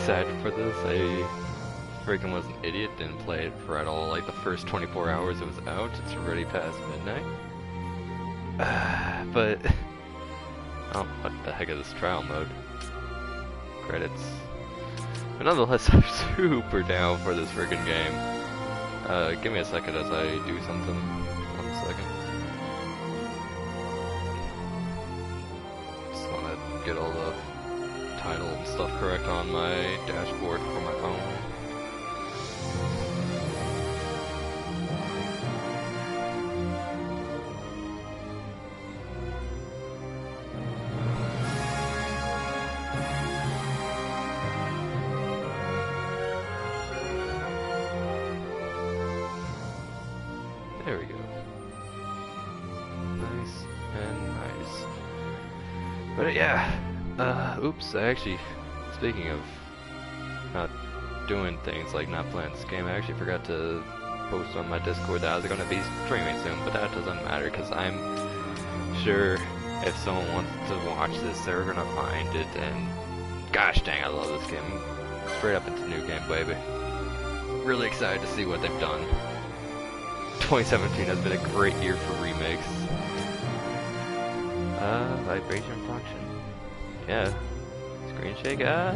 excited for this. I freaking was an idiot, didn't play it for at all. Like the first 24 hours it was out, it's already past midnight. But oh, what the heck is this trial mode? Credits. But nonetheless, I'm super down for this freaking game. Give me a second as I do something. 1 second. Just wanna get all the title and stuff correct on my dashboard for my phone. There we go. Nice and nice. But yeah, oops, I actually, speaking of not doing things like not playing this game, I actually forgot to post on my Discord that I was going to be streaming soon, but that doesn't matter because I'm sure if someone wants to watch this, they're going to find it, and gosh dang, I love this game. Straight up into new game, baby. Really excited to see what they've done. 2017 has been a great year for remakes. Vibration function. Yeah. Screen shake, nah.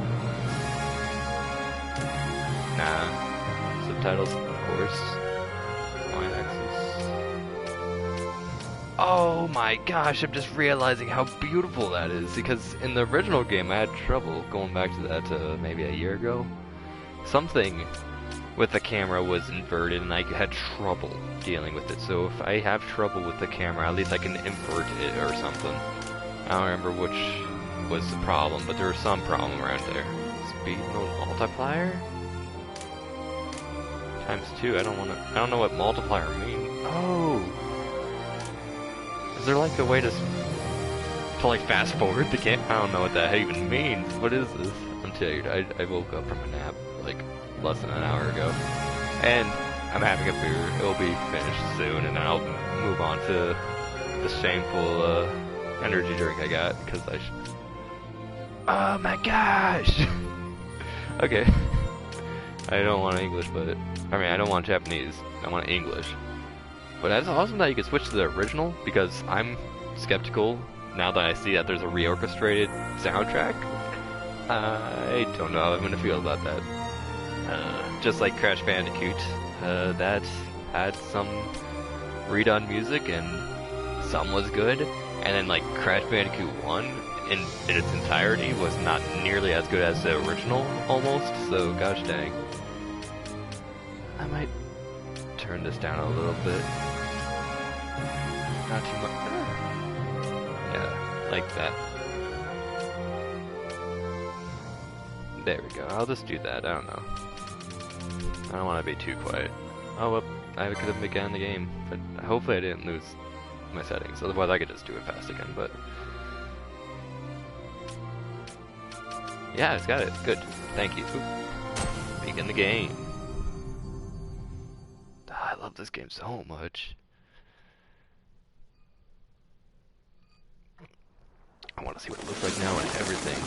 Subtitles, of course. Y-axis. Oh my gosh, I'm just realizing how beautiful that is, because in the original game I had trouble going back to that maybe a year ago. Something with the camera was inverted and I had trouble dealing with it. So if I have trouble with the camera, at least I can invert it or something. I don't remember which was the problem, but there was some problem around there. Speed mode multiplier? ×2, I don't know what multiplier means. Oh! Is there like a way to like fast forward the game? I don't know what that even means. What is this? I'm telling you, I woke up from a nap like less than an hour ago, and I'm having a beer. It'll be finished soon, and then I'll move on to the shameful energy drink I got because I should. Oh my gosh! Okay, I don't want English, but I mean I don't want Japanese. I want English. But that's awesome that you can switch to the original, because I'm skeptical now that I see that there's a reorchestrated soundtrack. I don't know how I'm gonna feel about that. Just like Crash Bandicoot, that had some redone music and some was good, and then like Crash Bandicoot 1 in its entirety was not nearly as good as the original, almost, so gosh dang. I might turn this down a little bit. Not too much. Yeah, like that. There we go, I'll just do that, I don't know. I don't want to be too quiet. Oh well, I could have began the game, but hopefully I didn't lose my settings, otherwise I could just do it fast again, but... Yeah, it's got it, good, thank you. Begin the game. I love this game so much. I want to see what it looks like now and everything.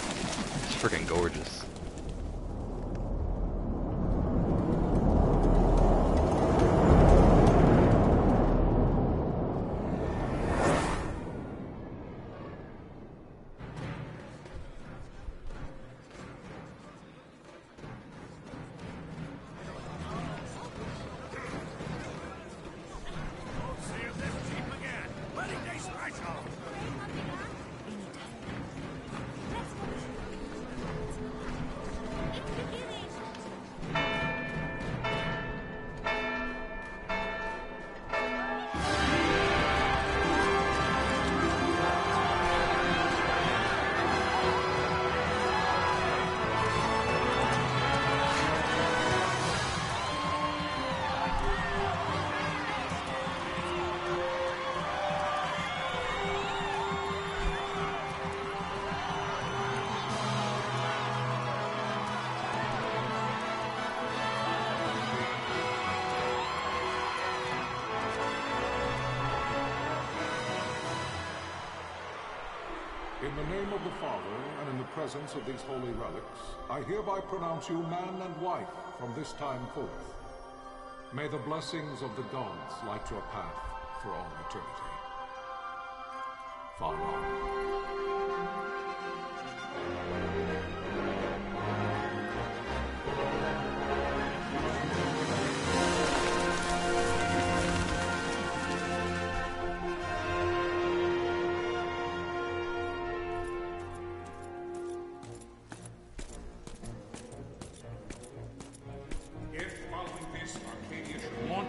It's freaking gorgeous. In the name of the Father, and in in the presence of these holy relics, I hereby pronounce you man and wife from this time forth. May the blessings of the gods light your path for all eternity. Farewell.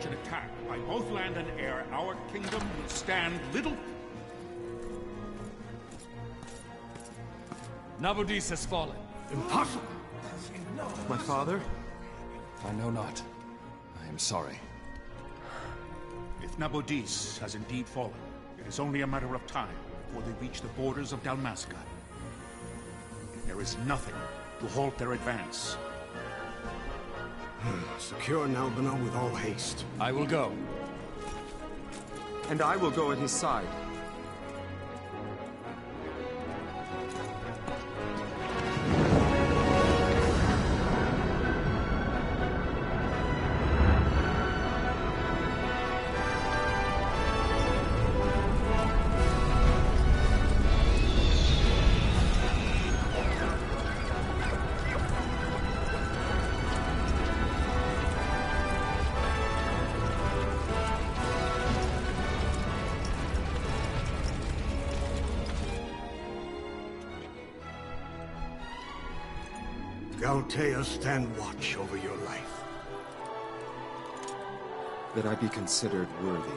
An attack by both land and air, our kingdom will stand little. Nabudis has fallen. Impossible! My father? I know not. I am sorry. If Nabudis has indeed fallen, it is only a matter of time before they reach the borders of Dalmasca. There is nothing to halt their advance. Secure Nalbina with all haste. I will go. And I will go at his side. Galtea, stand watch over your life. That I be considered worthy.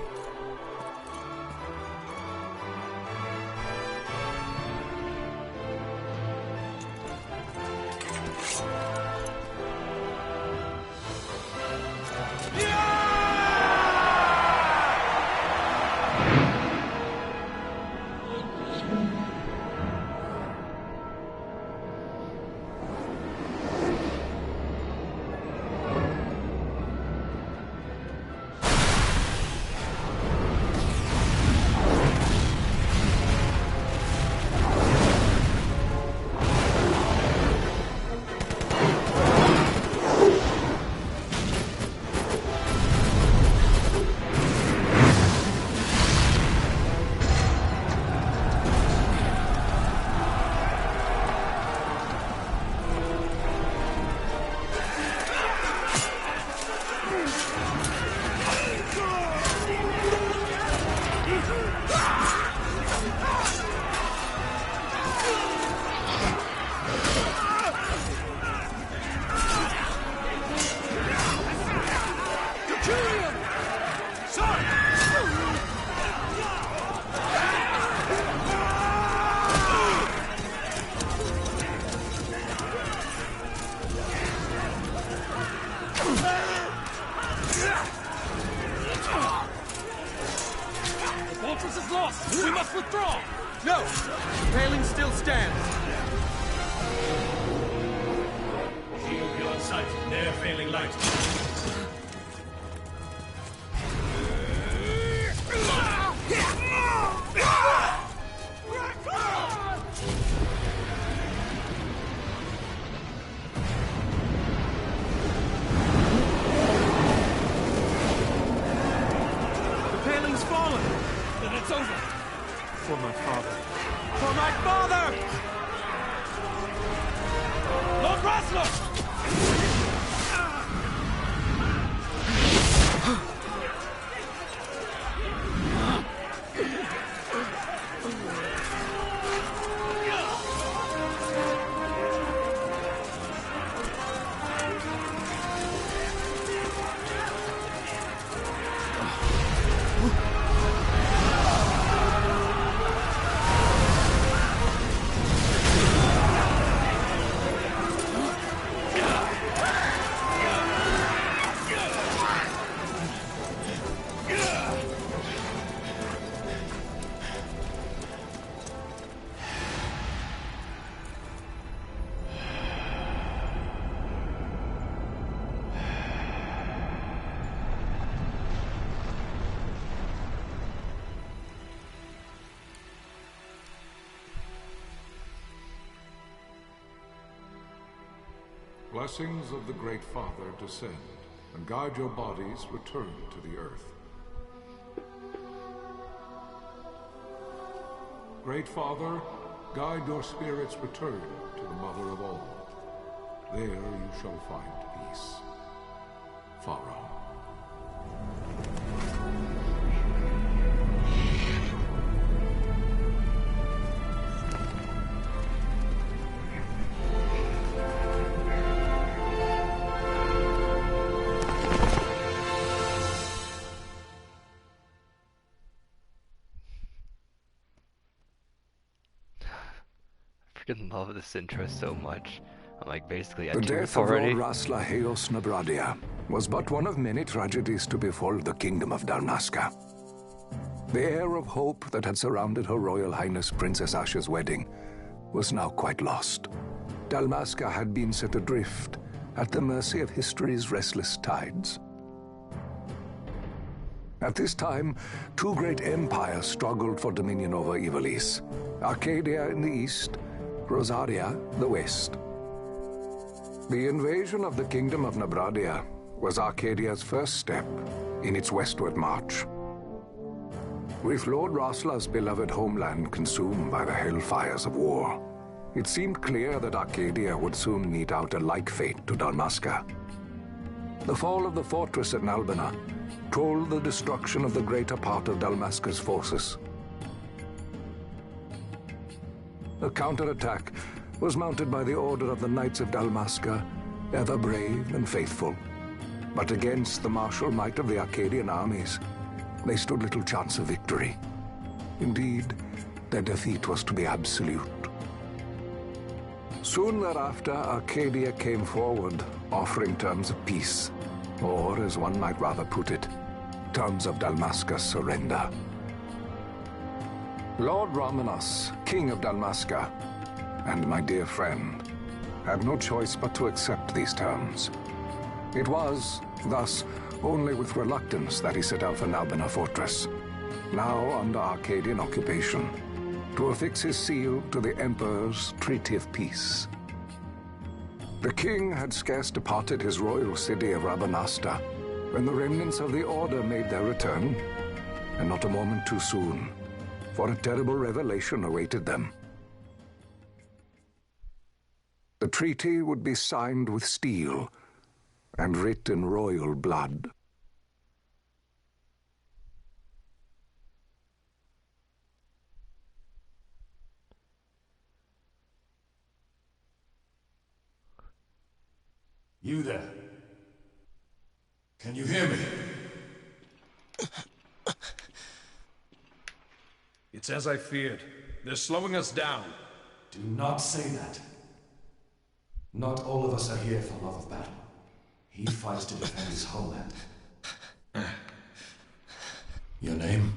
We must withdraw! No! Paling still stands! Shield be on sight, ne'er failing light. The paling's fallen! Then it's over! For my father. For my father! Lord Rasler! Blessings of the Great Father descend, and guide your bodies return to the earth. Great Father, guide your spirits return to the Mother of all. There you shall find peace. Pharaoh. I freaking love this intro so much. I'm like basically at The two death of Lord already. Rasla Heos Nabradia was but one of many tragedies to befall the kingdom of Dalmasca. The air of hope that had surrounded Her Royal Highness Princess Asha's wedding was now quite lost. Dalmasca had been set adrift at the mercy of history's restless tides. At this time, two great empires struggled for dominion over Ivalice: Arcadia in the east, Rosaria the west. The invasion of the Kingdom of Nabradia was Arcadia's first step in its westward march. With Lord Rasla's beloved homeland consumed by the hellfires of war, it seemed clear that Arcadia would soon mete out a like fate to Dalmasca. The fall of the fortress at Nalbina told the destruction of the greater part of Dalmasca's forces. A counterattack was mounted by the Order of the Knights of Dalmasca, ever brave and faithful. But against the martial might of the Arcadian armies, they stood little chance of victory. Indeed, their defeat was to be absolute. Soon thereafter, Arcadia came forward, offering terms of peace, or, as one might rather put it, terms of Dalmasca's surrender. Lord Ramenas, King of Dalmasca, and my dear friend, had no choice but to accept these terms. It was, thus, only with reluctance that he set out for Nalbina Fortress, now under Arcadian occupation, to affix his seal to the Emperor's Treaty of Peace. The king had scarce departed his royal city of Rabanasta when the remnants of the Order made their return, and not a moment too soon, for a terrible revelation awaited them. The treaty would be signed with steel and writ in royal blood. You there? Can you hear me? It's as I feared. They're slowing us down. Do not say that. Not all of us are here for love of battle. He fights to defend his homeland. Your name?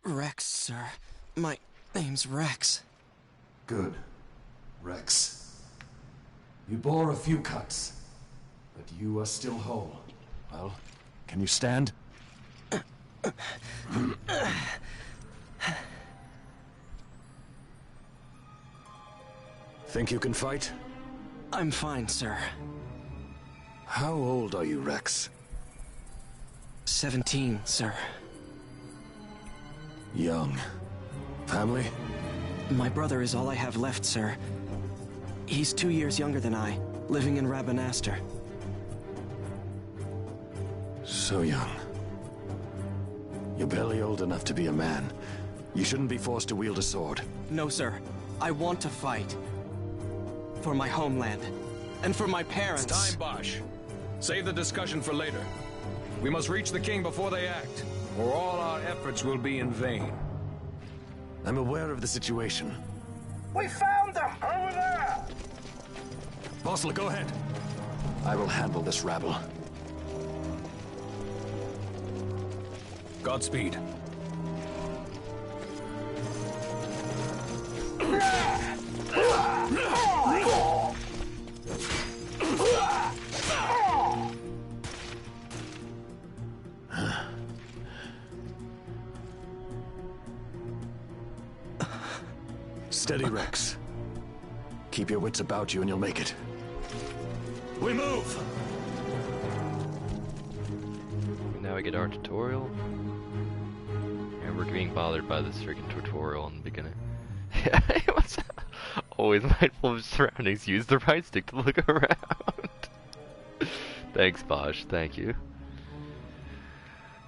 Rex, sir. My name's Rex. Good. Rex. You bore a few cuts, but you are still whole. Well, can you stand? Think you can fight? I'm fine, sir. How old are you, Rex? 17, sir. Young. Family? My brother is all I have left, sir. He's 2 years younger than I, living in Rabanastre. So young. You're barely old enough to be a man. You shouldn't be forced to wield a sword. No, sir. I want to fight. For my homeland. And for my parents. It's time, Bosch. Save the discussion for later. We must reach the king before they act, or all our efforts will be in vain. I'm aware of the situation. We found them! Over there! Bossler, go ahead. I will handle this rabble. Godspeed. Steady, Rex. Keep your wits about you and you'll make it. We move! Now we get our tutorial. And we're being bothered by this freaking tutorial in the beginning. Yeah, it was always mindful of surroundings. Use the right stick to look around. Thanks, Bosch. Thank you.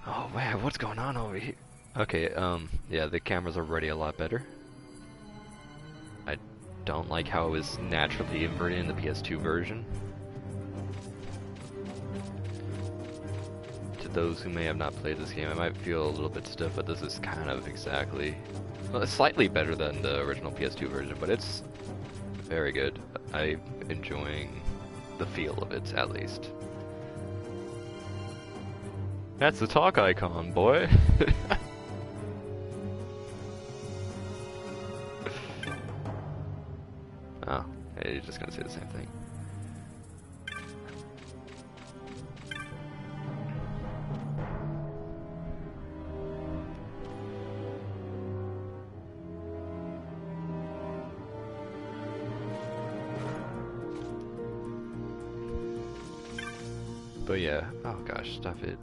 Oh man, what's going on over here? Okay, yeah, the camera's already a lot better. I don't like how it was naturally inverted in the PS2 version. To those who may have not played this game, it might feel a little bit stiff, but this is kind of exactly... Well, it's slightly better than the original PS2 version, but it's very good. I'm enjoying the feel of it, at least. That's the talk icon, boy! Oh, hey, you're just gonna say the same thing. But yeah, oh gosh, stop it.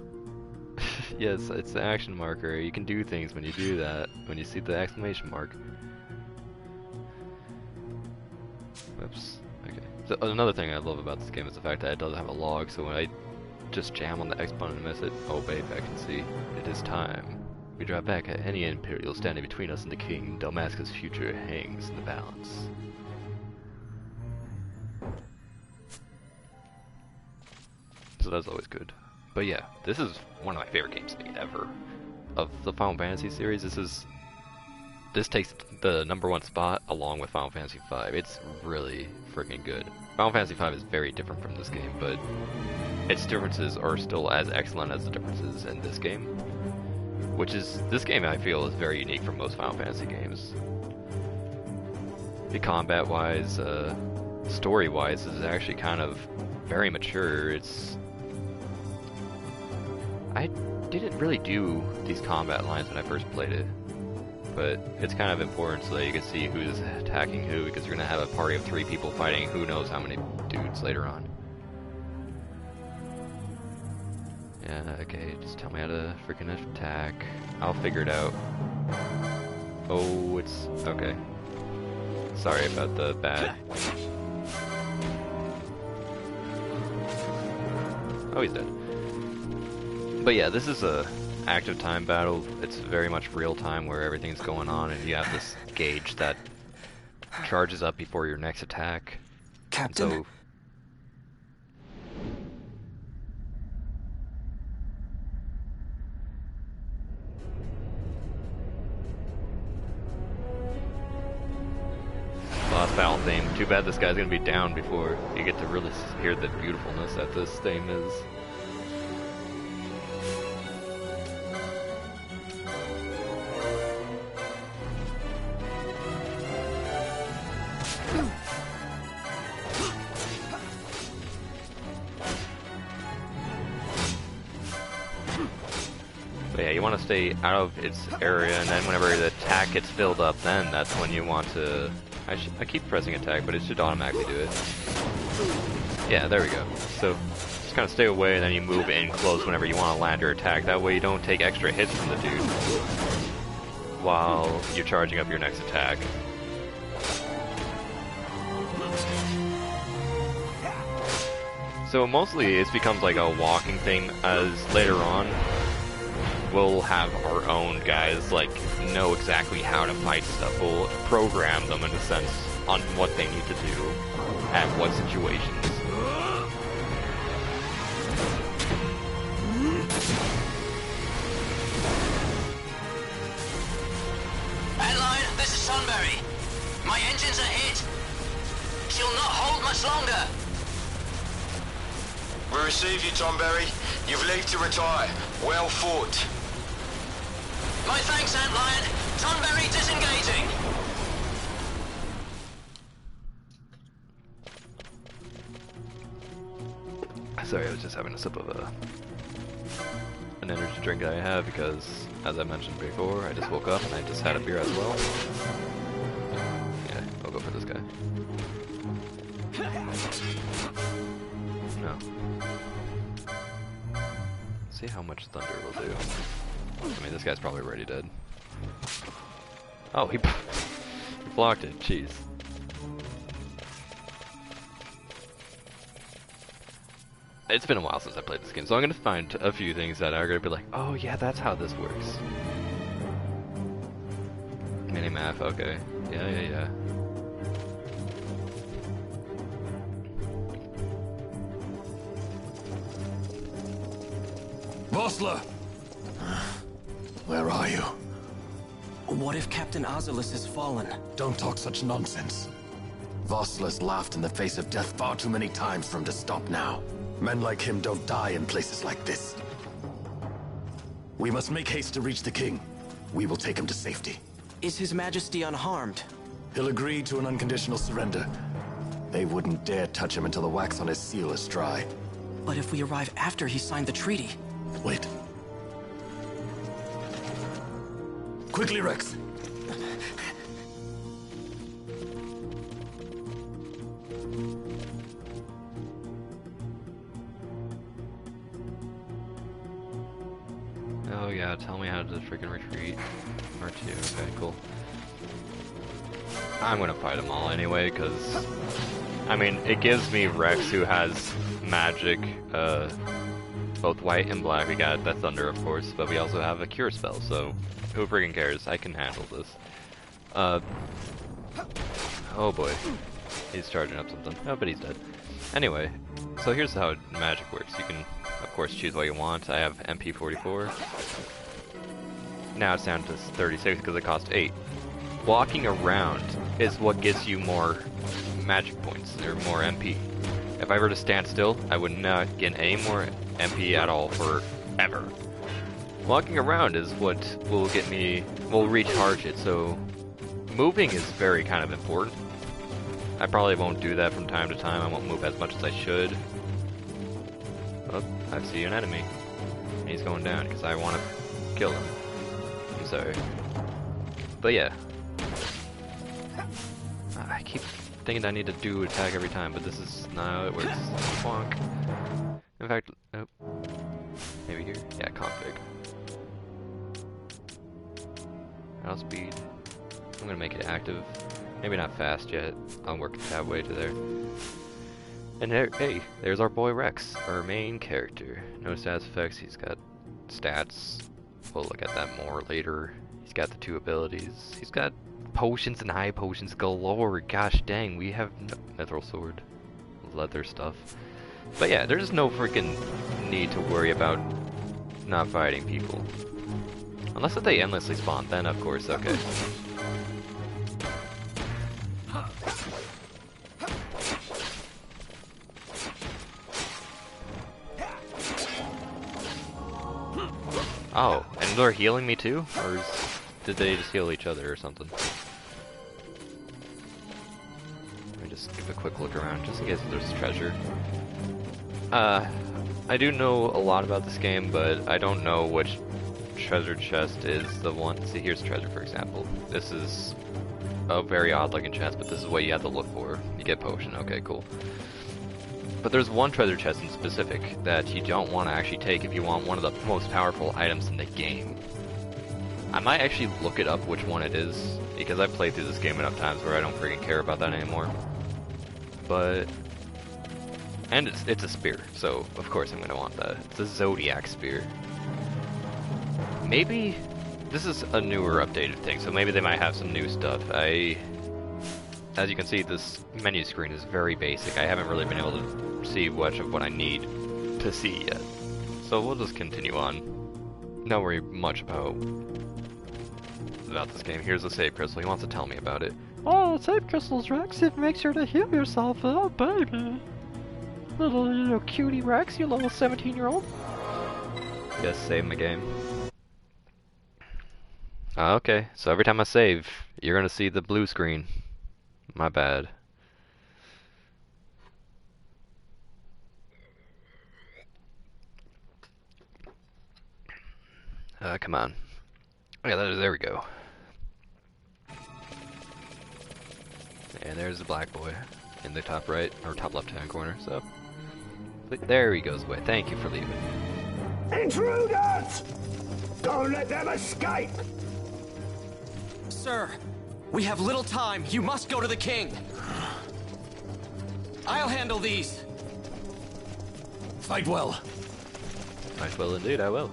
Yes, it's the action marker. You can do things when you do that, when you see the exclamation mark. Oops. Okay. So another thing I love about this game is the fact that it doesn't have a log, so when I just jam on the X button and miss it, oh babe, I can see it is time. We draw back at any Imperial standing between us and the King. Dalmasca's future hangs in the balance. So that's always good. But yeah, this is one of my favorite games ever of the Final Fantasy series. This takes the #1 spot along with Final Fantasy V. It's really freaking good. Final Fantasy V is very different from this game, but its differences are still as excellent as the differences in this game. Which is, this game I feel is very unique from most Final Fantasy games. The combat-wise, story-wise is actually kind of very mature. I didn't really do these combat lines when I first played it, but it's kind of important so that you can see who's attacking who, because you're going to have a party of 3 people fighting who knows how many dudes later on. Yeah, okay, just tell me how to freaking attack. I'll figure it out. Oh, it's... okay. Sorry about the bad... Oh, he's dead. But yeah, this is a active time battle. It's very much real time where everything's going on, and you have this gauge that charges up before your next attack. Captain? So, boss battle theme. Too bad this guy's gonna be down before you get to really hear the beautifulness that this theme is. But yeah, you want to stay out of its area, and then whenever the attack gets filled up, then that's when you want to... I keep pressing attack, but it should automatically do it. Yeah, there we go. So, just kind of stay away, and then you move in close whenever you want to land your attack. That way you don't take extra hits from the dude while you're charging up your next attack. So mostly it becomes like a walking thing, as later on we'll have our own guys like know exactly how to fight stuff. We'll program them in a sense on what they need to do at what situations. Adeline, this is Sunbury. My engines are hit. She'll not hold much longer. We receive you, Tomberry. You've leave to retire. Well fought. My thanks, Antlion. Sunbury disengaging. Sorry, I was just having a sip of an energy drink that I have because, as I mentioned before, I just woke up and I just had a beer as well. Yeah, I'll go for this guy. know. See how much thunder will do. I mean, this guy's probably already dead. Oh, he blocked it. Jeez. It's been a while since I played this game, so I'm gonna find a few things that are gonna be like, oh yeah, that's how this works. Minimap, okay. Yeah. Vossler! Where are you? What if Captain Azulis has fallen? Don't talk such nonsense. Vossler's laughed in the face of death far too many times for him to stop now. Men like him don't die in places like this. We must make haste to reach the king. We will take him to safety. Is His Majesty unharmed? He'll agree to an unconditional surrender. They wouldn't dare touch him until the wax on his seal is dry. But if we arrive after he signed the treaty... Wait. Quickly, Rex! Oh yeah, tell me how to freaking retreat. R2, okay, cool. I'm gonna fight them all anyway, because... I mean, it gives me Rex, who has magic, both white and black. We got the thunder, of course, but we also have a cure spell, so who freaking cares? I can handle this. Oh boy. He's charging up something. Oh, but he's dead. Anyway, so here's how magic works. You can, of course, choose what you want. I have MP 44. Now it's down to 36 because it cost 8. Walking around is what gets you more magic points, or more MP. If I were to stand still, I would not get any more MP at all forever. Walking around is what will get me, will recharge it, so moving is very kind of important. I probably won't do that from time to time. I won't move as much as I should. Oh, I see an enemy. He's going down because I want to kill him. I'm sorry. But yeah. I keep thinking I need to do attack every time, but this is not how it works. Bonk. In fact, oh. Maybe here? Yeah, config. Mouse speed. I'm gonna make it active. Maybe not fast yet. I'll work that way to there. And there, hey, there's our boy Rex, our main character. No stats effects, he's got stats. We'll look at that more later. He's got the 2 abilities. He's got potions and high potions galore. Gosh dang, we have mithril sword, leather stuff. But yeah, there's no freaking need to worry about not fighting people. Unless if they endlessly spawn, then of course, okay. Oh, and they're healing me too? Or did they just heal each other or something? Let me just give a quick look around, just in case there's treasure. I do know a lot about this game, but I don't know which treasure chest is the one. See, here's treasure, for example. This is a very odd-looking chest, but this is what you have to look for. You get potion, okay, cool. But there's one treasure chest in specific that you don't want to actually take if you want one of the most powerful items in the game. I might actually look it up which one it is, because I've played through this game enough times where I don't freaking care about that anymore. But... and it's a spear, so of course I'm going to want that. It's a Zodiac spear. Maybe... this is a newer updated thing, so maybe they might have some new stuff. As you can see, this menu screen is very basic. I haven't really been able to see much of what I need to see yet. So we'll just continue on. Not worry much about this game. Here's a save crystal. He wants to tell me about it. Oh, save crystals, Rex. It makes sure to heal yourself. Oh, baby. Little cutie Rex, you little 17-year-old. Yes, save my game. Okay, so every time I save, you're gonna see the blue screen. My bad. Come on. Yeah, there we go. And there's the black boy in the top right, or top left-hand corner, so There he goes away. Thank you for leaving. Intruders! Don't let them escape! Sir, we have little time. You must go to the king. I'll handle these. Fight well. Fight well indeed, I will.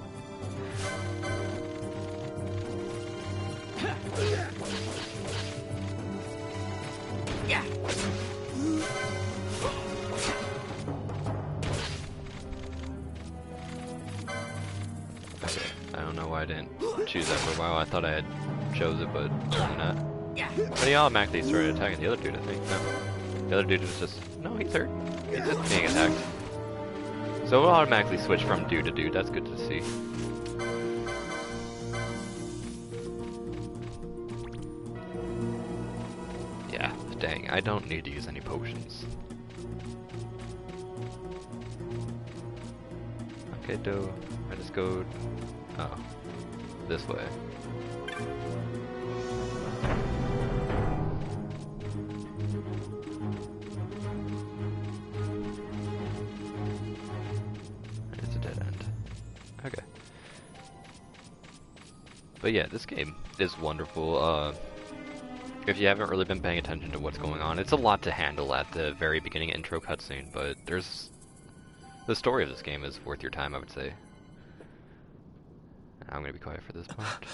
Yeah. Okay, I don't know why I didn't choose that for a while. I thought I had chose it, but apparently not. But he automatically started attacking the other dude, I think. No. The other dude was just... No, he's hurt. He's just being attacked. So it'll automatically switch from dude to dude. That's good to see. Yeah, dang. I don't need to use any potions. Okay, do I just go... Oh. This way. It's a dead end. Okay. But yeah, this game is wonderful. If you haven't really been paying attention to what's going on, it's a lot to handle at the very beginning intro cutscene, but the story of this game is worth your time, I would say. I'm gonna be quiet for this part.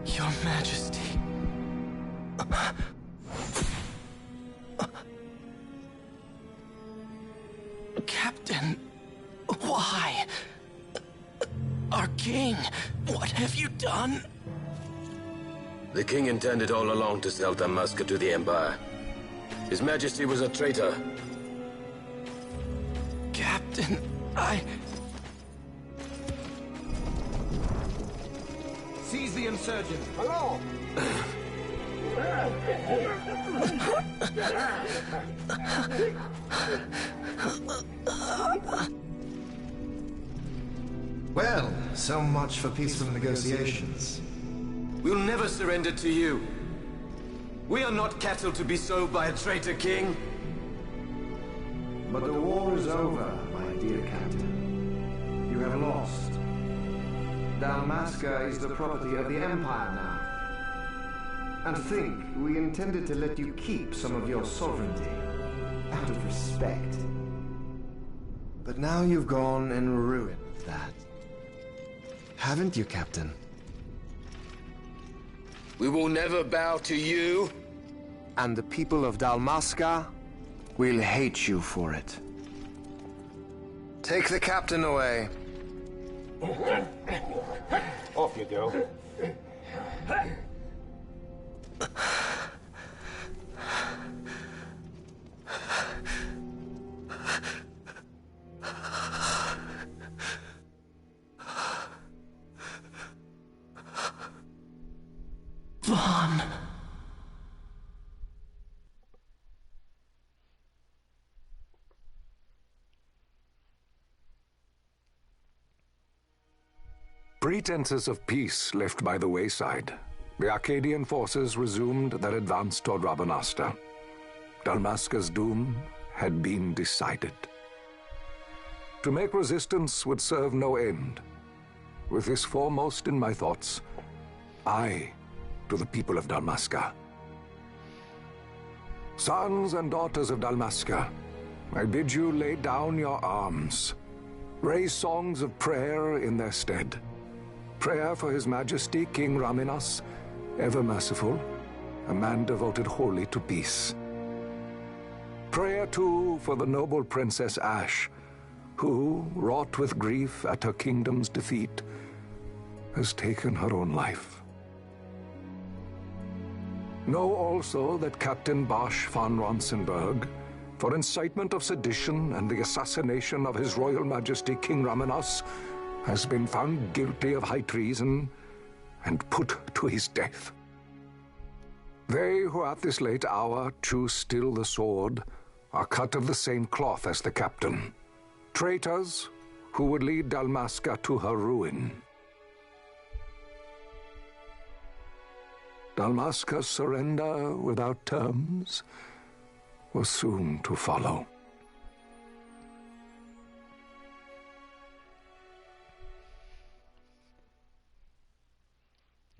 Your Majesty. Captain, why? Our king, what have you done? The king intended all along to sell Dalmasca to the Empire. His Majesty was a traitor. Captain, Seize the insurgent. Hello! Well, so much for peaceful negotiations. We'll never surrender to you. We are not cattle to be sold by a traitor king. But the war is over, my dear Captain. You have lost. Dalmasca is the property of the Empire now. And think, we intended to let you keep some of your sovereignty, out of respect. But now you've gone and ruined that. Haven't you, Captain? We will never bow to you. And the people of Dalmasca will hate you for it. Take the captain away. Off you go. Vaughn. Pretenses of peace left by the wayside, the Arcadian forces resumed their advance toward Rabanasta. Dalmasca's doom had been decided. To make resistance would serve no end. With this foremost in my thoughts, I to the people of Dalmasca. Sons and daughters of Dalmasca, I bid you lay down your arms. Raise songs of prayer in their stead. Prayer for His Majesty King Raminas, ever merciful, a man devoted wholly to peace. Prayer, too, for the noble Princess Ash, who, wrought with grief at her kingdom's defeat, has taken her own life. Know also that Captain Bosch von Ronsenberg, for incitement of sedition and the assassination of His Royal Majesty King Ramenos, has been found guilty of high treason and put to his death. They who at this late hour choose still the sword are cut of the same cloth as the captain. Traitors who would lead Dalmasca to her ruin. Dalmasca's surrender without terms was soon to follow.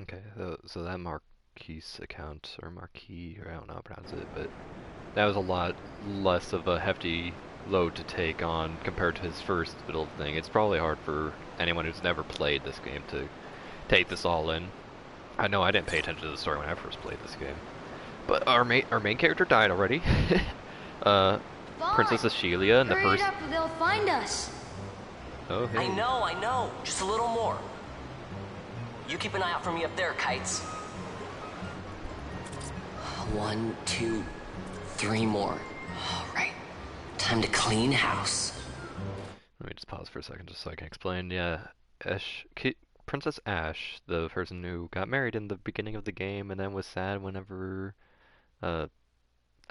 Okay, so that Marquis account, or Marquis, or I don't know how to pronounce it, but that was a lot less of a hefty load to take on compared to his first little thing. It's probably hard for anyone who's never played this game to take this all in. I know I didn't pay attention to the story when I first played this game. But our main character died already. Princess Ashelia in the first... Hurry up or they'll find us. Oh, hey. I know. Just a little more. You keep an eye out for me up there, Kites. 1, 2, 3 more. All right. Time to clean house. Let me just pause for a second just so I can explain. Yeah, Princess Ash, the person who got married in the beginning of the game and then was sad whenever, I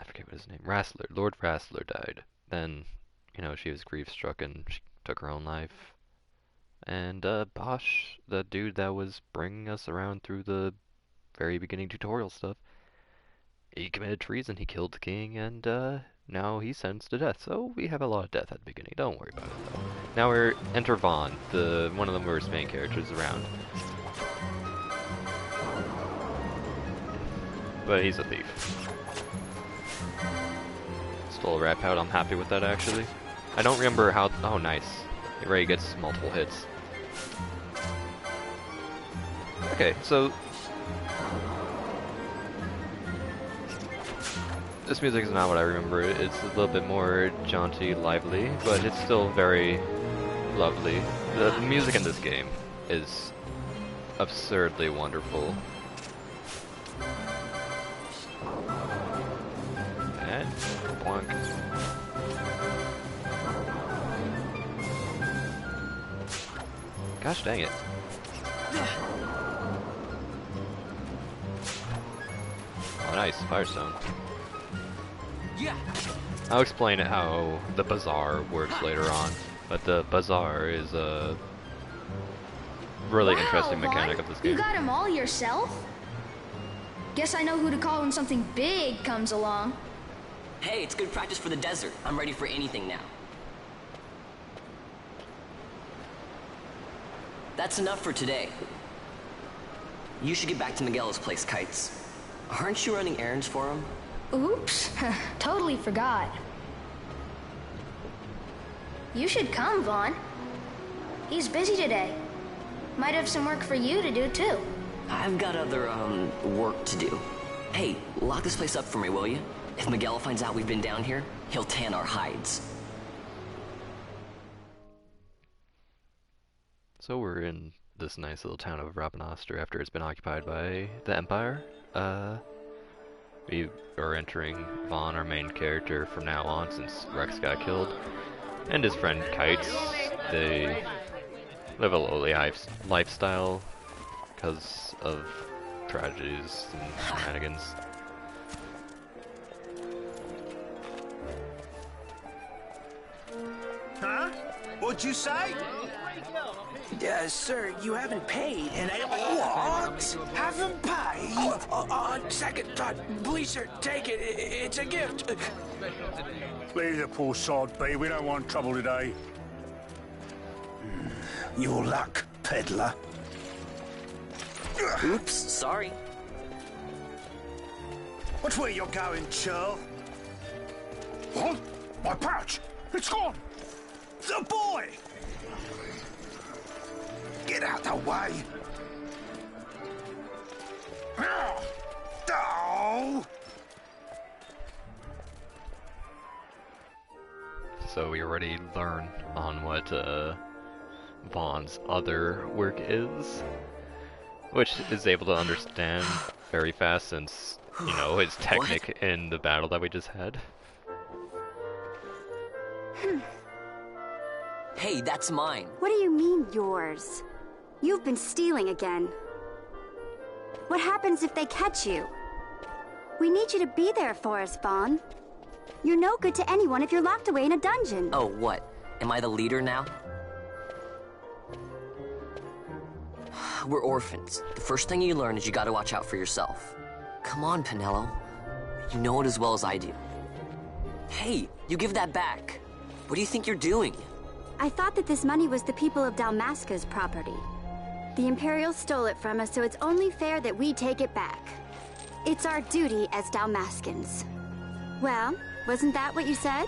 forget what his name, Lord Rassler died. Then, you know, she was grief-struck and she took her own life. And, Bosch, the dude that was bringing us around through the very beginning tutorial stuff, he committed treason, he killed the king, and, now he's sentenced to death. So we have a lot of death at the beginning, don't worry about it though. Now we're enter Vaughn, one of the worst main characters around. But he's a thief. Stole a rat pout, I'm happy with that actually. I don't remember how, oh nice. Ray gets multiple hits. Okay, so this music is not what I remember. It's a little bit more jaunty, lively, but it's still very lovely. The music in this game is absurdly wonderful. And plunk. Gosh dang it. Oh nice, Firestone. Yeah. I'll explain how the bazaar works later on, but the bazaar is a really interesting mechanic of this game. You got them all yourself? Guess I know who to call when something big comes along. Hey, it's good practice for the desert. I'm ready for anything now. That's enough for today. You should get back to Miguel's place, Kites. Aren't you running errands for him? Oops, totally forgot. You should come, Vaughn. He's busy today. Might have some work for you to do, too. I've got other, work to do. Hey, lock this place up for me, will you? If Miguel finds out we've been down here, he'll tan our hides. So we're in this nice little town of Rabanastre after it's been occupied by the Empire. We are entering Vaughn, our main character, from now on since Rex got killed. And his friend Kites. They live a lowly lifestyle because of tragedies and shenanigans. Huh? What'd you say? Sir, you haven't paid, and I... What? Haven't paid? On second thought, please, sir, take it. It's a gift. Leave the poor sod be. We don't want trouble today. Your luck, peddler. Oops, sorry. Which way you're going, churl? What? My pouch! It's gone! The boy! Get out the way! Oh! So we already learned on what Vaughn's other work is, which is able to understand very fast since you know, his technique in the battle that we just had. Hey, that's mine. What do you mean, yours? You've been stealing again. What happens if they catch you? We need you to be there for us, Vaughn. You're no good to anyone if you're locked away in a dungeon. Oh, what? Am I the leader now? We're orphans. The first thing you learn is you gotta watch out for yourself. Come on, Pinello. You know it as well as I do. Hey, you give that back. What do you think you're doing? I thought that this money was the people of Dalmasca's property. The Imperials stole it from us, so it's only fair that we take it back. It's our duty as Dalmascans. Well, wasn't that what you said?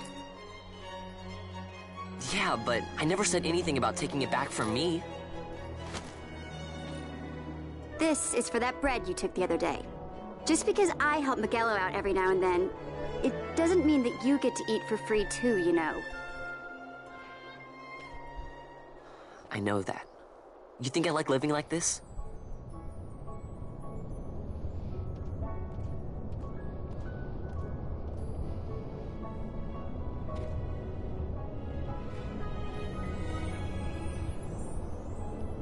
Yeah, but I never said anything about taking it back from me. This is for that bread you took the other day. Just because I help Miguelo out every now and then, it doesn't mean that you get to eat for free too, you know. I know that. You think I like living like this?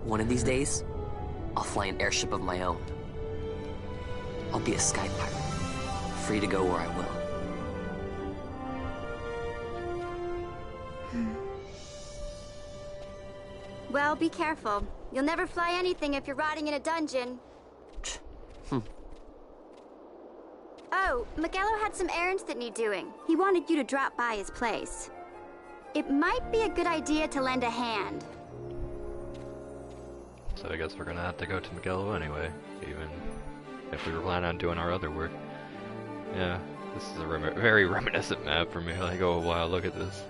One of these days, I'll fly an airship of my own. I'll be a sky pirate, free to go where I will. Well, be careful. You'll never fly anything if you're rotting in a dungeon. Oh, Miguelo had some errands that need doing. He wanted you to drop by his place. It might be a good idea to lend a hand. So I guess we're gonna have to go to Miguelo anyway, even if we were planning on doing our other work. Yeah, this is a very reminiscent map for me. Like, oh wow, look at this.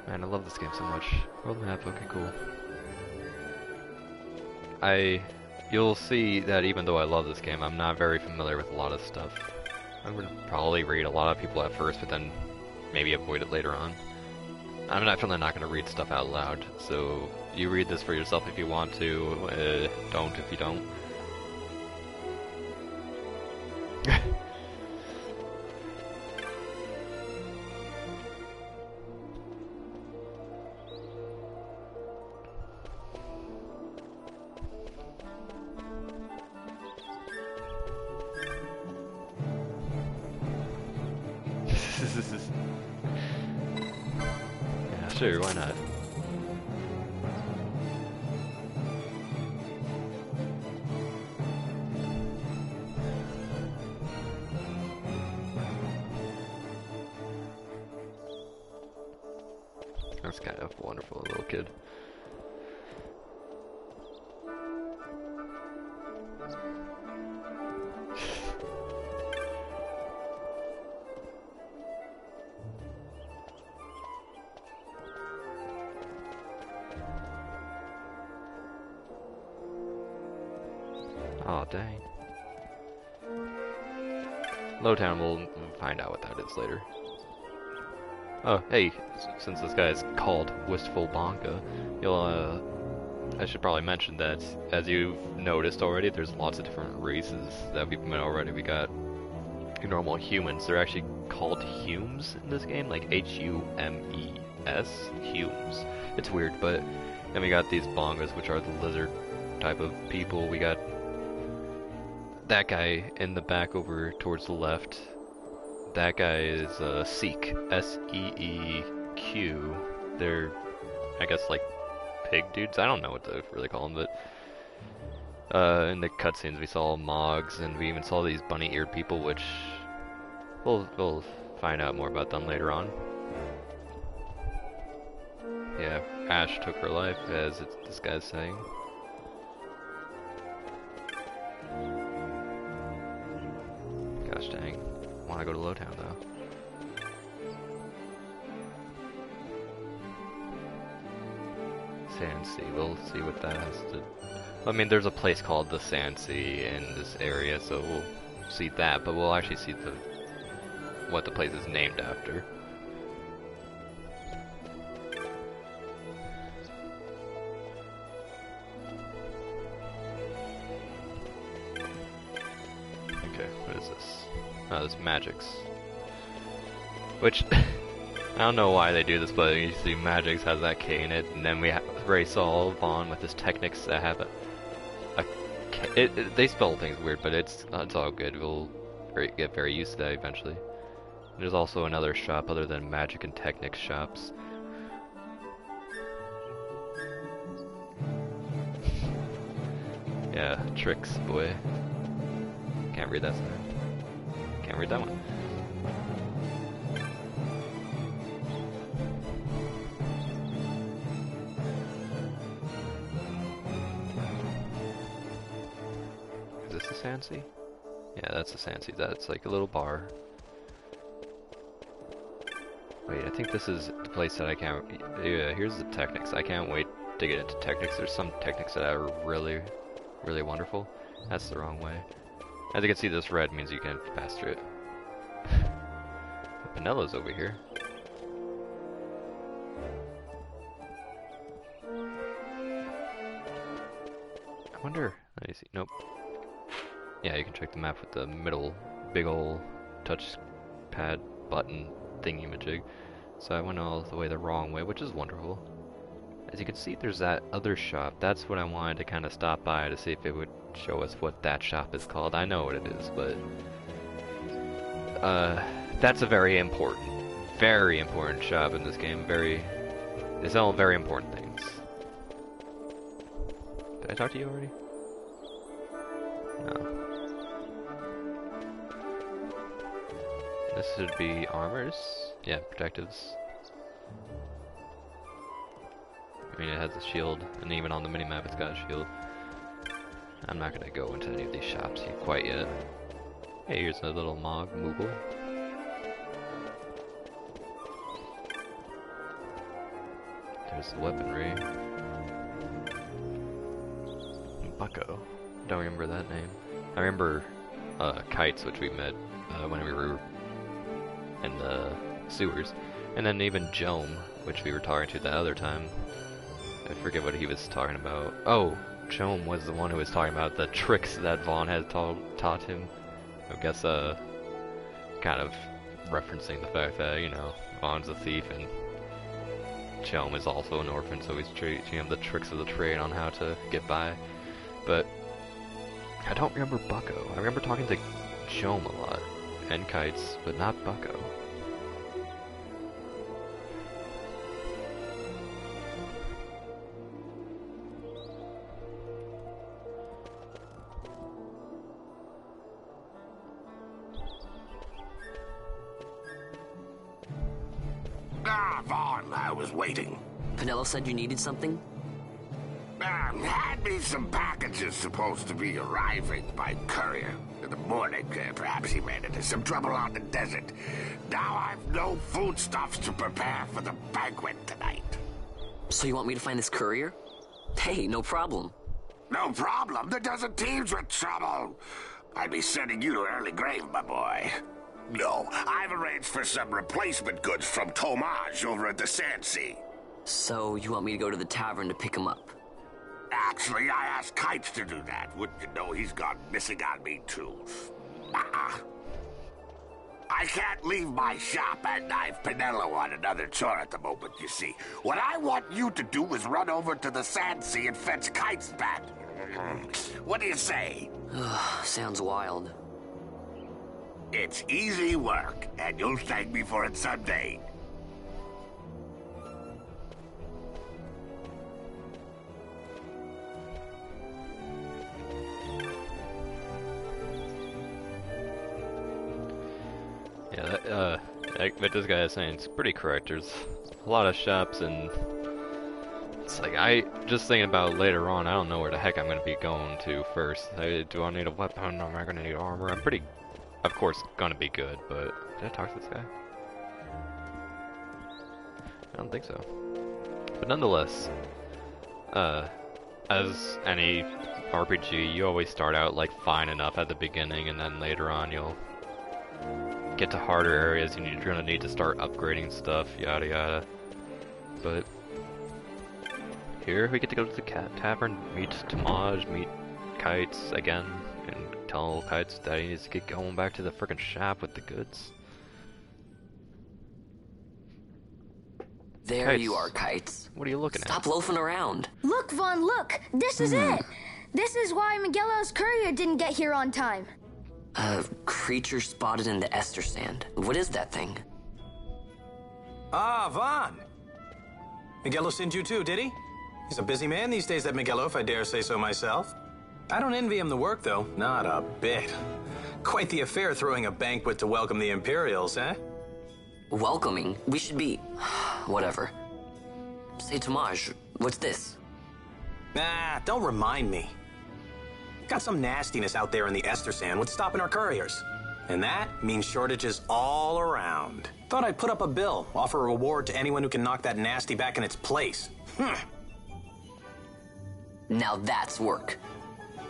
Man, I love this game so much. World map, okay, cool. You'll see that even though I love this game, I'm not very familiar with a lot of stuff. I would probably read a lot of people at first, but then maybe avoid it later on. I'm definitely not going to read stuff out loud, so you read this for yourself if you want to, don't if you don't. Yeah, sure, why not? That's kind of wonderful, little kid. Oh, dang. Lowtown, we'll find out what that is later. Oh, hey, since this guy is called Wistful Bonka, I should probably mention that, as you've noticed already, there's lots of different races that we've met already. We got your normal humans. They're actually called Humes in this game, like H-U-M-E-S, Humes. It's weird, but then we got these Bongas, which are the lizard type of people. We got that guy in the back over towards the left. That guy is Seek, S-E-E-Q. They're, I guess, like pig dudes. I don't know what to really call them, but in the cutscenes we saw Mogs, and we even saw these bunny-eared people, which we'll find out more about them later on. Yeah, Ash took her life, as this guy's saying. Gosh dang. I want to go to Lowtown though. Sand Sea, we'll see what that has to... I mean, there's a place called the Sand Sea in this area, so we'll see that, but we'll actually see what the place is named after. is this? Oh, this Magix. Which, I don't know why they do this, but you see Magix has that K in it, and then we race all Vaughn with his Technics that have a K. They spell things weird, but it's all good. We'll get very used to that eventually. There's also another shop other than Magic and Technics shops. Yeah, tricks, boy. Can't read that sign. Can't read that one. Is this the Sansi? Yeah, that's the Sansi. That's like a little bar. Wait, I think this is the place that I can't... Yeah, here's the Technics. I can't wait to get into Technics. There's some Technics that are really wonderful. That's the wrong way. As you can see, this red means you can pass through it. Pinello's over here. I wonder... Let me see. Nope. Yeah, you can check the map with the middle big ol' touch pad button thingy-majig. So I went all the way the wrong way, which is wonderful. As you can see, there's that other shop. That's what I wanted to kind of stop by to see if it would show us what that shop is called. I know what it is, but that's a very important shop in this game. They sell very important things. Did I talk to you already? No. This should be armors. Yeah, protectives. I mean, it has a shield, and even on the minimap it's got a shield. I'm not gonna go into any of these shops quite yet. Hey, here's a little Moogle. There's the weaponry. Bucko. Don't remember that name. I remember Kites, which we met when we were in the sewers. And then even Jome, which we were talking to the other time. I forget what he was talking about. Oh, Jome was the one who was talking about the tricks that Vaughn had taught him. I guess, kind of referencing the fact that, you know, Vaughn's a thief and Jome is also an orphan, so he's teaching him the tricks of the trade on how to get by. But I don't remember Bucko. I remember talking to Jome a lot, and Kites, but not Bucko. Vaughn, I was waiting. Pinello said you needed something? Had me some packages supposed to be arriving by courier in the morning. Perhaps he ran into some trouble on the desert. Now I've no foodstuffs to prepare for the banquet tonight. So you want me to find this courier? Hey, no problem. No problem? The desert teems with trouble. I'd be sending you to early grave, my boy. No, I've arranged for some replacement goods from Tomage over at the Sansi. So you want me to go to the tavern to pick him up? Actually, I asked Kites to do that. Wouldn't you know he's gone missing on me, too. I can't leave my shop, and I've Pinello on another chore at the moment, you see. What I want you to do is run over to the Sansi and fetch Kites back. What do you say? Sounds wild. It's easy work, and you'll thank me for it someday. Yeah, what this guy is saying is pretty correct. There's a lot of shops, and it's like, just thinking about later on, I don't know where the heck I'm going to be going to first. Do I need a weapon? Am I going to need armor? I'm pretty, of course, going to be good, but did I talk to this guy? I don't think so. But nonetheless, as any RPG, you always start out like fine enough at the beginning, and then later on you'll get to harder areas and you're gonna need to start upgrading stuff, yada yada. But here we get to go to the tavern, meet Tomage, meet Kites again and tell Kites that he needs to get going back to the frickin' shop with the goods. There Kites. you are, Kites. What are you looking Stop loafing around. Look, Vaughn, look! This is it! This is why Miguelo's courier didn't get here on time. A creature spotted in the Ester Sand. What is that thing? Ah, Vaughn. Miguelo sent you too, did he? He's a busy man these days, that Miguelo, if I dare say so myself. I don't envy him the work, though. Not a bit. Quite the affair throwing a banquet to welcome the Imperials, eh? Welcoming? We should be... whatever. Say, Tomaj, what's this? Nah, don't remind me. Got some nastiness out there in the Ester Sand. What's stopping our couriers? And that means shortages all around. Thought I'd put up a bill, offer a reward to anyone who can knock that nasty back in its place. Now that's work.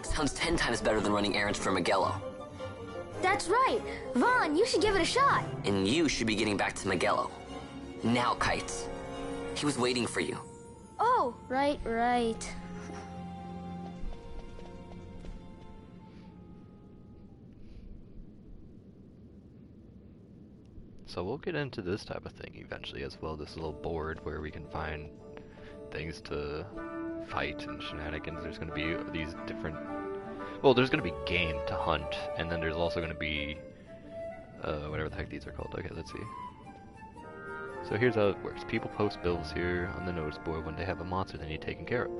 Sounds 10 times better than running errands for Miguelo. That's right. Vaughn, you should give it a shot. And you should be getting back to Miguelo. Now, Kites. He was waiting for you. Oh, right. So we'll get into this type of thing eventually as well, this little board where we can find things to fight and shenanigans. There's going to be these different... Well, there's going to be game to hunt, and then there's also going to be... whatever the heck these are called. Okay, let's see. So here's how it works. People post bills here on the notice board when they have a monster they need taken care of.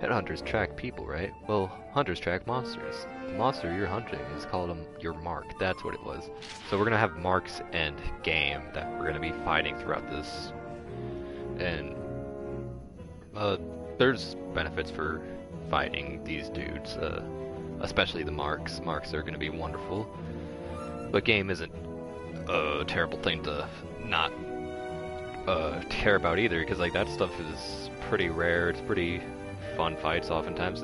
Headhunters track people, right? Well, hunters track monsters. The monster you're hunting is called your mark. That's what it was. So we're going to have marks and game that we're going to be fighting throughout this. And there's benefits for fighting these dudes, especially the marks. Marks are going to be wonderful. But game isn't a terrible thing to not care about either, because like that stuff is pretty rare. It's pretty fun fights oftentimes.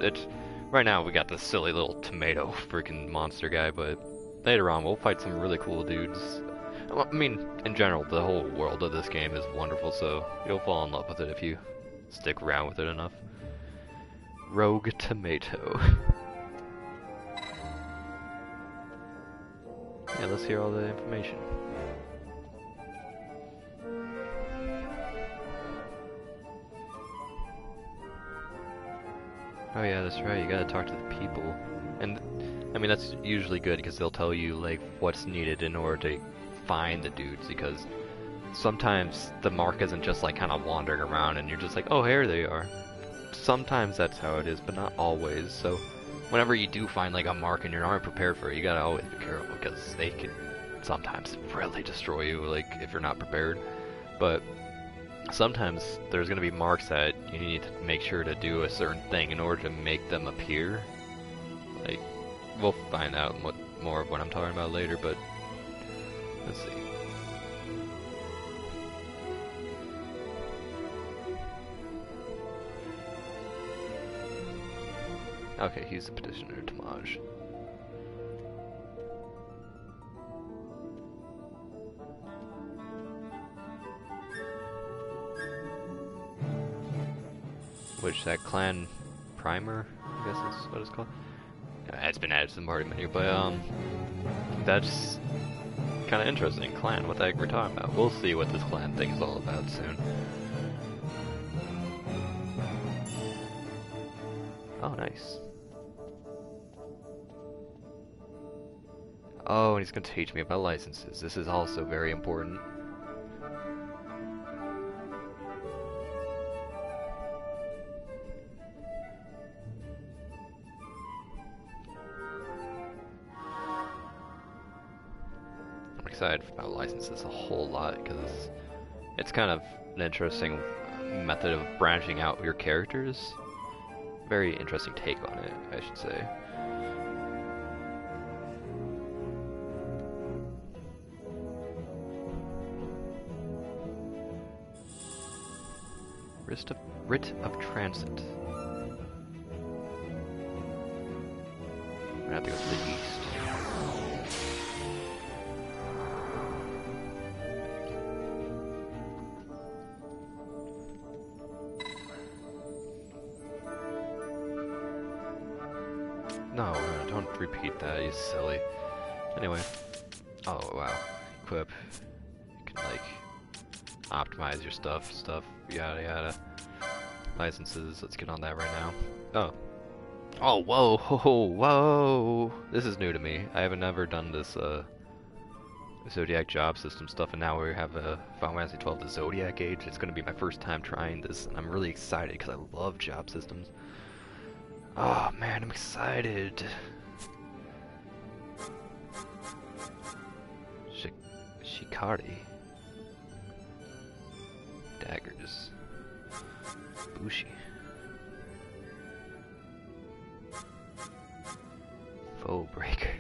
Right now we got this silly little tomato freaking monster guy, but later on we'll fight some really cool dudes. I mean, in general, the whole world of this game is wonderful, so you'll fall in love with it if you stick around with it enough. Rogue tomato. Yeah, let's hear all the information. Oh yeah, that's right, you gotta talk to the people. And, I mean, that's usually good, because they'll tell you, like, what's needed in order to find the dudes, because sometimes the mark isn't just, like, kind of wandering around, and you're just like, oh, here they are. Sometimes that's how it is, but not always, so whenever you do find, like, a mark and you aren't prepared for it, you gotta always be careful, because they can sometimes really destroy you, like, if you're not prepared. But sometimes there's going to be marks that you need to make sure to do a certain thing in order to make them appear. Like, we'll find out more of what I'm talking about later, but let's see. Okay, he's the petitioner, Tomaj. Which, that clan primer, I guess is what it's called. It's been added to the party menu, but that's kind of interesting. Clan, what the heck we're talking about. We'll see what this clan thing is all about soon. Oh, nice. Oh, and he's going to teach me about licenses. This is also very important. Excited about licenses a whole lot, because it's kind of an interesting method of branching out your characters. Very interesting take on it, I should say. Writ of Transit. We're gonna have to go to the east. repeat that, you silly. Anyway. Oh, wow. Equip. You can, like, optimize your stuff, yada yada. Licenses, let's get on that right now. Oh. Oh, whoa, whoa. This is new to me. I haven't ever done this, Zodiac job system stuff, and now we have a Final Fantasy XII, the Zodiac Age. It's going to be my first time trying this, and I'm really excited because I love job systems. Oh man, I'm excited. Shikari. Daggers. Bushi. Foe breaker.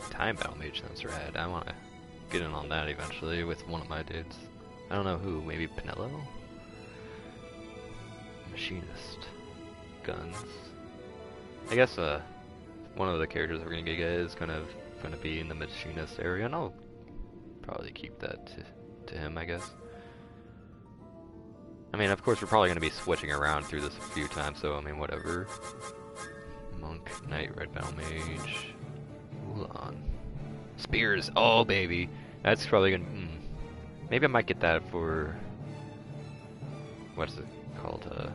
Time battle mage sounds rad. I want to get in on that eventually with one of my dudes. I don't know who. Maybe Pinello? Machinist. Guns. I guess one of the characters we're gonna get is gonna be in the machinist area, and I'll probably keep that to him, I guess. I mean, of course, we're probably gonna be switching around through this a few times, so I mean, whatever. Monk, Knight, Red Battle Mage. Ulan. Spears, oh baby, that's probably gonna. Maybe I might get that for. What's it called?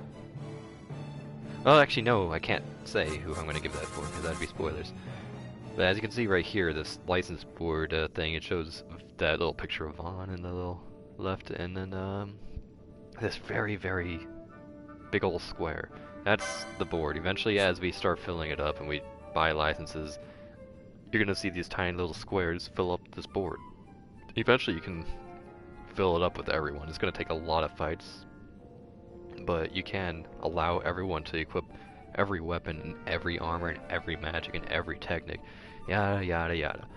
Well, actually, no, I can't say who I'm gonna give that for because that'd be spoilers. But as you can see right here, this license board thing, it shows that little picture of Vaughn in the little left, and then this very, very big old square. That's the board. Eventually, as we start filling it up and we buy licenses, you're gonna see these tiny little squares fill up this board. Eventually you can fill it up with everyone. It's gonna take a lot of fights, but you can allow everyone to equip every weapon and every armor and every magic and every technique, yada yada yada.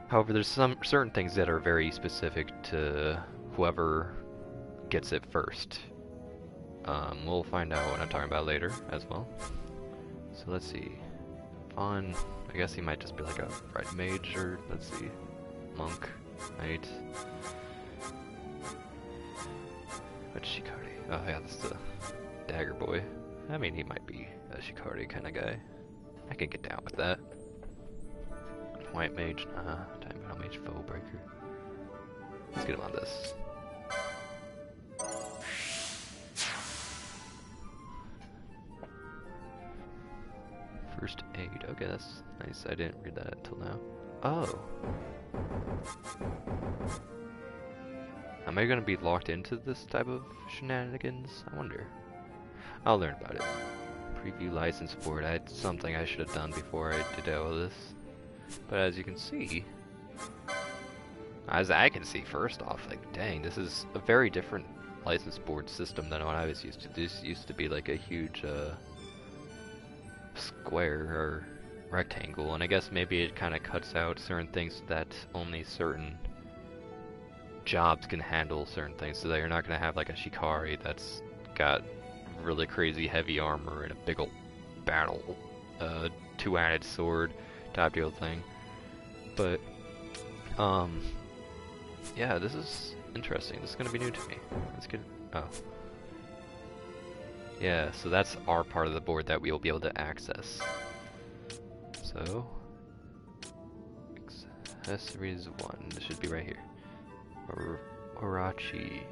However, there's some certain things that are very specific to whoever gets it first. We'll find out what I'm talking about later as well. So let's see. Vaughn, I guess he might just be like a red mage, or let's see, monk, knight. What's Shikari? Oh yeah, that's the dagger boy. I mean, he might be a Shikari kind of guy. I can get down with that. White mage, nah. Time battle mage, foe breaker. Let's get him on this. First aid. Okay, that's nice. I didn't read that until now. Oh. Am I gonna be locked into this type of shenanigans? I wonder. I'll learn about it. Preview license board. That's something I should have done before I did all this. But as you can see, as I can see, first off, like, dang, this is a very different license board system than what I was used to. This used to be like a huge, square or rectangle, and I guess maybe it kind of cuts out certain things that only certain jobs can handle certain things, so that you're not going to have like a Shikari that's got really crazy heavy armor and a big old battle, two-handed sword type deal thing. But yeah, this is interesting. This is going to be new to me. Let's get yeah, so that's our part of the board that we will be able to access. So, accessories 1, this should be right here. Orachi,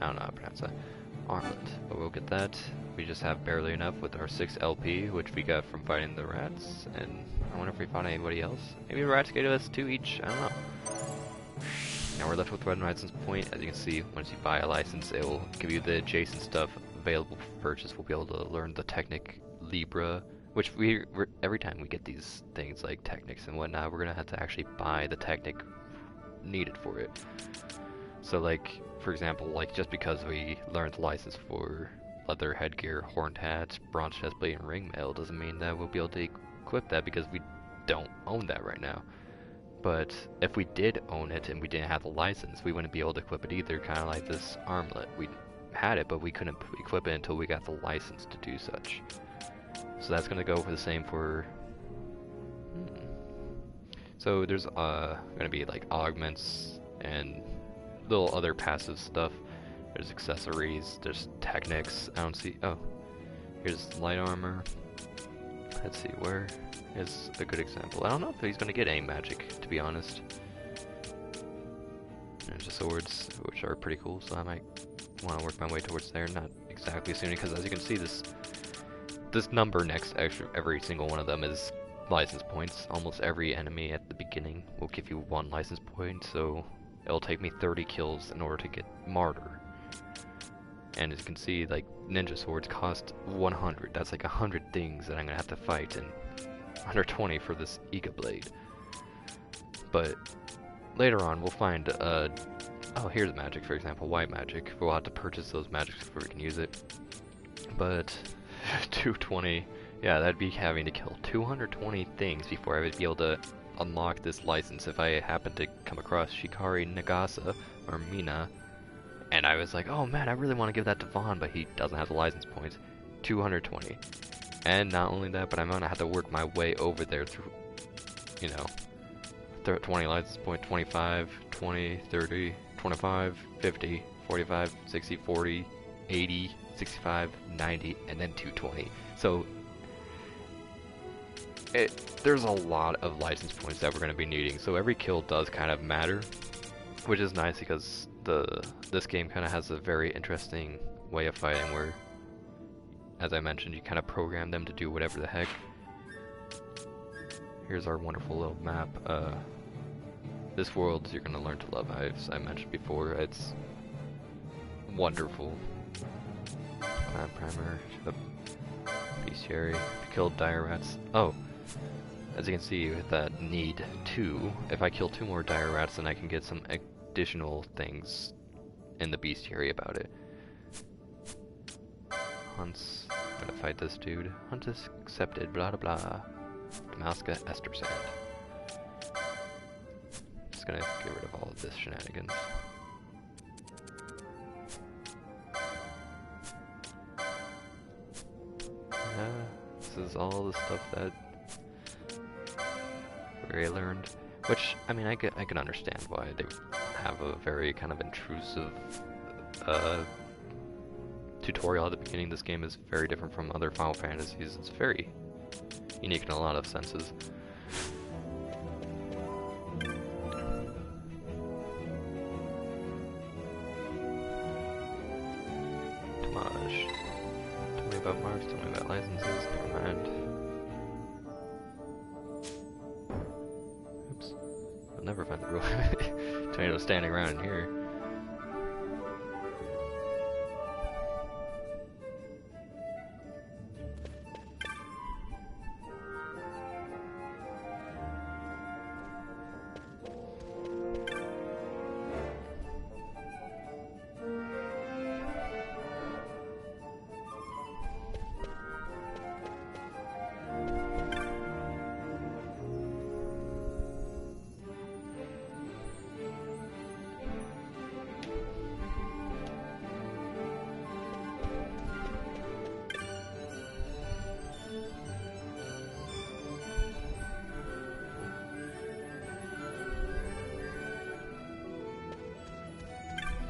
I don't know how to pronounce that. Armlet, but we'll get that. We just have barely enough with our 6 LP, which we got from fighting the rats, and I wonder if we found anybody else. Maybe the rats gave us 2 each, I don't know. Now we're left with 1 license point. As you can see, once you buy a license, it will give you the adjacent stuff available for purchase. We'll be able to learn the Technic Libra, which every time we get these things like technics and whatnot, we're gonna have to actually buy the technic needed for it. So like, for example, like just because we learned the license for leather headgear, horned hats, bronze chestplate, and ring mail doesn't mean that we'll be able to equip that, because we don't own that right now. But if we did own it and we didn't have the license, we wouldn't be able to equip it either, kind of like this armlet. We had it, but we couldn't equip it until we got the license to do such. So that's gonna go for the same for... So there's gonna be like augments and little other passive stuff. There's accessories, there's techniques. I don't see... Oh. Here's light armor. Let's see, where is a good example? I don't know if he's gonna get aim magic, to be honest. Ninja swords, which are pretty cool, so I might want to work my way towards there. Not exactly soon, because as you can see, this number next to every single one of them is license points. Almost every enemy at the beginning will give you 1 license point, so it'll take me 30 kills in order to get Martyr. And as you can see, like, ninja swords cost 100. That's like 100 things that I'm gonna have to fight, and 120 for this Iga blade. But later on, we'll find, oh, here's magic, for example, white magic. We'll have to purchase those magics before we can use it. But 220, yeah, that'd be having to kill 220 things before I would be able to unlock this license. If I happen to come across Shikari Nagasa, or Mina, and I was like, oh man, I really want to give that to Vaughn, but he doesn't have the license points. 220. And not only that, but I'm gonna have to work my way over there through, you know, 20 license point, 25, 20, 30, 25, 50, 45, 60, 40, 80, 65, 90, and then 220. So there's a lot of license points that we're going to be needing. So every kill does kind of matter, which is nice because this game kind of has a very interesting way of fighting where, as I mentioned, you kind of program them to do whatever the heck. Here's our wonderful little map. This world you're going to learn to love, as I mentioned before. It's wonderful. Clan primer, the bestiary, killed dire rats. Oh, as you can see with that need 2, if I kill 2 more dire rats, then I can get some additional things in the bestiary about it. Hunts, I'm gonna fight this dude. Hunt is accepted, blah blah blah. Damascus Ester Sand. Just gonna get rid of all of this shenanigans. This is all the stuff that I learned, which, I mean, I can understand why they have a very kind of intrusive tutorial at the beginning. This game is very different from other Final Fantasies. It's very unique in a lot of senses. Damage. Tell me about marks, tell me about licenses, never mind. Oops. I'll never find the real tornado standing around in here.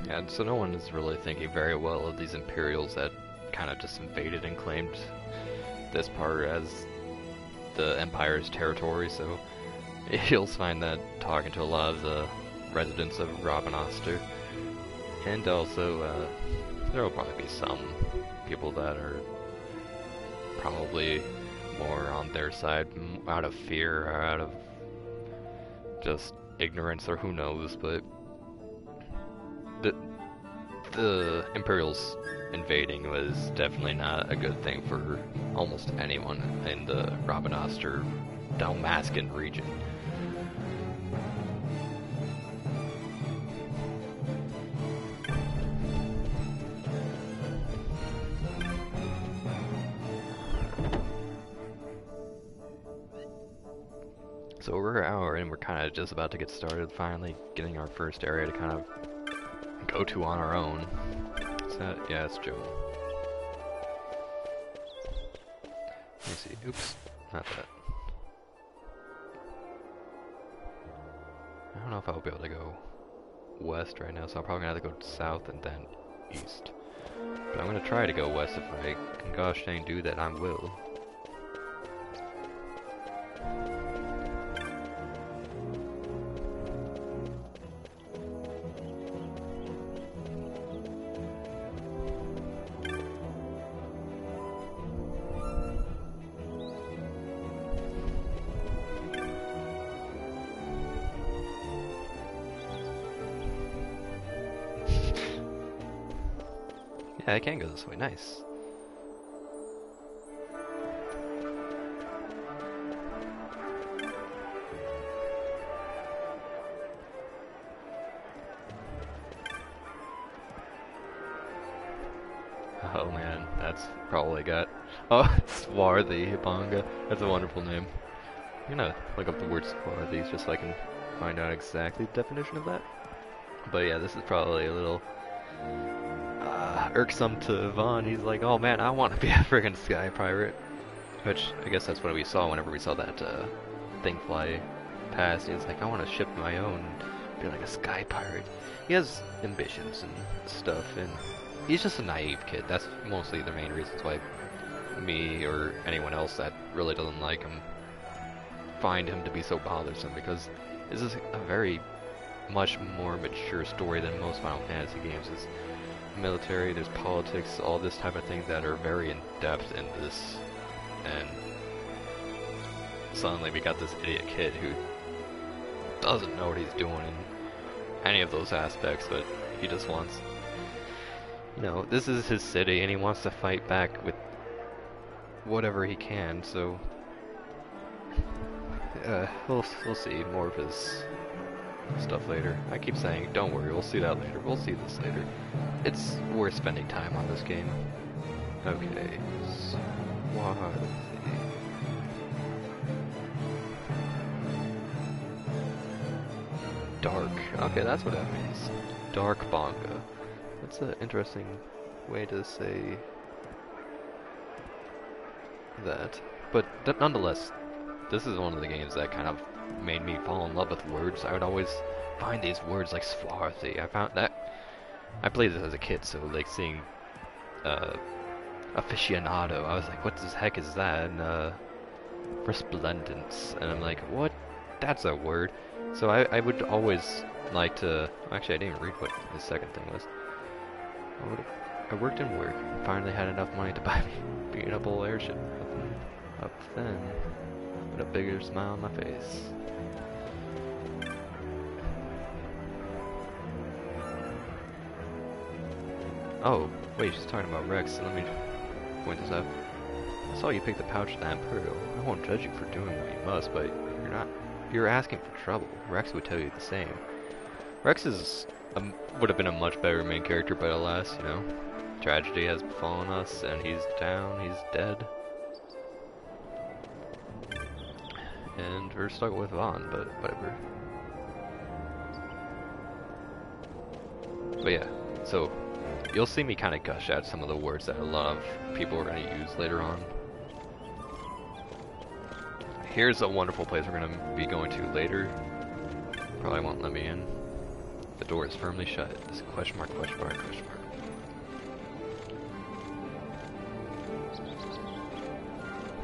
Yeah, so no one is really thinking very well of these Imperials that kind of just invaded and claimed this part as the Empire's territory, so you'll find that talking to a lot of the residents of Rabanastre. And also, there will probably be some people that are probably more on their side out of fear or out of just ignorance or who knows, but the Imperials invading was definitely not a good thing for almost anyone in the Rabanastre Dalmascan region. So we're an hour in, we're kind of just about to get started, finally getting our first area to kind of go to on our own. Is that? Yeah, it's Joe. Let me see. Oops. Not that. I don't know if I'll be able to go west right now, so I'm probably gonna have to go south and then east. But I'm gonna try to go west if I can gosh dang do that, I will. Yeah, I can go this way, nice. Oh man, that's probably got... Oh, Swarthy Hibanga. That's a wonderful name. I'm gonna look up the word Swarthy just so I can find out exactly the definition of that. But yeah, this is probably a little irksome to Vaughn. He's like, oh man, I want to be a friggin' sky pirate. Which, I guess that's what we saw whenever we saw that thing fly past. He's like, I want to ship my own, be like a sky pirate. He has ambitions and stuff, and he's just a naive kid. That's mostly the main reasons why me or anyone else that really doesn't like him find him to be so bothersome, because this is a very much more mature story than most Final Fantasy games. It's military, there's politics, all this type of thing that are very in-depth in this, and suddenly we got this idiot kid who doesn't know what he's doing in any of those aspects, but he just wants, you know, this is his city and he wants to fight back with whatever he can, so we'll see more of his stuff later. I keep saying, don't worry, we'll see that later. We'll see this later. It's worth spending time on this game. Okay, Swarthy. Dark. Okay, that's what that means. Dark Bonga. That's an interesting way to say that. But nonetheless, this is one of the games that kind of made me fall in love with words. I would always find these words like Swarthy. I found that I played this as a kid, so like seeing aficionado, I was like, what the heck is that? And resplendence, and I'm like, what? That's a word. So I would always like to. Actually, I didn't even read what the second thing was. I worked in work. Finally had enough money to buy me a beautiful airship. Up then, with a bigger smile on my face. Oh, wait, she's talking about Rex. Let me point this out. I saw you pick the pouch of the Imperial. I won't judge you for doing what you must, but you're not. You're asking for trouble. Rex would tell you the same. Rex is would have been a much better main character, but alas, you know, tragedy has befallen us, and he's down. He's dead. And we're stuck with Vaughn, but whatever. But yeah, so you'll see me kind of gush out some of the words that a lot of people are going to use later on. Here's a wonderful place we're going to be going to later. Probably won't let me in. The door is firmly shut. This question mark, question mark, question mark.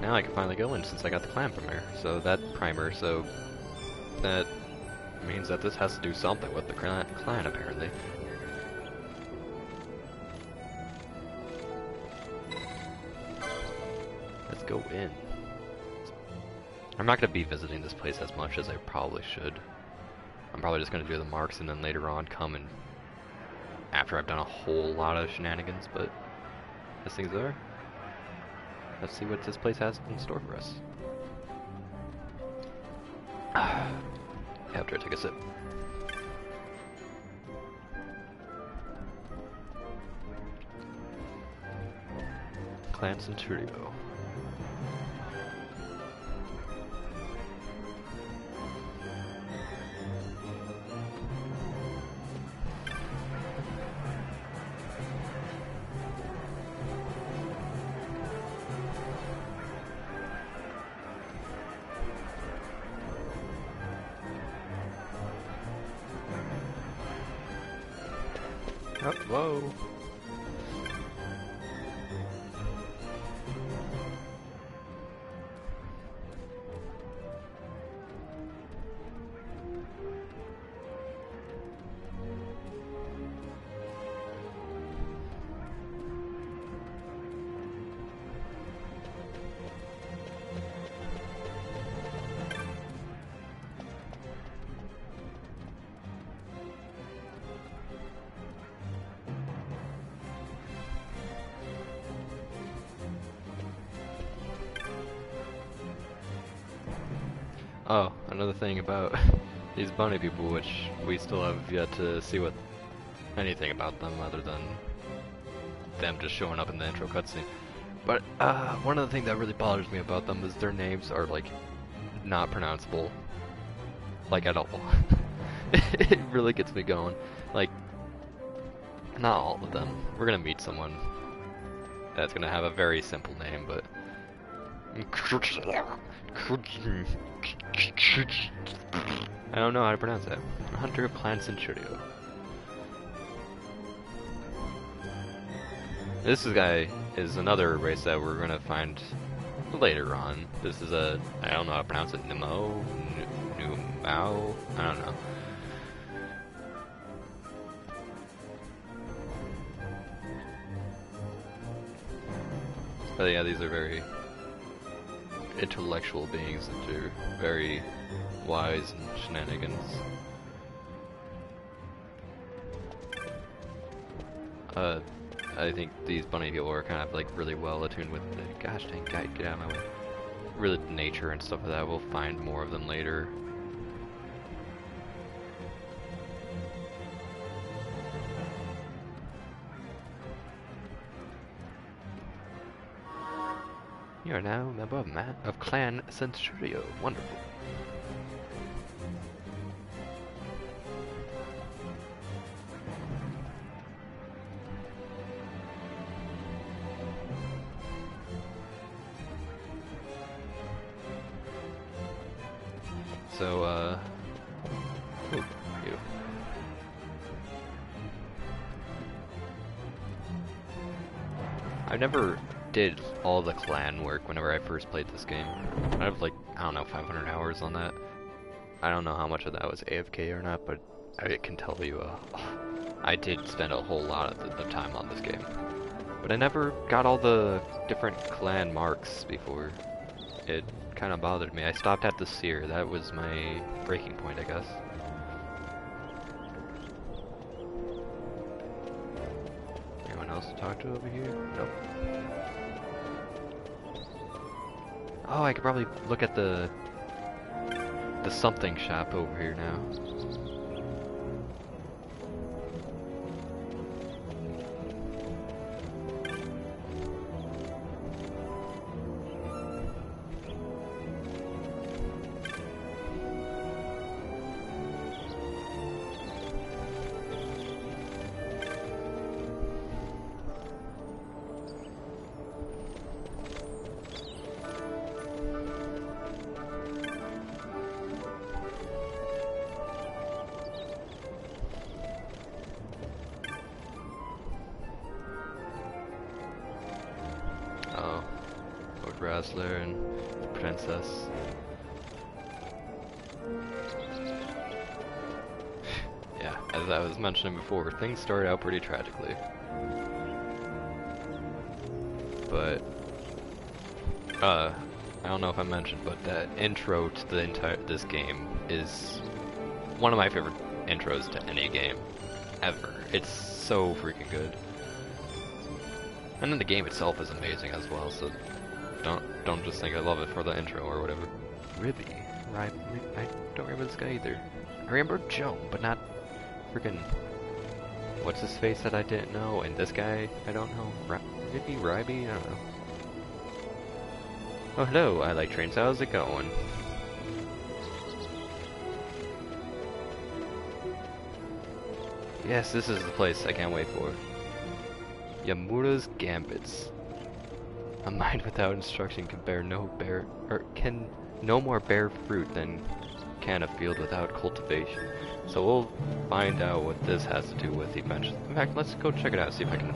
Now I can finally go in since I got the clan primer, so that means that this has to do something with the clan apparently. Let's go in. I'm not going to be visiting this place as much as I probably should. I'm probably just going to do the marks and then later on come and after I've done a whole lot of shenanigans, but as things are, let's see what this place has in store for us. After I take a sip. Clan Centurio. Oh, whoa. Oh, another thing about these bunny people, which we still have yet to see anything about them other than them just showing up in the intro cutscene. But one of the things that really bothers me about them is their names are like not pronounceable, like at all. It really gets me going. Like, not all of them. We're gonna meet someone that's gonna have a very simple name, but I don't know how to pronounce that. Hunter of Clan Centurio. This guy is another race that we're gonna find later on. This is I don't know how to pronounce it, Numao? I don't know. But yeah, these are very intellectual beings that are very wise and shenanigans. I think these bunny people are kind of like really well attuned with the, gosh dang guy, get out of my way. Really nature and stuff like that. We'll find more of them later. You are now a member of Clan Centurio. Wonderful. So, ooh, you. I never did all the clan work whenever I first played this game. I have like, I don't know, 500 hours on that. I don't know how much of that was AFK or not, but I can tell you, I did spend a whole lot of time on this game. But I never got all the different clan marks before. It kind of bothered me. I stopped at the seer. That was my breaking point, I guess. Anyone else to talk to over here? Nope. Oh, I could probably look at the something shop over here now. Wrestler and the princess. Yeah, as I was mentioning before, things started out pretty tragically. But I don't know if I mentioned, but that intro to this game is one of my favorite intros to any game ever. It's so freaking good. And then the game itself is amazing as well, so don't just think I love it for the intro or whatever. Ribby. I don't remember this guy either. I remember Joan, but not freaking what's his face that I didn't know, and this guy I don't know. Ribby? I don't know. Oh hello, I like trains. How's it going? Yes, this is the place I can't wait for. Yamura's Gambits. A mind without instruction can no more bear fruit than can a field without cultivation. So we'll find out what this has to do with eventually. In fact, let's go check it out, see if I can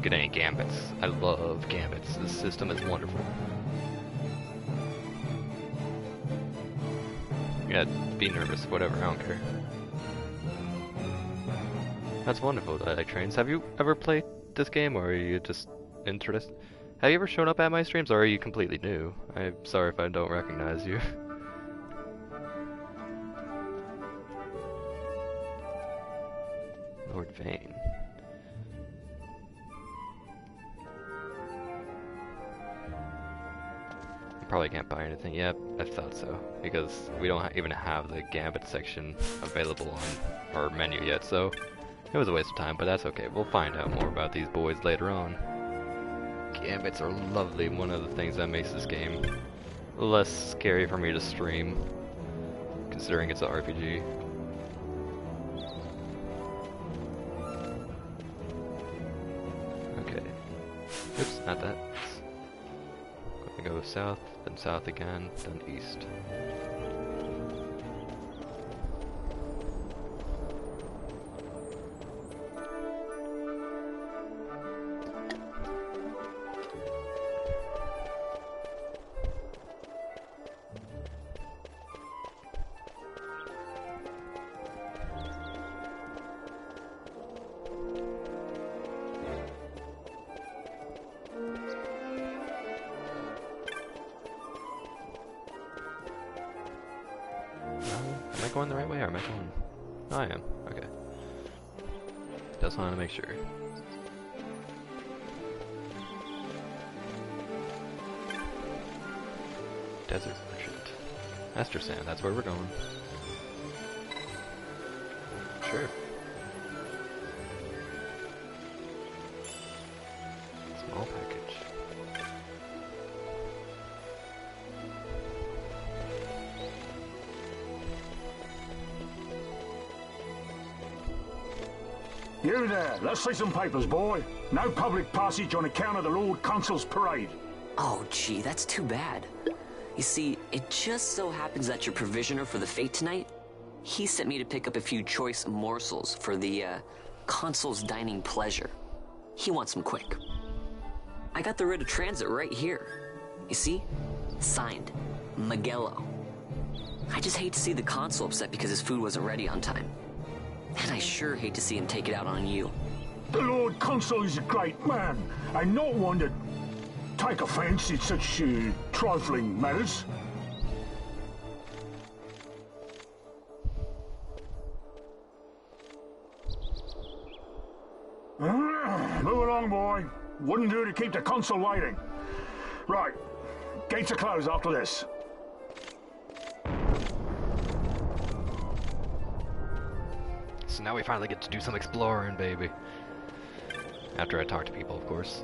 get any gambits. I love gambits. This system is wonderful. Yeah, be nervous, whatever, I don't care. That's wonderful that I like trains. Have you ever played this game, or are you just interested? Have you ever shown up at my streams, or are you completely new? I'm sorry if I don't recognize you. Lord Vane. Probably can't buy anything. Yep, I thought so. Because we don't even have the Gambit section available on our menu yet, so it was a waste of time, but that's okay. We'll find out more about these boys later on. Gambits are lovely. One of the things that makes this game less scary for me to stream, considering it's an RPG. Okay. Oops, not that. Gonna go south, then south again, then east. Am I going the right way, or am I going? Oh, I am. Okay. Just wanted to make sure. Desert Merchant. Ester Sand, that's where we're going. Sure. Small package. You there, let's see some papers, boy. No public passage on account of the Lord Consul's parade. Oh, gee, that's too bad. You see, it just so happens that your provisioner for the fete tonight, he sent me to pick up a few choice morsels for the, Consul's dining pleasure. He wants them quick. I got the writ of transit right here. You see? Signed, Magello. I just hate to see the Consul upset because his food wasn't ready on time. And I sure hate to see him take it out on you. The Lord Consul is a great man, and not one to take offense in such trifling matters. Move along, boy. Wouldn't do to keep the Consul waiting. Right, gates are closed after this. So now we finally get to do some exploring, baby. After I talk to people, of course.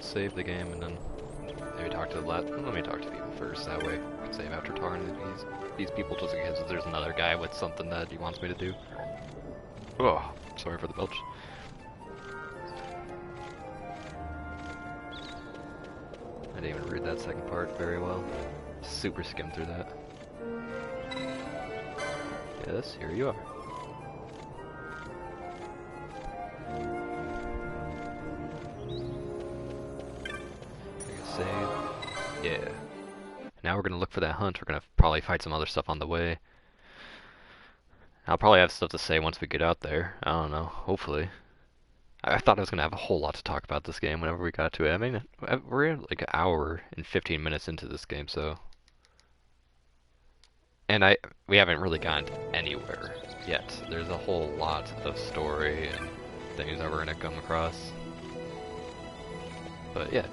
Save the game and then maybe talk to the let me talk to people first, that way I can save after talking to these people, just in case there's another guy with something that he wants me to do. Oh, sorry for the belch. I didn't even read that second part very well. Super skimmed through that. Yes, here you are. Save. Yeah. Now we're gonna look for that hunt. We're gonna probably fight some other stuff on the way. I'll probably have stuff to say once we get out there. I don't know. Hopefully. I thought I was gonna have a whole lot to talk about this game whenever we got to it. I mean, we're like an hour and 15 minutes into this game, so. And we haven't really gotten anywhere yet. There's a whole lot of story and things that we're gonna come across. But yeah.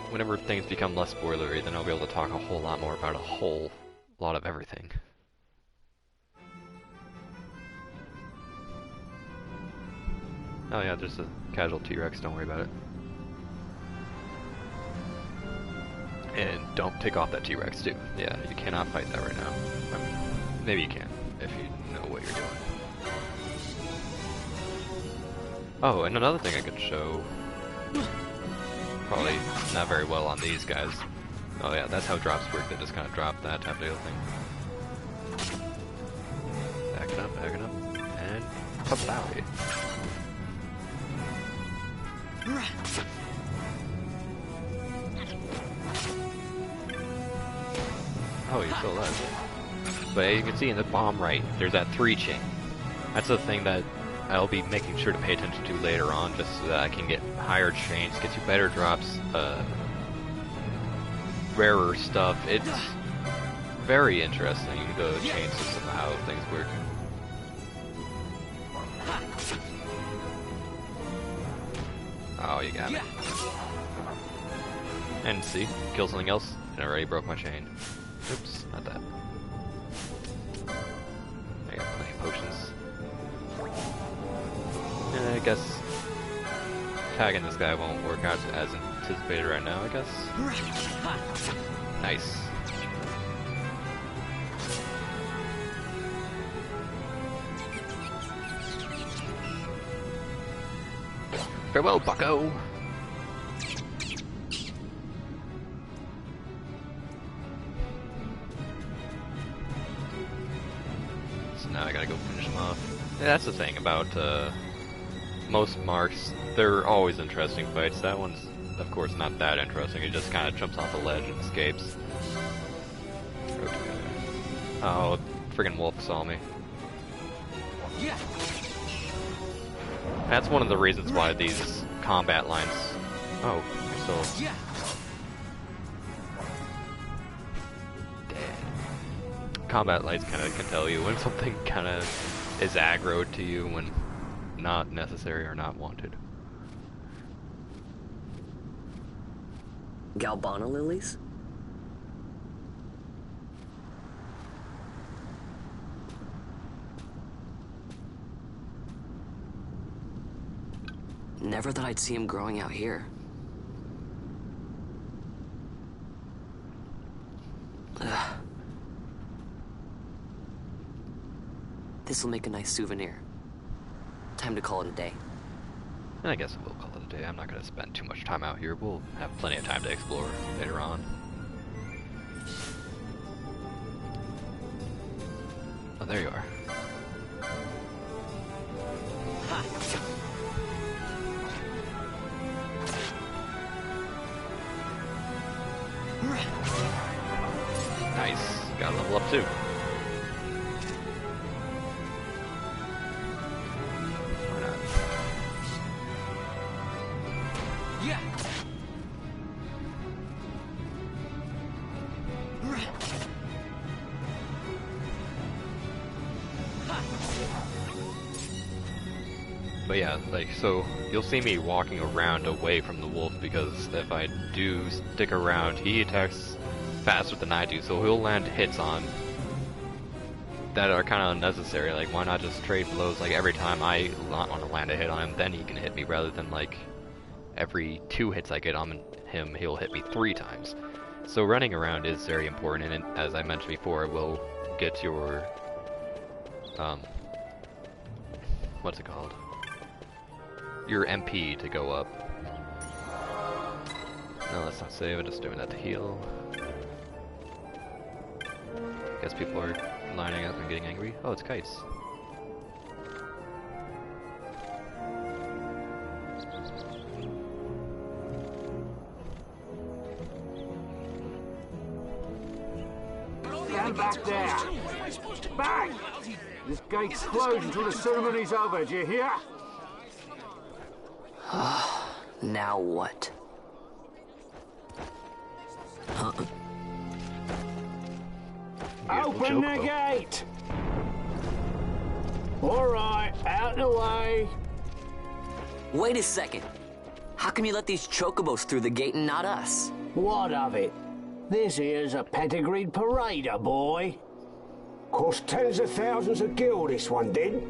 Whenever things become less spoilery, then I'll be able to talk a whole lot more about a whole lot of everything. Oh yeah, just a casual T-Rex, don't worry about it. And don't take off that T-Rex too. Yeah, you cannot fight that right now. I mean, maybe you can, if you know what you're doing. Oh, and another thing I could show... Probably not very well on these guys. Oh yeah, that's how drops work. They just kind of drop that type of deal thing. Backing up, and kabowie. Oh, he's still alive. But as you can see in the bomb right, there's that 3 chain. That's the thing that I'll be making sure to pay attention to later on, just so that I can get higher chains, get you better drops, rarer stuff. It's very interesting, the chain system, how things work. Oh, you got me. And see, kill something else, and I already broke my chain. Oops, not that. I got plenty of potions. And I guess tagging this guy won't work out as anticipated right now, I guess. Nice. Farewell, bucko! So now I gotta go finish him off. Yeah, that's the thing about most marks. They're always interesting fights. That one's, of course, not that interesting. It just kind of jumps off the ledge and escapes. Oh, friggin' wolf saw me. That's one of the reasons why these combat lines... Oh, you're still... Dead. Combat lines kind of can tell you when something kind of is aggroed to you, when not necessary or not wanted. Galbana lilies? Never thought I'd see him growing out here. Ugh. This'll make a nice souvenir. Time to call it a day. And I guess we'll call it a day. I'm not going to spend too much time out here. We'll have plenty of time to explore later on. Oh, there you are. Ha. Nice. Gotta level up too. Why not? Yeah. But yeah, like, so you'll see me walking around away from the wolf, because if I do stick around, he attacks faster than I do, so he'll land hits on that are kind of unnecessary. Like, why not just trade blows? Like, every time I want to land a hit on him, then he can hit me, rather than like every 2 hits I get on him, he'll hit me 3 times. So running around is very important, and as I mentioned before, it will get your what's it called? Your MP to go up. No, let's not save. I'm just doing that to heal. Guess people are lining up and getting angry. Oh, it's kites. Stand back there! Back! This gate's closed until the ceremony's over, do you hear? Now what? Open the gate! Alright, out the way. Wait a second. How come you let these chocobos through the gate and not us? What of it? This here's a pedigreed parader, boy. Cost tens of thousands of gil, this one did.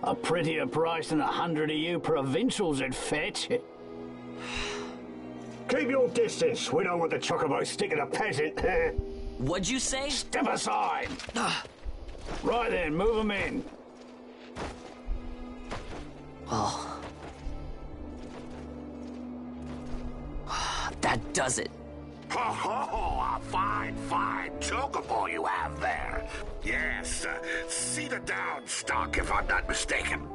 A prettier price than 100 of you provincials would fetch. Keep your distance. We don't want the chocobo sticking a peasant. What'd you say? Step aside. Right then, move them in. Oh. That does it. Oh, a fine chocobo you have there. Yes, cedar down stock, if I'm not mistaken.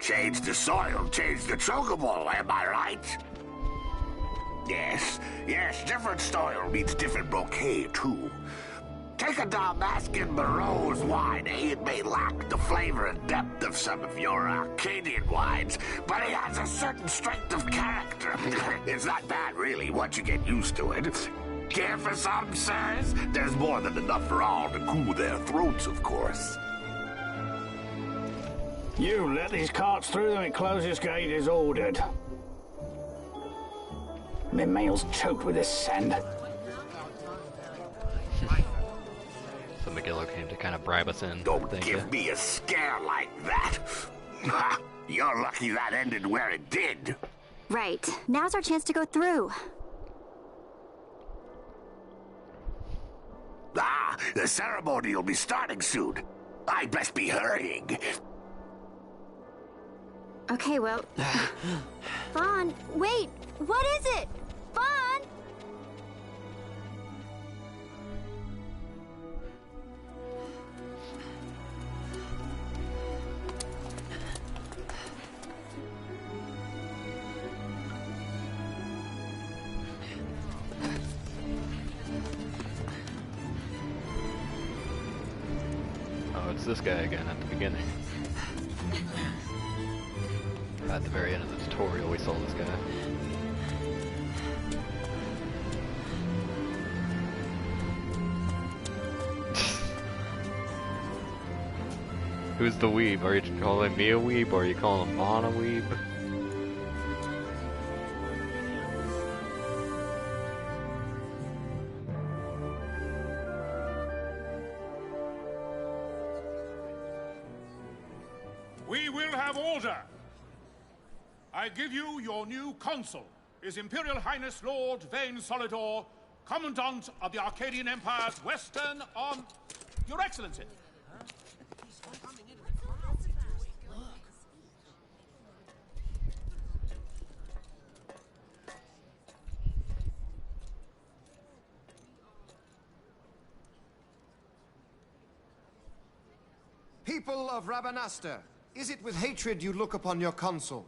Change the soil, change the chocobo, am I right? Yes, different soil means different bouquet, too. Take a Dalmascan Barrow's wine, it may lack the flavor and depth of some of your Arcadian wines, but it has a certain strength of character. It's not bad, really, once you get used to it. Care for some, sirs? There's more than enough for all to cool their throats, of course. You let these carts through the closest gate is ordered. My mail's choked with this sand. So Megillo came to kind of bribe us in. Don't give me a scare like that. You're lucky that ended where it did. Right. Now's our chance to go through. The ceremony will be starting soon. I best be hurrying. Okay, well... Vaughn, wait! What is it? Vaughn! Oh, it's this guy again at the beginning. At the very end of the tutorial, we saw this guy. Who's the weeb? Are you calling me a weeb, or are you calling Vaughn a weeb? We will have order. I give you your new consul, His Imperial Highness Lord Vane Solidor, Commandant of the Arcadian Empire's Western Arm... Your Excellency. People of Rabanastre, is it with hatred you look upon your consul?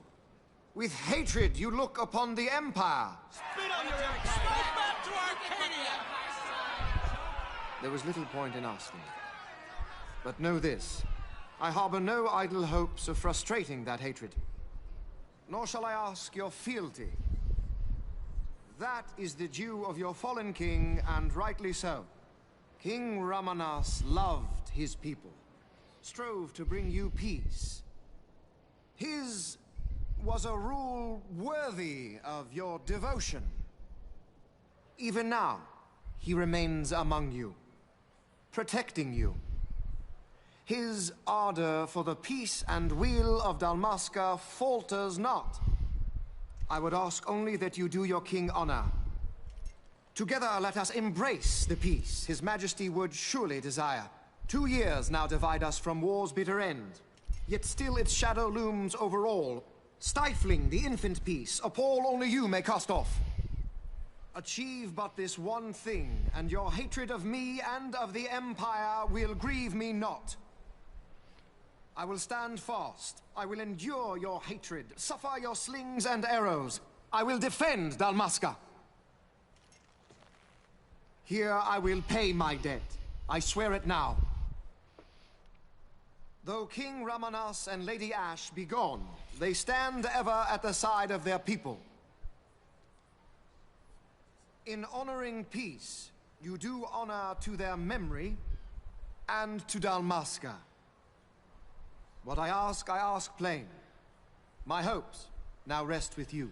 With hatred you look upon the Empire? Spit on your empire! Go back to Arcadia! There was little point in asking. But know this, I harbor no idle hopes of frustrating that hatred. Nor shall I ask your fealty. That is the due of your fallen king, and rightly so. King Ramanas loved his people, strove to bring you peace. His was a rule worthy of your devotion. Even now, he remains among you, protecting you. His ardor for the peace and weal of Dalmasca falters not. I would ask only that you do your king honor. Together let us embrace the peace His Majesty would surely desire. 2 years now divide us from war's bitter end, yet still its shadow looms over all, stifling the infant peace a pall only you may cast off. Achieve but this one thing, and your hatred of me and of the Empire will grieve me not. I will stand fast. I will endure your hatred, suffer your slings and arrows. I will defend Dalmasca. Here I will pay my debt. I swear it now. Though King Ramanas and Lady Ash be gone, they stand ever at the side of their people. In honoring peace, you do honor to their memory and to Dalmasca. What I ask plain. My hopes now rest with you.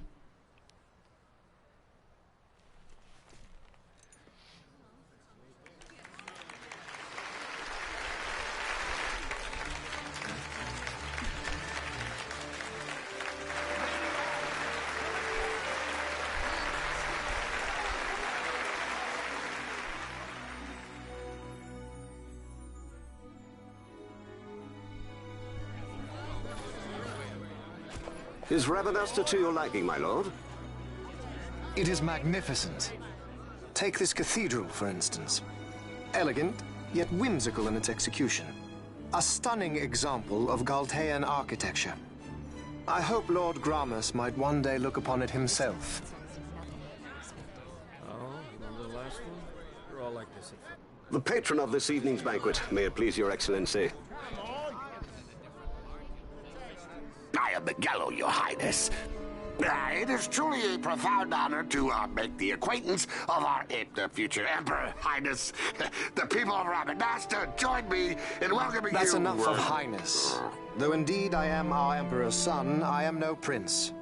Is Rabanastre to your liking, my lord? It is magnificent. Take this cathedral, for instance. Elegant, yet whimsical in its execution. A stunning example of Galtean architecture. I hope Lord Gramus might one day look upon it himself. Oh, remember the last one? You're all like this at The patron of this evening's banquet, may it please your excellency. I am Miguelo, your highness. It is truly a profound honor to make the acquaintance of our future emperor, highness. The people of Rabanasta join me in welcoming you. That's enough of highness. Though indeed I am our emperor's son, I am no prince.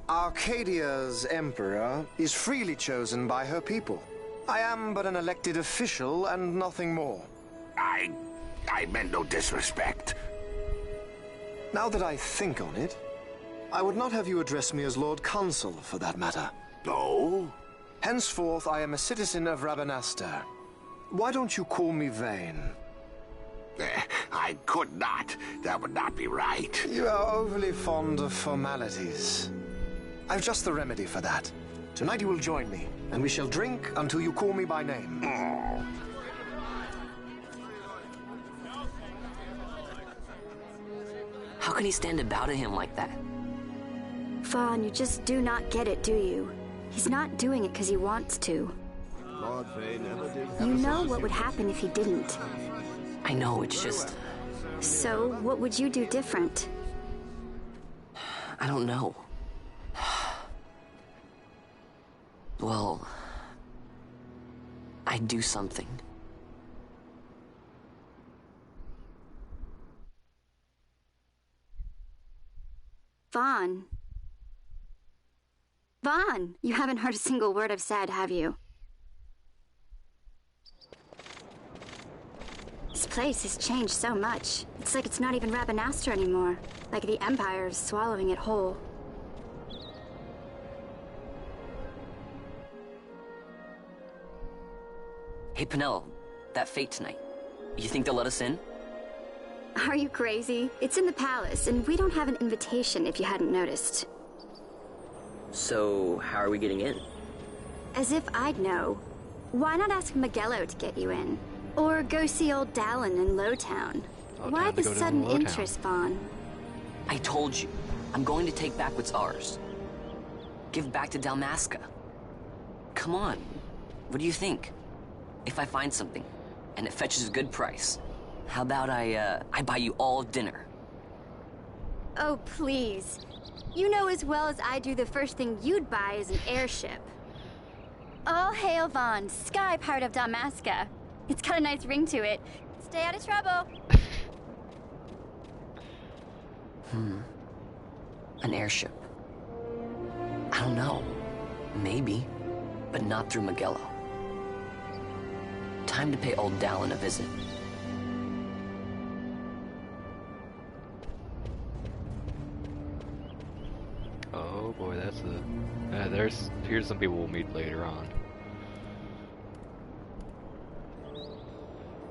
Arcadia's emperor is freely chosen by her people. I am but an elected official and nothing more. I meant no disrespect. Now that I think on it, I would not have you address me as Lord Consul, for that matter. No? Henceforth, I am a citizen of Rabanasta. Why don't you call me Vane? I could not. That would not be right. You are overly fond of formalities. I've just the remedy for that. Tonight you will join me, and we shall drink until you call me by name. Oh. How can he stand about to him like that? Vaughn, you just do not get it, do you? He's not doing it because he wants to. Lord Vane never did. You know what would happen if he didn't. I know, it's just... So, what would you do different? I don't know. Well... I'd do something. Vaughn. Vaughn! You haven't heard a single word I've said, have you? This place has changed so much. It's like it's not even Rabanasta anymore. Like the Empire is swallowing it whole. Hey, Penelo, that fete tonight. You think they'll let us in? Are you crazy? It's in the palace, and we don't have an invitation if you hadn't noticed. So, how are we getting in? As if I'd know. Why not ask Miguelo to get you in? Or go see old Dallin in Lowtown? Why the sudden interest, Vaughn? I told you, I'm going to take back what's ours. Give back to Dalmasca. Come on, what do you think? If I find something, and it fetches a good price, how about I buy you all dinner? Oh, please. You know as well as I do the first thing you'd buy is an airship. All hail Vaughn, Sky Pirate of Dalmasca. It's got a nice ring to it. Stay out of trouble. An airship. I don't know. Maybe, but not through Miguelo. Time to pay old Dallin a visit. Oh boy, that's a... here's some people we'll meet later on.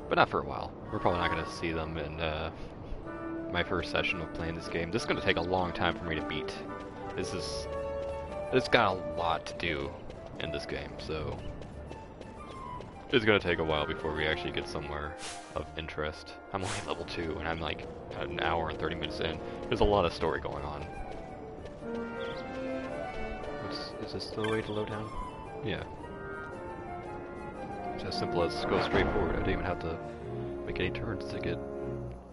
But not for a while. We're probably not going to see them in my first session of playing this game. This is going to take a long time for me to beat. It's got a lot to do in this game, so... It's going to take a while before we actually get somewhere of interest. I'm only level 2, and I'm like an hour and 30 minutes in. There's a lot of story going on. Is this the way to Lowtown? Yeah. It's as simple as go straight forward. I don't even have to make any turns to get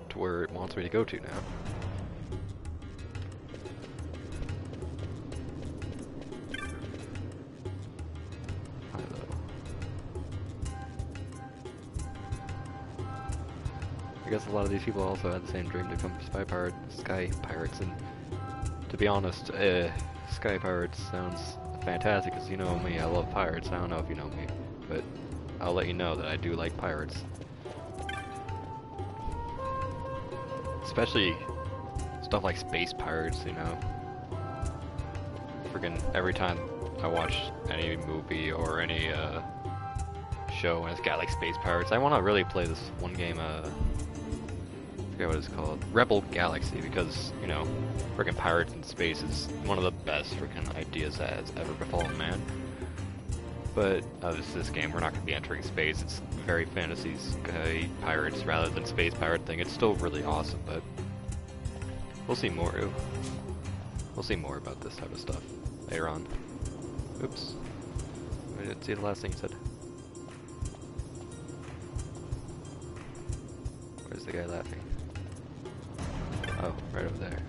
to where it wants me to go to now. I guess a lot of these people also had the same dream to become Sky Pirates, and to be honest, Sky Pirates sounds fantastic, because you know me, I love pirates. I don't know if you know me, but I'll let you know that I do like pirates. Especially stuff like space pirates, you know. Freaking every time I watch any movie or any show and it's got like space pirates, I want to really play this one game, I forget what it's called, Rebel Galaxy, because, you know, freaking pirates in space is one of the best freaking ideas that has ever befallen man. But this game, we're not going to be entering space. It's very fantasy sky pirates rather than space pirate thing. It's still really awesome, but we'll see more. We'll see more about this type of stuff later on. Oops. I didn't see the last thing he said. Where's the guy laughing? Oh, right over there.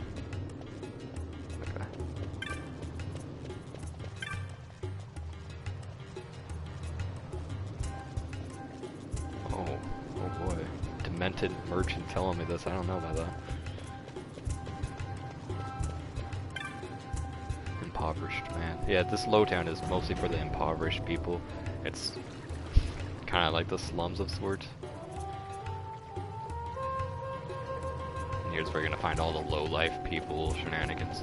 Okay. Oh boy. Demented merchant telling me this. I don't know about that. Impoverished, man. Yeah, this lowtown is mostly for the impoverished people. It's kind of like the slums of sorts. And here's where you're gonna find all the low-life people shenanigans.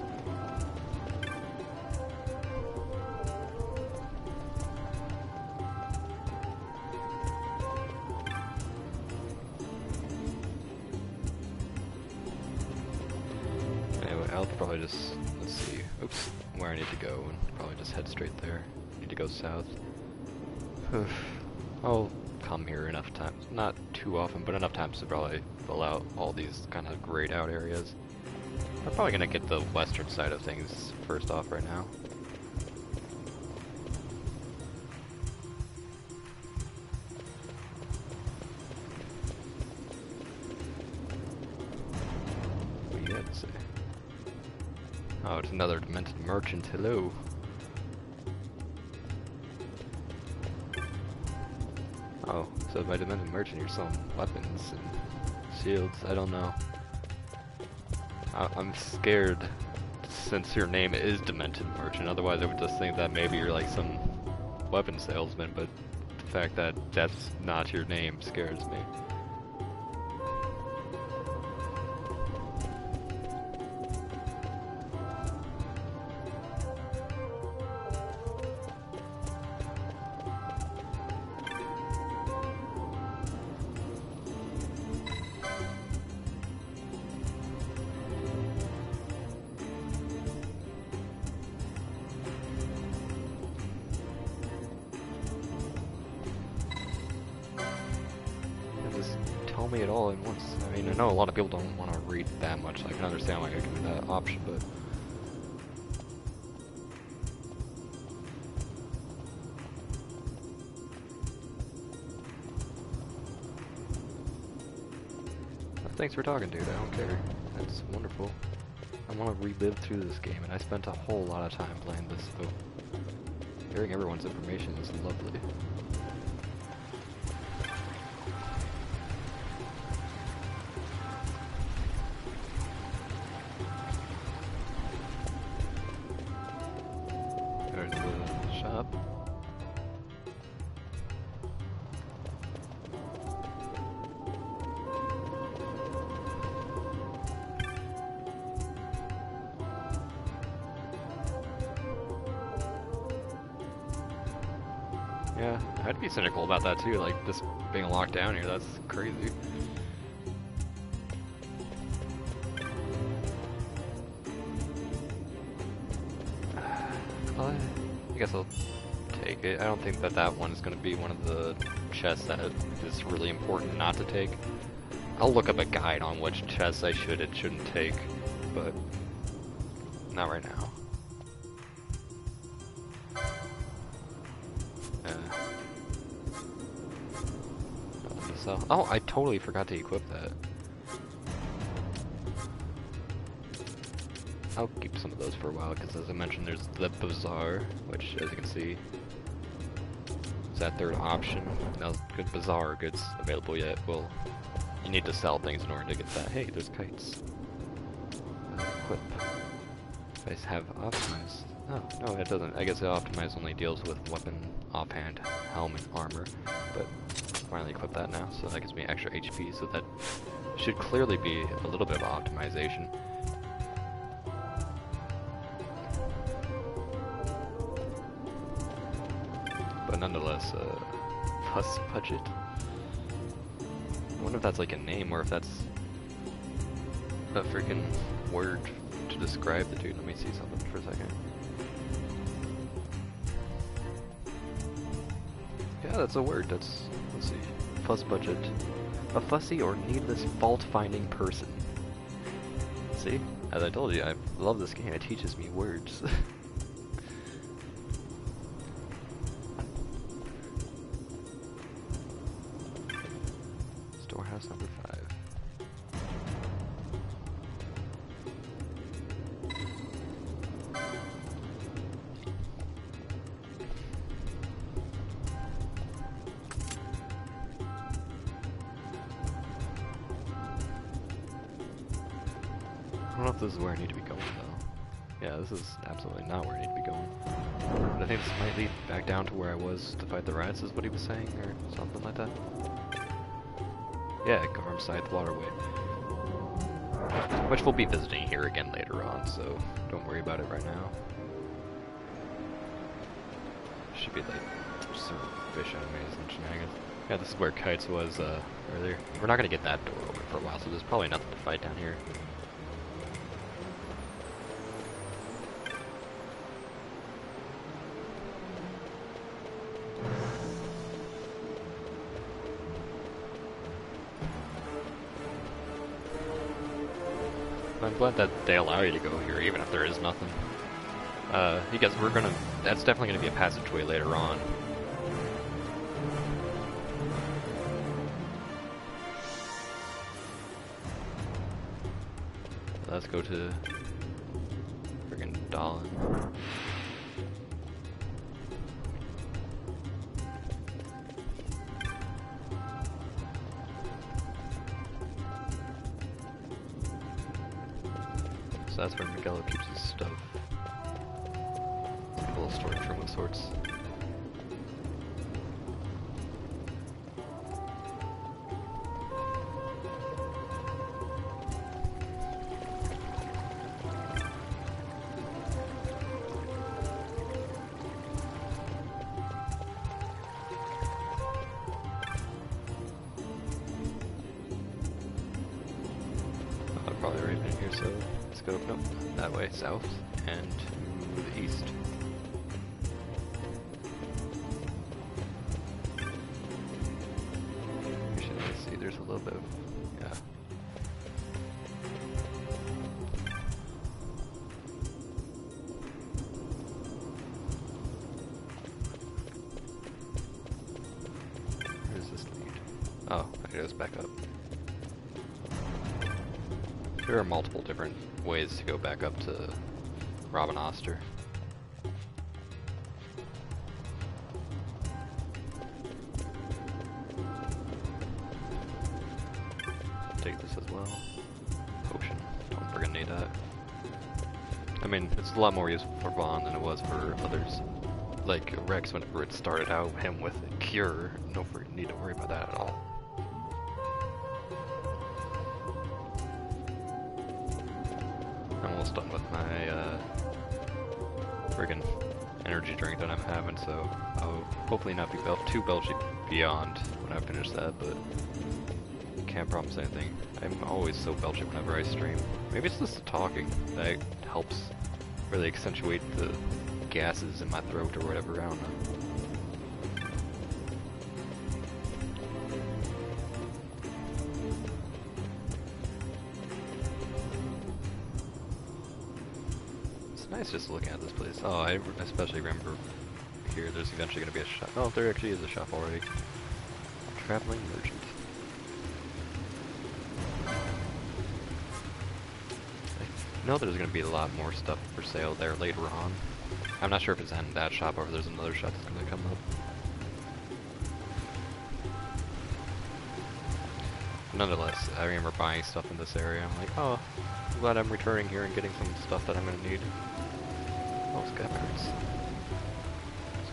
Anyway, I'll probably just, let's see, oops, where I need to go, and probably just head straight there. Need to go south. I'll come here enough times, not too often, but enough times to probably fill out all these kind of grayed out areas. I'm probably gonna get the western side of things first off right now. What do you have to say? Oh, it's another demented merchant. Hello. Oh, so by demented merchant you're selling weapons and shields. I don't know. I'm scared since your name is demented merchant. Otherwise I would just think that maybe you're like some weapon salesman, but the fact that that's not your name scares me. Tell me it all at once. I mean, I know a lot of people don't want to read that much. I can understand why I give you that option, but thanks for talking, dude. I don't care. That's wonderful. I want to relive through this game, and I spent a whole lot of time playing this, so hearing everyone's information is lovely. There's the shop. Yeah, I'd be cynical about that too, like just being locked down here, that's crazy. I guess I'll take it. I don't think that that one is going to be one of the chests that is really important not to take. I'll look up a guide on which chests I should and shouldn't take, but not right now. Oh, I totally forgot to equip that. I'll keep some of those for a while, because as I mentioned, there's the bazaar, which, as you can see, is that third option. Now, good bazaar goods available yet. Well, you need to sell things in order to get that. Hey, there's kites. Equip. If I have optimized. Oh, no, it doesn't. I guess the optimize only deals with weapon, offhand, helmet, armor, but finally equip that now, so that gives me extra HP, so that should clearly be a little bit of optimization. But nonetheless, fuss budget. I wonder if that's like a name, or if that's a freaking word to describe the dude. Let me see something for a second. Yeah, that's a word. That's, let's see, fuss budget. A fussy or needless fault-finding person. See? As I told you, I've love this game. It teaches me words. Storehouse number 5. I don't know if this is where I need to be going, though. Yeah, this is absolutely not where I need to be going. But I think this might lead back down to where I was to fight the rats, is what he was saying, or something like that. Yeah, Garm Scythe Waterway. Which we'll be visiting here again later on, so don't worry about it right now. Should be like some fish enemies and shenanigans. Yeah, this is where Kites was earlier. We're not gonna get that door open for a while, so there's probably nothing to fight down here. I'm glad that they allow you to go here, even if there is nothing. Because that's definitely gonna be a passageway later on. Let's go to friggin' Dallin. So that's where Miguel keeps his stuff. It's a little storage room of sorts. Probably right in here, so let's go, nope, that way, south, and to the east. Actually, let's see, there's a little bit of, yeah. Where does this lead? Oh, it goes back up. There are multiple different ways to go back up to Robin Oster. Take this as well. Potion. Don't forget to need that. I mean, it's a lot more useful for Vaughn than it was for others. Like Rex, whenever it started out, him with a cure, no need to worry about that at all. I'm almost done with my friggin' energy drink that I'm having, so I'll hopefully not be too belchy beyond when I finish that, but can't promise anything. I'm always so belchy whenever I stream. Maybe it's just the talking that helps really accentuate the gases in my throat or whatever, I don't know. Nice just looking at this place. Oh, I especially remember here there's eventually going to be a shop. Oh, there actually is a shop already. Traveling merchant. I know there's going to be a lot more stuff for sale there later on. I'm not sure if it's in that shop or if there's another shop that's going to come up. Nonetheless, I remember buying stuff in this area. I'm like, oh, I'm glad I'm returning here and getting some stuff that I'm going to need. Oh, scabbards.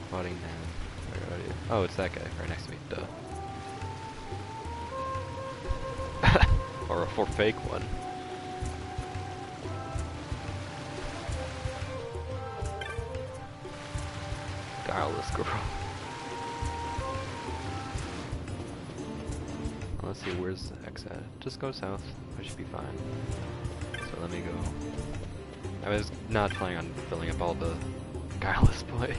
Squatting man. Where are you? Oh, it's that guy right next to me. Duh. Or a fake one. Guileless girl. Let's see, where's the X at? Just go south. I should be fine. So let me go. I was not planning on filling up all the Guileless boy.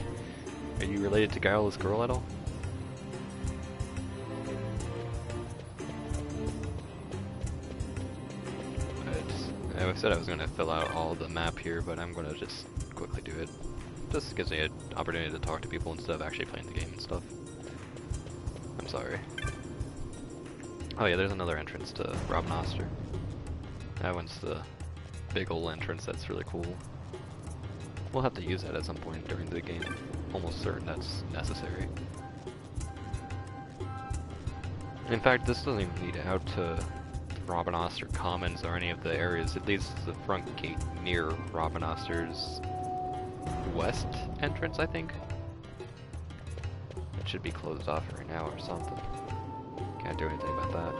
Are you related to Guileless girl at all? I said I was gonna fill out all the map here, but I'm gonna just quickly do it. Just gives me an opportunity to talk to people instead of actually playing the game and stuff. I'm sorry. Oh yeah, there's another entrance to Rob Noster. That one's the big ol' entrance that's really cool. We'll have to use that at some point during the game. Almost certain that's necessary. In fact, this doesn't even lead out to Robin Oster Commons or any of the areas. It leads to the front gate near Robin Oster's west entrance, I think. It should be closed off right now or something. Can't do anything about that.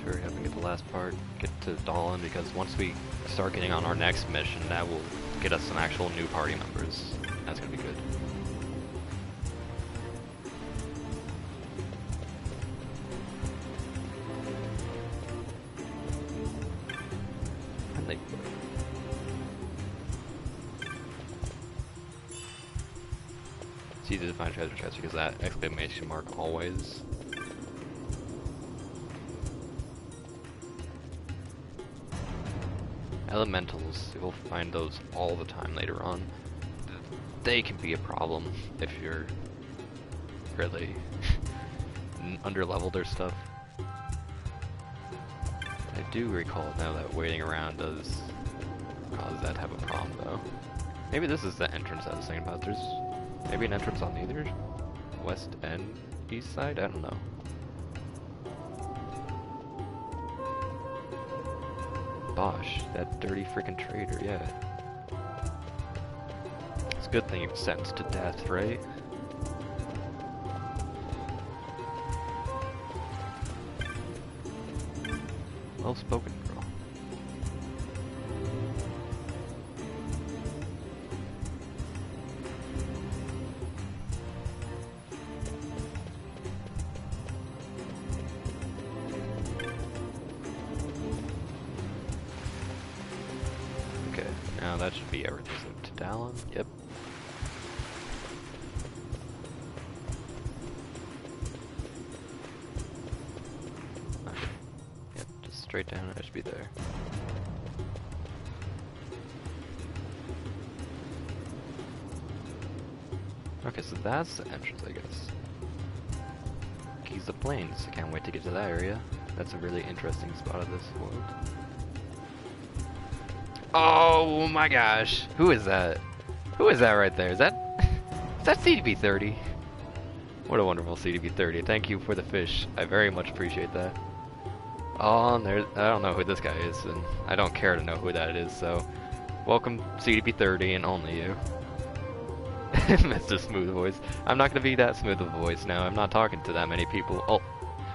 Hurry up and get the last part, get to Dahlin, because once we start getting on our next mission, that will get us some actual new party members. That's gonna be good. And it's easy to find treasure chests because that exclamation mark always. Elementals, you'll find those all the time later on. They can be a problem if you're really under-leveled or stuff. I do recall now that waiting around does cause that type of problem though. Maybe this is the entrance I was thinking about. There's maybe an entrance on either west and east side? I don't know. Bosh, that dirty freaking traitor, yeah. It's a good thing you're sentenced to death, right? Well spoken, girl. Now that should be everything to Dallin. Yep. Okay. Yep, just straight down, it should be there. Okay, so that's the entrance, I guess. Keys of Plains. I can't wait to get to that area. That's a really interesting spot of this world. Oh my gosh, who is that? Who is that right there? Is that CDB30? What a wonderful CDB30. Thank you for the fish. I very much appreciate that. Oh, and there's, I don't know who this guy is, and I don't care to know who that is, so welcome CDB30 and only you. Mr. Smooth Voice. I'm not going to be that smooth of a voice now. I'm not talking to that many people. Oh,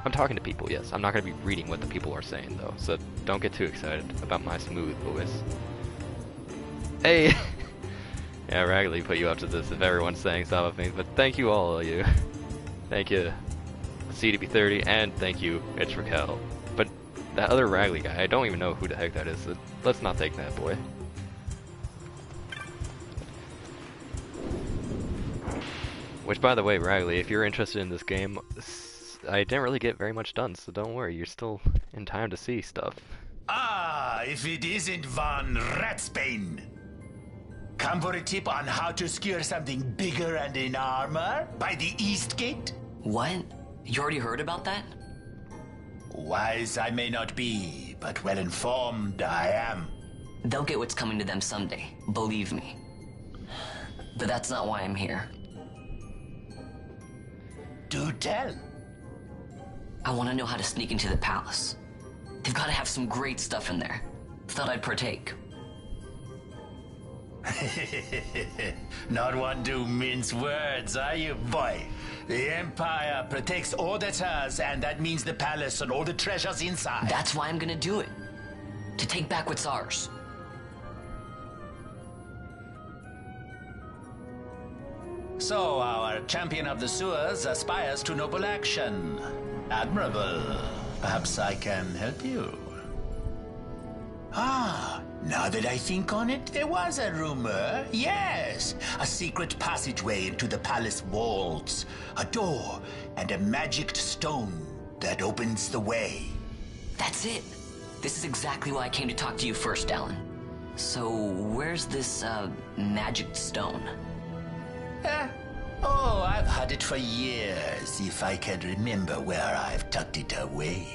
I'm talking to people, yes. I'm not going to be reading what the people are saying, though, so don't get too excited about my smooth voice. Hey! Yeah, Raggedy put you up to this if everyone's saying some of me, but thank you all of you. Thank you, CDB30, and thank you, Mitch Raquel. But that other Raggedy guy, I don't even know who the heck that is, so let's not take that boy. Which, by the way, Raggedy, if you're interested in this game, I didn't really get very much done, so don't worry, you're still in time to see stuff. Ah, if it isn't Von Ratsbane. Come for a tip on how to secure something bigger and in armor by the East Gate? What? You already heard about that? Wise I may not be, but well informed I am. They'll get what's coming to them someday, believe me. But that's not why I'm here. Do tell. I want to know how to sneak into the palace. They've got to have some great stuff in there. Thought I'd partake. Not one to mince words, are you, boy? The Empire protects all that's hers, and that means the palace and all the treasures inside. That's why I'm gonna do it. To take back what's ours. So, our champion of the sewers aspires to noble action. Admirable. Perhaps I can help you. Ah, Now that I think on it, there was a rumor. Yes, a secret passageway into the palace walls, a door, and a magic stone that opens the way. That's it. This is exactly why I came to talk to you first, Alan. So, where's this, magic stone? Oh, I've had it for years, if I can remember where I've tucked it away.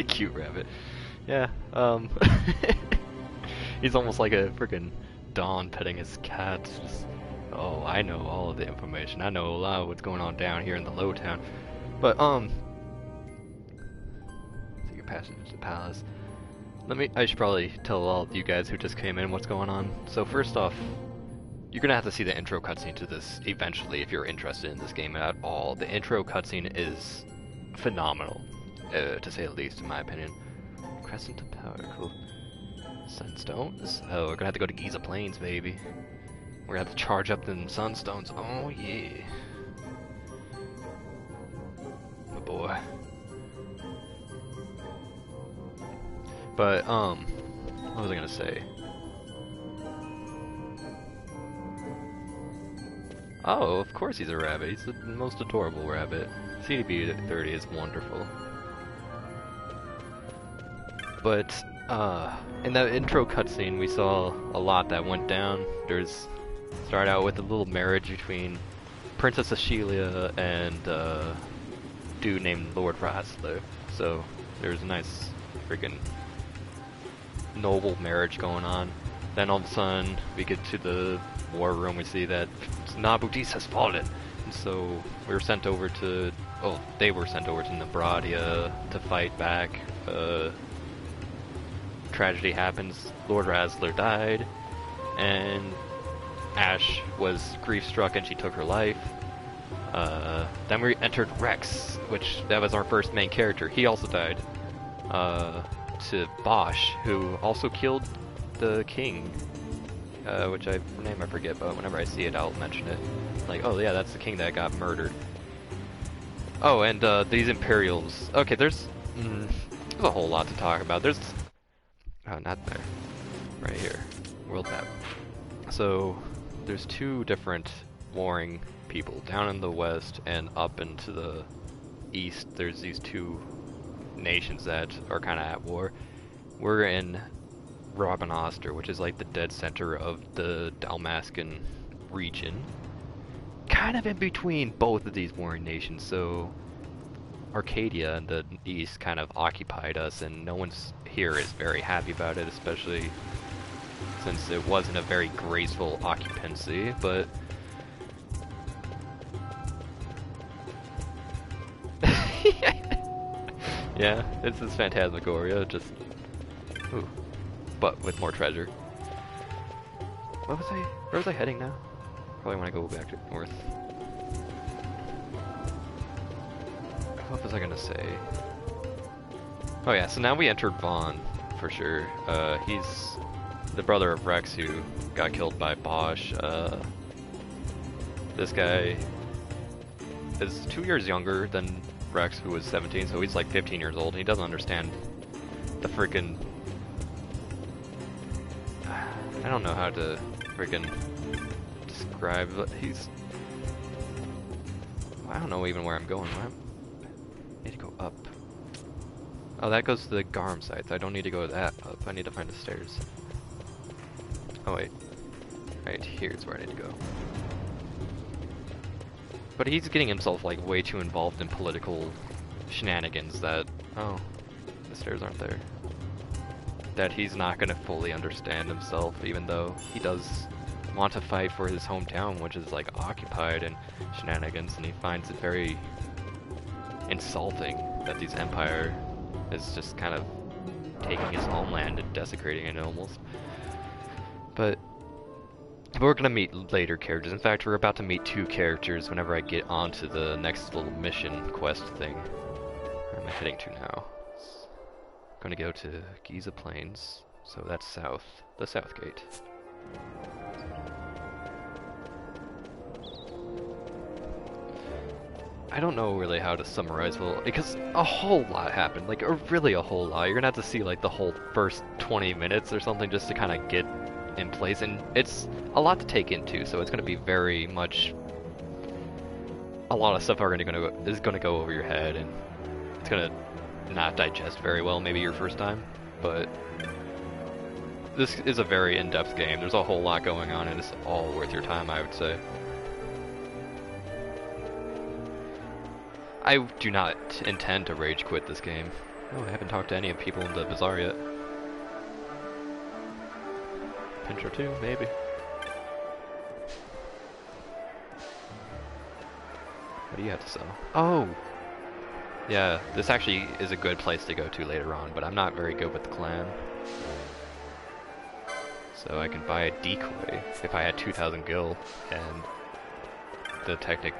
Cute rabbit. Yeah, he's almost like a freaking Don petting his cat. Just, oh, I know all of the information. I know a lot of what's going on down here in the low town. But, secret passage to the palace. I should probably tell all of you guys who just came in what's going on. So first off, you're gonna have to see the intro cutscene to this eventually if you're interested in this game at all. The intro cutscene is phenomenal, to say the least, in my opinion. Crescent to power, cool. Sunstones? Oh, we're gonna have to go to Giza Plains, baby. We're gonna have to charge up them sunstones. Oh yeah. Oh boy. But, what was I gonna say? Oh, of course he's a rabbit. He's the most adorable rabbit. CDB-30 is wonderful. But, in that intro cutscene, we saw a lot that went down. Start out with a little marriage between Princess Ashelia and, dude named Lord Rassler. So, there's a nice freaking noble marriage going on. Then all of a sudden, we get to the war room, we see that Nabudis has fallen. And so, we were sent over to, they were sent over to Nabradia to fight back. Tragedy happens, Lord Rassler died, and Ash was grief-struck and she took her life. Then we entered Rex, that was our first main character. He also died. To Bosch, who also killed the king, which name I forget, but whenever I see it I'll mention it. Like, oh yeah, that's the king that got murdered. Oh, and these Imperials. Okay, there's a whole lot to talk about. Oh, not there. Right here. World map. So, there's two different warring people. Down in the west and up into the east, there's these two nations that are kind of at war. We're in Rabanastre, which is like the dead center of the Dalmascan region. Kind of in between both of these warring nations, so Arcadia in the east kind of occupied us, and no one's here is very happy about it, especially since it wasn't a very graceful occupancy, but yeah, it's this Phantasmagoria, just but with more treasure. Where was I heading now? Probably want to go back to north. What was I gonna say? Oh yeah, so now we entered Vaughn, for sure. He's the brother of Rex, who got killed by Bosch. This guy is 2 years younger than Rex, who was 17, so he's like 15 years old. He doesn't understand the freaking... I don't know how to freaking describe, but he's... I don't know even where I'm going. I need to go up. Oh, that goes to the Garm sites. I don't need to go that up. I need to find the stairs. Oh wait. Right here's where I need to go. But he's getting himself like way too involved in political shenanigans that... Oh, the stairs aren't there. That he's not going to fully understand himself, even though he does want to fight for his hometown, which is like occupied and shenanigans, and he finds it very insulting that this empire is just kind of taking his homeland and desecrating it almost. But we're gonna meet later characters. In fact, we're about to meet two characters whenever I get onto the next little mission quest thing. Where am I heading to now? I'm gonna go to Giza Plains, so that's south, the south gate. I don't know really how to summarize well, because a whole lot happened, like really a whole lot. You're gonna have to see like the whole first 20 minutes or something just to kind of get in place, and it's a lot to take into, so it's gonna be very much, a lot of stuff is gonna go over your head, and it's gonna not digest very well maybe your first time, but this is a very in-depth game. There's a whole lot going on, and it's all worth your time, I would say. I do not intend to rage quit this game. Oh, I haven't talked to any of the people in the bazaar yet. Pinch or two, maybe. What do you have to sell? Oh! Yeah, this actually is a good place to go to later on, but I'm not very good with the clan. So I can buy a decoy if I had 2,000 gil and the Technic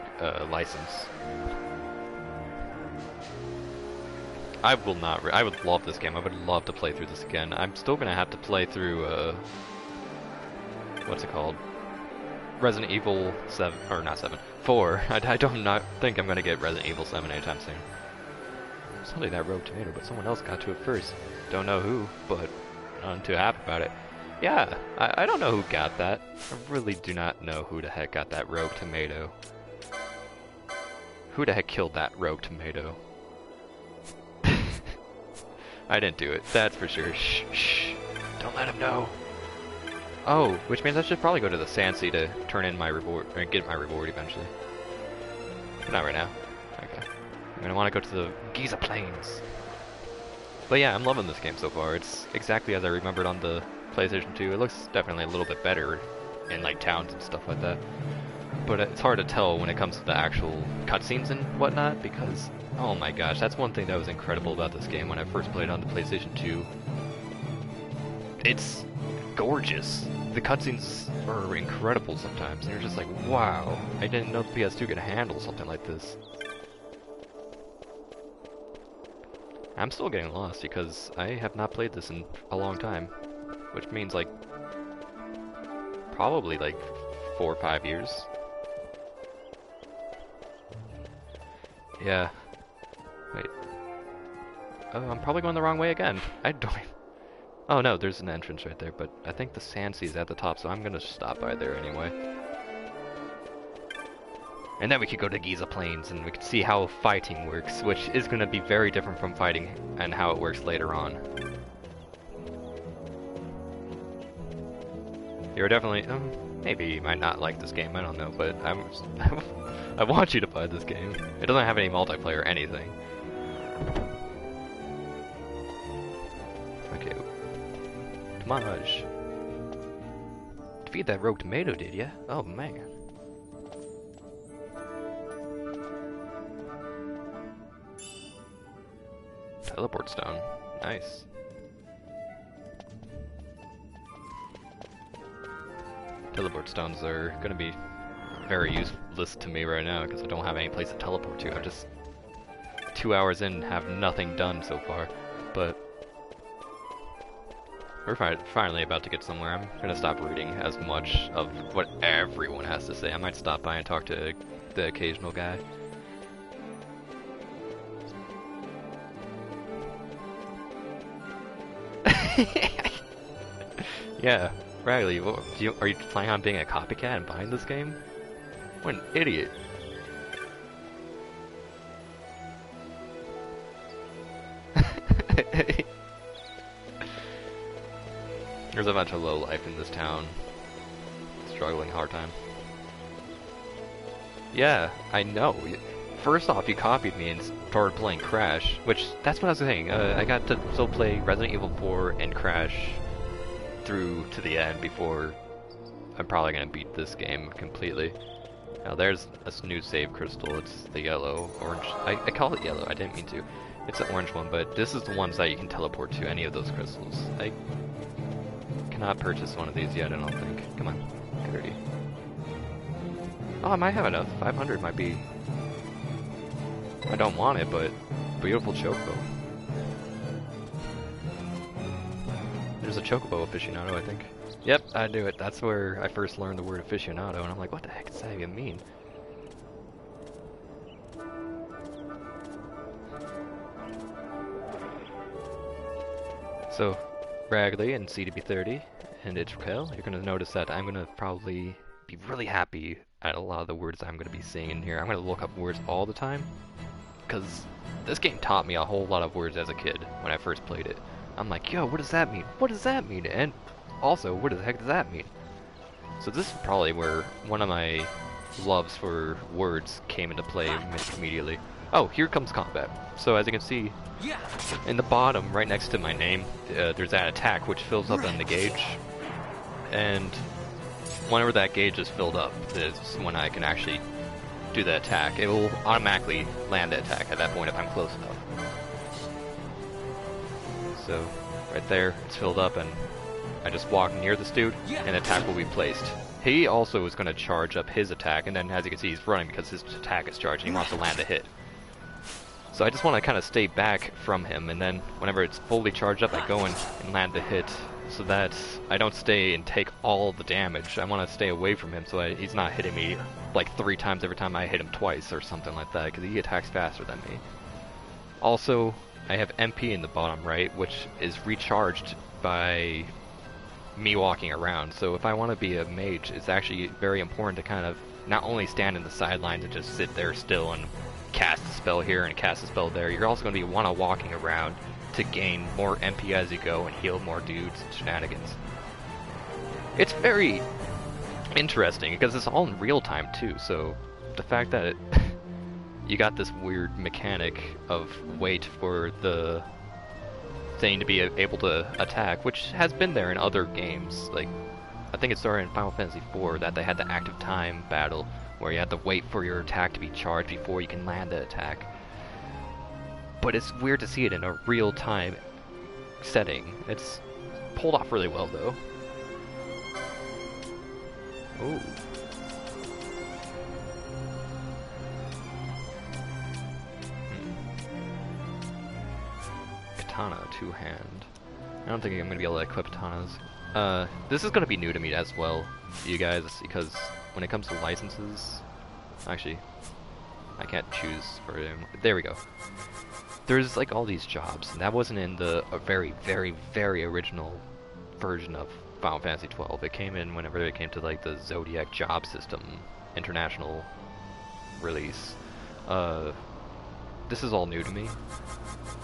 license. I would love this game. I would love to play through this again. I'm still gonna have to play through, what's it called? Resident Evil 7, or not 7, 4. I don't not think I'm gonna get Resident Evil 7 anytime soon. Somebody that rogue tomato, but someone else got to it first. Don't know who, but I'm too happy about it. Yeah, I don't know who got that. I really do not know who the heck got that rogue tomato. Who the heck killed that rogue tomato? I didn't do it, that's for sure. Shh, shh. Don't let him know. Oh, which means I should probably go to the Sansi to turn in my reward, or get my reward eventually. But not right now. Okay. I'm gonna want to go to the Giza Plains. But yeah, I'm loving this game so far. It's exactly as I remembered on the PlayStation 2. It looks definitely a little bit better in like towns and stuff like that. But it's hard to tell when it comes to the actual cutscenes and whatnot, because oh my gosh, that's one thing that was incredible about this game when I first played it on the PlayStation 2. It's gorgeous. The cutscenes are incredible sometimes, and you're just like, wow, I didn't know the PS2 could handle something like this. I'm still getting lost because I have not played this in a long time, which means like probably like 4 or 5 years. Yeah. Wait. Oh, I'm probably going the wrong way again. I don't even... Oh no, there's an entrance right there, but I think the Sansi is at the top, so I'm gonna stop by there anyway. And then we could go to Giza Plains and we could see how fighting works, which is gonna be very different from fighting and how it works later on. You're definitely... maybe you might not like this game, I don't know, but I want you to buy this game. It doesn't have any multiplayer or anything. Okay. Damage. Defeat that rogue tomato, did ya? Oh man. Teleport stone. Nice. Teleport stones are going to be very useless to me right now because I don't have any place to teleport to. I'm just 2 hours in, have nothing done so far. But we're finally about to get somewhere. I'm going to stop reading as much of what everyone has to say. I might stop by and talk to the occasional guy. Yeah. Riley, are you planning on being a copycat and buying this game? What an idiot. There's a bunch of low life in this town. Struggling hard time. Yeah, I know. First off, you copied me and started playing Crash, which, that's what I was saying. I got to still play Resident Evil 4 and Crash through to the end before I'm probably gonna beat this game completely. Now there's a new save crystal. It's the yellow, orange. I call it yellow. I didn't mean to. It's the orange one, but this is the ones that you can teleport to. Any of those crystals. I cannot purchase one of these yet. I don't think. Come on, 30. Oh, I might have enough. 500 might be. I don't want it, but beautiful chocobo. There's a chocobo aficionado, I think. Yep, I knew it. That's where I first learned the word aficionado, and I'm like, what the heck does that even mean? So, Ragley and CDB30 and Itrakel, you're going to notice that I'm going to probably be really happy at a lot of the words I'm going to be seeing in here. I'm going to look up words all the time, because this game taught me a whole lot of words as a kid when I first played it. I'm like, yo, what does that mean? What does that mean? And also, what the heck does that mean? So this is probably where one of my loves for words came into play immediately. Oh, here comes combat. So as you can see, in the bottom, right next to my name, there's that attack which fills up on the gauge. And whenever that gauge is filled up, is when I can actually do the attack. It will automatically land the attack at that point if I'm close enough. So, right there, it's filled up, and I just walk near this dude, and the attack will be placed. He also is going to charge up his attack, and then as you can see, he's running because his attack is charged, and he wants to land a hit. So I just want to kind of stay back from him, and then whenever it's fully charged up, I go in and land the hit, so that I don't stay and take all the damage. I want to stay away from him so he's not hitting me like 3 times every time I hit him twice or something like that, because he attacks faster than me. Also, I have MP in the bottom right, which is recharged by me walking around. So if I want to be a mage, it's actually very important to kind of not only stand in the sidelines and just sit there still and cast a spell here and cast a spell there. You're also going to be walking around to gain more MP as you go and heal more dudes and shenanigans. It's very interesting because it's all in real time too, so the fact that you got this weird mechanic of wait for the thing to be able to attack, which has been there in other games. Like, I think it started in Final Fantasy IV that they had the active time battle where you had to wait for your attack to be charged before you can land the attack. But it's weird to see it in a real-time setting. It's pulled off really well, though. Ooh. Katana, two-hand. I don't think I'm going to be able to equip katanas. This is going to be new to me as well, you guys, because when it comes to licenses... Actually, I can't choose for him. There we go. There's like all these jobs, and that wasn't in the very, very, very original version of Final Fantasy XII. It came in whenever it came to like the Zodiac job system international release. This is all new to me,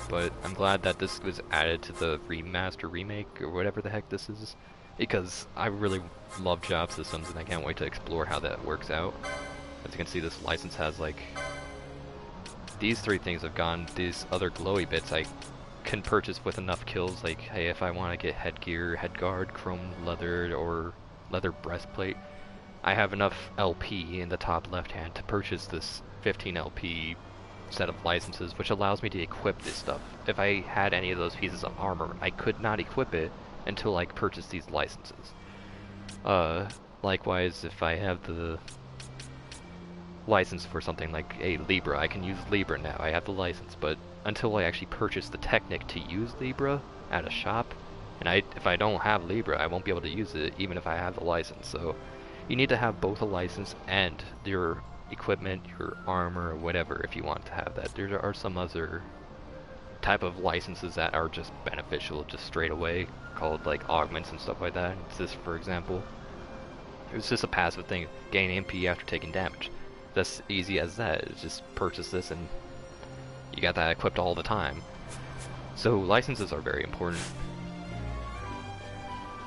but I'm glad that this was added to the remaster, remake, or whatever the heck this is, because I really love job systems, and I can't wait to explore how that works out. As you can see, this license has like these 3 things have gone. These other glowy bits I can purchase with enough kills. Like, hey, if I want to get headgear, headguard, chrome leather, or leather breastplate, I have enough LP in the top left hand to purchase this 15 LP set of licenses, which allows me to equip this stuff. If I had any of those pieces of armor, I could not equip it until I purchased these licenses. Likewise, if I have the license for something like a Libra, I can use Libra now. I have the license, but until I actually purchase the Technic to use Libra at a shop, and if I don't have Libra, I won't be able to use it even if I have the license. So you need to have both a license and your equipment, your armor, or whatever, if you want to have that. There are some other type of licenses that are just beneficial just straight away, called like augments and stuff like that. It's this, for example. It's just a passive thing, gain MP after taking damage. That's easy as that. It's just purchase this and you got that equipped all the time. So licenses are very important.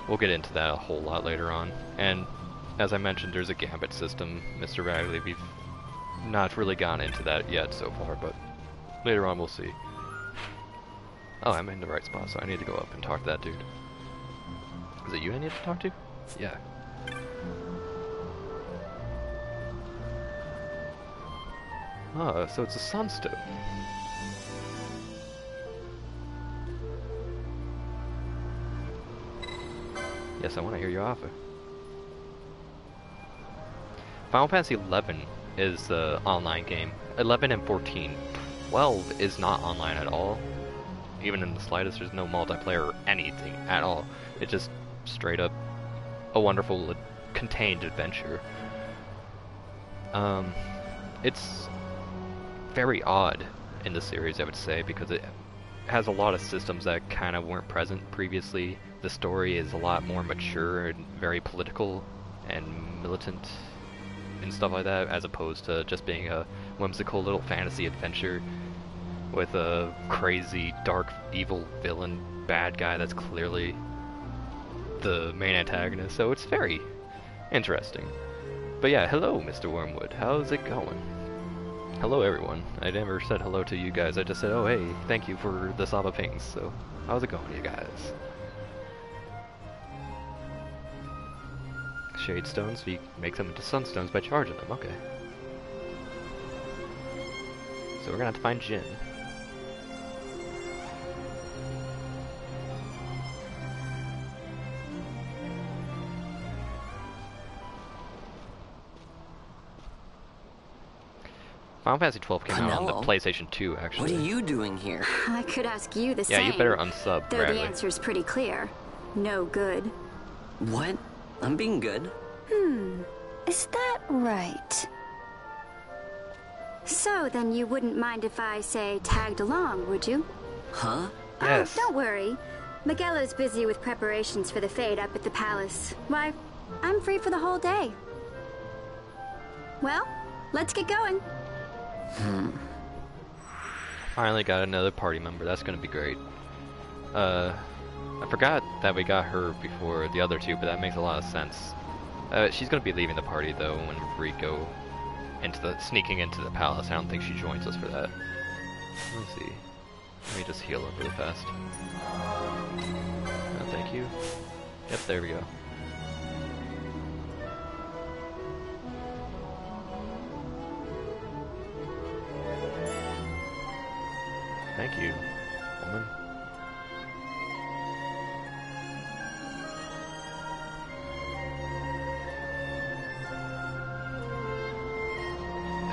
We'll get into that a whole lot later on. And as I mentioned, there's a gambit system, Mr. Ragley. We've not really gone into that yet so far, but later on we'll see. Oh, I'm in the right spot, so I need to go up and talk to that dude. Is it you I need to talk to? Yeah. Oh, so it's a sunstone. Yes, I want to hear your offer. Final Fantasy XI is the online game. 11 and 14. 12 is not online at all. Even in the slightest, there's no multiplayer or anything at all. It's just straight up a wonderful contained adventure. It's very odd in the series, I would say, because has a lot of systems that kind of weren't present previously. The story is a lot more mature and very political and militant and stuff like that, as opposed to just being a whimsical little fantasy adventure with a crazy, dark, evil villain bad guy that's clearly the main antagonist. So it's very interesting. But yeah, hello, Mr. Wormwood. How's it going? Hello, everyone. I never said hello to you guys. I just said, oh, hey, thank you for the Saba pings. So, how's it going, you guys? Shade stones, we make them into sunstones by charging them. Okay. So we're gonna have to find Jin. Final Fantasy XII came out on the PlayStation 2, actually. What are you doing here? I could ask you the same. Yeah, you better unsub, though Bradley. the answer's pretty clear. No good. What? I'm being good. Is that right? So, then you wouldn't mind if I, say, tagged along, would you? Huh? Yes. Oh, don't worry. Magello's busy with preparations for the Fade up at the palace. Why, I'm free for the whole day. Well, let's get going. Finally got another party member. That's gonna be great. I forgot that we got her before the other two, but that makes a lot of sense. She's gonna be leaving the party though when we go sneaking into the palace. I don't think she joins us for that. Let's see. Let me just heal up really fast. Oh, thank you. Yep, there we go. Thank you, woman.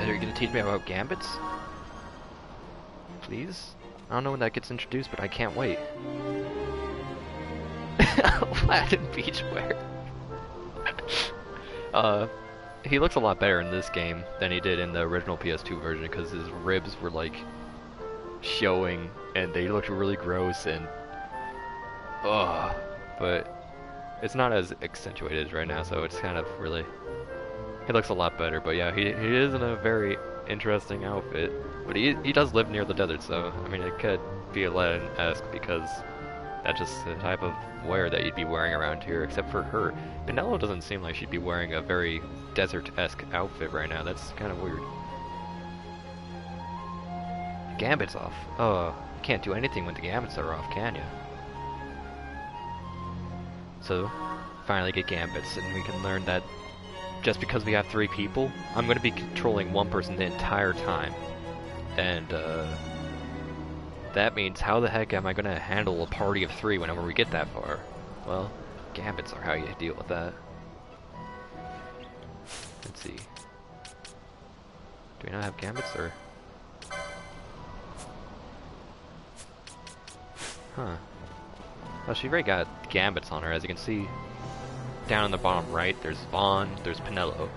Are you gonna teach me about gambits? Please? I don't know when that gets introduced, but I can't wait. Latin beachwear. He looks a lot better in this game than he did in the original PS2 version, because his ribs were like showing and they looked really gross and but it's not as accentuated right now, so it's kind of really, he looks a lot better. But yeah, he is in a very interesting outfit, but he does live near the desert, so I mean it could be Aladdin-esque because that's just the type of wear that you'd be wearing around here, except for her. Penelo doesn't seem like she'd be wearing a very desert-esque outfit right now. That's kind of weird. Gambit's off. Oh, can't do anything when the gambits are off, can you? So, finally get gambits, and we can learn that just because we have 3 people, I'm going to be controlling one person the entire time. And, that means how the heck am I going to handle a party of 3 whenever we get that far? Well, gambits are how you deal with that. Let's see. Do we not have gambits, or...? Huh. Well, she already got gambits on her. As you can see, down in the bottom right, there's Vaughn, there's Penelo.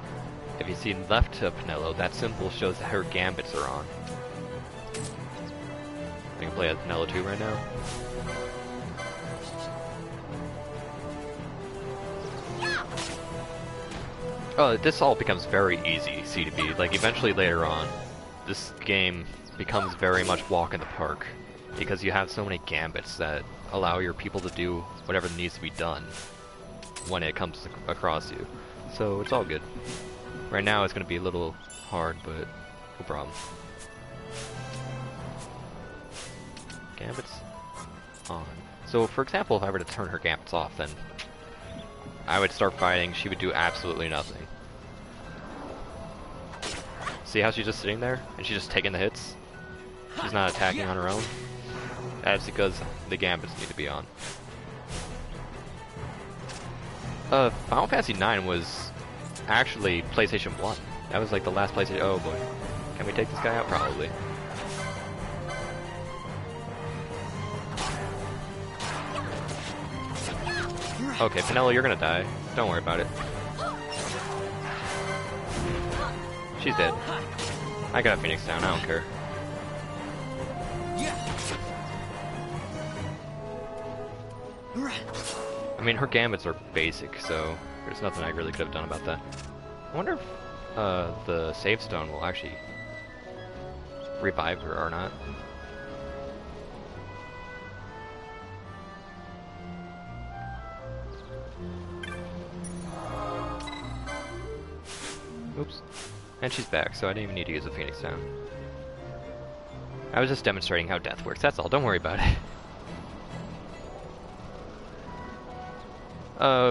If you see left of Penelo, that symbol shows that her gambits are on. I can play as Penelo 2 right now. Oh, this all becomes very easy, C2B. Like, eventually later on, this game becomes very much walk in the park, because you have so many gambits that allow your people to do whatever needs to be done when it comes across you. So it's all good. Right now it's going to be a little hard, but no problem. Gambits on. So for example, if I were to turn her gambits off, then I would start fighting, she would do absolutely nothing. See how she's just sitting there? And she's just taking the hits? She's not attacking on her own? That's because the gambits need to be on. Final Fantasy IX was actually PlayStation 1. That was like the last PlayStation. Oh boy. Can we take this guy out? Probably. Okay, Penelo, you're gonna die. Don't worry about it. She's dead. I got a Phoenix down, I don't care. mean, her gambits are basic, so there's nothing I really could have done about that. I wonder if the save stone will actually revive her or not. Oops. And she's back, so I didn't even need to use a Phoenix Down. I was just demonstrating how death works, that's all, don't worry about it.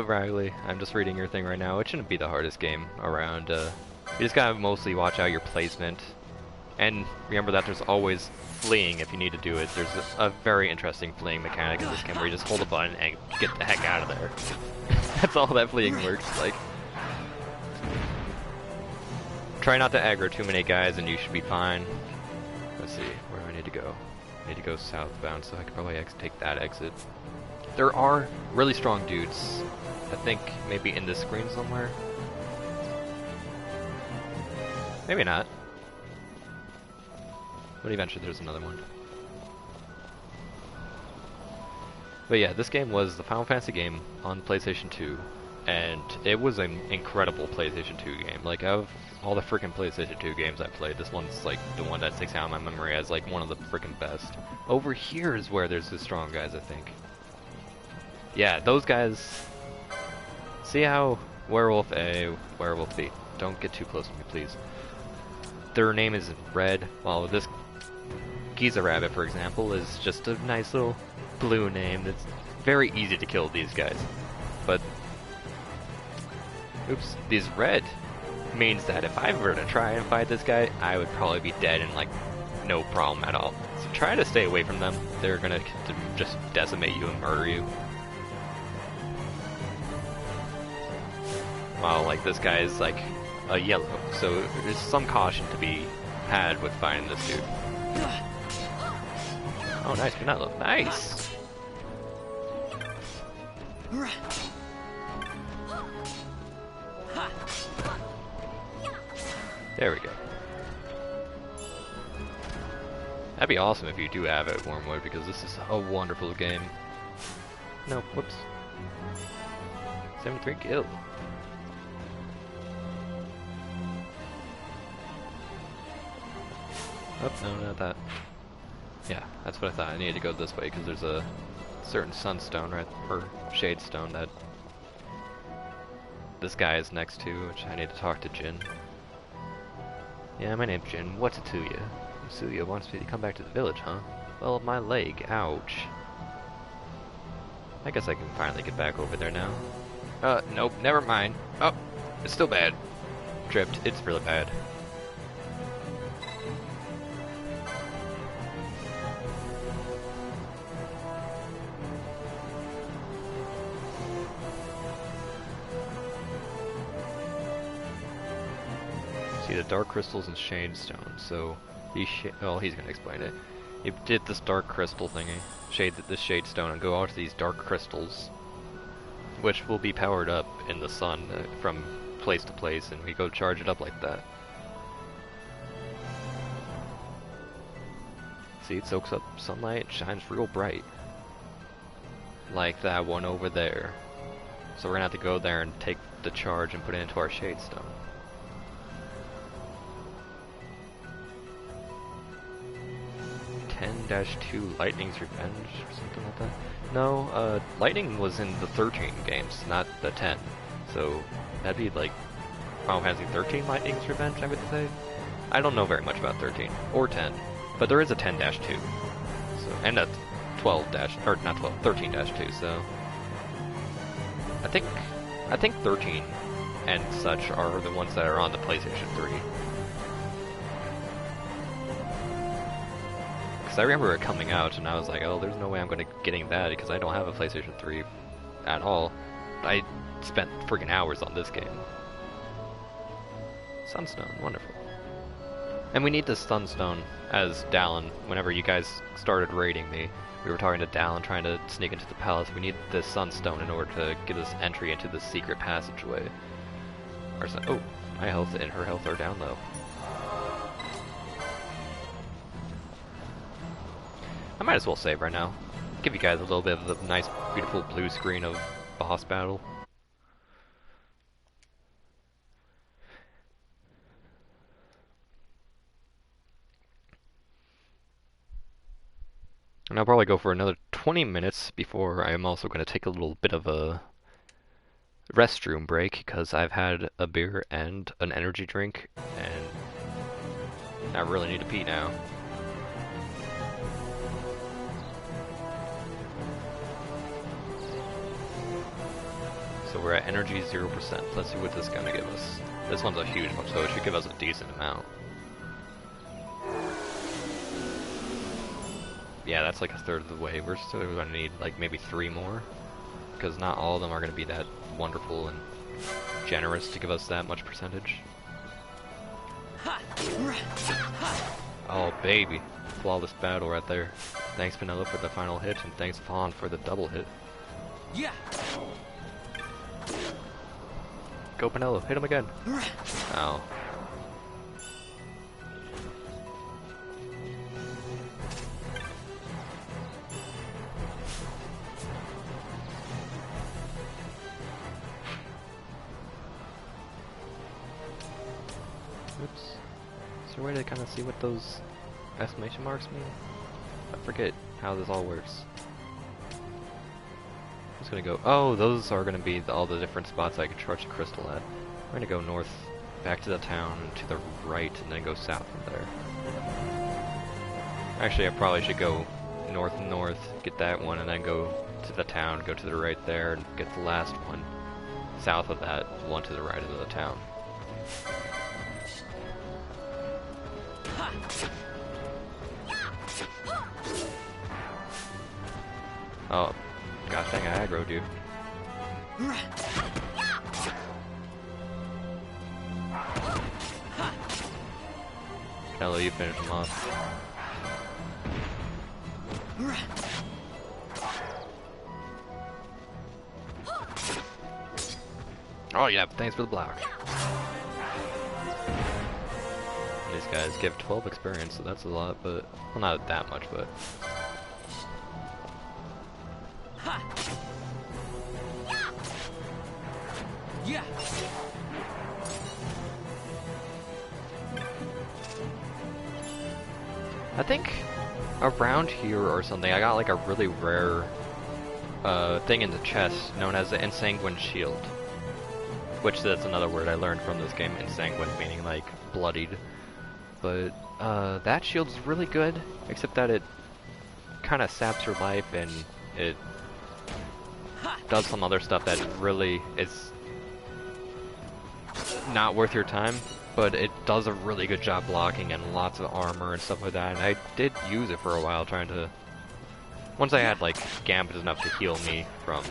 Riley, I'm just reading your thing right now. It shouldn't be the hardest game around. You just gotta mostly watch out your placement. And remember that there's always fleeing if you need to do it. There's a very interesting fleeing mechanic in this game where you just hold a button and get the heck out of there. That's all that fleeing works like. Try not to aggro too many guys and you should be fine. Let's see, where do I need to go? I need to go southbound, so I could probably take that exit. There are really strong dudes. I think maybe in this screen somewhere. Maybe not. But eventually there's another one. But yeah, this game was the Final Fantasy game on PlayStation 2. And it was an incredible PlayStation 2 game. Like, out of all the freaking PlayStation 2 games I played, this one's like the one that sticks out in my memory as like one of the freaking best. Over here is where there's the strong guys, I think. Yeah, those guys. See how Werewolf A, Werewolf B. Don't get too close to me, please. Their name is red, while this Giza Rabbit, for example, is just a nice little blue name that's very easy to kill these guys. But, oops, these red means that if I were to try and fight this guy, I would probably be dead in like no problem at all. So try to stay away from them. They're gonna just decimate you and murder you. While like this guy is like a yellow, so there's some caution to be had with fighting this dude. Oh, nice, Penelope. Nice! There we go. That'd be awesome if you do have it at Wormwood, because this is a wonderful game. No, whoops. 73 kill. Oh, no, not that. Yeah, that's what I thought. I needed to go this way because there's a certain sunstone, right, or shade stone that this guy is next to, which I need to talk to Jin. Yeah, my name's Jin. What's it to you? Suya wants me to come back to the village, huh? Well, my leg. Ouch. I guess I can finally get back over there now. Nope, never mind. Oh, it's still bad. Tripped. It's really bad. See the dark crystals and shade stones. So these well, he's gonna explain it. You did this dark crystal thingy, this shade stone, and go out to these dark crystals, which will be powered up in the sun from place to place, and we go charge it up like that. See, it soaks up sunlight and shines real bright, like that one over there. So we're gonna have to go there and take the charge and put it into our shade stone. -2 Lightning's Revenge or something like that. No, Lightning was in the 13 games, not the 10. So that'd be like Final Fantasy 13 Lightning's Revenge, I would say. I don't know very much about 13 or 10, but there is a 10-2. So and a 12- or not 12, 13-2. So I think 13 and such are the ones that are on the PlayStation 3. I remember it coming out, and I was like, oh, there's no way I'm getting that, because I don't have a PlayStation 3 at all. I spent friggin' hours on this game. Sunstone, wonderful. And we need this Sunstone as Dallin. Whenever you guys started raiding me, we were talking to Dallin, trying to sneak into the palace. We need this Sunstone in order to give us entry into the secret passageway. Oh, my health and her health are down low. I might as well save right now. Give you guys a little bit of the nice, beautiful blue screen of boss battle. And I'll probably go for another 20 minutes before I'm also going to take a little bit of a restroom break because I've had a beer and an energy drink and I really need to pee now. So we're at energy 0%. Let's see what this is going to give us. This one's a huge one, so it should give us a decent amount. Yeah, that's like a third of the way. We're still going to need like maybe 3 more. Because not all of them are going to be that wonderful and generous to give us that much percentage. Oh baby, flawless battle right there. Thanks Penelope for the final hit, and thanks Vaughn for the double hit. Yeah. Go Penelope, hit him again. Oh. Oops. Is there a way to kind of see what those exclamation marks mean? I forget how this all works. I'm just gonna go, oh, those are gonna be all the different spots I can charge the crystal at. I'm gonna go north, back to the town, to the right, and then go south from there. Actually, I probably should go north, get that one, and then go to the town, go to the right there, and get the last one. South of that, one to the right of the town. Oh, gosh dang, I aggroed you. Hello, you finished him off. Oh yeah, thanks for the block. These guys give 12 experience, so that's a lot, but... well, not that much, but... Yeah. I think around here or something, I got like a really rare thing in the chest known as the Ensanguined Shield. Which that's another word I learned from this game, ensanguined meaning like bloodied. But that shield's really good, except that it kind of saps your life and it does some other stuff that really is not worth your time, but it does a really good job blocking and lots of armor and stuff like that, and I did use it for a while trying to... once I had like gambit enough to heal me from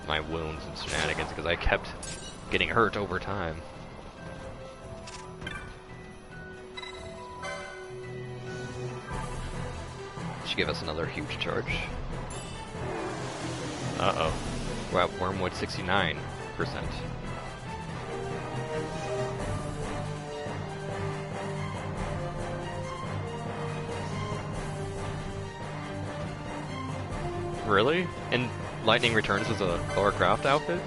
my wounds and shenanigans, because I kept getting hurt over time. Should give us another huge charge. Uh-oh. We're at Wormwood 69%. Really? And Lightning Returns was a Lara Croft outfit?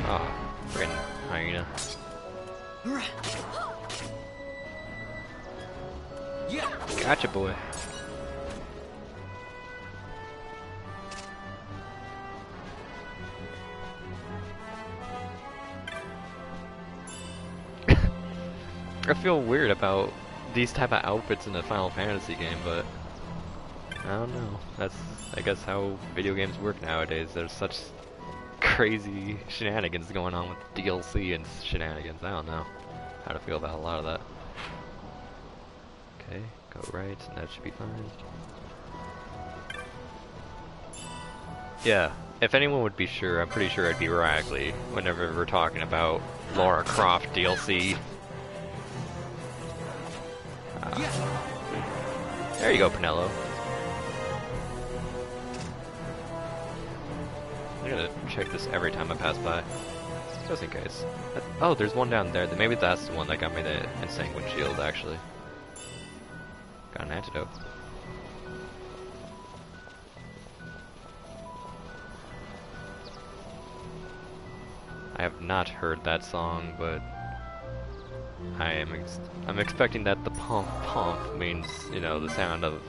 Ah, friggin' hyena. Gotcha, boy. I feel weird about these type of outfits in a Final Fantasy game, but I don't know. That's, I guess, how video games work nowadays. There's such crazy shenanigans going on with DLC and shenanigans. I don't know how to feel about a lot of that. Okay, go right, and that should be fine. Yeah, if anyone would be sure, I'm pretty sure it'd be Rackley whenever we're talking about Lara Croft DLC. There you go, Penelope. I'm gonna check this every time I pass by. Just in case. Oh, there's one down there. Maybe that's the one that got me the Ensanguined Shield, actually. Got an antidote. I have not heard that song, but I'm expecting that the pump means, you know, the sound of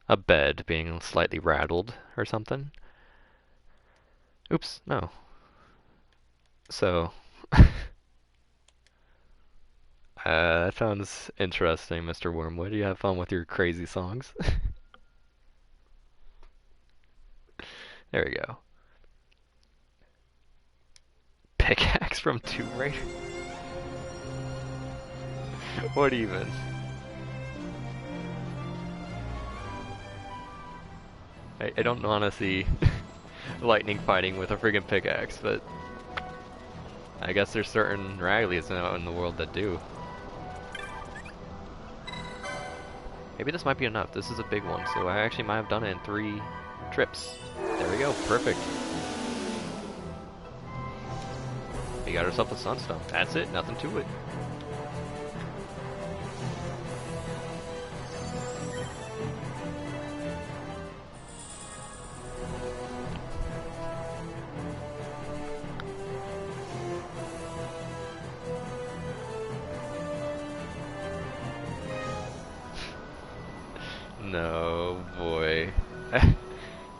a bed being slightly rattled or something. Oops, no. So, that sounds interesting, Mr. Wormwood. You have fun with your crazy songs. There we go. Pickaxe from Tomb Raider? What even? I don't want to see lightning fighting with a friggin' pickaxe, but I guess there's certain Ragleys out in the world that do. Maybe this might be enough. This is a big one, so I actually might have done it in 3 trips. There we go, perfect. We got ourselves a sunstone. That's it, nothing to it. No, boy.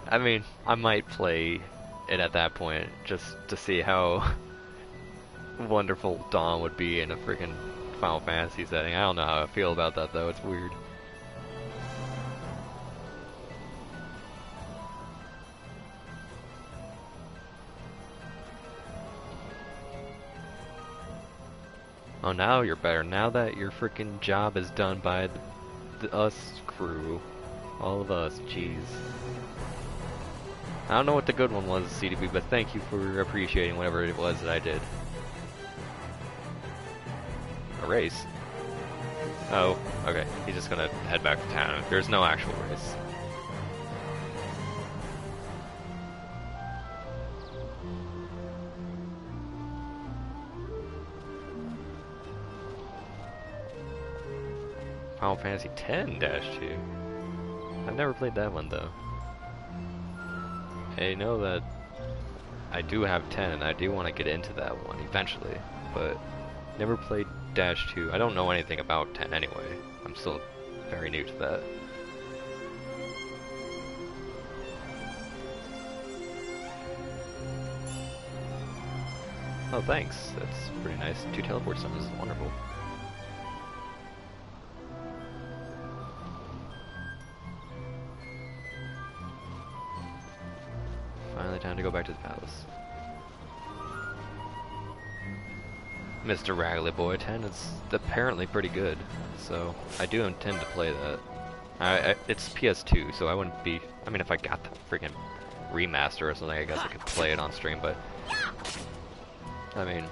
I mean, I might play it at that point, just to see how wonderful Dawn would be in a freaking Final Fantasy setting. I don't know how I feel about that, though. It's weird. Oh, now you're better. Now that your freaking job is done by us crew. All of us, jeez. I don't know what the good one was, CDB, but thank you for appreciating whatever it was that I did. A race? Oh, okay. He's just gonna head back to town. There's no actual race. Final Fantasy X-2. I've never played that one though. I know that I do have 10 and I do want to get into that one eventually, but never played -2. I don't know anything about 10 anyway. I'm still very new to that. Oh, thanks. That's pretty nice. 2 teleport stones is wonderful. Finally time to go back to the palace. Mr. Raggly Boy 10 is apparently pretty good, so I do intend to play that. It's PS2, so I wouldn't be... I mean, if I got the freaking remaster or something, I guess I could play it on stream, but... I mean...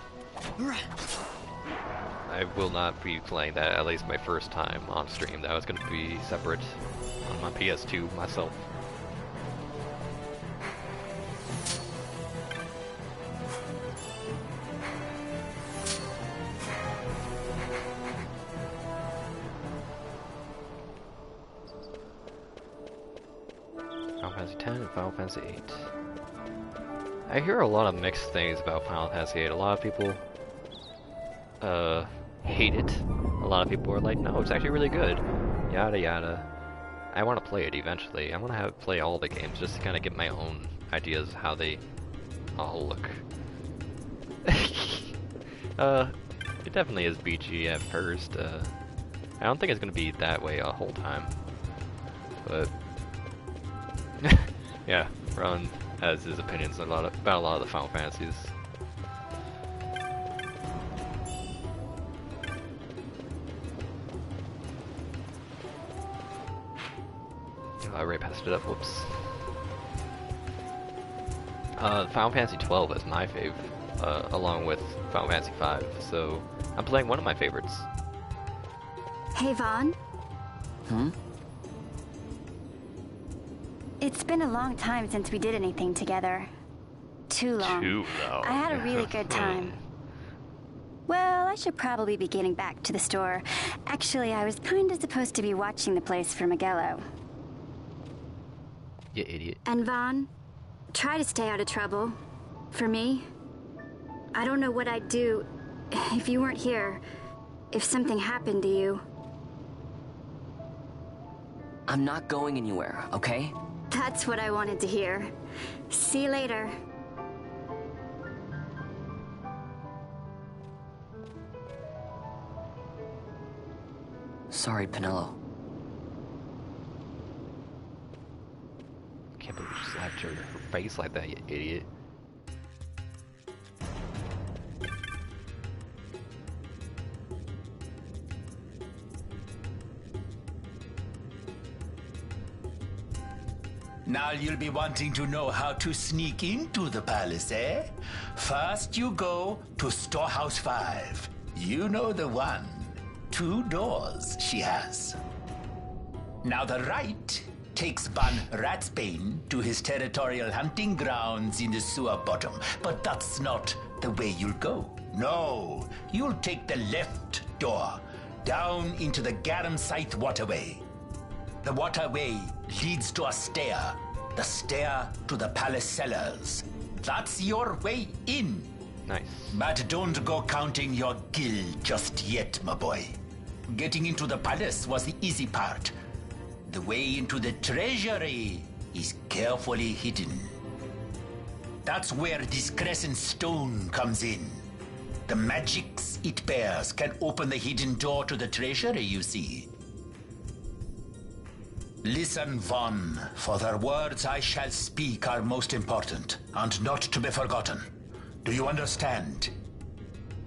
I will not be playing that, at least my first time on stream. That was going to be separate on my PS2 myself. Final Fantasy X and Final Fantasy VIII. I hear a lot of mixed things about Final Fantasy VIII. A lot of people hate it. A lot of people are like, no, it's actually really good. Yada yada. I want to play it eventually. I want to play all the games just to kind of get my own ideas of how they all look. It definitely is BG at first. I don't think it's going to be that way a whole time. But... yeah, Ron has his opinions about a lot of the Final Fantasies. Oh, I already passed it up, whoops. Final Fantasy XII is my fave, along with Final Fantasy V, so I'm playing one of my favorites. Hey, Vaughn. Hmm? It's been a long time since we did anything together. too long. Too long. I had a really good time. Well, I should probably be getting back to the store. Actually, I was kind of supposed to be watching the place for Miguelo. You idiot. And Vaughn, try to stay out of trouble. For me. I don't know what I'd do if you weren't here. If something happened to you. I'm not going anywhere, okay? That's what I wanted to hear. See you later. Sorry, Penelo. Can't believe you slapped her face like that, you idiot. Now you'll be wanting to know how to sneak into the palace, eh? First you go to Storehouse 5. You know the one. 2 doors she has. Now the right takes Ban Ratsbane to his territorial hunting grounds in the sewer bottom. But that's not the way you'll go. No, you'll take the left door, down into the Garum Scythe waterway. The waterway leads to a stair. The stair to the palace cellars. That's your way in. Nice. But don't go counting your gil just yet, my boy. Getting into the palace was the easy part. The way into the treasury is carefully hidden. That's where this crescent stone comes in. The magics it bears can open the hidden door to the treasury, you see. Listen, Vaughn, for the words I shall speak are most important, and not to be forgotten. Do you understand?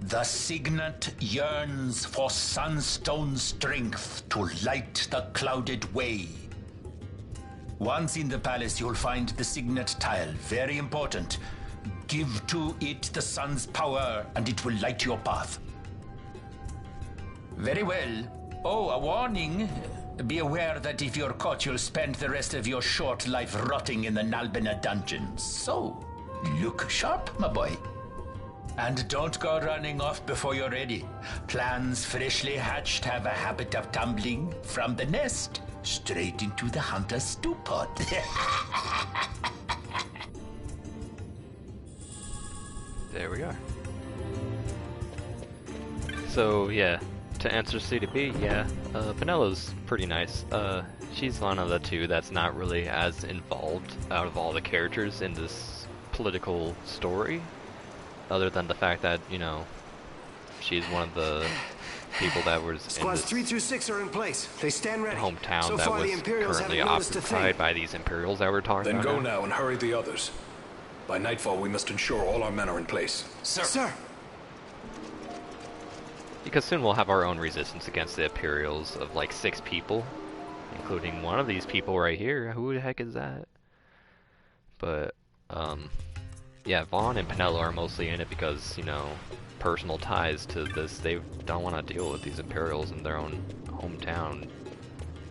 The Signet yearns for sunstone strength to light the clouded way. Once in the palace, you'll find the Signet tile, very important. Give to it the sun's power, and it will light your path. Very well. Oh, a warning. Be aware that if you're caught, you'll spend the rest of your short life rotting in the Nalbina dungeons. So, look sharp, my boy. And don't go running off before you're ready. Plans freshly hatched have a habit of tumbling from the nest straight into the hunter's stew pot. There we are. So, yeah. To answer C to B, yeah, Penelo's pretty nice. She's one of the 2 that's not really as involved out of all the characters in this political story, other than the fact that, you know, she's one of the people that was Squads in 3 through 6 are in place. They stand ready. hometown So that far, was the Imperials currently haven't noticed a thing. occupied by these Imperials that we're talking Then about. go now and hurry the others. By nightfall, we must ensure all our men are in place. Sir. Sir. Because soon we'll have our own resistance against the Imperials of like 6 people, including one of these people right here. Who the heck is that? But, yeah, Vaughn and Penelo are mostly in it because, you know, personal ties to this. They don't want to deal with these Imperials in their own hometown,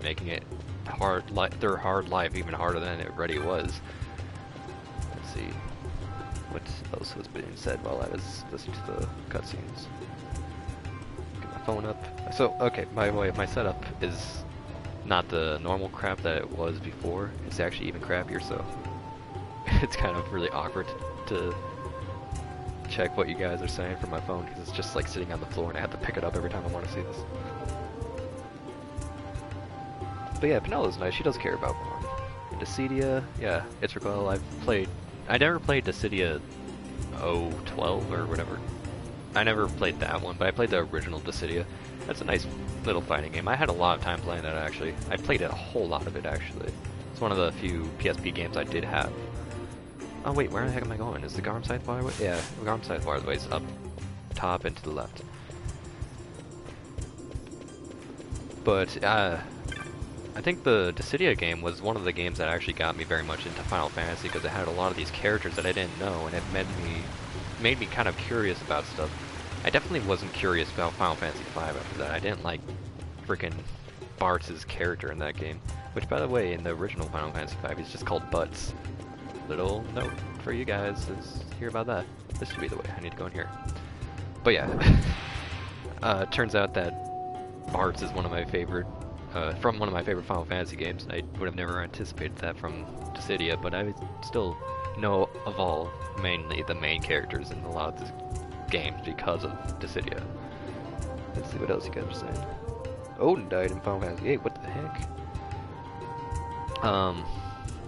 making it hard, their hard life even harder than it already was. Let's see what else was being said while I was listening to the cutscenes. Get my phone up. So, okay, by the way, my setup is not the normal crap that it was before. It's actually even crappier, so it's kind of really awkward to check what you guys are saying from my phone, because it's just like sitting on the floor and I have to pick it up every time I want to see this. But yeah, Penelo's nice. She does care about Vaughn. Dissidia, yeah, it's Recoil. I never played Dissidia 012 or whatever. I never played that one, but I played the original Dissidia. That's a nice little fighting game. I had a lot of time playing that, actually. I played a whole lot of it, actually. It's one of the few PSP games I did have. Oh wait, where the heck am I going? Is the Garm Scythe Waterway? Yeah, the Garm Scythe Waterway is up top and to the left. But, I think the Dissidia game was one of the games that actually got me very much into Final Fantasy, because it had a lot of these characters that I didn't know, and it made me kind of curious about stuff. I definitely wasn't curious about Final Fantasy V after that. I didn't like freaking Bart's character in that game. Which, by the way, in the original Final Fantasy V, he's just called Butts. Little note. for you guys is hear about that. This should be the way. I need to go in here. But yeah, turns out that Bartz is one of my favorite, from one of my favorite Final Fantasy games. I would have never anticipated that from Dissidia, but I still know of all, mainly the main characters in a lot of the games because of Dissidia. Let's see what else you guys are saying. Odin died in Final Fantasy VIII, what the heck?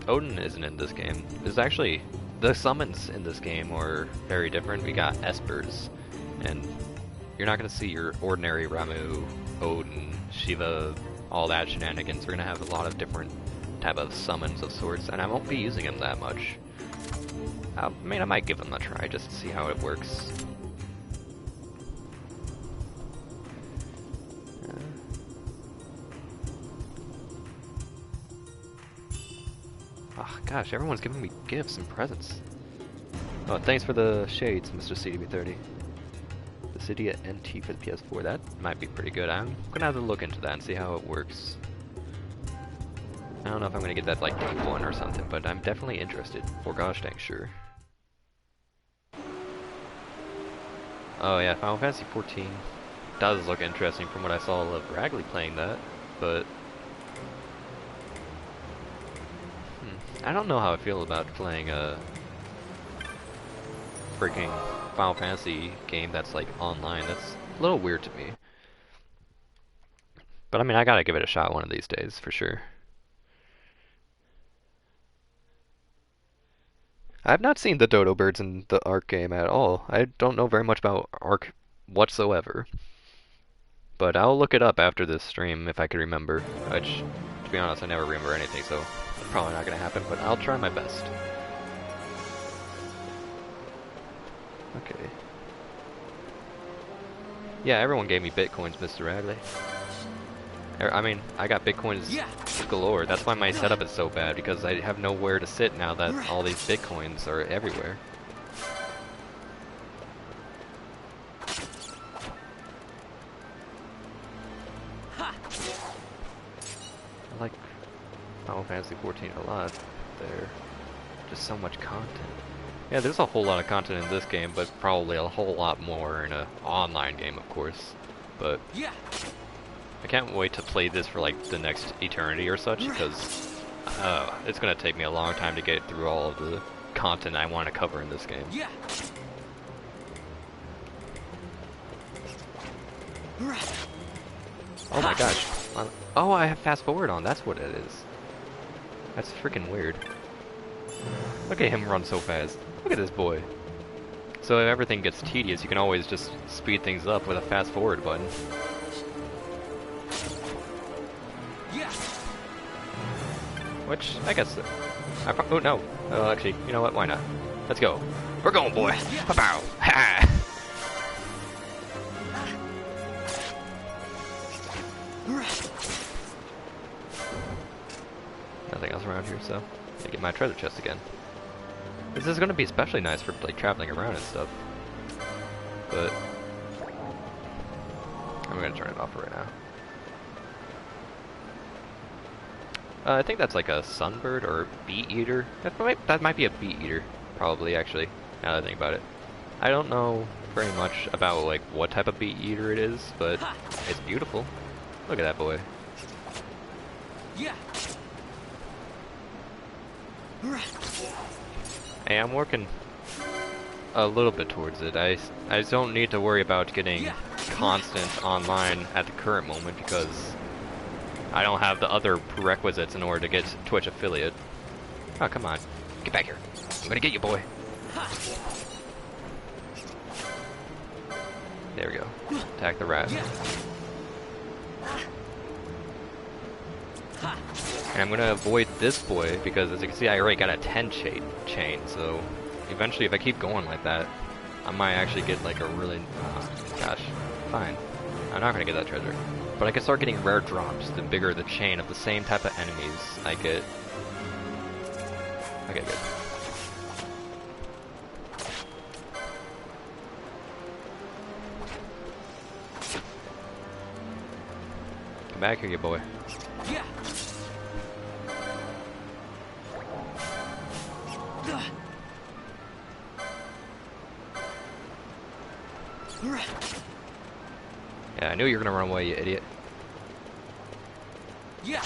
Odin isn't in this game. There's actually, the summons in this game are very different. We got Espers, and you're not going to see your ordinary Ramu, Odin, Shiva, all that shenanigans. We're going to have a lot of different type of summons of sorts, and I won't be using them that much. I mean, I might give them a try just to see how it works. Oh gosh, everyone's giving me gifts and presents. Oh, thanks for the shades, Mr. CDB30. The Cydia NT for the PS4, that might be pretty good. I'm gonna have to look into that and see how it works. I don't know if I'm gonna get that like day one or something, but I'm definitely interested. For gosh dang sure. Oh yeah, Final Fantasy XIV does look interesting from what I saw of Ragley playing that, but I don't know how I feel about playing a freaking Final Fantasy game that's like online. That's a little weird to me. But I mean, I gotta give it a shot one of these days, for sure. I've not seen the dodo birds in the Ark game at all. I don't know very much about Ark whatsoever. But I'll look it up after this stream if I can remember. Which, to be honest, I never remember anything, so it's probably not going to happen, but I'll try my best. Okay. Yeah, everyone gave me bitcoins, Mr. Ragley. I mean, I got bitcoins galore. That's why my setup is so bad, because I have nowhere to sit now that all these bitcoins are everywhere. I like Final Fantasy XIV a lot. There, just so much content. Yeah, there's a whole lot of content in this game, but probably a whole lot more in an online game, of course. But I can't wait to play this for like the next eternity or such, because it's gonna take me a long time to get through all of the content I want to cover in this game. Oh my gosh. Oh, I have fast forward on, that's what it is. That's freaking weird. Look at him run so fast. Look at this boy. So if everything gets tedious, you can always just speed things up with a fast forward button. Which, I guess... oh no. Oh, actually, you know what? Why not? Let's go. We're going, boy! Pow! Ha! Nothing else around here, so... I get my treasure chest again. This is gonna be especially nice for, like, traveling around and stuff. But... I'm gonna turn it off right now. I think that's like a sunbird or bee eater. That might be a bee eater, probably, actually, now that I think about it. I don't know very much about like what type of bee eater it is, but it's beautiful. Look at that boy. Hey, I'm working a little bit towards it. I just don't need to worry about getting constant online at the current moment, because I don't have the other prerequisites in order to get Twitch affiliate. Oh, come on. Get back here. I'm gonna get you, boy. There we go. Attack the rat. And I'm gonna avoid this boy, because as you can see, I already got a 10 chain, so eventually if I keep going like that, I might actually get like a really... gosh. Fine. I'm not gonna get that treasure. But I can start getting rare drops the bigger the chain of the same type of enemies I get. Okay, good. Come back here, you boy. Yeah, I knew you were gonna run away, you idiot. Yeah.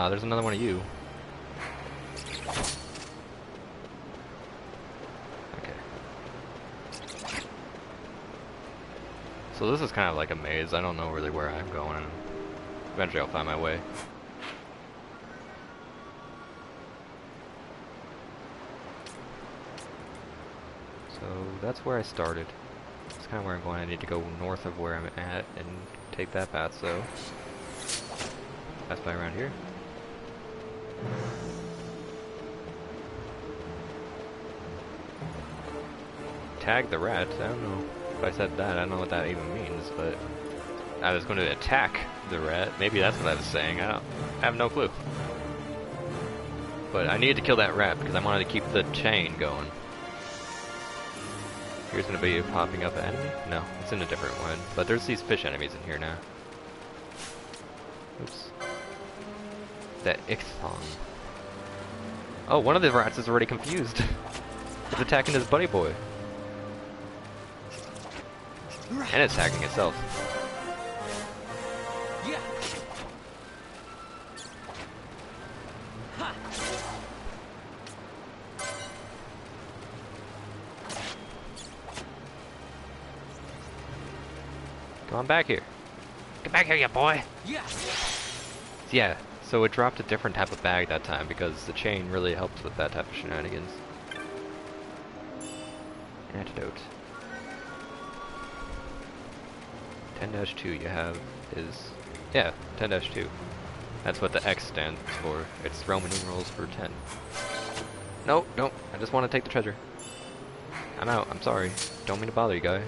There's another one of you. Okay. So this is kind of like a maze. I don't know really where I'm going. Eventually I'll find my way. So that's where I started. That's kind of where I'm going. I need to go north of where I'm at and take that path, so pass by around here. Tag the rat. I don't know if I said that. I don't know what that even means, but I was going to attack the rat. Maybe that's what I was saying. I have no clue. But I needed to kill that rat because I wanted to keep the chain going. Here's going to be a popping up enemy? No, it's in a different one. But there's these fish enemies in here now. Oops. That Ichthon. Oh, one of the rats is already confused. It's attacking his buddy boy. And it's attacking itself. Yeah. Come on back here. Get back here, you boy. Yeah. Yeah, so it dropped a different type of bag that time because the chain really helped with that type of shenanigans. Antidote. 10-2 you have is... Yeah, 10-2. That's what the X stands for. It's Roman numerals for 10. No, no, I just want to take the treasure. I'm out, I'm sorry. Don't mean to bother you, guy.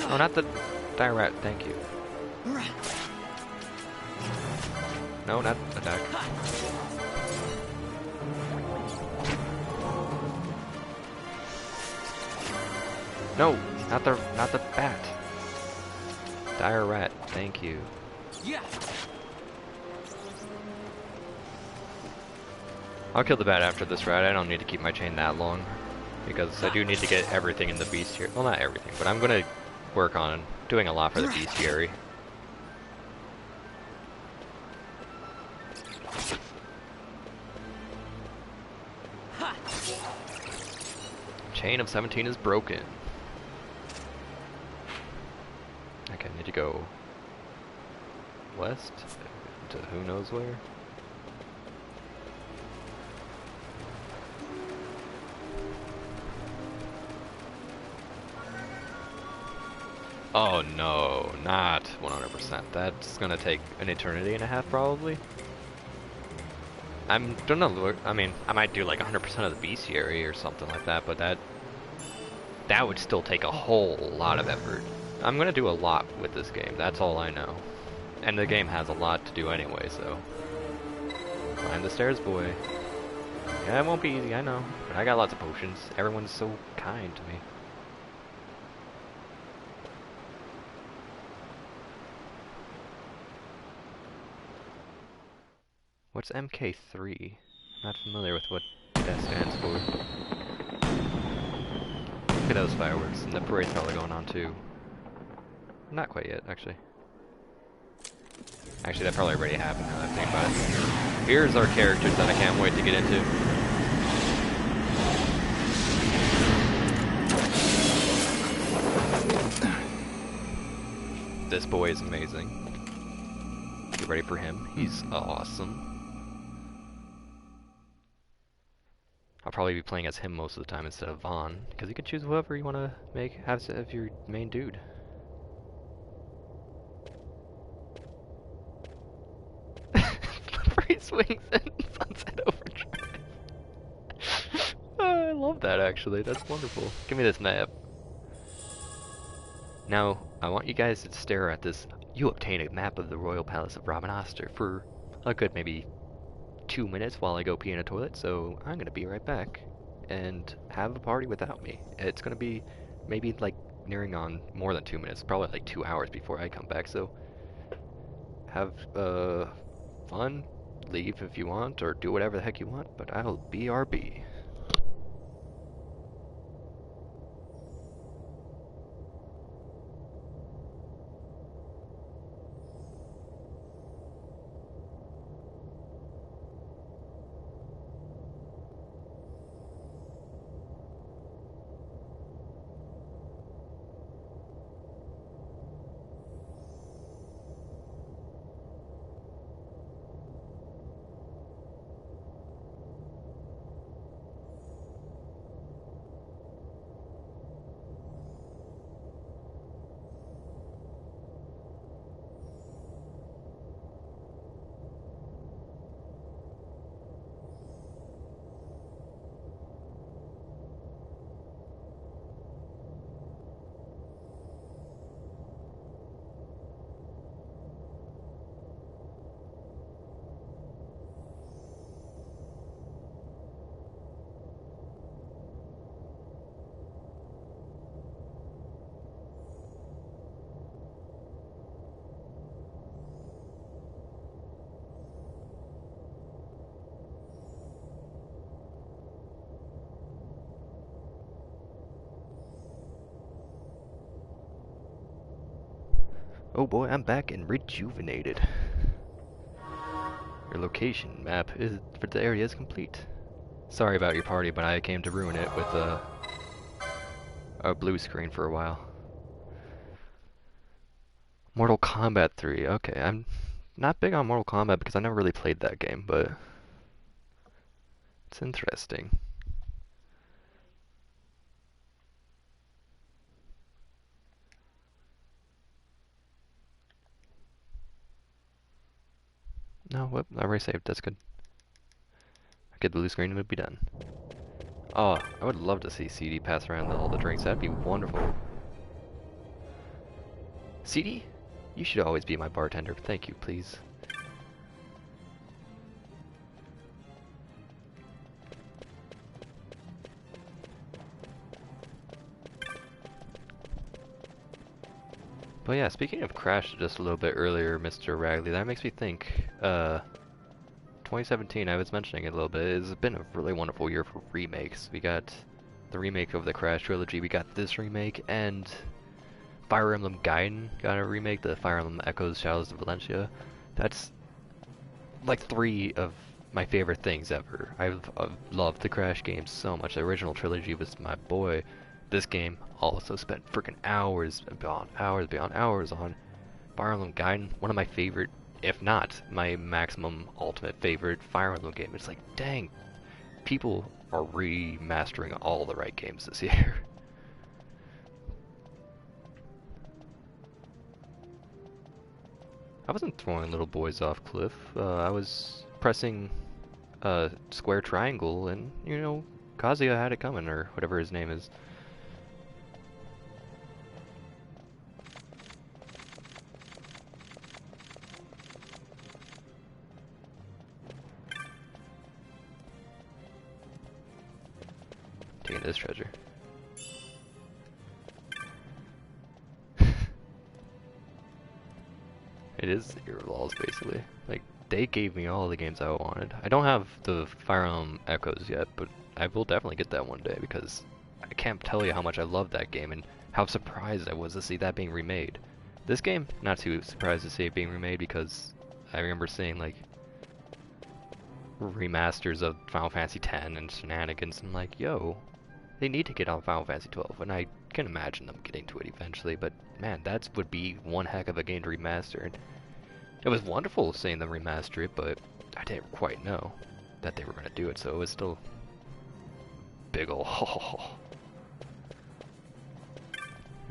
Oh, not the dire rat, thank you. No, not attack. No, not the bat. Dire rat, thank you. Yeah. I'll kill the bat after this rat. I don't need to keep my chain that long because I do need to get everything in the bestiary. Well, not everything, but I'm gonna work on doing a lot for the bestiary. Chain of 17 is broken. Okay, I need to go west to who knows where. Oh no, not 100%. That's gonna take an eternity and a half probably. I'm gonna look. I mean, I might do like 100% of the bestiary or something like that, but that would still take a whole lot of effort. I'm gonna do a lot with this game. That's all I know, and the game has a lot to do anyway. So, climb the stairs, boy. Yeah, it won't be easy, I know, but I got lots of potions. Everyone's so kind to me. What's MK3? Not familiar with what that stands for. Look at those fireworks, and the parade's probably going on too. Not quite yet, actually. Actually, that probably already happened now that I think about it. Here's our characters that I can't wait to get into. This boy is amazing. Get ready for him. He's awesome. I'll probably be playing as him most of the time instead of Vaughn, because you can choose whoever you want to have your main dude. Free swings and Sunset Overdrive. Oh, I love that actually. That's wonderful. Give me this map. Now, I want you guys to stare at this. You obtain a map of the Royal Palace of Rabanastre for a good maybe 2 minutes while I go pee in a toilet, so I'm gonna be right back and have a party without me. It's gonna be maybe like nearing on more than 2 minutes, probably like 2 hours before I come back, so have fun, leave if you want, or do whatever the heck you want, but I'll BRB. Oh boy, I'm back and rejuvenated. Your location map for the area is complete. Sorry about your party, but I came to ruin it with a blue screen for a while. Mortal Kombat 3. Okay, I'm not big on Mortal Kombat because I never really played that game, but it's interesting. No, whoop, I already saved. That's good. I get the blue screen and it'll be done. Oh, I would love to see CD pass around all the drinks. That'd be wonderful. CD? You should always be my bartender. Thank you, please. But yeah, speaking of Crash just a little bit earlier, Mr. Ragley, that makes me think, 2017, I was mentioning it a little bit, it's been a really wonderful year for remakes. We got the remake of the Crash trilogy, we got this remake, and Fire Emblem Gaiden got a remake, the Fire Emblem Echoes Shadows of Valencia. That's like 3 of my favorite things ever. I've loved the Crash games so much. The original trilogy was my boy. This game also spent freaking hours beyond hours on. Fire Emblem Gaiden, one of my favorite, if not my maximum ultimate favorite Fire Emblem game. It's like, dang, people are remastering all the right games this year. I wasn't throwing little boys off cliff. I was pressing square triangle, and you know, Kazuya had it coming, or whatever his name is. Taking this treasure. It is zero laws, basically. Like, they gave me all the games I wanted. I don't have the Fire Emblem Echoes yet, but I will definitely get that one day, because I can't tell you how much I love that game, and how surprised I was to see that being remade. This game, not too surprised to see it being remade, because I remember seeing, like, remasters of Final Fantasy X and shenanigans, and I'm like, yo, they need to get on Final Fantasy XII, and I can imagine them getting to it eventually, but man, that would be one heck of a game to remaster. And it was wonderful seeing them remaster it, but I didn't quite know that they were going to do it, so it was still big ol'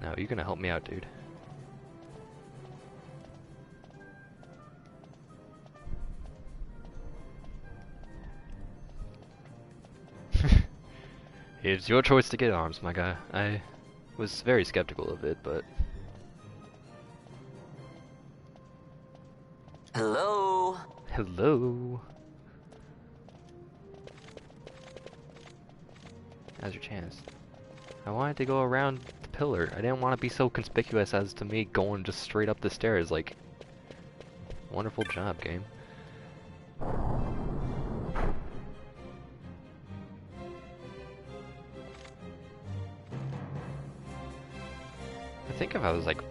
Now, you're going to help me out, dude. It's your choice to get arms, my guy. I was very skeptical of it, but... Hello? Hello? Now's your chance. I wanted to go around the pillar. I didn't want to be so conspicuous as to me going just straight up the stairs, like... Wonderful job, game. think if I was like,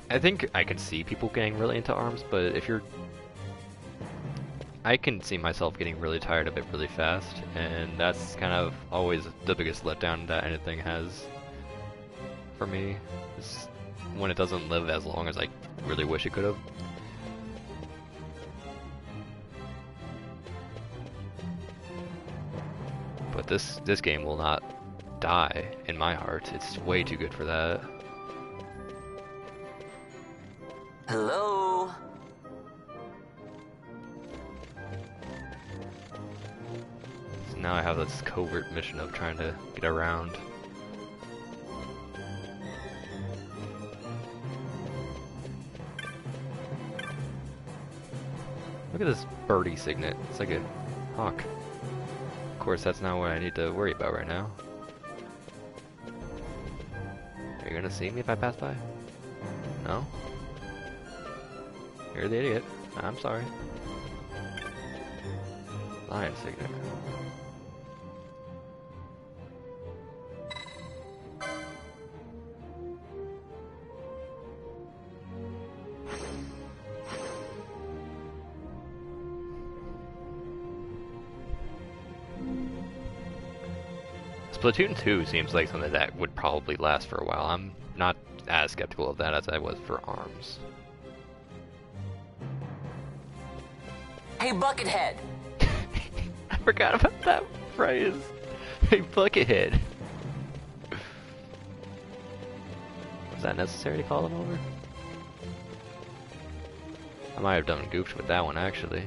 I think I could see people getting really into arms, but if you're, I can see myself getting really tired of it really fast, and that's kind of always the biggest letdown that anything has for me, is when it doesn't live as long as I really wish it could have. But this game will not die in my heart. It's way too good for that. Hello? So now I have this covert mission of trying to get around. Look at this birdie signet. It's like a hawk. Of course, that's not what I need to worry about right now. Are you gonna see me if I pass by? No? You're the idiot. I'm sorry. Lion signet. Splatoon 2 seems like something that would probably last for a while. I'm not as skeptical of that as I was for ARMS. Hey, Buckethead! I forgot about that phrase. Hey, Buckethead. Was that necessary to call him over? I might have done goofed with that one, actually.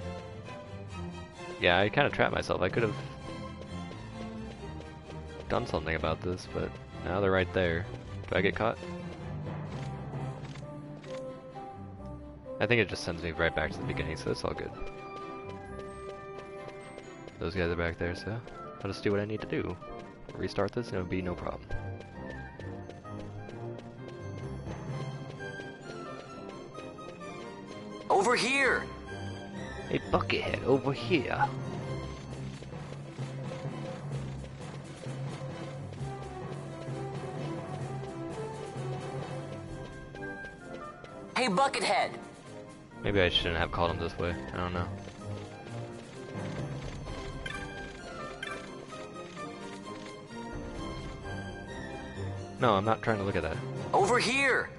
Yeah, I kind of trapped myself. I could have done something about this, but now they're right there. Do I get caught? I think it just sends me right back to the beginning, so it's all good. Those guys are back there, so I'll just do what I need to do. Restart this and it'll be no problem. Over here! Hey, Buckethead, over here. Hey, Buckethead! Maybe I shouldn't have called him this way. I don't know. No, I'm not trying to look at that. Over here!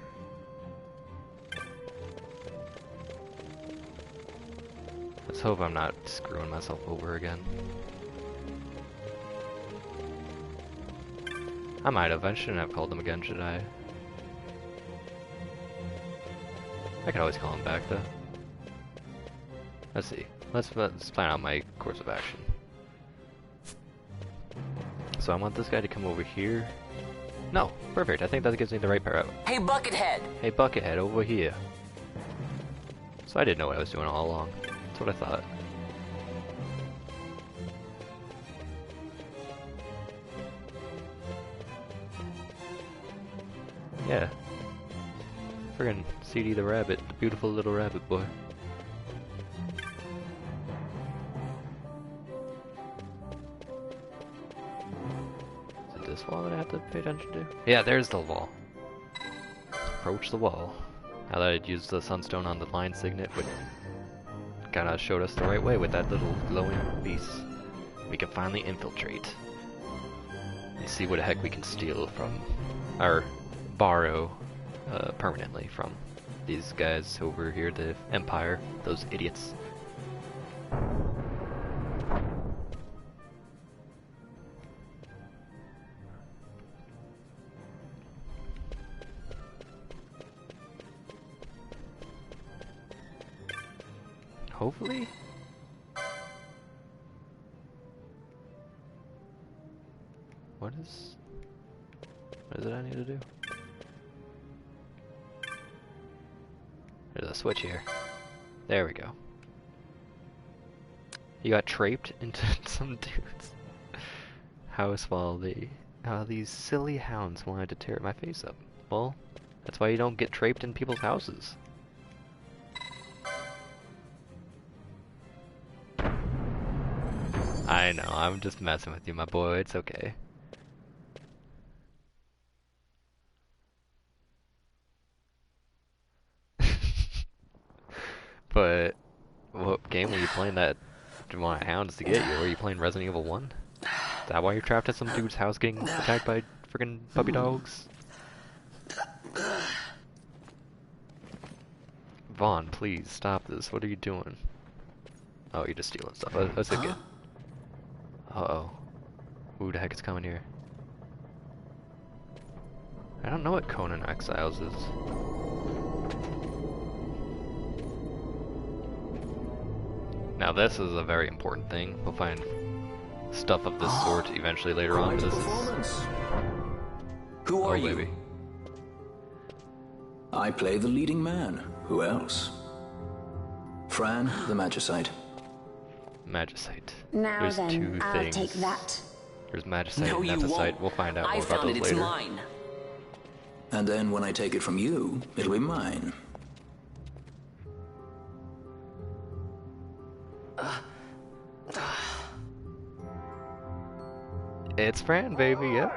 Let's hope I'm not screwing myself over again. I might have. I shouldn't have called them again, should I? I could always call him back, though. Let's see. Let's plan out my course of action. So I want this guy to come over here. No, perfect. I think that gives me the right pair out. Hey, Buckethead! Hey, Buckethead, over here. So I didn't know what I was doing all along. That's what I thought. Yeah. Friggin' CD the rabbit, the beautiful little rabbit boy. Is it this wall that I have to pay attention to? Yeah, there's the wall. Approach the wall. I thought I'd use the sunstone on the line signet, but kinda showed us the right way with that little glowing piece. We can finally infiltrate and see what the heck we can steal from, or borrow permanently from these guys over here, the Empire, those idiots. Hopefully? What is it I need to do? There's a switch here. There we go. You got trapped into some dude's house while these silly hounds wanted to tear my face up. Well, that's why you don't get trapped in people's houses. I know, I'm just messing with you, my boy. It's okay. But what game were you playing that you want hounds to get you? Were you playing Resident Evil 1? Is that why you're trapped at some dude's house getting attacked by freaking puppy dogs? Vaughn, please stop this. What are you doing? Oh, you're just stealing stuff. That's good. Uh-oh. Who the heck is coming here? I don't know what Conan Exiles is. Now this is a very important thing. We'll find stuff of this sort eventually later on. This is... Who are you? Baby. I play the leading man. Who else? Fran, the Magicite. Magicite. Now There's then, two I'll things. take that. There's Magicite No, and you Nephicite. won't. We'll find out more I about found those it, it's later. mine. And then when I take it from you, it'll be mine. It's Fran, baby, yep.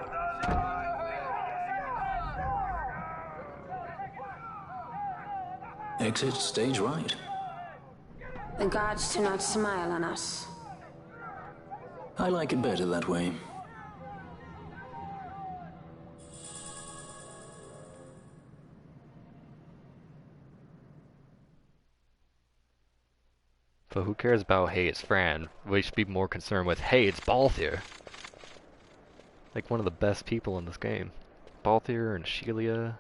Exit stage right. The gods do not smile on us. I like it better that way. But who cares about, hey, it's Fran? We should be more concerned with, hey, it's Balthier. Like one of the best people in this game. Balthier and Shelia.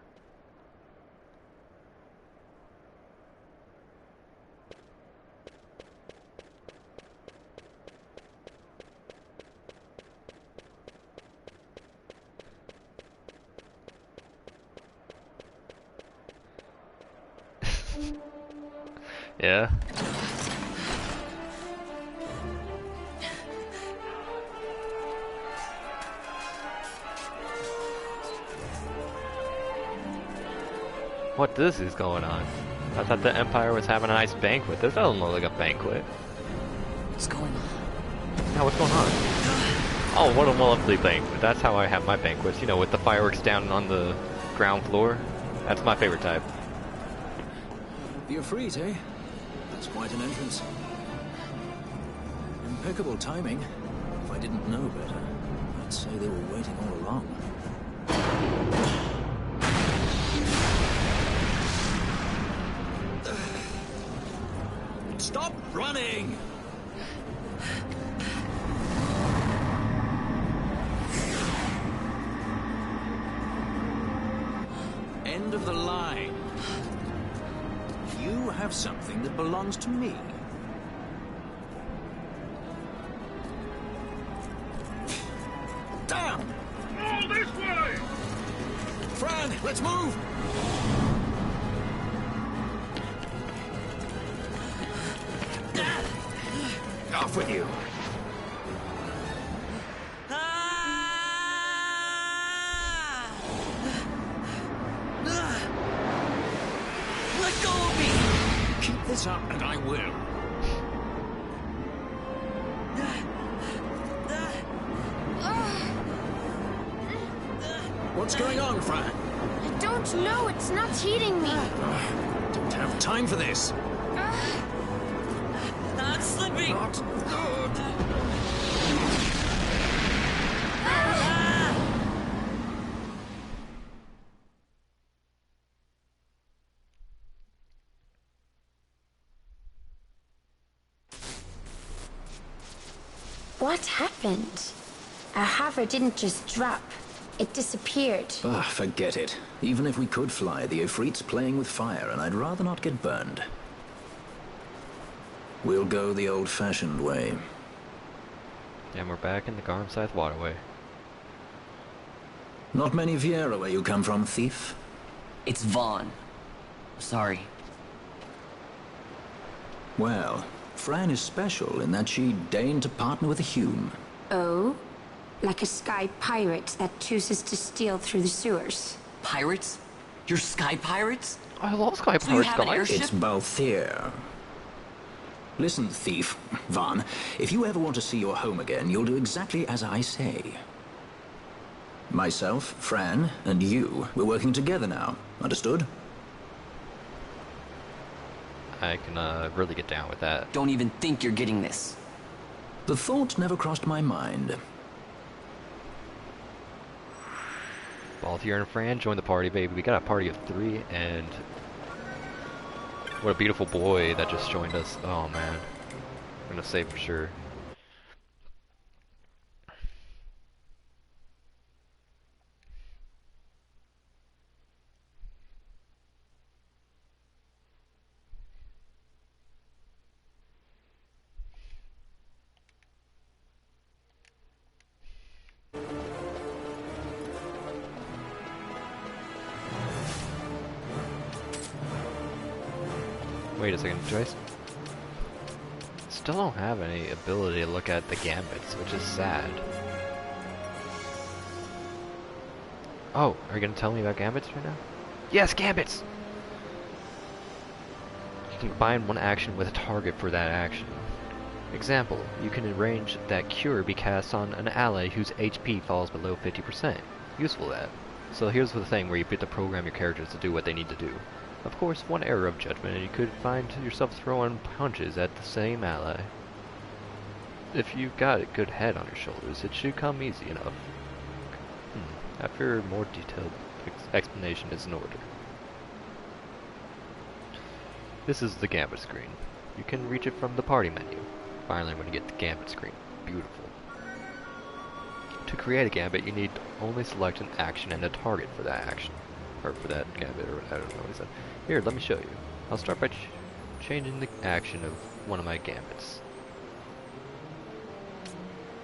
Yeah. What this is going on? I thought the Empire was having a nice banquet. This doesn't look like a banquet. What's going on? No, what's going on? Oh, what a lovely banquet. That's how I have my banquets, you know, with the fireworks down on the ground floor. That's my favorite type. The Ifrit, eh? That's quite an entrance. Impeccable timing. If I didn't know better, I'd say they were waiting all along. Stop running! End of the line. You have something that belongs to me. Damn! All this way! Fran, let's move! Off with you. Let go of me! Keep this up and I will. What's going on, Fran? I don't know. It's not heating me. Don't have time for this. I'm slipping! Not good. What happened? Our hover didn't just drop. It disappeared. Ah, forget it. Even if we could fly, the Ifrit's playing with fire, and I'd rather not get burned. We'll go the old-fashioned way. And we're back in the Garmscythe waterway. Not many Viera where you come from, thief? It's Vaughn. Sorry. Well, Fran is special in that she deigned to partner with a Hume. Oh? Like a sky pirate that chooses to steal through the sewers. Pirates? You're sky pirates? I love sky So you pirates, have an guys. airship? It's Balthier. Listen, thief. Vaughn, if you ever want to see your home again, you'll do exactly as I say. Myself, Fran, and you, we're working together now. Understood? I can really get down with that. Don't even think you're getting this. The thought never crossed my mind. Baltier and Fran, join the party, baby. We got a party of 3, and what a beautiful boy that just joined us. Oh man, I'm gonna say for sure. Wait a second, Joyce. Still don't have any ability to look at the gambits, which is sad. Oh, are you gonna tell me about gambits right now? Yes, gambits! You can combine one action with a target for that action. Example, you can arrange that Cure be cast on an ally whose HP falls below 50%. Useful that. So here's the thing where you get to program your characters to do what they need to do. Of course, one error of judgment and you could find yourself throwing punches at the same ally. If you've got a good head on your shoulders, it should come easy enough. After a more detailed explanation is in order. This is the Gambit screen. You can reach it from the party menu. Finally, when you get the Gambit screen. Beautiful. To create a Gambit, you need to only select an action and a target for that action. Or for that Gambit, or I don't know what he said. Here, let me show you. I'll start by changing the action of one of my Gambits.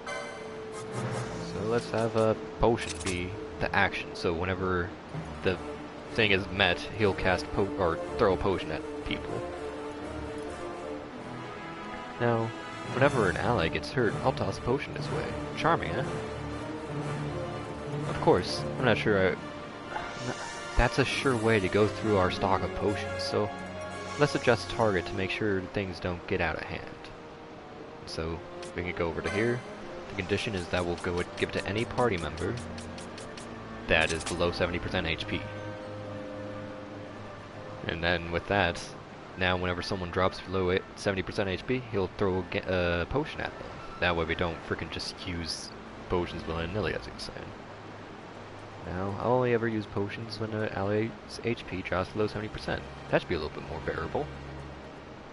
So let's have a potion be the action. So whenever the thing is met, he'll cast or throw a potion at people. Now, whenever an ally gets hurt, I'll toss a potion this way. Charming, eh? Of course, I'm not sure that's a sure way to go through our stock of potions, so let's adjust target to make sure things don't get out of hand. So we can go over to here. The condition is that we'll give it to any party member that is below 70% HP. And then with that, now whenever someone drops below 70% HP, he'll throw a potion at them. That way we don't freaking just use potions willy-nilly, as he was saying. Now, I'll only ever use potions when an ally's HP drops below 70%. That should be a little bit more bearable.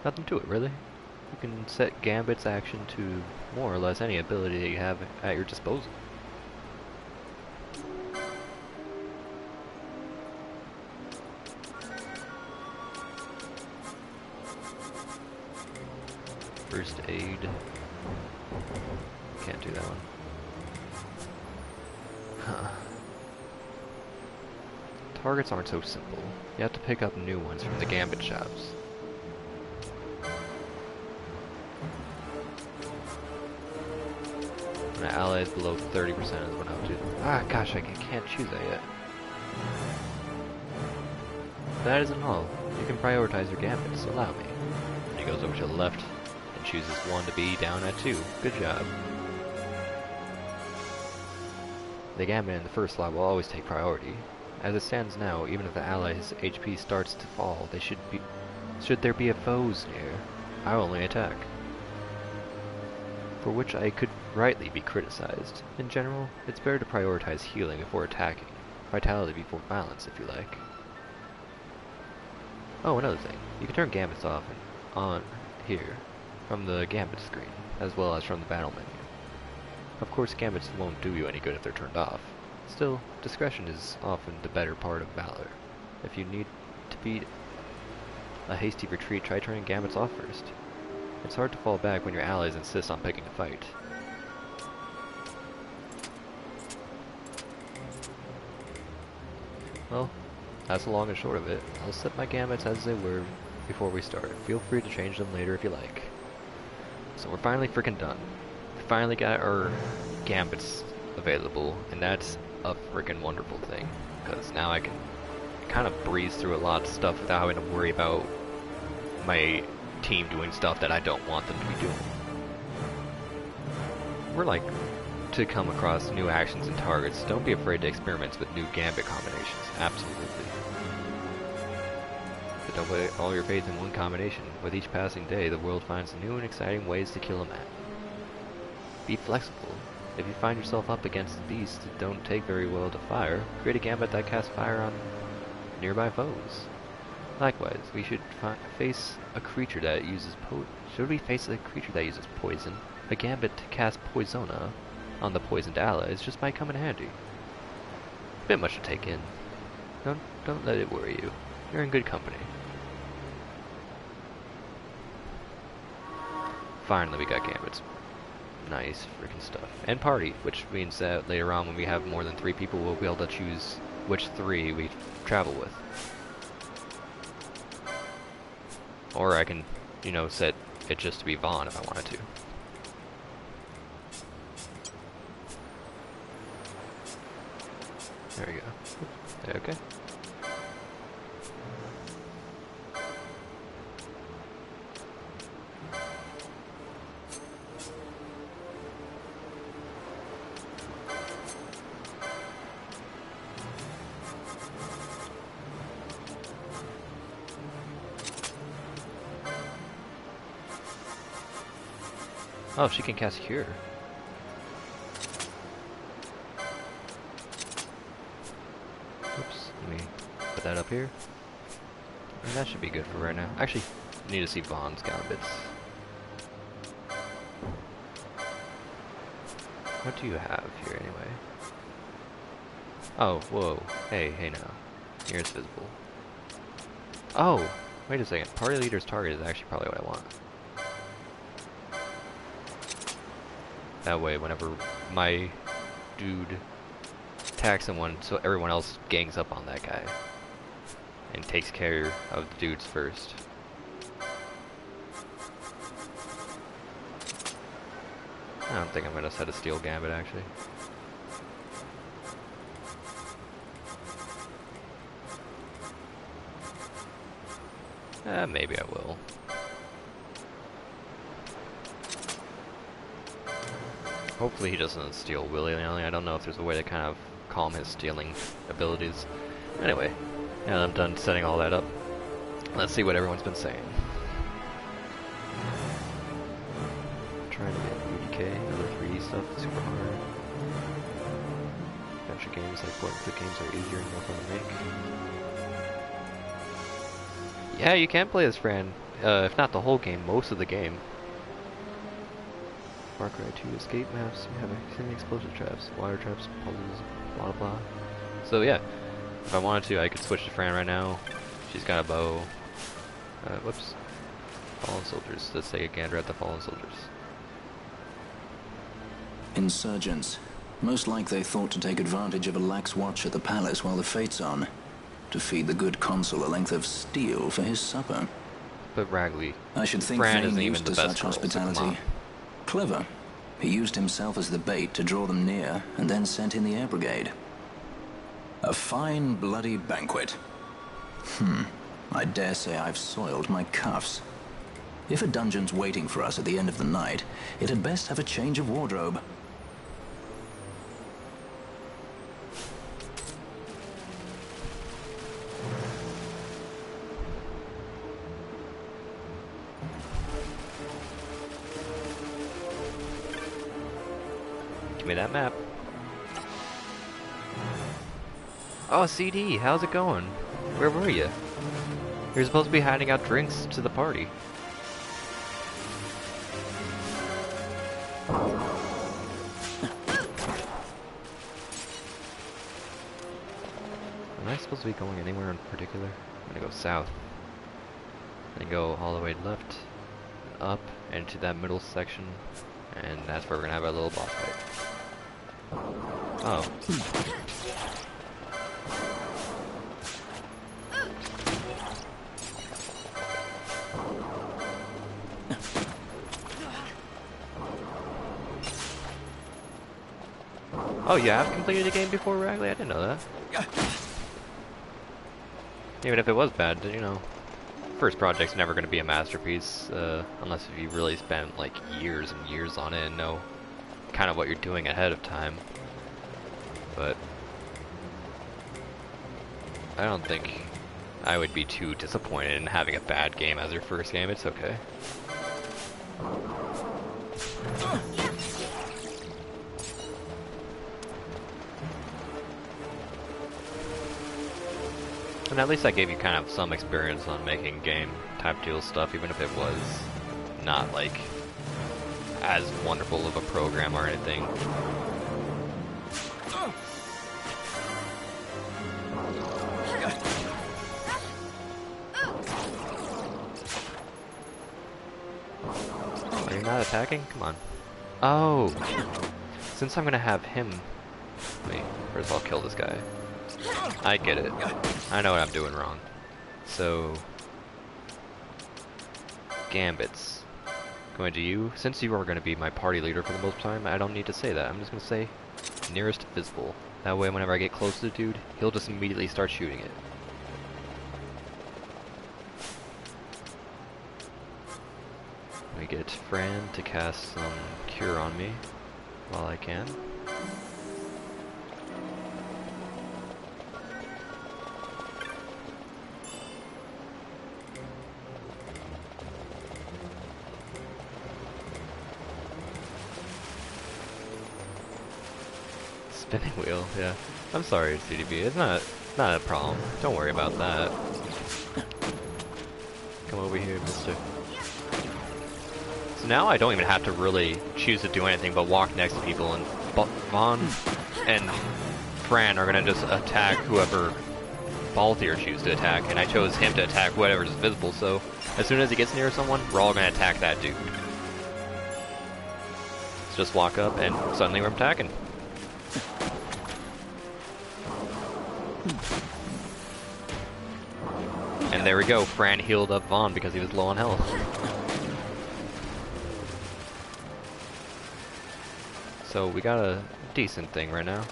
Nothing to it, really. You can set Gambit's action to more or less any ability that you have at your disposal. First aid. Can't do that one. Huh. Targets aren't so simple. You have to pick up new ones from the Gambit shops. When an ally is below 30% is when I'll do. Ah, gosh, I can't choose that yet. That isn't all. You can prioritize your Gambits. Allow me. And he goes over to the left and chooses one to be down at 2. Good job. The Gambit in the first slot will always take priority. As it stands now, even if the ally's HP starts to fall, should there be a foes near, I will only attack. For which I could rightly be criticized. In general, it's better to prioritize healing before attacking. Vitality before balance, if you like. Oh, another thing. You can turn Gambits off and on here, from the Gambit screen, as well as from the battle menu. Of course, Gambits won't do you any good if they're turned off. Still, discretion is often the better part of valor. If you need to beat a hasty retreat, try turning Gambits off first. It's hard to fall back when your allies insist on picking a fight. Well, that's the long and short of it. I'll set my Gambits as they were before we start. Feel free to change them later if you like. So we're finally freaking done. We finally got our Gambits available, and that's a freaking wonderful thing, because now I can kind of breeze through a lot of stuff without having to worry about my team doing stuff that I don't want them to be doing. We're like to come across new actions and targets. Don't be afraid to experiment with new Gambit combinations. Absolutely. The Don't put all your faith in one combination. With each passing day, the world finds new and exciting ways to kill a man. Be flexible. If you find yourself up against the beast that don't take very well to fire, create a gambit that casts fire on nearby foes. Likewise, we should face a creature that uses poison, a gambit to cast Poisona on the poisoned allies just might come in handy. A bit much to take in. Don't let it worry you. You're in good company. Finally, we got gambits. Nice freaking stuff. And party, which means that later on when we have more than 3 people, we'll be able to choose which 3 we travel with. Or I can, you know, set it just to be Vaughn if I wanted to. There we go. Okay. Oh, she can cast Cure. Oops, let me put that up here. And that should be good for right now. Actually, I need to see Vaughn's gambits. What do you have here anyway? Oh, whoa. Hey now. Here's visible. Oh, wait a second. Party leader's target is actually probably what I want. That way, whenever my dude attacks someone, so everyone else gangs up on that guy and takes care of the dudes first. I don't think I'm gonna set a steel gambit actually. Maybe I will. Hopefully he doesn't steal willy-nilly. I don't know if there's a way to kind of calm his stealing abilities. Anyway, now that I'm done setting all that up, let's see what everyone's been saying. Trying to get UDK, another 3D stuff, super hard. Adventure games like point-and-click games are easier and more fun to make. Yeah, you can play as Fran, if not the whole game, most of the game. Far Cry 2 escape maps, you have explosive traps, water traps, puzzles, blah blah. So yeah, if I wanted to, I could switch to Fran right now. She's got a bow. Whoops. Fallen soldiers. Let's take a gander at the fallen soldiers. Insurgents. Most like they thought to take advantage of a lax watch at the palace while the fate's on. To feed the good consul a length of steel for his supper. But Ragley, I should think Fran Fane isn't even used the to best such girl, hospitality. so Clever. He used himself as the bait to draw them near, and then sent in the air brigade. A fine, bloody banquet. I dare say I've soiled my cuffs. If a dungeon's waiting for us at the end of the night, it had best have a change of wardrobe. Give me that map. Oh, CD, how's it going? Where were you? You're supposed to be handing out drinks to the party. Am I supposed to be going anywhere in particular? I'm gonna go south. And go all the way left, and up, and to that middle section. And that's where we're gonna have our little boss fight. Oh. Oh, you have completed the game before, Ragley? I didn't know that. Even if it was bad, you know, first project's never going to be a masterpiece, unless if you really spent like years and years on it and know kind of what you're doing ahead of time. But I don't think I would be too disappointed in having a bad game as your first game. It's okay. And at least I gave you kind of some experience on making game type deal stuff, even if it was not like as wonderful of a program or anything. Are you not attacking? Come on. Oh! Since I'm gonna have him... Wait, first I'll kill this guy. I get it. I know what I'm doing wrong. So... Gambits. Going to you. Since you are going to be my party leader for the most time, I don't need to say that. I'm just going to say nearest visible. That way whenever I get close to the dude, he'll just immediately start shooting it. We get Fran to cast some cure on me while I can. Spinning wheel, yeah. I'm sorry, CDB. It's not a problem. Don't worry about that. Come over here, mister. So now I don't even have to really choose to do anything but walk next to people, and Vaughn and Fran are gonna just attack whoever Balthier chooses to attack, and I chose him to attack whatever's visible, so as soon as he gets near someone, we're all gonna attack that dude. Let's just walk up, and suddenly we're attacking. And there we go, Fran healed up Vaughn because he was low on health. So we got a decent thing right now.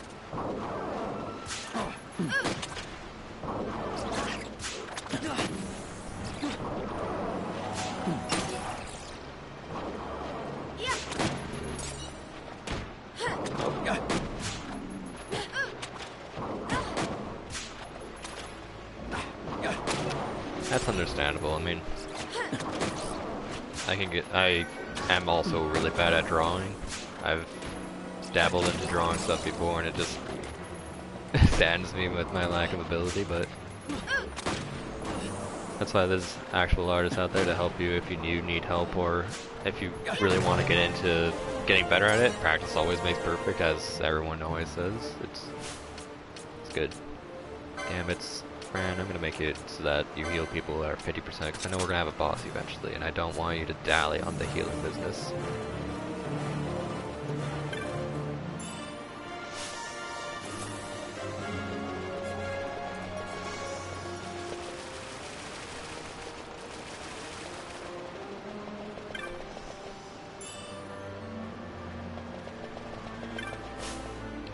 That's understandable. I mean, I am also really bad at drawing. I've dabbled into drawing stuff before, and it just saddens me with my lack of ability, but that's why there's actual artists out there to help you if you need help, or if you really want to get into getting better at it. Practice always makes perfect, as everyone always says. It's good. Gambits. Fran, I'm gonna make it so that you heal people that are 50%, because I know we're gonna have a boss eventually, and I don't want you to dally on the healing business.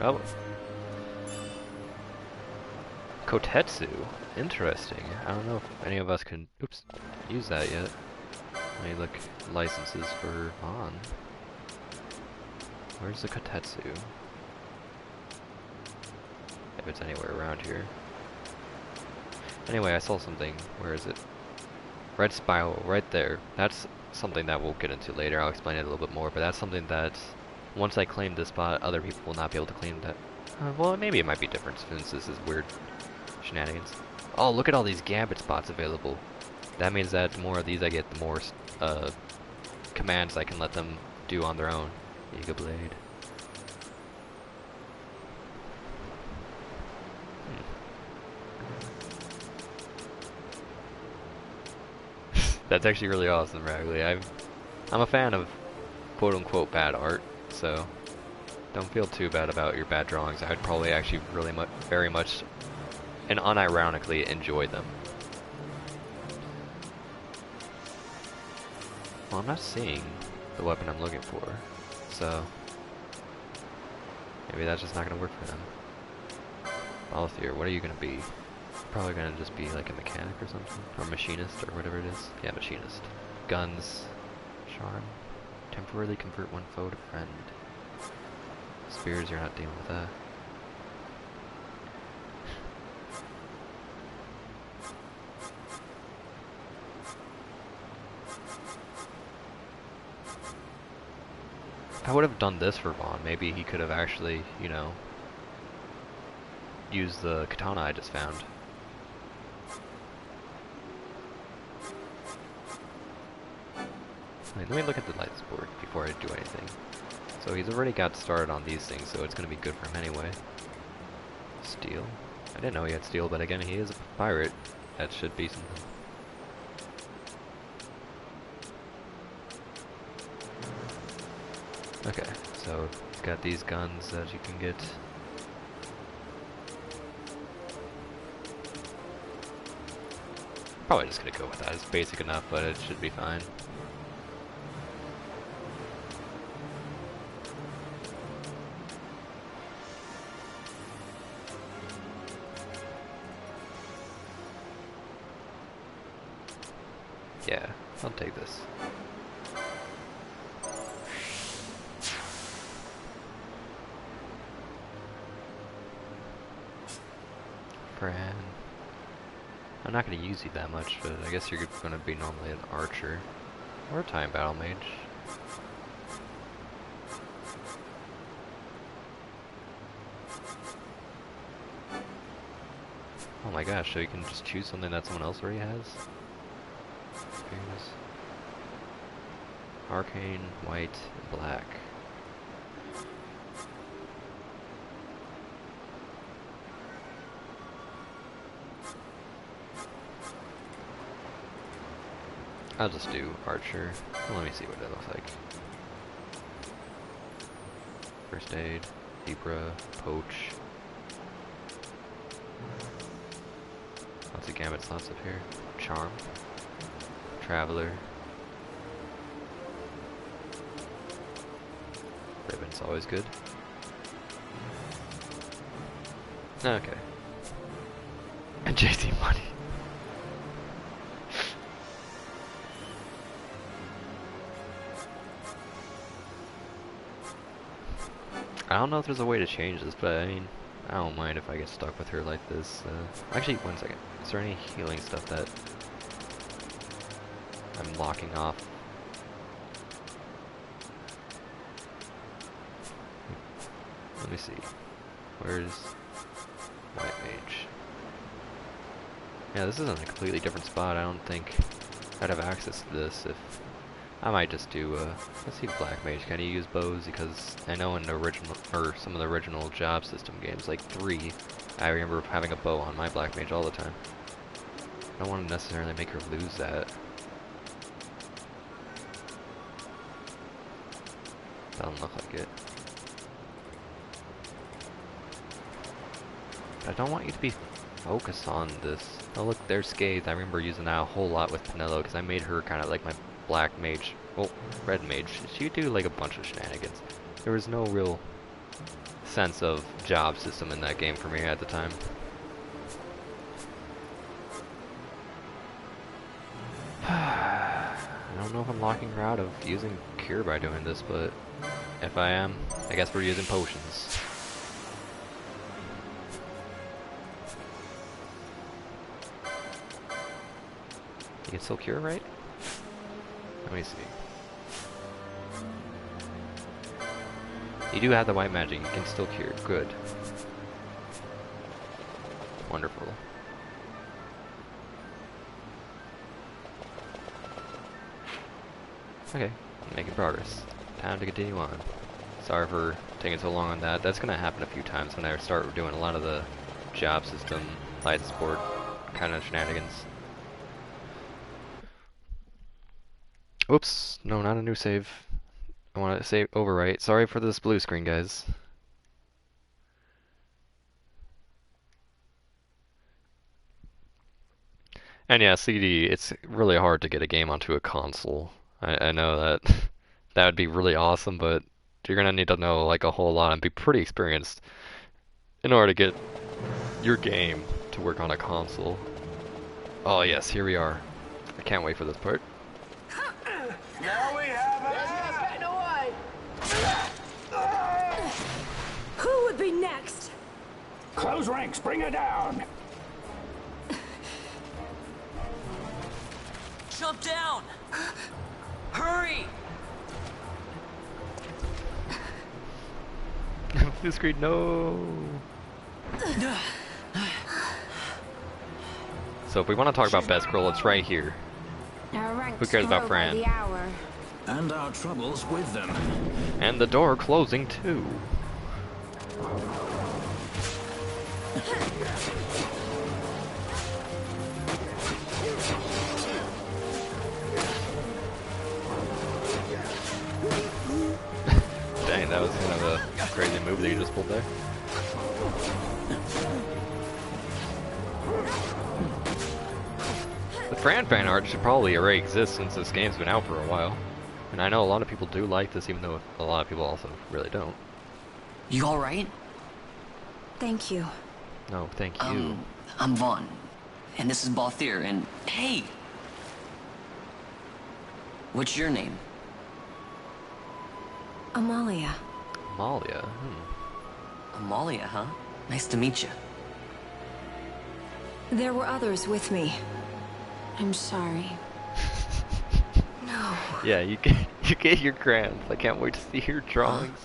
Oh. Kotetsu. Interesting. I don't know if any of us can use that yet. Let me look licenses for Vaughn. Where's the Kotetsu? If it's anywhere around here. Anyway, I saw something. Where is it? Red Spiral, right there. That's something that we'll get into later. I'll explain it a little bit more, but that's something that once I claim this spot, other people will not be able to claim that. Well, maybe it might be different since this is weird shenanigans. Oh, look at all these Gambit spots available. That means that the more of these I get, the more commands I can let them do on their own. Eagle Blade. That's actually really awesome, Ragley. I'm a fan of quote-unquote bad art, so don't feel too bad about your bad drawings. I'd probably actually really very much and unironically enjoy them. Well, I'm not seeing the weapon I'm looking for, so maybe that's just not gonna work for them. Balthier, what are you gonna be? Probably gonna just be like a mechanic or something, or machinist, or whatever it is. Yeah, machinist. Guns, charm, temporarily convert one foe to friend. Spears, you're not dealing with that. I would have done this for Vaughn. Maybe he could have actually, you know, used the katana I just found. Wait, let me look at the light support before I do anything. So he's already got started on these things, so it's going to be good for him anyway. Steel. I didn't know he had steel, but again, he is a pirate. That should be something. Okay, so he's got these guns that you can get. Probably just gonna go with that. It's basic enough, but it should be fine. Yeah, I'll take this. Fran. I'm not going to use you that much, but I guess you're going to be normally an archer. Or a time battle mage. Oh my gosh, so you can just choose something that someone else already has? Here's arcane, white, and black. I'll just do archer. Let me see what it looks like. First aid, Libra, poach. Lots of gamut slots up here. Charm. Traveler. Ribbon's always good. Okay. And JC money. I don't know if there's a way to change this, but I mean, I don't mind if I get stuck with her like this. Actually, one second. Is there any healing stuff that I'm locking off? Let me see. Where's White Mage? Yeah, this is in a completely different spot. I don't think I'd have access to this if... I might just do, let's see, Black Mage. Can you use bows? Because I know in the original, or some of the original job system games, like 3, I remember having a bow on my Black Mage all the time. I don't want to necessarily make her lose that. Doesn't look like it. But I don't want you to be focused on this. Oh look, there's Scathe. I remember using that a whole lot with Penelo, because I made her kind of like my Black Mage, well, Red Mage. She would do like a bunch of shenanigans. There was no real sense of job system in that game for me at the time. I don't know if I'm locking her out of using Cure by doing this, but if I am, I guess we're using potions. You can still Cure, right? Let me see. You do have the white magic, you can still Cure. Good. Wonderful. Okay, making progress. Time to continue on. Sorry for taking so long on that. That's gonna happen a few times when I start doing a lot of the job system, light support kind of shenanigans. Oops, no, not a new save. I want to save overwrite. Sorry for this blue screen, guys. And yeah, CD, it's really hard to get a game onto a console. I know that that would be really awesome, but you're gonna need to know like a whole lot and be pretty experienced in order to get your game to work on a console. Oh yes, here we are. I can't wait for this part. Now we have it! Who would be next? Close ranks, bring her down! Jump down! Hurry! Blue screen, no. So if we want to talk about best girl, it's right here. Who cares about Fran? And our troubles with them. And the door closing too. Dang, that was kind of a crazy move that you just pulled there. The Fran fan art should probably already exist since this game's been out for a while. And I know a lot of people do like this, even though a lot of people also really don't. You alright? Thank you. No, thank you. I'm Vaughn. And this is Balthier, and hey! What's your name? Amalia. Amalia? Amalia, huh? Nice to meet you. There were others with me. I'm sorry. No. Yeah, you get your crayons. I can't wait to see your drawings.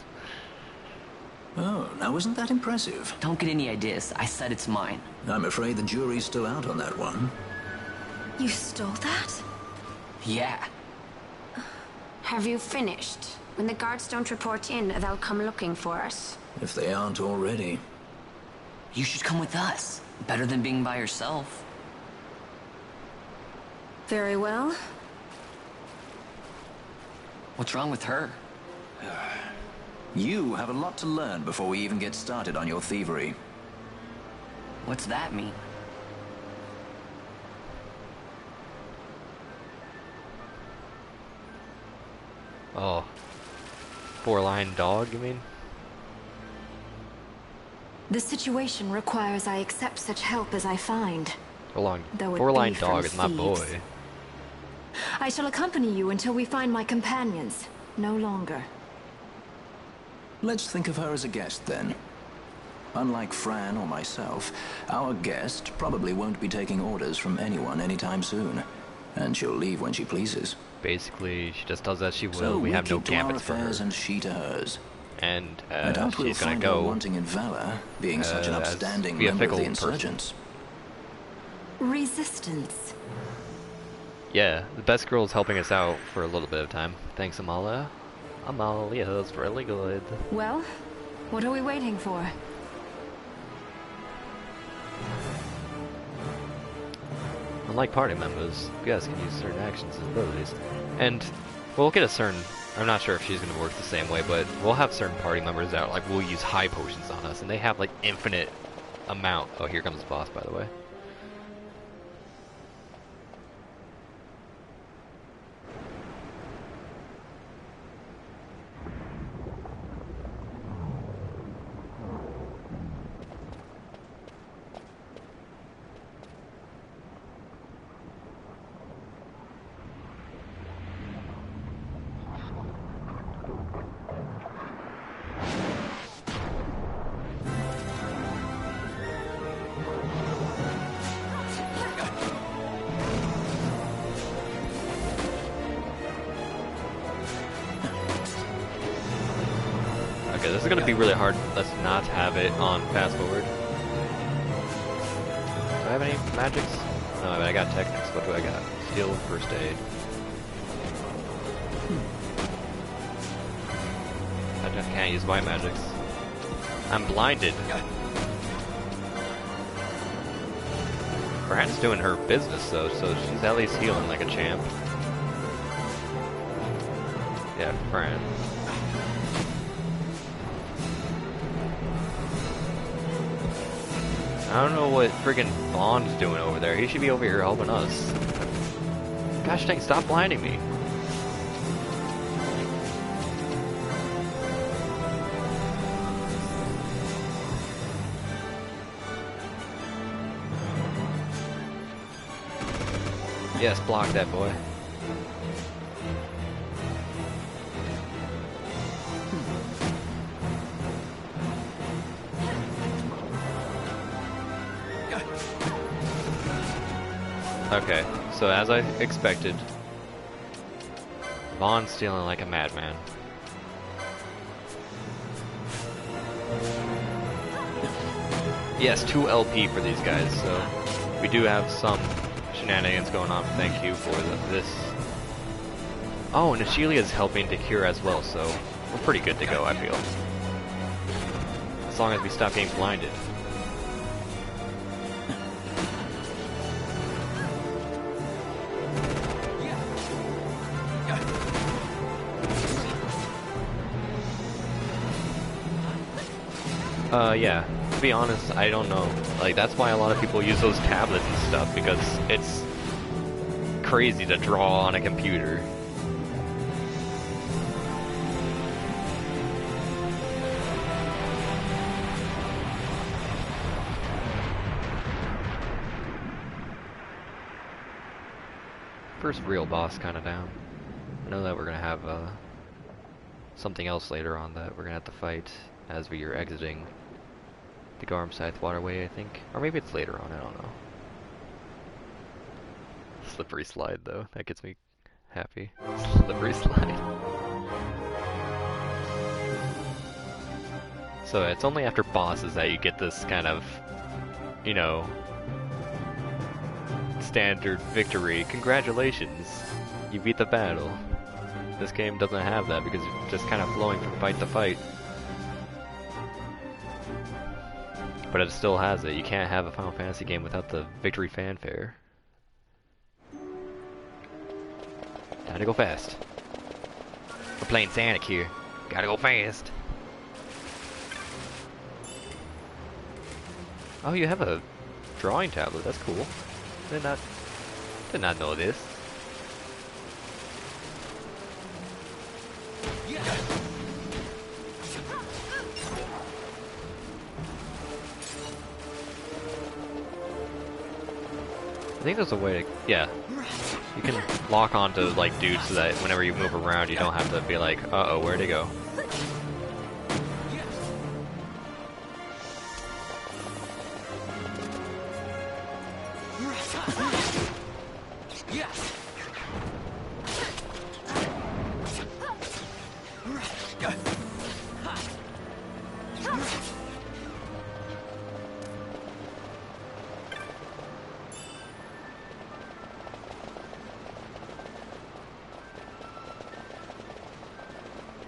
Oh, now isn't that impressive? Don't get any ideas. I said it's mine. I'm afraid the jury's still out on that one. You stole that? Yeah. Have you finished? When the guards don't report in, they'll come looking for us. If they aren't already. You should come with us. Better than being by yourself. Very well. What's wrong with her? You have a lot to learn before we even get started on your thievery. What's that mean? Oh. Four-line dog, you mean? The situation requires I accept such help as I find. Four-line dog is my boy. I shall accompany you until we find my companions. No longer. Let's think of her as a guest, then. Unlike Fran or myself, our guest probably won't be taking orders from anyone anytime soon. And she'll leave when she pleases. Basically, she just does as she will. So we have no gambits for her. And she to hers. And I doubt we'll she's gonna find go her wanting in valor, being such an upstanding member of the insurgents. Resistance. Yeah, the best girl is helping us out for a little bit of time. Thanks, Amalia. Amalia's really good. Well, what are we waiting for? Unlike party members, you guys can use certain actions and abilities. And we'll get a certain... I'm not sure if she's going to work the same way, but we'll have certain party members that like will use high potions on us, and they have like infinite amount. Oh, here comes the boss, by the way. Okay, this is gonna be really hard. Let's not have it on fast forward. Do I have any magics? No, I got technics. What do I got? Steel, first aid. I just can't use my magics. I'm blinded. Fran's doing her business though, so she's at least healing like a champ. Yeah, Fran. I don't know what friggin' Vaughn's doing over there. He should be over here helping us. Gosh dang, stop blinding me. Yes, block that boy. Okay, so as I expected, Vaughn's stealing like a madman. Yes, 2 LP for these guys, so we do have some shenanigans going on. Thank you for this. Oh, and Ashelia is helping to cure as well, so we're pretty good to go, I feel. As long as we stop getting blinded. Yeah. To be honest, I don't know. Like, that's why a lot of people use those tablets and stuff, because it's crazy to draw on a computer. First real boss kind of down. I know that we're gonna have something else later on that we're gonna have to fight as we are exiting the Garmscythe waterway, I think. Or maybe it's later on, I don't know. Slippery slide, though. That gets me happy. Slippery slide. So it's only after bosses that you get this kind of, you know, standard victory. Congratulations! You beat the battle. This game doesn't have that because it's just kind of flowing from fight to fight. But it still has it. You can't have a Final Fantasy game without the victory fanfare. Gotta go fast. We're playing Sonic here. Gotta go fast. Oh, you have a drawing tablet. That's cool. Did not know this. I think there's a way to, yeah. You can lock onto like dudes so that whenever you move around you don't have to be like, uh-oh, where'd he go?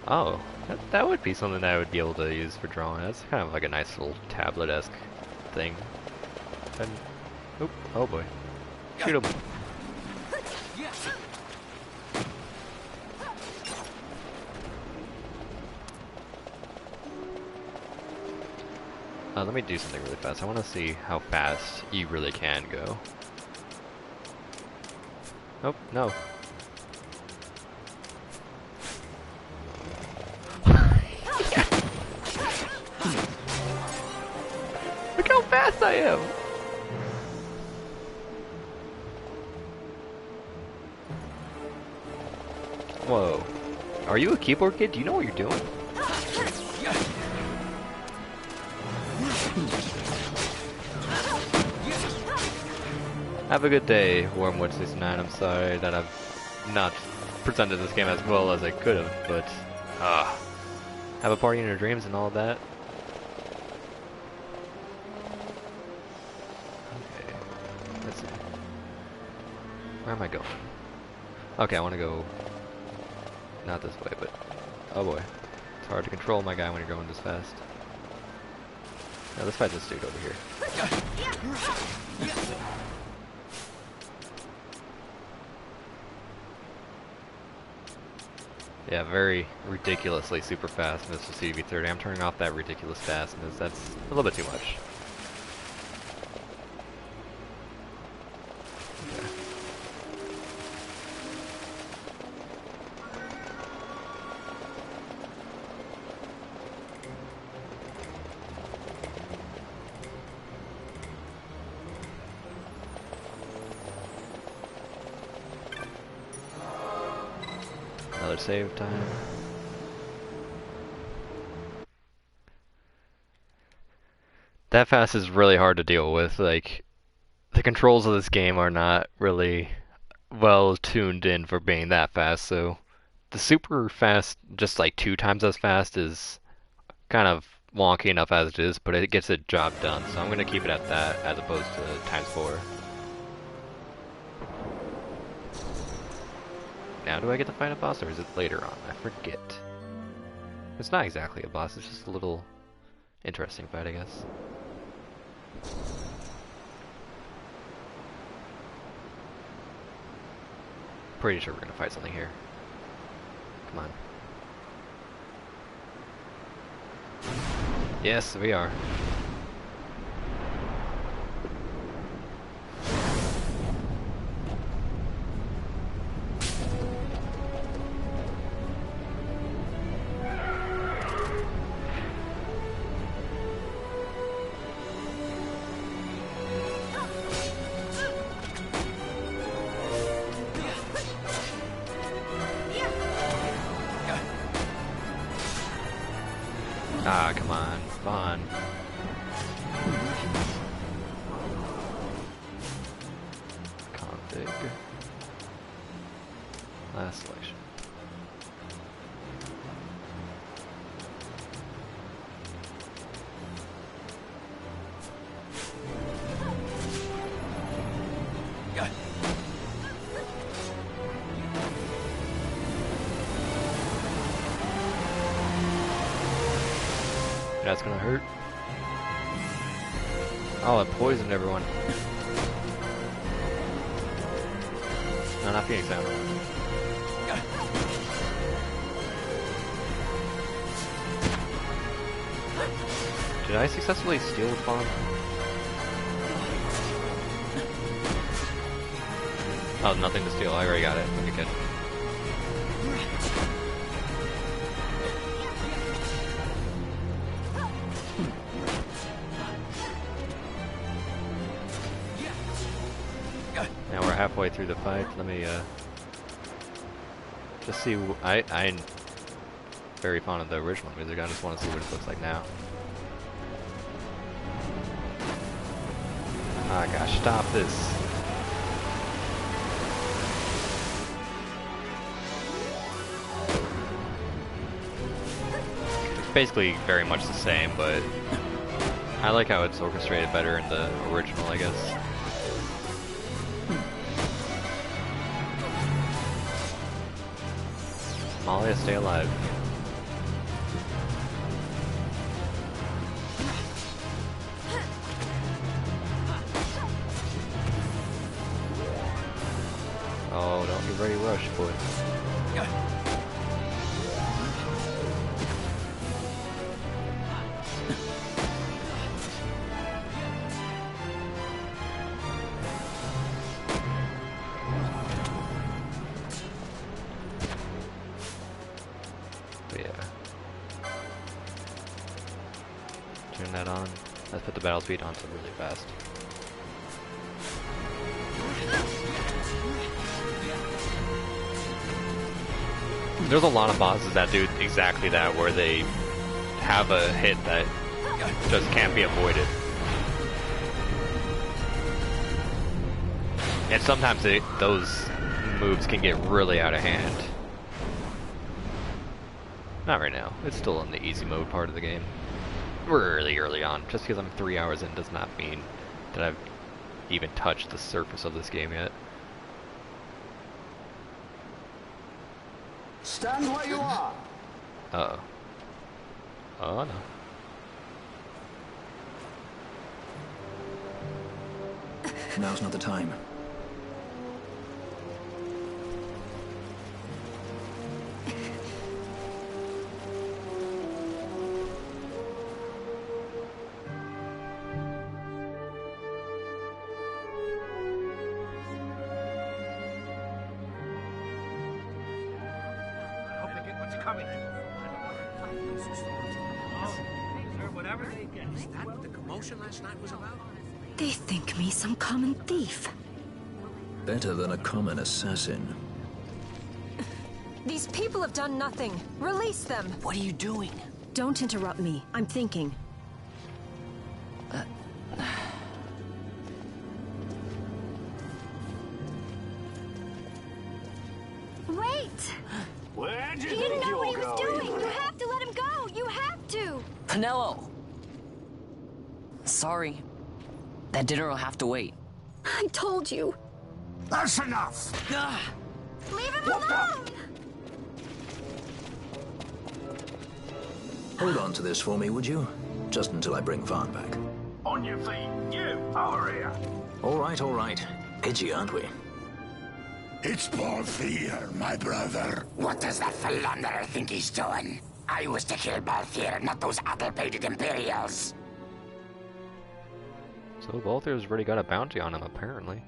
Oh, that would be something that I would be able to use for drawing. That's kind of like a nice little tablet-esque thing. And, oop, oh boy. Shoot him. Let me do something really fast. I want to see how fast you really can go. Oh, no. Look how fast I am! Whoa. Are you a keyboard kid? Do you know what you're doing? Have a good day, Wormwood69. I'm sorry that I've not presented this game as well as I could have, but have a party in your dreams and all of that. Okay, let's see. Where am I going? Okay, I want to go not this way, but oh boy, it's hard to control my guy when you're going this fast. Now let's fight this dude over here. Yeah, very ridiculously super fast, Mr. CV30. I'm turning off that ridiculous fastness. That's a little bit too much. Okay. Another save time. That fast is really hard to deal with. Like, the controls of this game are not really well tuned in for being that fast, so the super fast, just like 2 times as fast, is kind of wonky enough as it is, but it gets the job done, so I'm gonna keep it at that as opposed to ×4. Now do I get to fight a boss, or is it later on? I forget. It's not exactly a boss, it's just a little interesting fight, I guess. Pretty sure we're gonna fight something here. Come on. Yes, we are. Ah, come on, Vaughn. Config. Last selection. That's gonna hurt. Oh, it poisoned everyone. No, not Phoenix now. Did I successfully steal the bomb? Oh, nothing to steal. I already got it. Okay, good. Now we're halfway through the fight. Let me just see. I'm very fond of the original music. I just want to see what it looks like now. Ah, gosh, stop this. It's basically very much the same, but I like how it's orchestrated better in the original, I guess. Malia, stay alive. Oh, don't get ready to rush, boy. Turn that on. Let's put the battle speed on so really fast. There's a lot of bosses that do exactly that, where they have a hit that just can't be avoided. And sometimes those moves can get really out of hand. Not right now. It's still in the easy mode part of the game. We're really early on. Just because I'm 3 hours in does not mean that I've even touched the surface of this game yet. Stand where you are. Uh-oh. Oh, no. Now's not the time. They think me some common thief. Better than a common assassin. These people have done nothing. Release them. What are you doing? Don't interrupt me. I'm thinking. Where do you He think didn't know you're what he was going? doing. You have to let him go. You have to. Pinello! Sorry. That dinner will have to wait. I told you. That's enough! Leave him alone! Hold on to this for me, would you? Just until I bring Vaughn back. On your feet, you over here. All right. Edgy, aren't we? It's Balthier, my brother. What does that philanderer think he's doing? I was to kill Balthier, not those addle-pated Imperials. So Balthier's already got a bounty on him, apparently.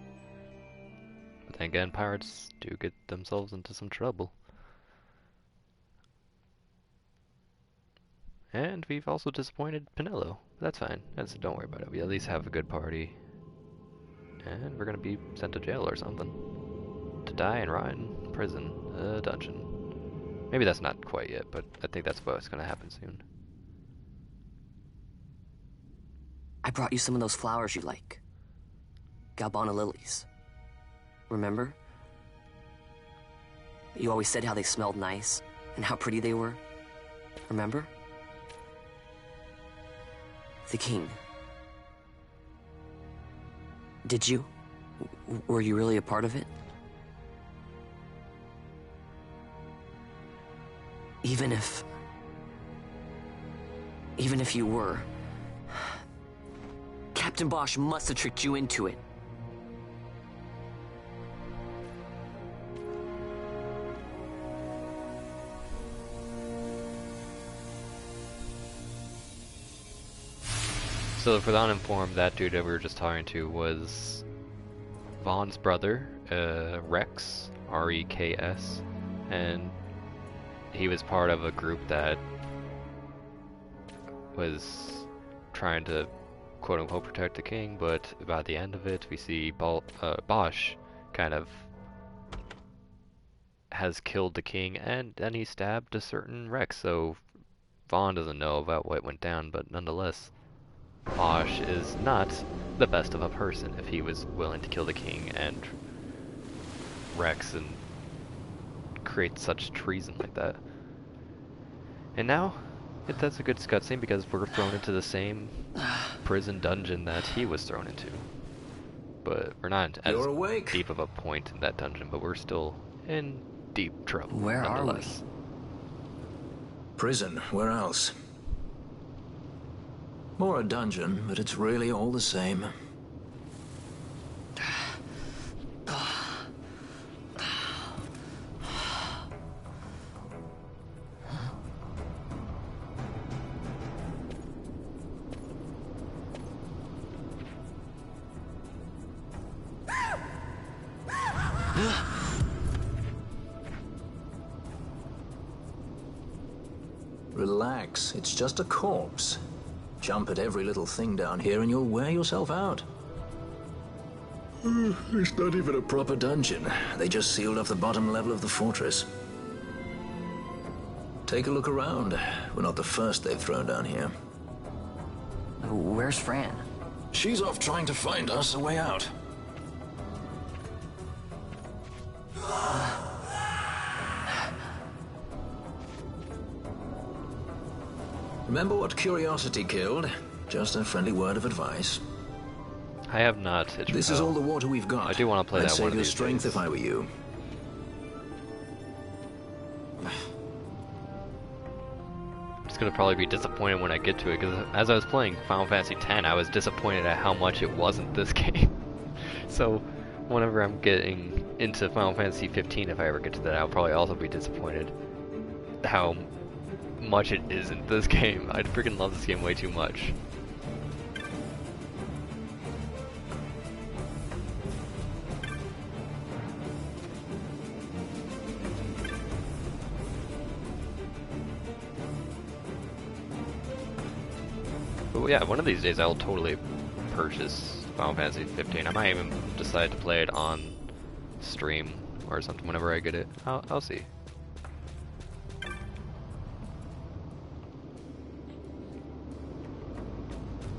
But then again, pirates do get themselves into some trouble. And we've also disappointed Pinello. That's fine. Don't worry about it. We at least have a good party. And we're gonna be sent to jail or something. To die and rot in prison. Dungeon. Maybe that's not quite yet, but I think that's what's gonna happen soon. I brought you some of those flowers you like. Galbana lilies. Remember? You always said how they smelled nice, and how pretty they were. Remember? The king. Did you? Were you really a part of it? Even if you were, Captain Bosch must have tricked you into it. So for the uninformed, that dude that we were just talking to was Vaughn's brother, Rex, R-E-K-S, and he was part of a group that was trying to quote-unquote protect the king, but by the end of it, we see Bosch kind of has killed the king, and then he stabbed a certain Rex, so Vaughn doesn't know about what went down, but nonetheless, Bosch is not the best of a person if he was willing to kill the king and Rex and create such treason like that. And now, that's a good cutscene because we're thrown into the same prison dungeon that he was thrown into. But we're not as deep of a point in that dungeon, but we're still in deep trouble. Where are we? Prison, where else? More a dungeon, but it's really all the same. Relax, it's just a corpse. Jump at every little thing down here and you'll wear yourself out. It's not even a proper dungeon. They just sealed off the bottom level of the fortress. Take a look around. We're not the first they've thrown down here. Where's Fran? She's off trying to find us a way out. Remember what curiosity killed? Just a friendly word of advice. I have not. This is all the water we've got. I do want to play I'd that save one of your these strength days. if I were you. I'm just gonna probably be disappointed when I get to it, because as I was playing Final Fantasy X, I was disappointed at how much it wasn't this game. So, whenever I'm getting into Final Fantasy 15, if I ever get to that, I'll probably also be disappointed how much it isn't this game. I freaking love this game way too much. But yeah, one of these days I'll totally purchase Final Fantasy 15. I might even decide to play it on stream or something whenever I get it. I'll see.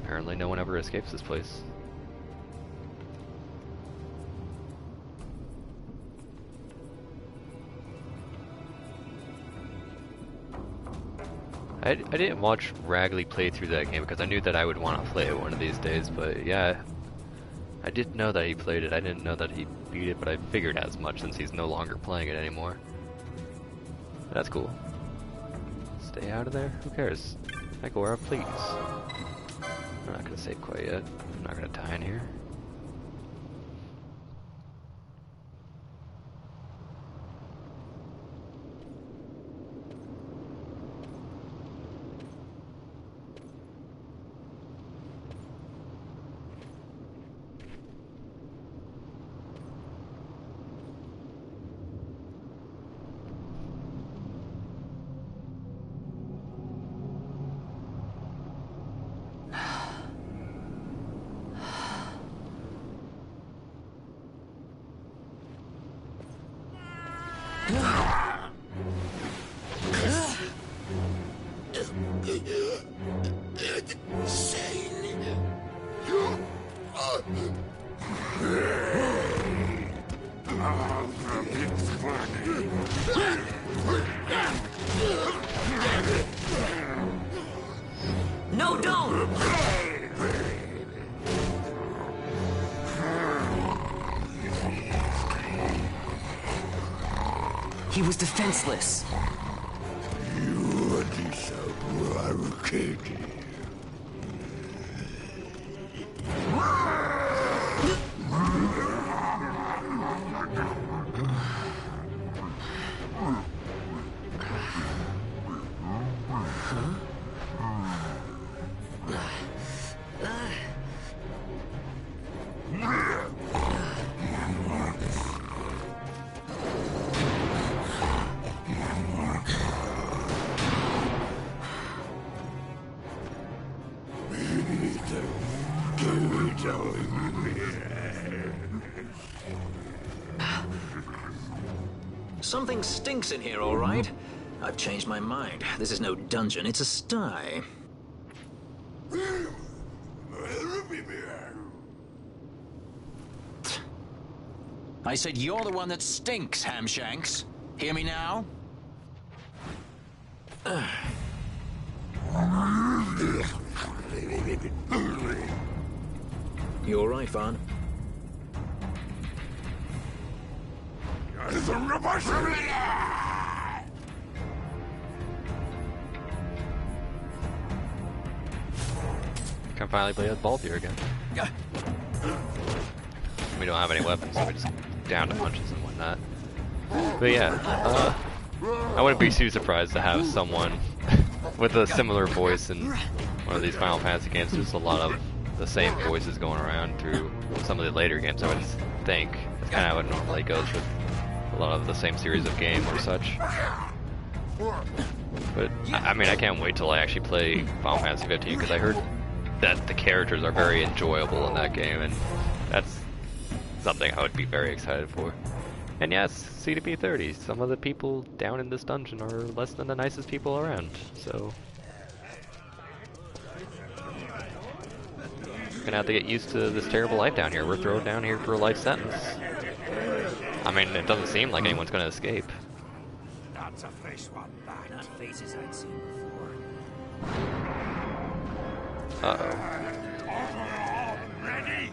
Apparently no one ever escapes this place. I didn't watch Ragley play through that game because I knew that I would want to play it one of these days, but yeah, I didn't know that he played it. I didn't know that he beat it, but I figured as much since he's no longer playing it anymore. That's cool. Stay out of there? Who cares? Agora, please. I'm not gonna save quite yet. I'm not gonna die in here. No, don't! He was defenseless. You are kidding. Something stinks in here, all right? I've changed my mind. This is no dungeon, it's a sty. I said you're the one that stinks, Hamshanks. Hear me now? You all right, Vaughn? Can finally play with Balthier again. We don't have any weapons, so we're just down to punches and whatnot. But yeah, I wouldn't be too surprised to have someone with a similar voice in one of these Final Fantasy games. There's a lot of the same voices going around through some of the later games, I would think. That's kind of how it normally goes with a lot of the same series of game or such. But, I mean, I can't wait till I actually play Final Fantasy 15, because I heard that the characters are very enjoyable in that game, and that's something I would be very excited for. And yes, CDP 30, some of the people down in this dungeon are less than the nicest people around, so... Gonna have to get used to this terrible life down here. We're thrown down here for a life sentence. I mean, it doesn't seem like anyone's gonna escape. That's a fresh one, that. Not faces I'd seen before. Uh-oh. Ready?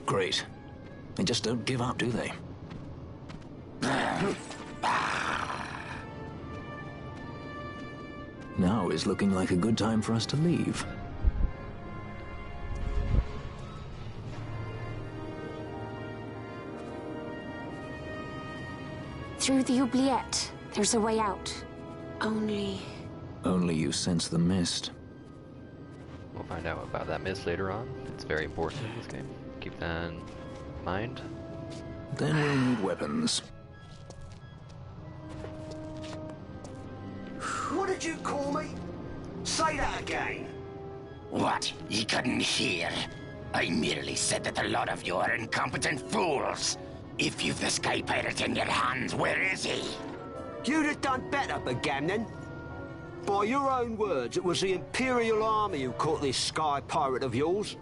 Great. They just don't give up, do they? Now is looking like a good time for us to leave. Through the oubliette. There's a way out. Only you sense the mist. We'll find out about that mist later on. It's very important in this game. Keep that in mind. Then we'll need weapons. What did you call me? Say that again. What? You couldn't hear? I merely said that a lot of you are incompetent fools. If you've the Sky Pirate in your hands, where is he? You'd have done better, Bagamnon. By your own words, it was the Imperial Army who caught this Sky Pirate of yours.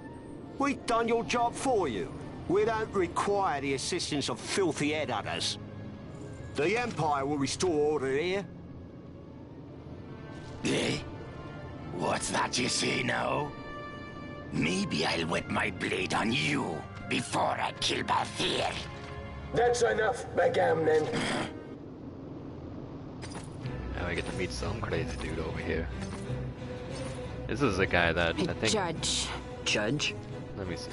We've done your job for you. We don't require the assistance of filthy headhunters. The Empire will restore order here. Eh? What's that you say now? Maybe I'll wet my blade on you before I kill Bathir. That's enough, Bagamnon. Now I get to meet some crazy dude over here. This is a guy that I think... Judge. Judge? Let me see.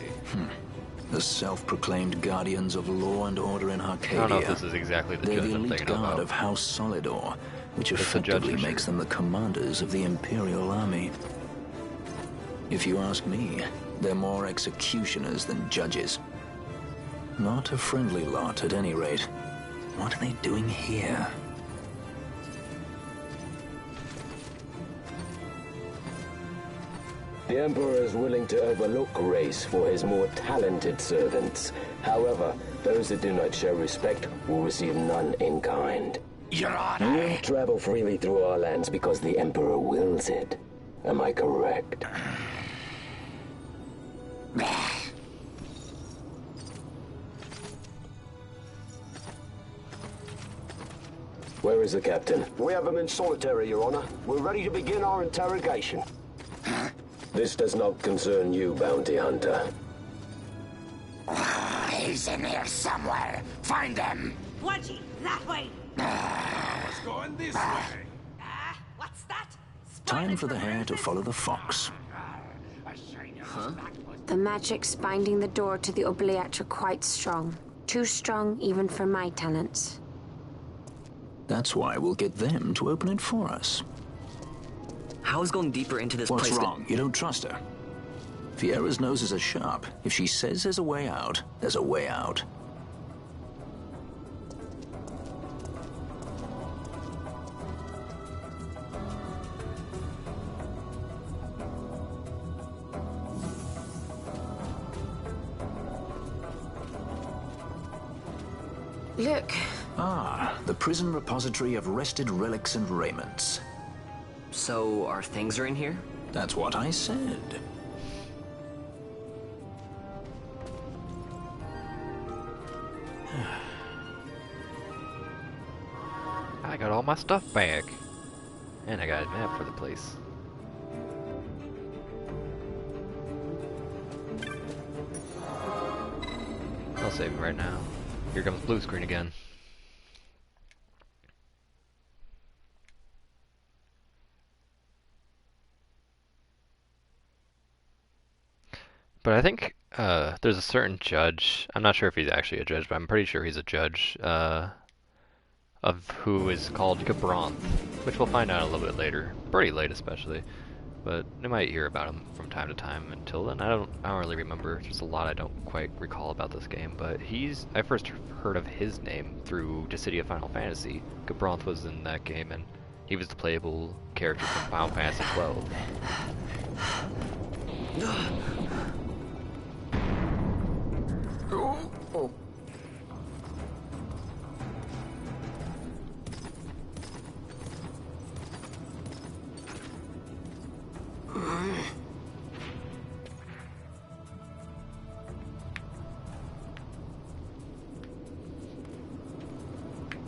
The self-proclaimed guardians of law and order in Arcadia. I don't know if this is exactly the They're judge the I'm elite thinking guard about. of House Solidor, which It's the judge effectively for makes sure. them the commanders of the Imperial Army. If you ask me, they're more executioners than judges. Not a friendly lot, at any rate. What are they doing here? The Emperor is willing to overlook race for his more talented servants. However, those that do not show respect will receive none in kind. Your Honor! You travel freely through our lands because the Emperor wills it. Am I correct? Where is the captain? We have him in solitary, Your Honor. We're ready to begin our interrogation. This does not concern you, bounty hunter. He's in here somewhere. Find him. Wedgie, that way. What's going this way? What's that? Time for the hare to follow the fox. Huh? The magics binding the door to the oubliette are quite strong. Too strong even for my talents. That's why we'll get them to open it for us. How is going deeper into this What's place... wrong? You don't trust her? Fiera's noses are sharp. If she says there's a way out, there's a way out. Look. Ah, the prison repository of wrested relics and raiments. So, our things are in here? That's what I said. I got all my stuff back. And I got a map for the place. I'll save it right now. Here comes blue screen again. But I think there's a certain judge, I'm not sure if he's actually a judge, but I'm pretty sure he's a judge, of who is called Gabronth, which we'll find out a little bit later, pretty late especially, but you might hear about him from time to time. Until then, I don't really remember. There's a lot I don't quite recall about this game, but I first heard of his name through Dissidia Final Fantasy. Gabronth was in that game, and he was the playable character from Final Fantasy XII. Oh.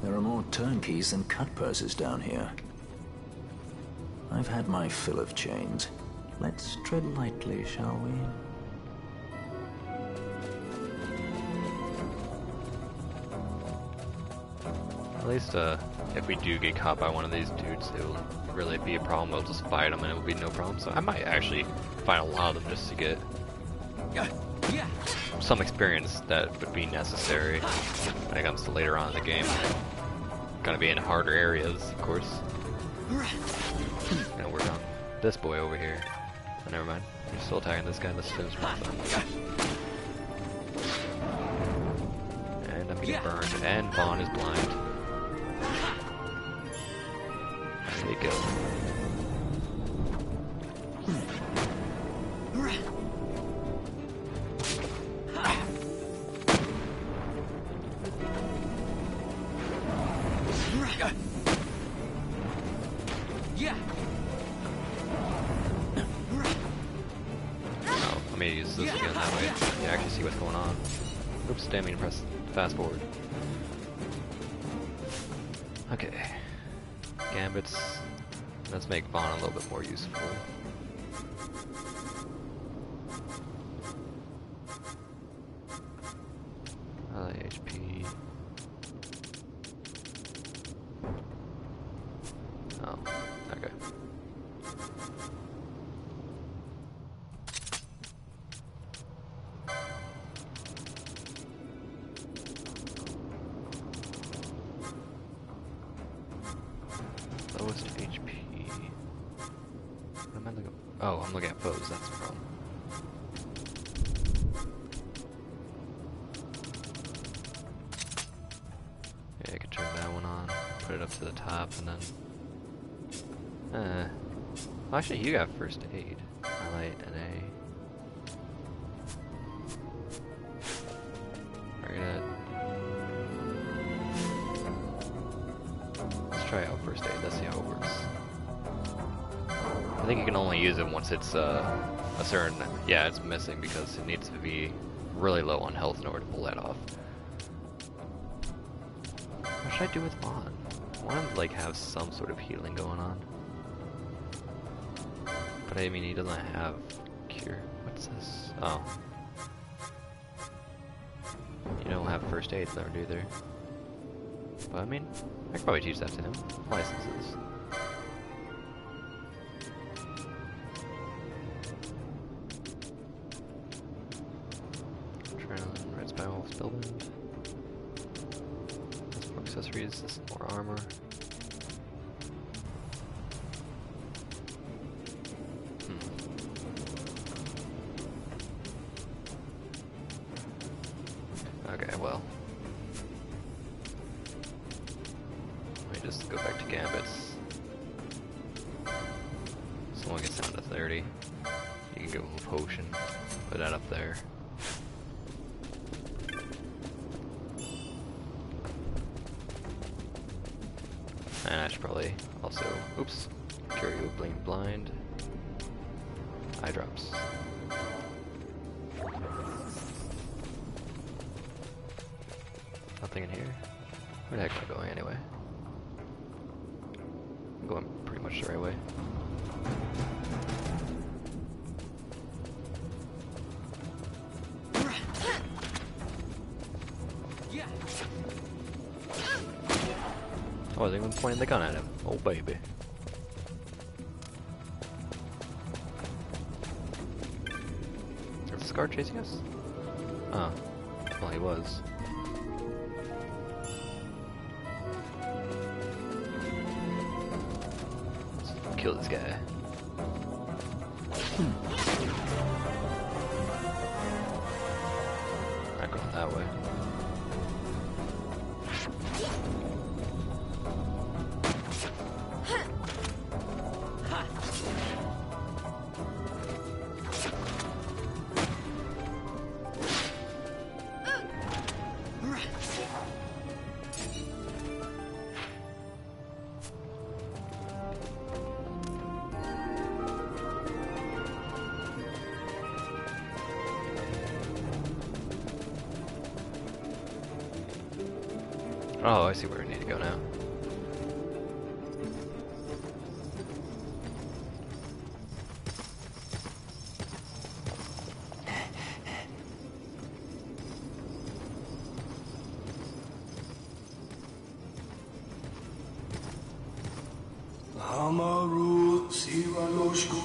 There are more turnkeys than cut purses down here. I've had my fill of chains. Let's tread lightly, shall we? At least, if we do get caught by one of these dudes, it will really be a problem. We'll just fight them and it will be no problem. So I might actually fight a lot of them just to get some experience that would be necessary when it comes to later on in the game. Gonna be in harder areas, of course. Gonna work on this boy over here. Oh, never mind. You're still attacking this guy. Let's finish him. And I'm getting burned. And Vaughn is blind. There you go. Yeah. Oh, let me use this again. That way you actually see what's going on. Oops, didn't mean to press fast forward. Okay. Gambits. Let's make Vaughn a little bit more useful. HP. Oh, okay. Lowest HP. What am I looking? Oh, I'm looking at foes. That's the problem. Yeah, I can turn that one on. Put it up to the top, and then. Well, actually, you got first aid. Highlight NA. Target. Let's try out first aid. Let's see how it works. I think you can only use it once it's a certain. Yeah, it's missing because it needs to be really low on health in order to pull that off. What should I do with Vaughn? I want him to like have some sort of healing going on. But I mean, he doesn't have cure. What's this? Oh. You don't have first aid learned either. But I mean, I could probably teach that to him. Licenses. Adrenaline, red spiral, spellbind. This more accessories, this is more armor. Okay, well. Let me just go back to Gambits. Someone gets down to 30. You can give him a potion. Put that up there. And I should probably also, oops, cure you with blind. Eye drops. Nothing in here. Where the heck am I going anyway? I'm going pretty much the right way. I wasn't even pointing the gun at him. Oh baby. Is the Scar chasing us? Oh. Well, he was. Let's kill this guy. Not going that way. Oh, I see where we need to go now. Amaru Sivanoshku.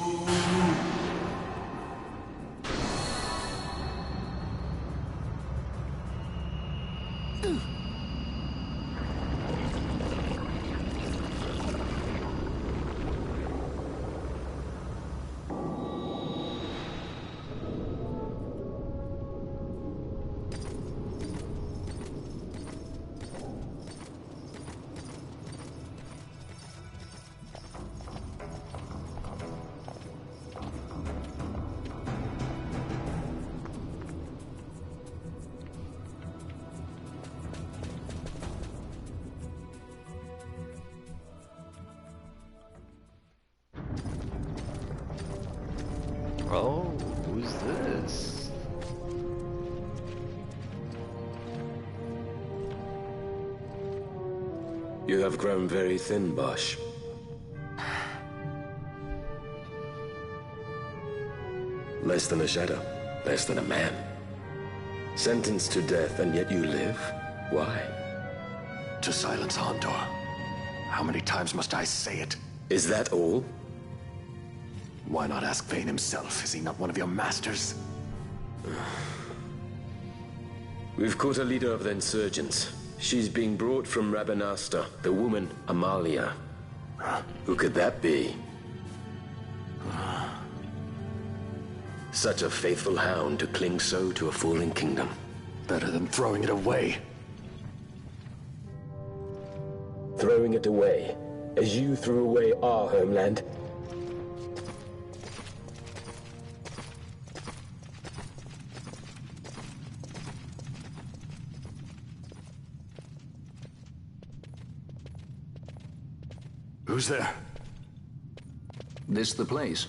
You have grown very thin, Bosch. Less than a shadow, less than a man. Sentenced to death, and yet you live? Why? To silence Hondor. How many times must I say it? Is that all? Why not ask Vane himself? Is he not one of your masters? We've caught a leader of the insurgents. She's being brought from Rabanasta, the woman, Amalia. Who could that be? Such a faithful hound to cling so to a fallen kingdom. Better than throwing it away. Throwing it away, as you threw away our homeland? Who's there? This the place?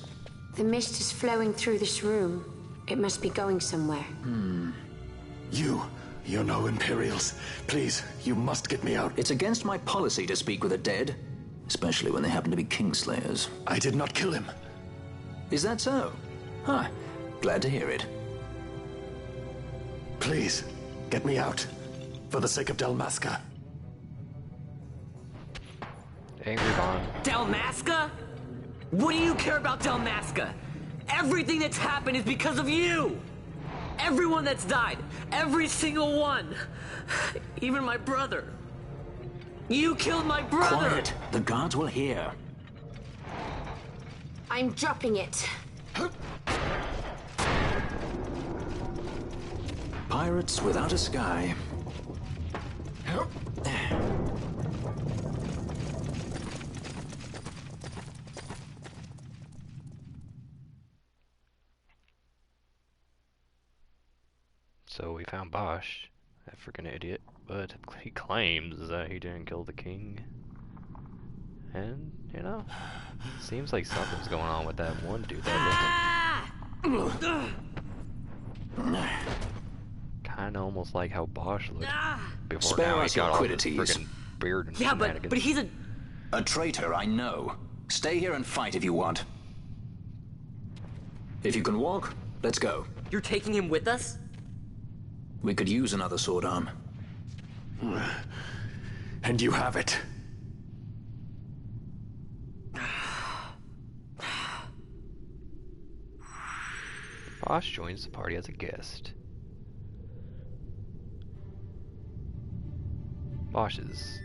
The mist is flowing through this room. It must be going somewhere. You know Imperials. Please, you must get me out. It's against my policy to speak with the dead, especially when they happen to be Kingslayers. I did not kill him. Is that so? Huh. Glad to hear it. Please, get me out. For the sake of Dalmasca. Angry Vaughn. Dalmasca? What do you care about Dalmasca? Everything that's happened is because of you! Everyone that's died, every single one! Even my brother. You killed my brother! Quiet! The guards will hear. I'm dropping it. Pirates without a sky. So we found Bosch, that freaking idiot, but he claims that he didn't kill the king. And, you know, seems like something's going on with that one dude that looked kinda almost like how Bosch looked before. Spare now us he got your all the quiddities. freaking beard and Yeah, shenanigans. but he's a traitor, I know. Stay here and fight if you want. If you can walk, let's go. You're taking him with us? We could use another sword arm. And you have it. Bosch joins the party as a guest. Bosch is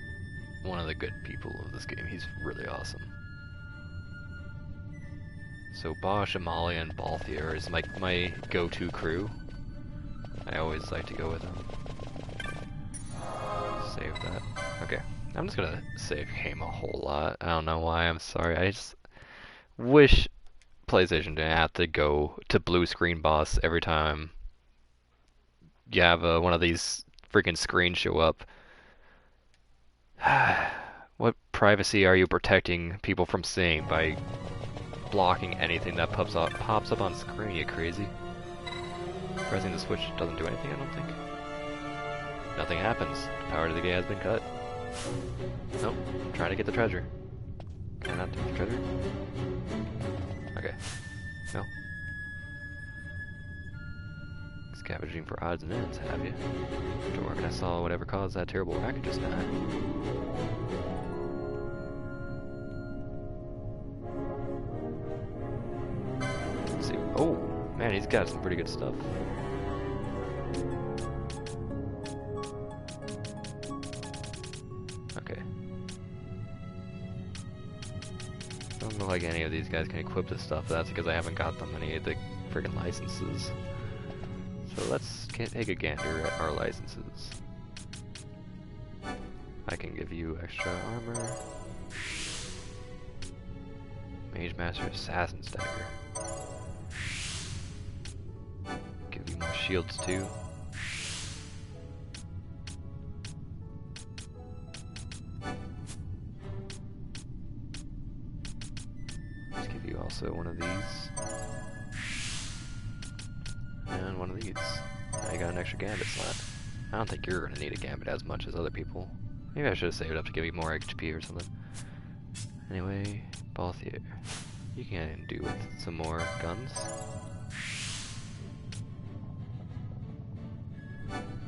one of the good people of this game. He's really awesome. So Bosch, Amalia, and Balthier is my go-to crew. I always like to go with them. Save that. Okay. I'm just gonna save game a whole lot. I don't know why, I'm sorry. I just wish PlayStation didn't have to go to blue screen boss every time you have one of these freaking screens show up. What privacy are you protecting people from seeing by blocking anything that pops up on screen, you crazy? Pressing the switch doesn't do anything, I don't think. Nothing happens. The power to the game has been cut. Nope. I'm trying to get the treasure. Can I not take the treasure? Okay. No. Scavenging for odds and ends, have you? Don't reckon I saw whatever caused that terrible racket just now. Let's see. Oh, man, he's got some pretty good stuff. Okay. Doesn't look like any of these guys can equip this stuff. That's because I haven't got them any of the friggin' licenses. So let's take a gander at our licenses. I can give you extra armor. Mage Master Assassin's Dagger. Give you more shields too. Let's give you also one of these. And one of these. Now you got an extra gambit slot. I don't think you're going to need a gambit as much as other people. Maybe I should have saved it up to give me more HP or something. Anyway, ball theater. You can do with some more guns.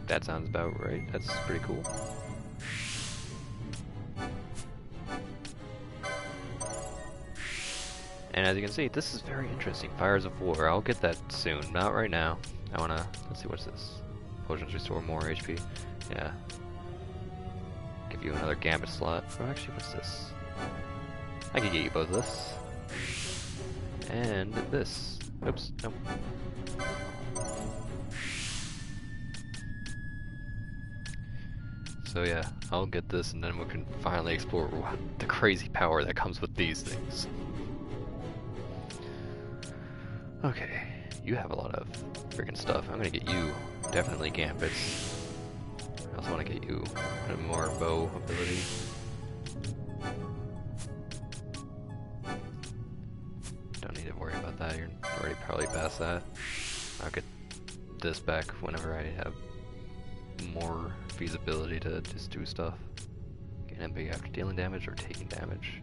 That sounds about right. That's pretty cool. And as you can see, this is very interesting. Fires of War. I'll get that soon. Not right now. I wanna... Let's see, what's this? Potions restore more HP. Yeah. Give you another Gambit slot. Oh, actually, what's this? I can get you both this. And this. Oops, nope. So yeah, I'll get this and then we can finally explore the crazy power that comes with these things. Okay, you have a lot of freaking stuff. I'm gonna get you definitely Gambits. I also want to get you a more bow ability. Don't need to worry about that, you're already probably past that. I'll get this back whenever I have more feasibility to just do stuff. Get MP after dealing damage or taking damage.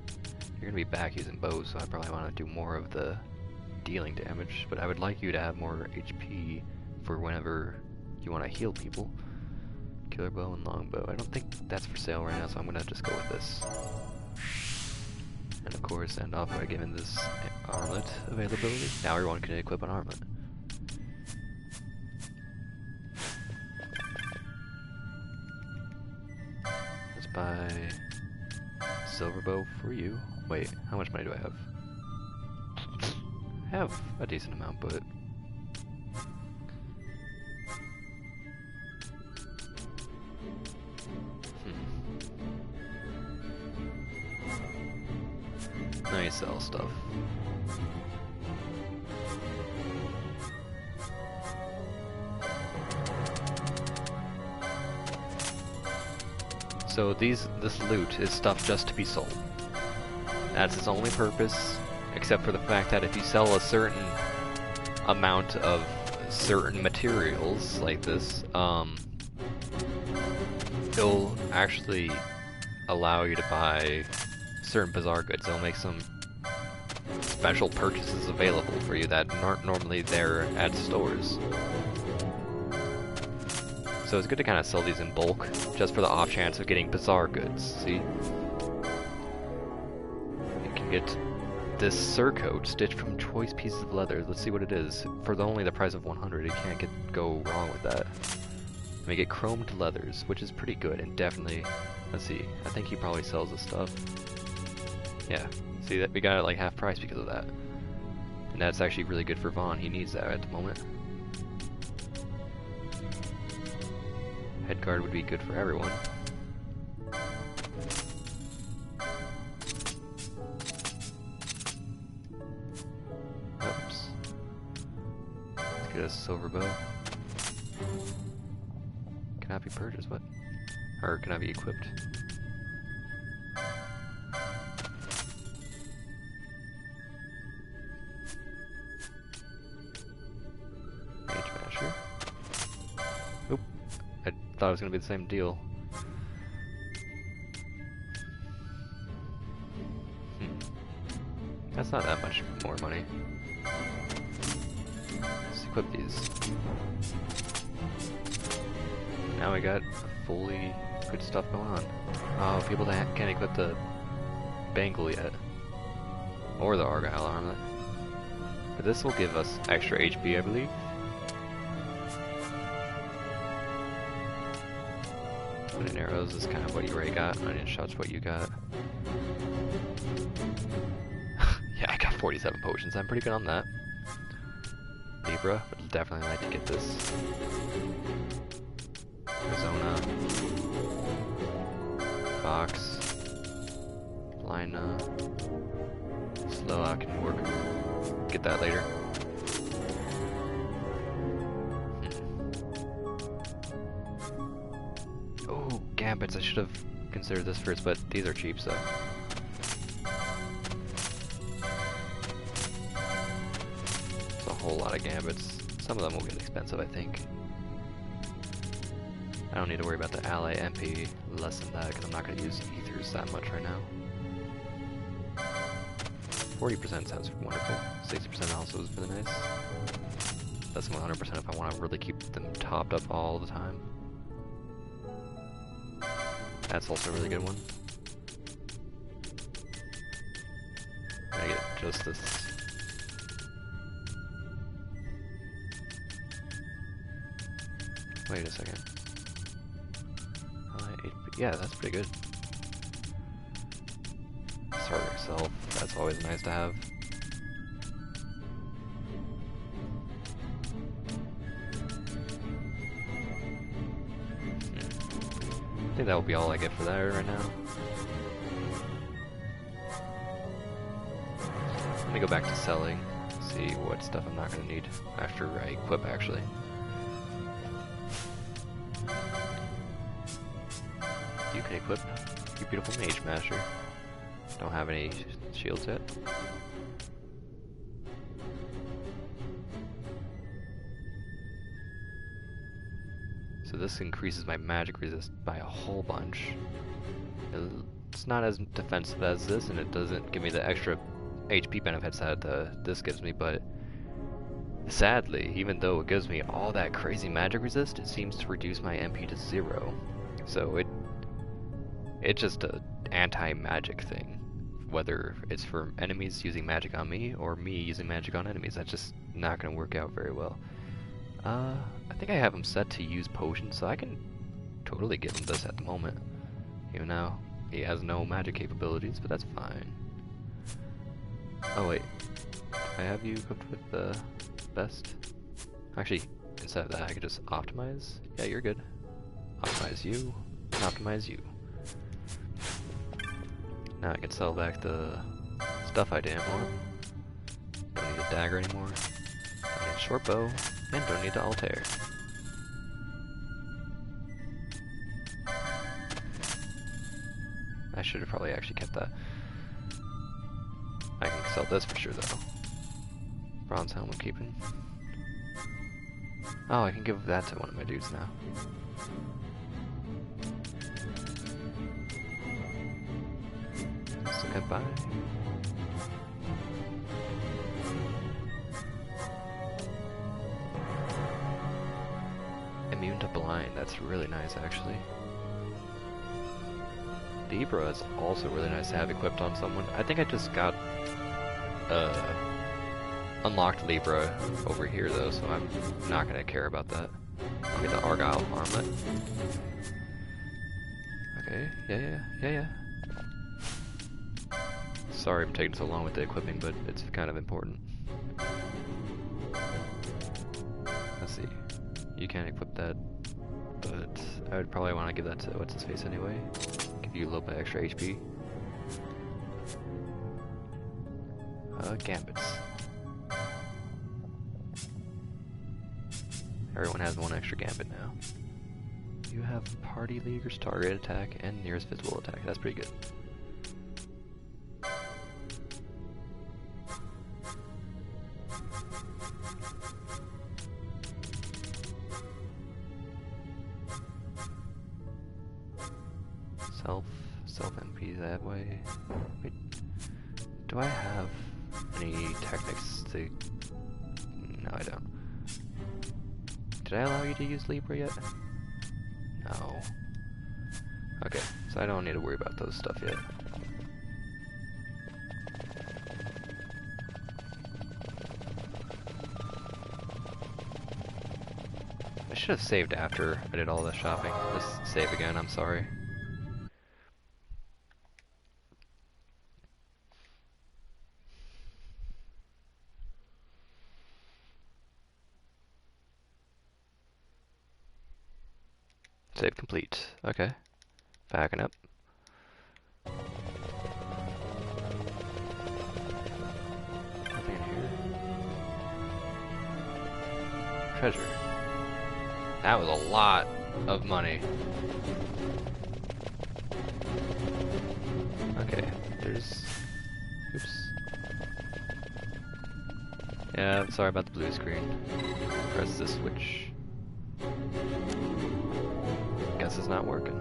You're gonna be back using bows, so I probably want to do more of the dealing damage, but I would like you to have more HP for whenever you want to heal people. Killer bow and longbow. I don't think that's for sale right now, so I'm gonna just go with this. And of course, end off by giving this armlet availability. Now everyone can equip an armlet. Let's buy silver bow for you. Wait, how much money do I have? I have a decent amount, but now you sell stuff. So this loot is stuff just to be sold. That's its only purpose, except for the fact that if you sell a certain amount of certain materials like this, it'll actually allow you to buy certain bizarre goods. It'll make some special purchases available for you that aren't normally there at stores. So it's good to kind of sell these in bulk, just for the off chance of getting bizarre goods, see? You can get this surcoat stitched from choice pieces of leather. Let's see what it is. For only the price of 100, it can't go wrong with that. We get chromed leathers, which is pretty good, and definitely, let's see, I think he probably sells this stuff. Yeah, see that we got it like half price because of that. And that's actually really good for Vaughn, he needs that at the moment. Headguard would be good for everyone. Oops. Let's get a silver bow. Cannot be purchased, what? Or cannot be equipped. Mage Masher. Oop. I thought it was going to be the same deal. That's not that much more money. Let's equip these. Now we got fully good stuff going on. Oh, people that can't equip the bangle yet. Or the Argyle armlet. But this will give us extra HP, I believe. Onion arrows is kind of what you already got. Onion shots what you got. Yeah, I got 47 potions. I'm pretty good on that. Libra would definitely like to get this. Arizona. Fox. Lina. Slow, I can work. Get that later. Oh, Gambits. I should have considered this first, but these are cheap, so. It's a whole lot of Gambits. Some of them will get expensive, I think. I don't need to worry about the ally MP less than that, because I'm not going to use ethers that much right now. 40% sounds wonderful. 60% also is really nice. That's 100% if I want to really keep them topped up all the time. That's also a really good one. I get just this. Wait a second. Yeah, that's pretty good. Starter itself, that's always nice to have. I think that will be all I get for that right now. Let me go back to selling, see what stuff I'm not going to need after I equip, actually. You can equip your beautiful Mage Master. Don't have any shields yet. So this increases my magic resist by a whole bunch. It's not as defensive as this, and it doesn't give me the extra HP benefits that this gives me, but sadly, even though it gives me all that crazy magic resist, it seems to reduce my MP to 0. So it's just a anti-magic thing. Whether it's for enemies using magic on me, or me using magic on enemies, that's just not going to work out very well. I think I have him set to use potions, so I can totally give him this at the moment. Even now, he has no magic capabilities, but that's fine. Oh wait, I have you equipped with the best? Actually, instead of that, I could just optimize. Yeah, you're good. Optimize you, and optimize you. Now I can sell back the stuff I didn't want. Don't need a dagger anymore. Don't need a short bow, and don't need the Altair. I should have probably actually kept that. I can sell this for sure though. Bronze helm I'm keeping. Oh, I can give that to one of my dudes now. So goodbye. Immune to blind, that's really nice actually. Libra is also really nice to have equipped on someone. I think I just got unlocked Libra over here though, so I'm not gonna care about that. I'll get the Argyle armlet. Okay, yeah. Sorry I'm taking so long with the equipping, but it's kind of important. Let's see. You can't equip that, but I would probably want to give that to what's his face anyway. Give you a little bit extra HP. Gambits. Everyone has one extra gambit now. You have party leader's target attack and nearest visible attack. That's pretty good. Self MP that way. Wait, do I have any techniques to... No, I don't. Did I allow you to use Libra yet? No. Okay, so I don't need to worry about those stuff yet. I should have saved after I did all the shopping. Just save again, I'm sorry. Save complete. Okay. Backing up. Nothing in here. Treasure. That was a lot of money. Okay, there's... Oops. Yeah, I'm sorry about the blue screen. Press the switch. is not working.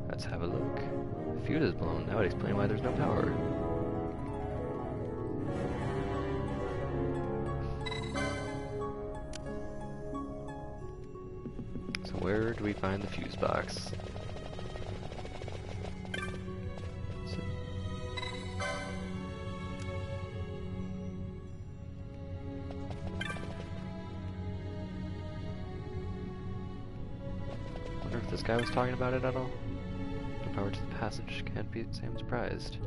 Let's have a look. The fuse is blown. That would explain why there's no power. So where do we find the fuse box? Wonder if this guy was talking about it at all? The power to the passage can't be Sam surprised.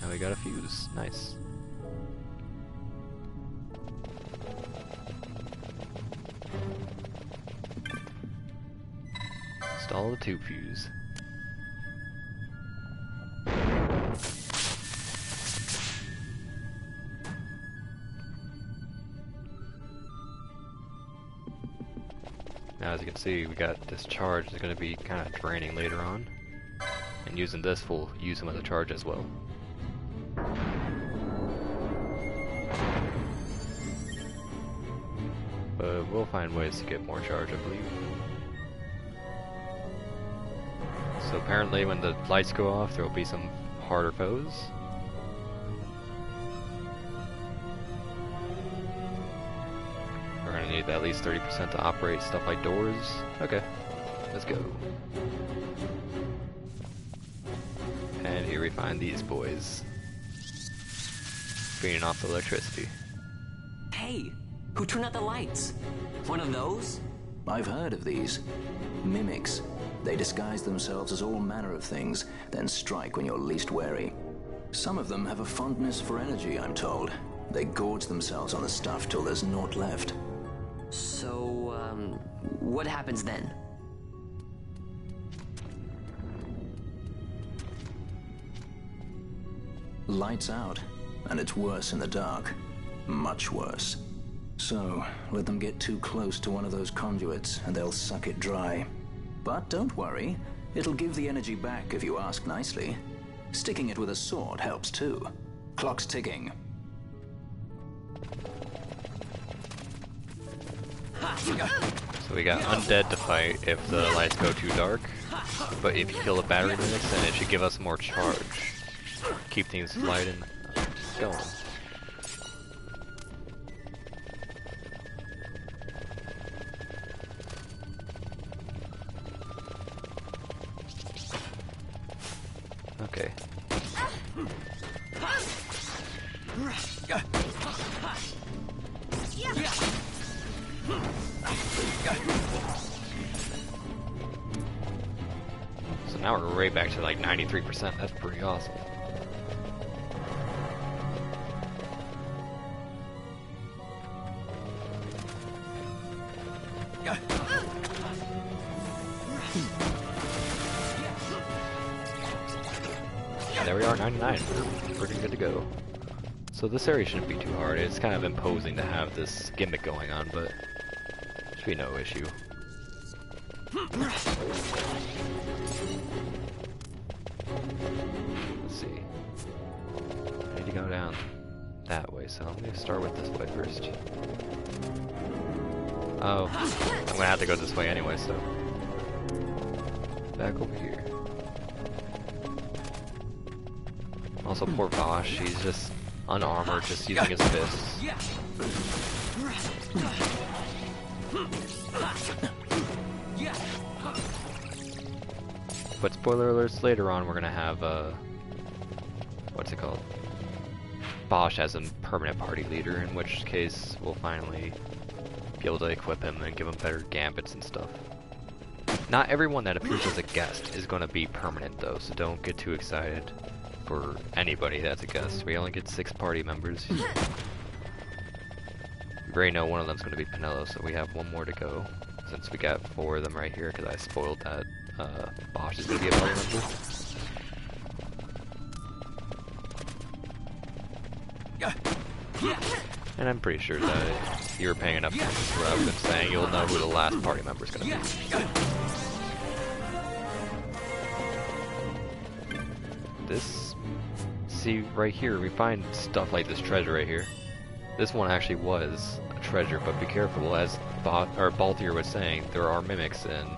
Now we got a fuse. Nice. Install the tube fuse. Now, as you can see, we got this charge is going to be kind of draining later on, and using this will use some of the charge as well. But we'll find ways to get more charge, I believe. So apparently when the lights go off, there will be some harder foes. We're gonna need at least 30% to operate stuff like doors. Okay, let's go. And here we find these boys. Feeding off the electricity. Hey, who turned out the lights? One of those? I've heard of these. Mimics. They disguise themselves as all manner of things, then strike when you're least wary. Some of them have a fondness for energy, I'm told. They gorge themselves on the stuff till there's naught left. So, what happens then? Lights out, and it's worse in the dark. Much worse. So, let them get too close to one of those conduits, and they'll suck it dry. But don't worry, it'll give the energy back if you ask nicely. Sticking it with a sword helps too. Clock's ticking. So we got undead to fight if the lights go too dark, but if you kill the battery mimics, then it should give us more charge. Keep things light and going. Okay. So now we're right back to like 93%. That's pretty awesome. There we are, 99. We're pretty good to go. So this area shouldn't be too hard. It's kind of imposing to have this gimmick going on, but should be no issue. Let's see. I need to go down that way, so I'm gonna start with this way first. Oh, I'm gonna have to go this way anyway, so back over here. Also, poor Bosch, he's just unarmored, just using his fists. But spoiler alerts, later on we're gonna have, what's it called? Bosch as a permanent party leader, in which case we'll finally be able to equip him and give him better gambits and stuff. Not everyone that appears as a guest is gonna be permanent though, so don't get too excited for anybody that's a guest. We only get 6 party members. We already know one of them's going to be Pinello, so we have one more to go. Since we got 4 of them right here, because I spoiled that Bosch is going to be a party member. And I'm pretty sure that if you're paying enough attention to what I've been saying, you'll know who the last party member is going to be. This, see right here, we find stuff like this treasure right here. This one actually was a treasure, but be careful, as Balthier was saying, there are mimics, and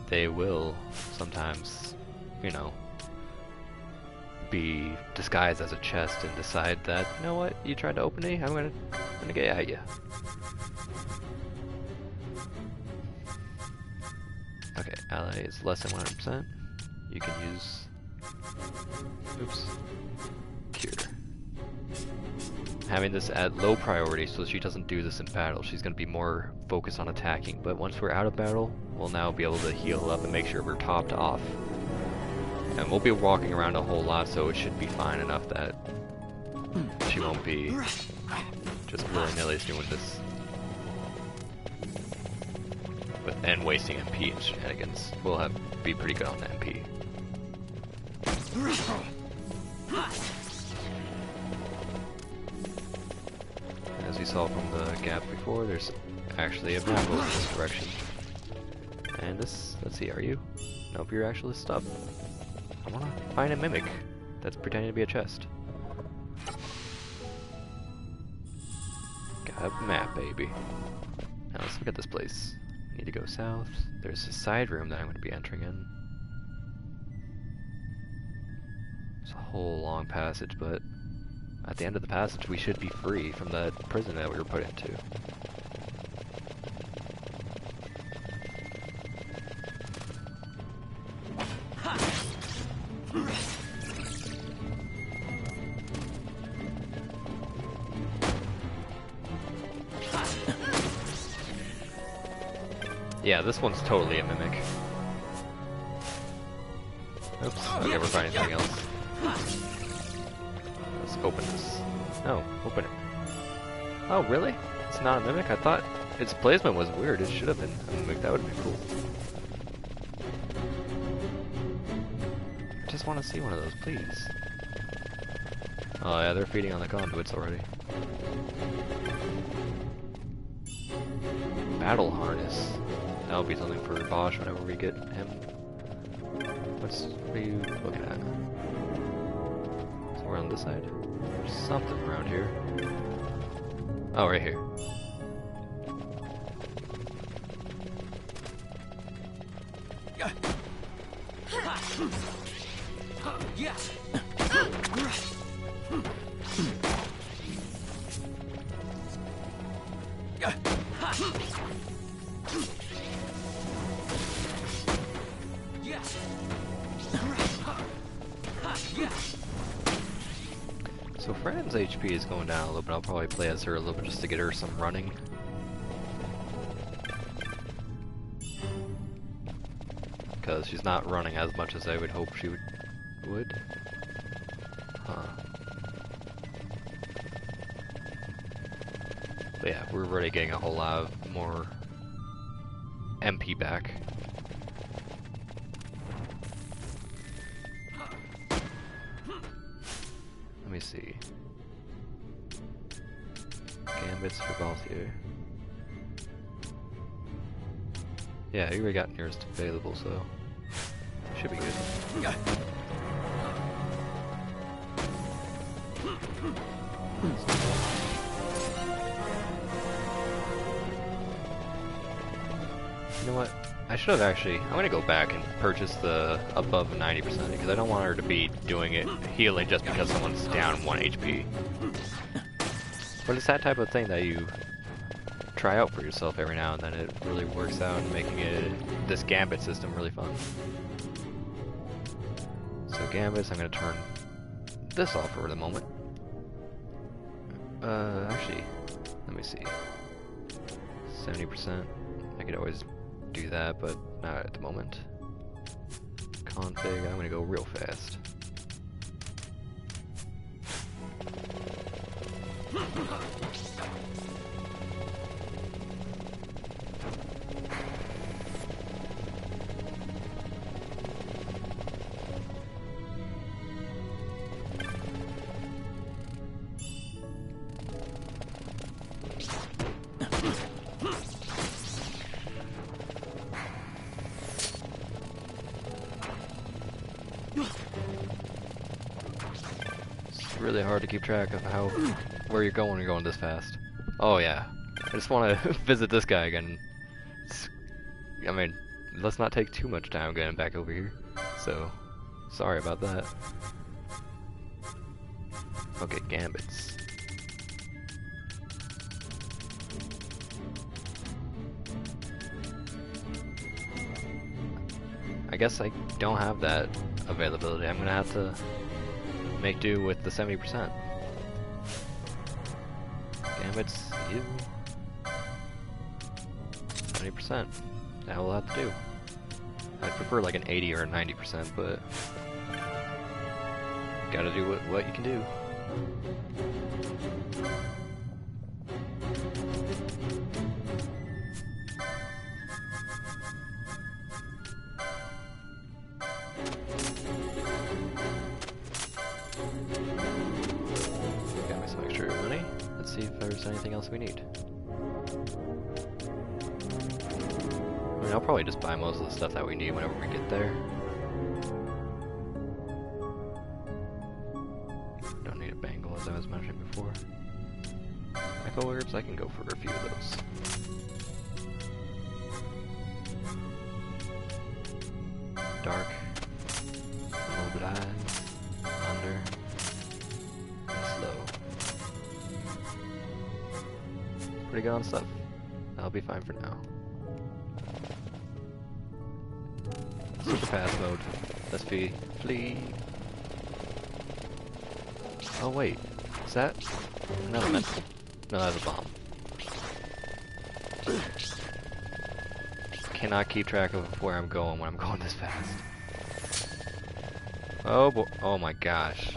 they will sometimes, you know, be disguised as a chest and decide that, you know what, you tried to open me, I'm gonna get at you. Okay, ally is less than 100%. You can use, oops, cure. Having this at low priority so she doesn't do this in battle. She's going to be more focused on attacking, but once we're out of battle, we'll now be able to heal up and make sure we're topped off. And we'll be walking around a whole lot, so it should be fine enough that she won't be just willy-nilly doing this and wasting MP and shenanigans. We'll be pretty good on the MP. As we saw from the gap before, there's actually a map going in this direction. And this, let's see, are you? Nope, you're actually stuck. I wanna find a mimic that's pretending to be a chest. Got a map, baby. Now let's look at this place. Need to go south. There's a side room that I'm gonna be entering in. It's a whole long passage, but at the end of the passage, we should be free from that prison that we were put into. Yeah, this one's totally a mimic. Oops, okay, we're finding something else. Let's open this. No, open it. Oh, really? It's not a mimic? I thought its placement was weird. It should have been a mimic. That would have been cool. I just want to see one of those, please. Oh yeah, they're feeding on the conduits already. Battle harness. That'll be something for Bosch whenever we get him. What are you looking at? Somewhere on this side? There's something around here. Oh, right here. So Fran's HP is going down a little bit. I'll probably play as her a little bit just to get her some running. Because she's not running as much as I would hope she would. Huh. But yeah, we're already getting a whole lot more MP back. Let me see. Gambits for Balthier. Yeah, you already got nearest available, so should be good. You know what? I should have actually. I'm gonna go back and purchase the above 90% because I don't want her to be doing it healing just because someone's down 1 HP. But it's that type of thing that you try out for yourself every now and then. It really works out, making this gambit system really fun. So gambits, I'm gonna turn this off for the moment. Actually, let me see. 70%. I could always do that, but not at the moment. Config, I'm gonna go real fast. It's really hard to keep track of where you're going when you're going this fast. Oh yeah, I just want to visit this guy again. I mean, let's not take too much time getting back over here. So, sorry about that. Okay, gambits. I guess I don't have that availability. I'm gonna have to make do with the 70%. Gambits, you. 70%. That will have to do. I'd prefer like an 80 or a 90%, but gotta do what you can do. Got me some extra money. Let's see if there's anything else we need. I mean, I'll probably just buy most of the stuff that we need whenever we get there. Don't need a bangle, as I was mentioning before. Echo herbs, I can go for a few of those. Dark, low blind, under, and slow. Pretty good on stuff. That'll be fine for now. Super fast mode. Let's flee. Oh wait, is that an elemental? No, that's a bomb. Cannot keep track of where I'm going when I'm going this fast. Oh boy! Oh my gosh!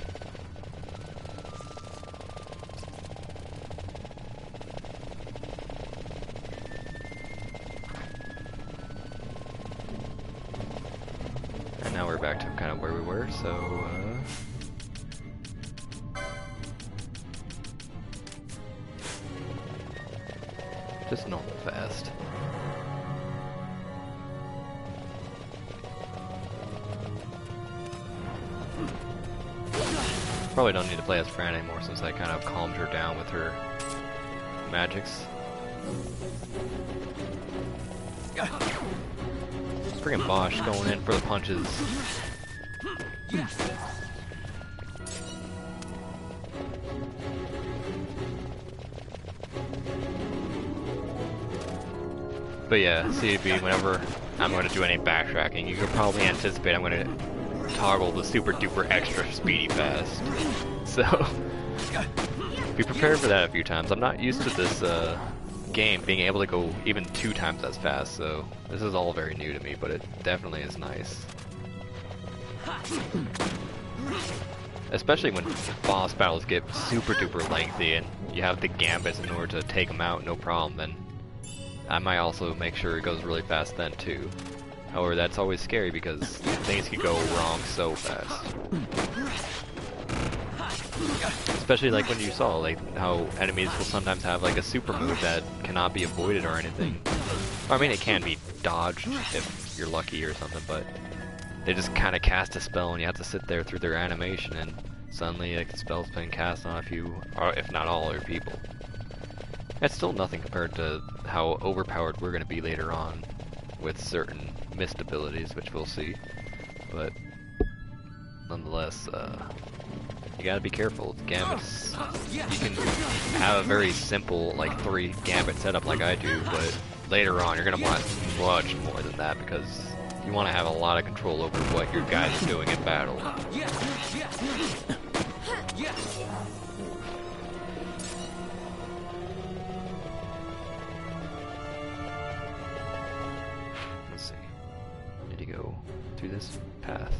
And now we're back to kind of where we were. So. Just normal fast. Probably don't need to play as Fran anymore since I kind of calmed her down with her magics. Friggin' Bosch going in for the punches. But yeah, CB, whenever I'm going to do any backtracking, you can probably anticipate I'm going to toggle the super duper extra speedy fast. So, be prepared for that a few times. I'm not used to this game being able to go even 2 times as fast, so this is all very new to me, but it definitely is nice. Especially when boss battles get super duper lengthy and you have the gambits in order to take them out, no problem, then I might also make sure it goes really fast then too. However, that's always scary because things could go wrong so fast. Especially like when you saw like how enemies will sometimes have like a super move that cannot be avoided or anything. I mean, it can be dodged if you're lucky or something, but they just kind of cast a spell and you have to sit there through their animation and suddenly a spell's been cast on a few, or if not all, other people. That's still nothing compared to how overpowered we're going to be later on with certain mist abilities, which we'll see. But nonetheless, you gotta be careful. Gambits, you can have a very simple, like 3 gambit setup like I do, but later on you're gonna want much more than that because you want to have a lot of control over what your guys are doing in battle. Let's see. Need to go through this path.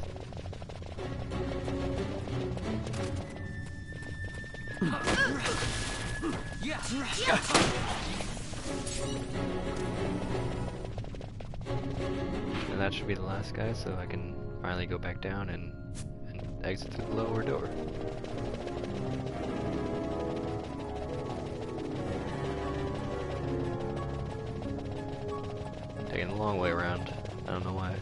And that should be the last guy, so I can finally go back down and exit through the lower door. Taking the long way around. I don't know why.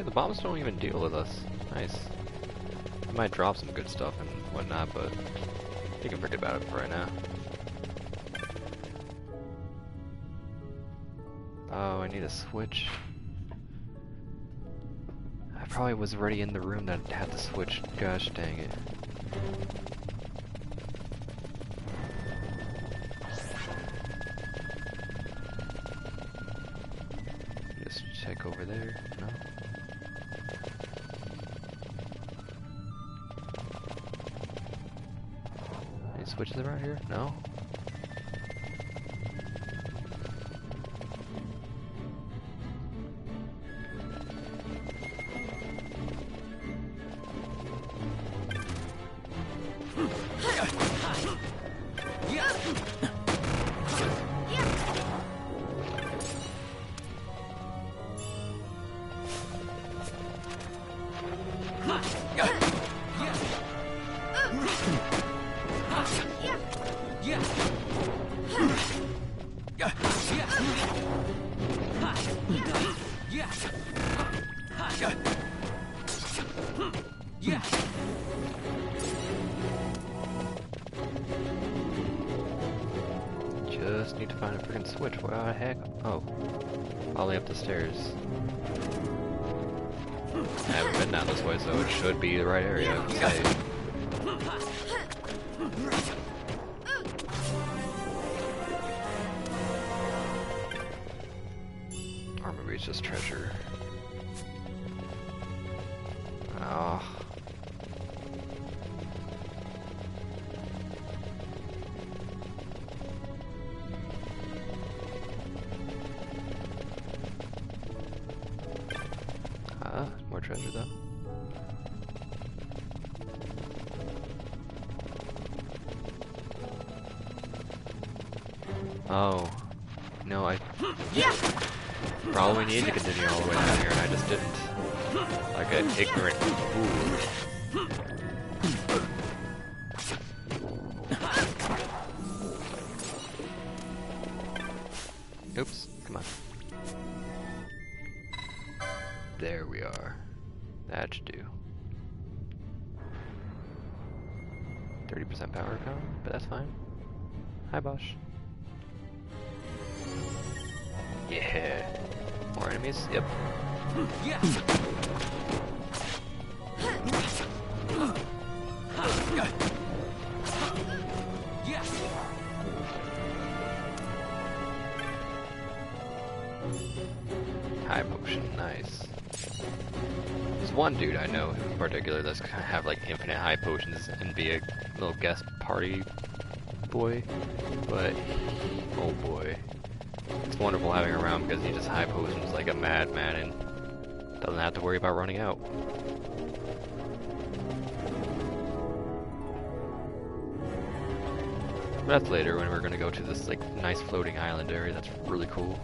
the bombs don't even deal with us. Nice. I might drop some good stuff and whatnot, but you can forget about it for right now. Oh, I need a switch. I probably was already in the room that had the switch. Gosh dang it. Just check over there. No. Any switches around here? No. Just need to find a freaking switch. Where the heck? Oh. All the way up the stairs. I haven't been down this way, so it should be the right area, I would say. Or maybe it's just treasure. Oh. More treasure though. Oh. No, I probably need to continue all the way down here and I just didn't. Like an ignorant fool. Oops, come on. There we are. That should do. 30% power count, but that's fine. Hi, Bosch. Yeah. More enemies? Yep. Yeah. High potion, nice. There's one dude I know in particular that's gonna have like infinite high potions and be a little guest party boy, but oh boy. It's wonderful having him around because he just high potions like a madman and doesn't have to worry about running out. But that's later when we're gonna go to this like nice floating island area that's really cool.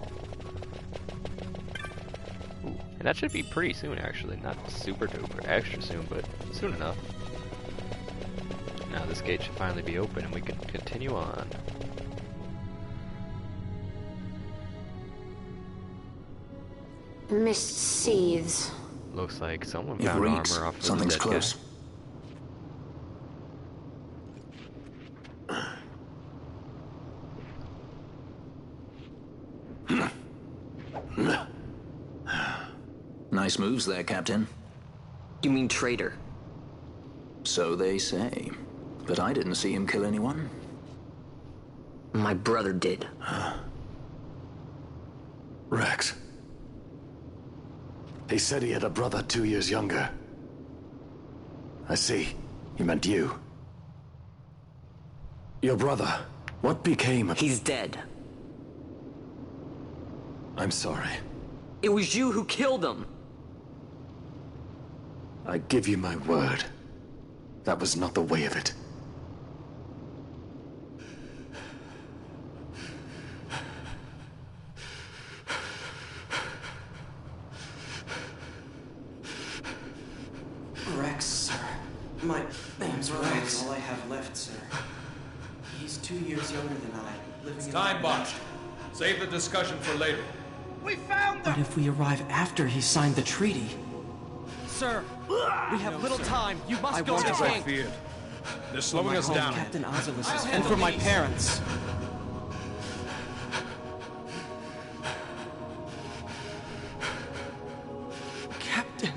Ooh. And that should be pretty soon actually, not super duper extra soon, but soon enough. Now this gate should finally be open and we can continue on. Mist seethes. Looks like someone found armor off of Something's the dead close. Nice moves there, Captain. You mean traitor? So they say. But I didn't see him kill anyone. My brother did. Rex. He said he had a brother 2 years younger. I see. He meant you. Your brother. What became of... He's dead. I'm sorry. It was you who killed him. I give you my word. That was not the way of it. Rex, sir. My name's Rex. All I have left, sir. He's 2 years younger than I. Living It's time, Bosch. Save the discussion for later. We found them! But if we arrive after he signed the treaty, Sir, we have little time. You must go to the As I king. feared. They're slowing us down. Captain Oculus is And for my parents. Captain,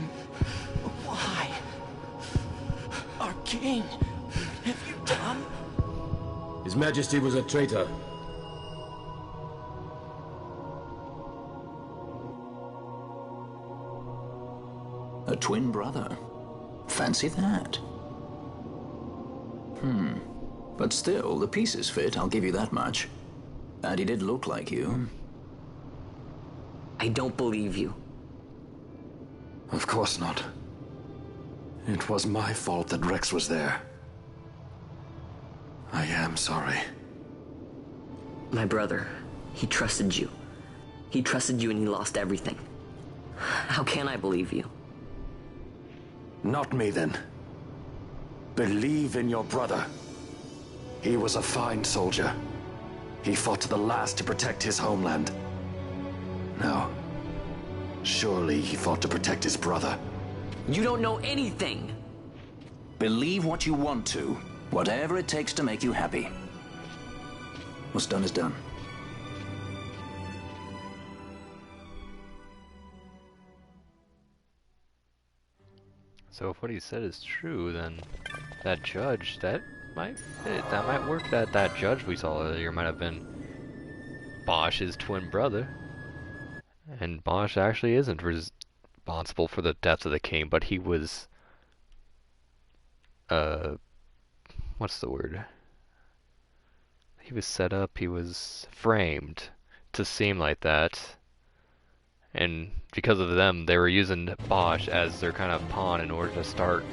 why? Our king, have you done? His Majesty was a traitor. A twin brother. Fancy that. But still, the pieces fit, I'll give you that much. And he did look like you. I don't believe you. Of course not. It was my fault that Rex was there. I am sorry. My brother, he trusted you. He trusted you and he lost everything. How can I believe you? Not me, then. Believe in your brother. He was a fine soldier. He fought to the last to protect his homeland. Now, surely he fought to protect his brother. You don't know anything! Believe what you want to. Whatever it takes to make you happy. What's done is done. So if what he said is true, then that judge, that might fit. That might work. That judge we saw earlier might have been Bosch's twin brother. And Bosch actually isn't responsible for the death of the king, but he was, what's the word? He was set up, he was framed to seem like that. And because of them, they were using Bosch as their kind of pawn in order to start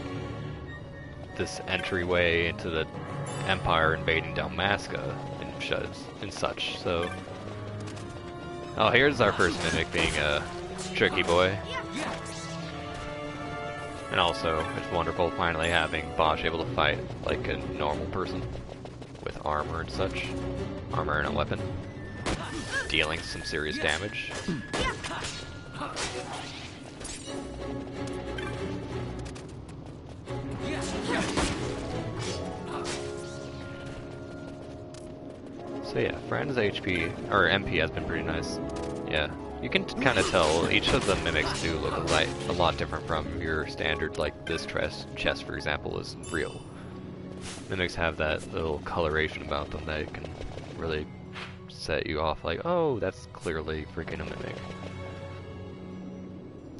this entryway into the Empire invading Dalmasca and such. So, oh, here's our first mimic being a tricky boy. And also, it's wonderful finally having Bosch able to fight like a normal person with armor and such. Armor and a weapon. Dealing some serious damage. So yeah, Fran's HP, or MP has been pretty nice. Yeah, you can kind of tell each of the mimics do look a lot different from your standard, like this chest for example is real. Mimics have that little coloration about them that can really set you off like, oh, that's clearly freaking a mimic.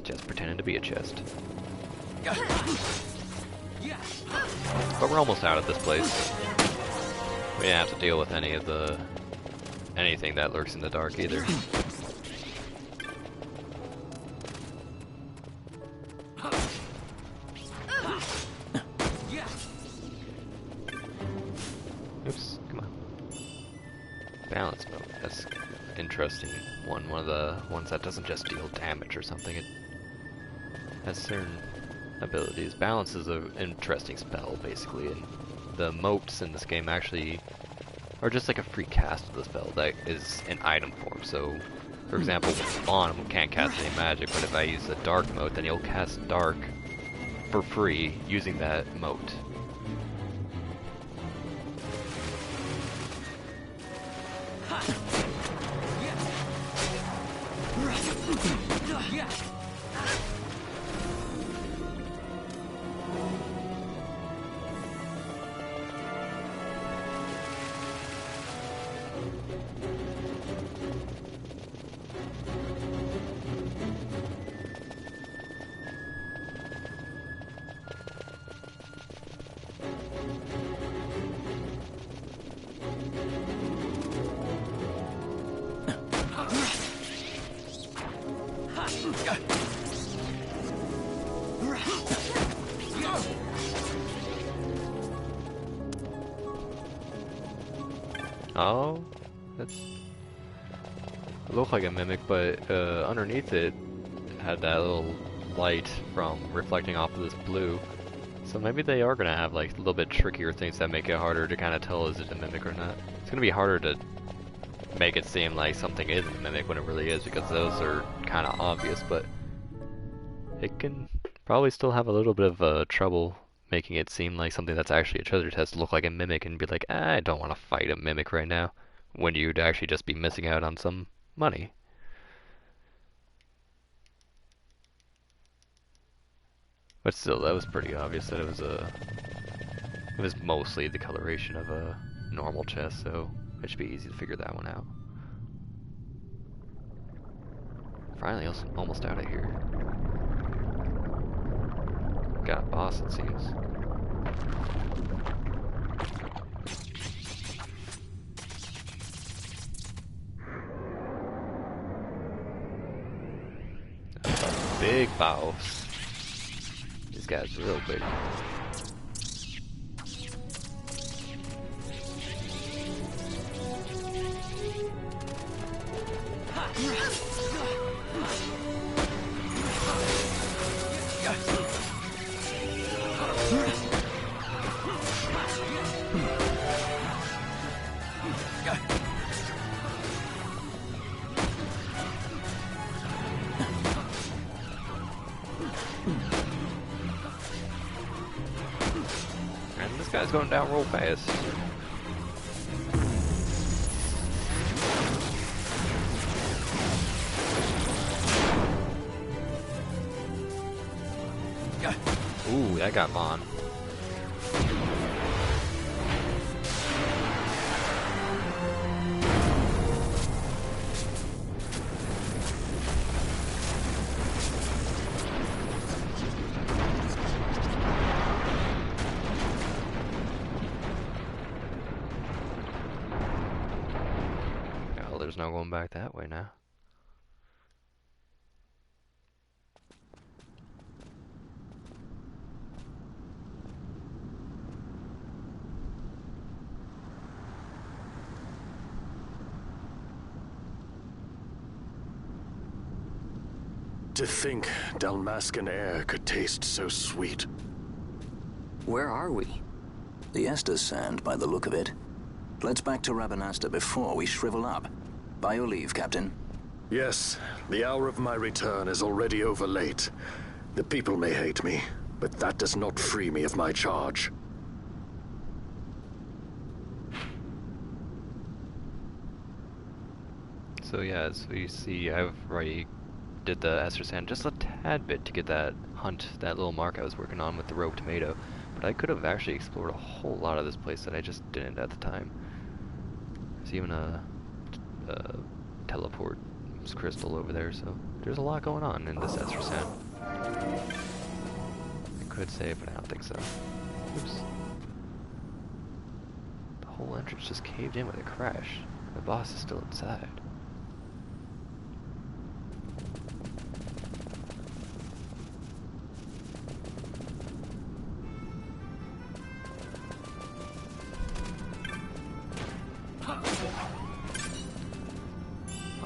Just pretending to be a chest. But we're almost out of this place. We didn't have to deal with anything that lurks in the dark either. Oops, come on. Balance mode, that's interesting one. One of the ones that doesn't just deal damage or something, it has certain abilities. Balance is an interesting spell, basically, and the motes in this game actually are just like a free cast of the spell that is in item form. So, for example, Vaughn can't cast any magic, but if I use the dark mote, then he'll cast dark for free using that mote. Oh, that's it looked like a mimic, but underneath it had that little light from reflecting off of this blue. So maybe they are gonna have like a little bit trickier things that make it harder to kind of tell is it a mimic or not. It's gonna be harder to make it seem like something isn't a mimic when it really is, because those are kind of obvious. But it can Probably still have a little bit of trouble making it seem like something that's actually a treasure chest look like a mimic and be like, I don't want to fight a mimic right now, when you'd actually just be missing out on some money. But still, that was pretty obvious that it was mostly the coloration of a normal chest, so it should be easy to figure that one out. Finally, almost out of here. Got a boss, it seems. That's a big boss. This guy's real big. And this guy's going down real fast. Ooh, that got Vaughn. Oh, there's no going back that way now. To think Dalmascan air could taste so sweet. Where are we? The Estes Sand, by the look of it. Let's back to Rabanasta before we shrivel up. By your leave, Captain. Yes, the hour of my return is already over late. The people may hate me, but that does not free me of my charge. So yeah, as we see, I've already did the Estes Sand just a tad bit to get that hunt, that little mark I was working on with the rogue tomato. But I could have actually explored a whole lot of this place that I just didn't at the time. There's even a teleport crystal over there, so there's a lot going on in this Estes Sand. I could save, but I don't think so. Oops. The whole entrance just caved in with a crash. The boss is still inside.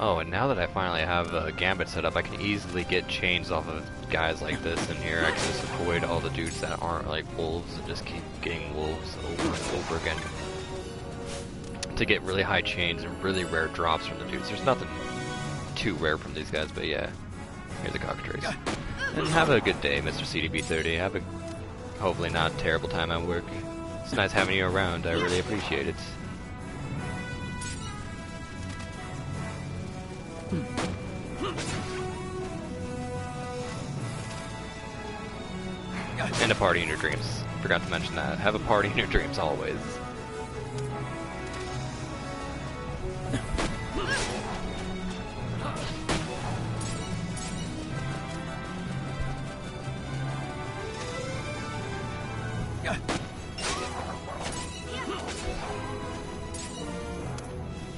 Oh, and now that I finally have the gambit set up, I can easily get chains off of guys like this in here. I can just avoid all the dudes that aren't like wolves and just keep getting wolves over and over again. To get really high chains and really rare drops from the dudes. There's nothing too rare from these guys, but yeah. Here's a cockatrice. And have a good day, Mr. CDB30. Have a hopefully not terrible time at work. It's nice having you around. I really appreciate it. And a party in your dreams. Forgot to mention that. Have a party in your dreams always.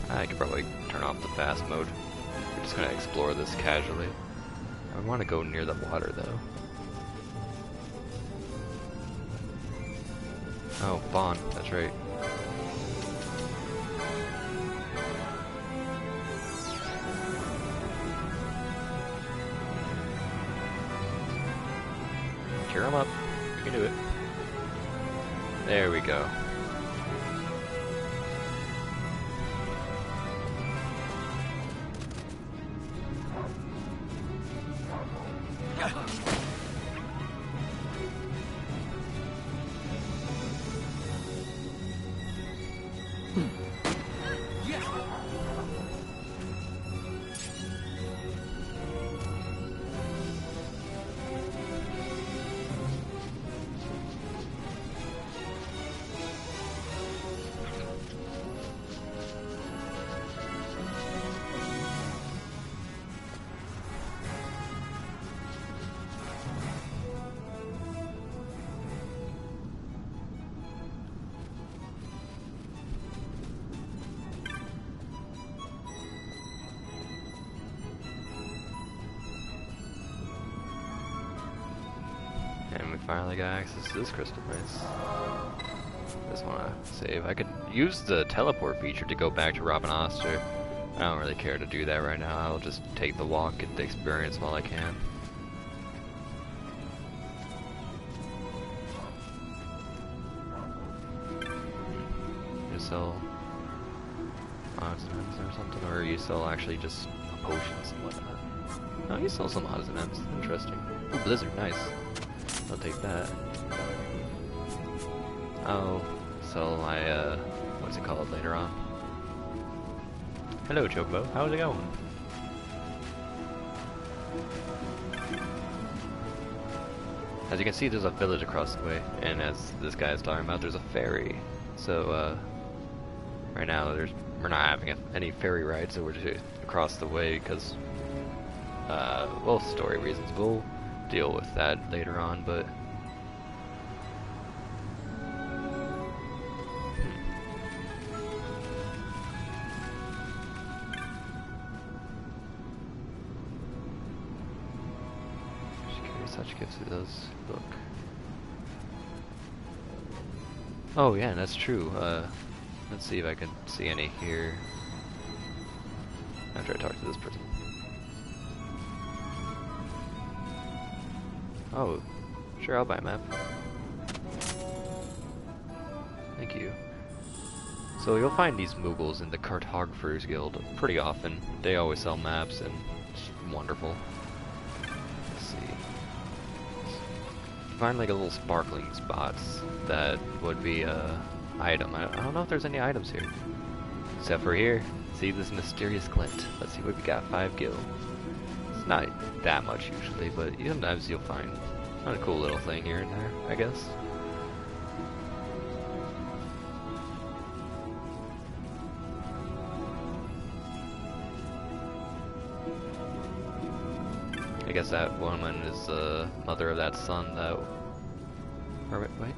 I could probably turn off the fast mode. We're just gonna explore this casually. I want to go near the water though. Oh, Vaughn, that's right. Cheer him up. You can do it. There we go. finally got access to this crystal. Nice. Just wanna save. I could use the teleport feature to go back to Robin Oster. I don't really care to do that right now. I'll just take the walk, get the experience while I can. You sell odds and ends or something, or you sell actually just potions and whatnot. No, you sell some odds and ends. Interesting. Ooh, Blizzard, nice. I'll take that. I'll sell my, what's it called later on? Hello, Chocobo. How's it going? As you can see, there's a village across the way, and as this guy is talking about, there's a ferry. So, right now, we're not having any ferry rides over to across the way because, well, story reasons. We'll deal with that later on, but. Such gifts it does look. Oh yeah, that's true. Let's see if I can see any here after I talk to this person. Oh, sure, I'll buy a map. Thank you. So you'll find these Moogles in the Cartographers Guild pretty often. They always sell maps and it's wonderful. Find like a little sparkling spots that would be a item. I don't know if there's any items here. Except for here. See this mysterious glint. Let's see what we got. 5 gil. It's not that much usually, but sometimes you'll find a cool little thing here and there, I guess. I guess that woman is the mother of that son that... Or wait.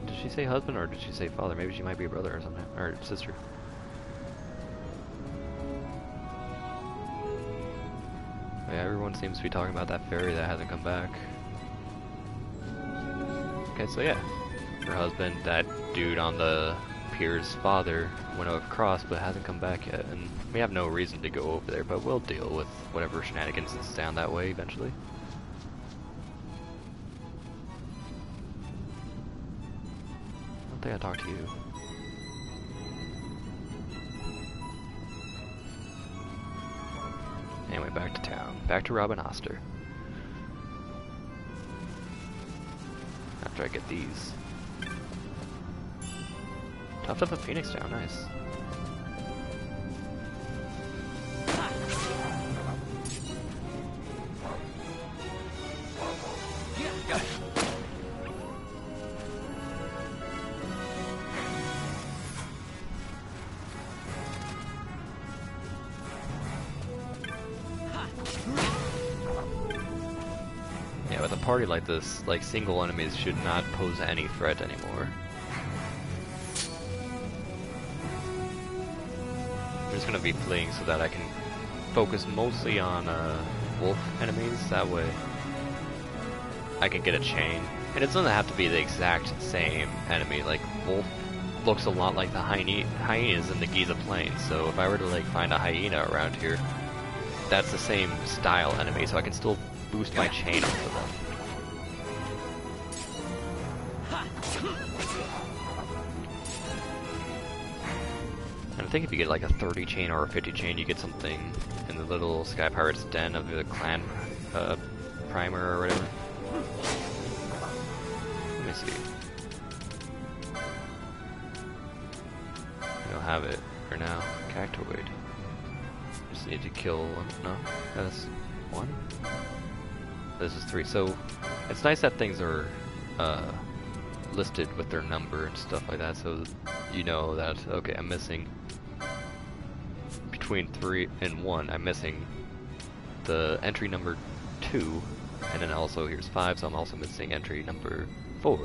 Did she say husband or did she say father? Maybe she might be a brother or something. Or sister. Yeah, everyone seems to be talking about that ferry that hasn't come back. Okay, so yeah. Her husband, that dude on the pier's father, went across but hasn't come back yet. And we have no reason to go over there, but we'll deal with whatever shenanigans is down that way eventually. I don't think I talked to you. Anyway, back to town. Back to Robin Oster. After I get these. Topped up a Phoenix down, nice. Yeah, with a party like this, like single enemies should not pose any threat anymore. I'm just gonna be fleeing so that I can focus mostly on wolf enemies. That way I can get a chain. And it doesn't have to be the exact same enemy. Like wolf looks a lot like the hyenas in the Giza Plains. So if I were to like find a hyena around here, that's the same style enemy. So I can still boost my chain off of them. And I think if you get like a 30 chain or a 50 chain, you get something in the little Sky Pirates den of the clan primer or whatever. Let me see. I don't have it for now. Cactoid. Just need to kill one. No, that's 1. This is 3. So it's nice that things are listed with their number and stuff like that, so you know that, okay, I'm missing between 3 and 1. I'm missing the entry number 2, and then also here's 5, so I'm also missing entry number 4.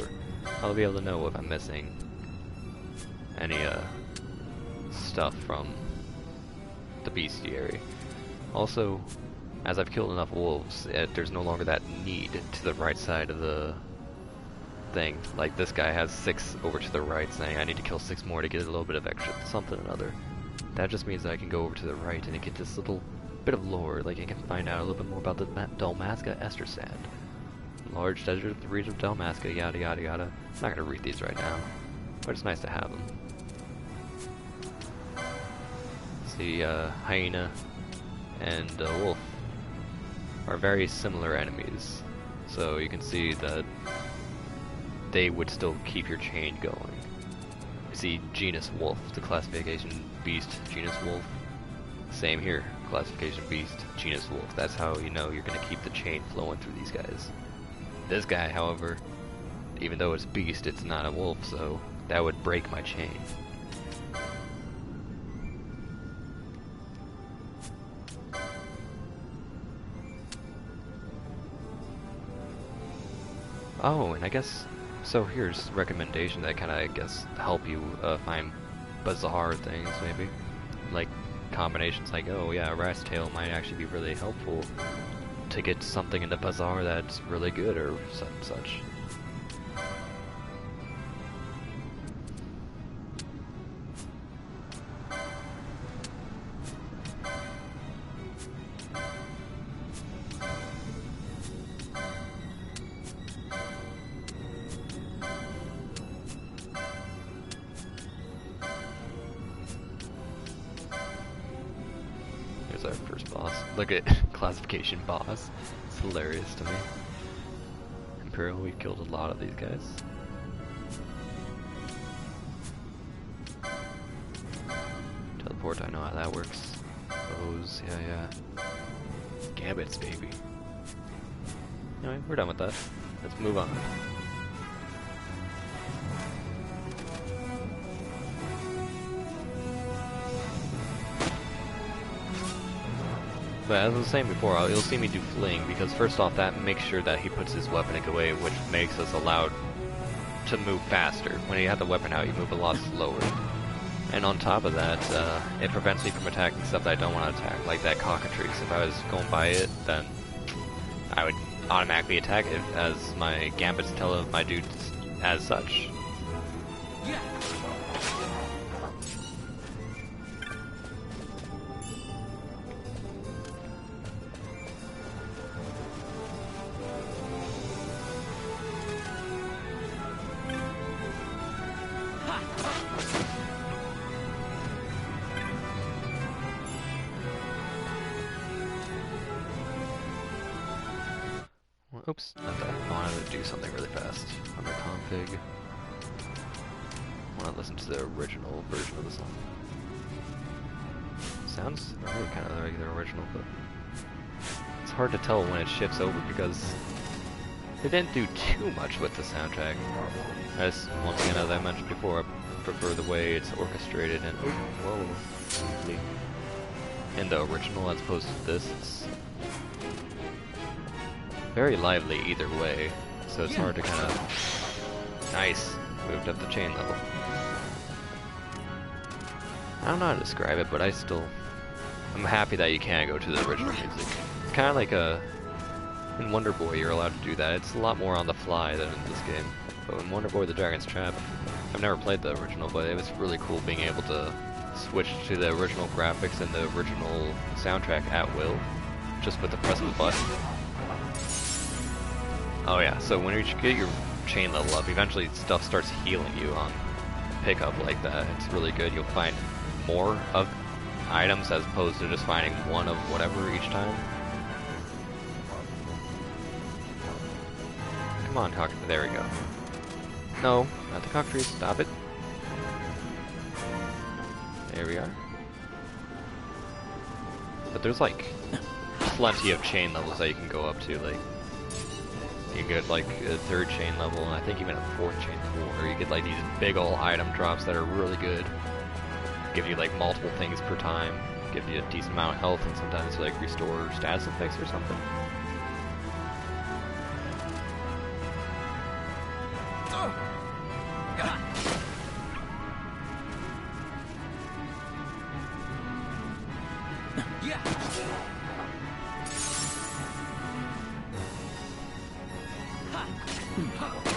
I'll be able to know if I'm missing any stuff from the bestiary. Also, as I've killed enough wolves, there's no longer that need to the right side of the thing. Like this guy has 6 over to the right, saying I need to kill 6 more to get a little bit of extra something or other. That just means that I can go over to the right and get this little bit of lore, like I can find out a little bit more about the Dalmasca Ester Sand. Large desert, the region of Dalmasca, yada yada yada. I'm not gonna read these right now, but it's nice to have them. See, hyena and wolf are very similar enemies, so you can see that they would still keep your chain going. You see, genus wolf, the classification beast, genus wolf. Same here, classification beast, genus wolf. That's how you know you're gonna keep the chain flowing through these guys. This guy, however, even though it's beast, it's not a wolf, so that would break my chain. Oh, and I guess, so here's a recommendation that kind of, I guess, help you find bizarre things, maybe. Like combinations like, oh yeah, a rat's tail might actually be really helpful to get something in the bazaar that's really good or such. Here's our first boss. Look at classification boss. It's hilarious to me. Imperial, we've killed a lot of these guys. Teleport, I know how that works. Bows, yeah. Gambits, baby. Anyway, we're done with that. Let's move on. But as I was saying before, you'll see me do fling, because first off, that makes sure that he puts his weapon away, which makes us allowed to move faster. When you have the weapon out, you move a lot slower. And on top of that, it prevents me from attacking stuff that I don't want to attack, like that cockatrice. If I was going by it, then I would automatically attack it, as my gambits tell my dudes as such. Oops, not that. I wanted to do something really fast. Under config. I want to listen to the original version of the song. Sounds really kind of like the original, but it's hard to tell when it shifts over because they didn't do too much with the soundtrack. As once again, as I mentioned before, I prefer the way it's orchestrated and in the original as opposed to this. It's very lively either way, so it's hard to kind of... Nice! Moved up the chain level. I don't know how to describe it, but I'm happy that you can go to the original music. It's kind of like in Wonder Boy, you're allowed to do that. It's a lot more on the fly than in this game. But in Wonder Boy the Dragon's Trap, I've never played the original, but it was really cool being able to switch to the original graphics and the original soundtrack at will, just with the press of a button. Oh yeah, so when you get your chain level up, eventually stuff starts healing you on pickup like that. It's really good. You'll find more of items as opposed to just finding one of whatever each time. Come on, cock. There we go. No, not the cockatrice. Stop it. There we are. But there's like plenty of chain levels that you can go up to. Like you get like a 3rd chain level, and I think even a 4th chain level, where you get like these big ol' item drops that are really good. Give you like multiple things per time. Give you a decent amount of health, and sometimes like restore status effects or something.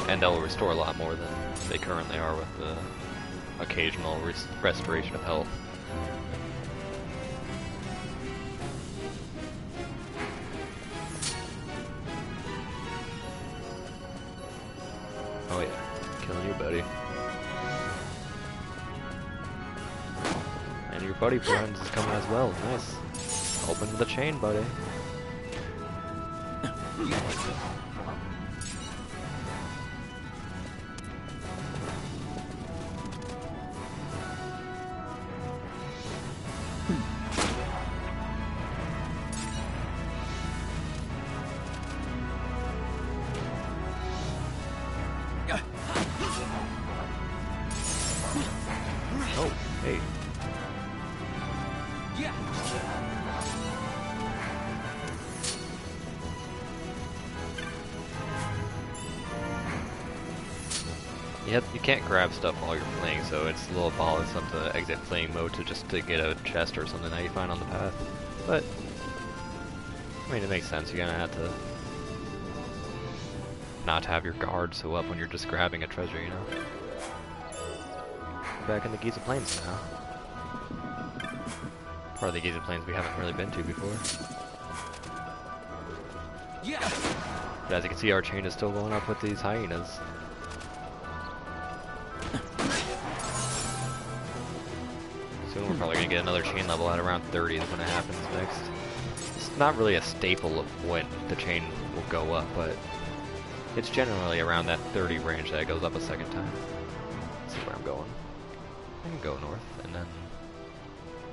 And they'll restore a lot more than they currently are with the occasional restoration of health. Oh yeah, killing you, buddy. And your buddy friends is coming as well. Nice. Open the chain, buddy. Oh, hey. You can't grab stuff while you're playing, so it's a little bothersome to exit playing mode to get a chest or something that you find on the path. But I mean, it makes sense. You're gonna have to not have your guard so up when you're just grabbing a treasure, you know. We're back in the Giza Plains now. Part of the Giza Plains we haven't really been to before. But as you can see, our chain is still going up with these hyenas. Soon we're probably going to get another chain level at around 30 is when it happens next. It's not really a staple of when the chain will go up, but it's generally around that 30 range that it goes up a second time. Let's see where I'm going. I can go north, and then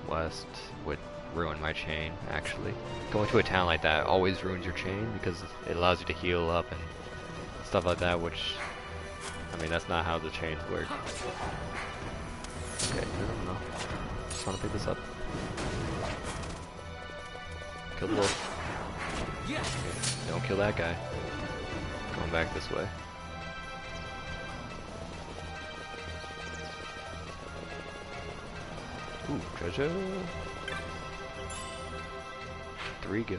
west would ruin my chain, actually. Going to a town like that always ruins your chain because it allows you to heal up and stuff like that, which, I mean, that's not how the chains work. Okay, I don't know. Just want to pick this up. Kill the wolf. Okay, don't kill that guy. Going back this way. Ooh, treasure. 3 gil.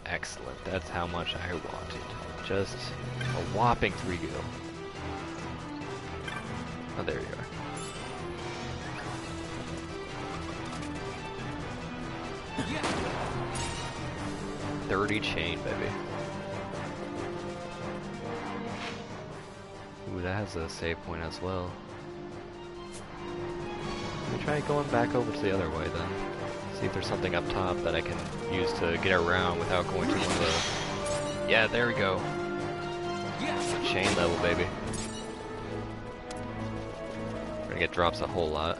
Excellent. That's how much I wanted. Just a whopping 3 gil. Oh, there you are. Yeah. 30 chain, baby. Ooh, that has a save point as well. Let me try going back over to the other way then. See if there's something up top that I can use to get around without going to one of the... Yeah, there we go. Chain level, baby. We're gonna get drops a whole lot.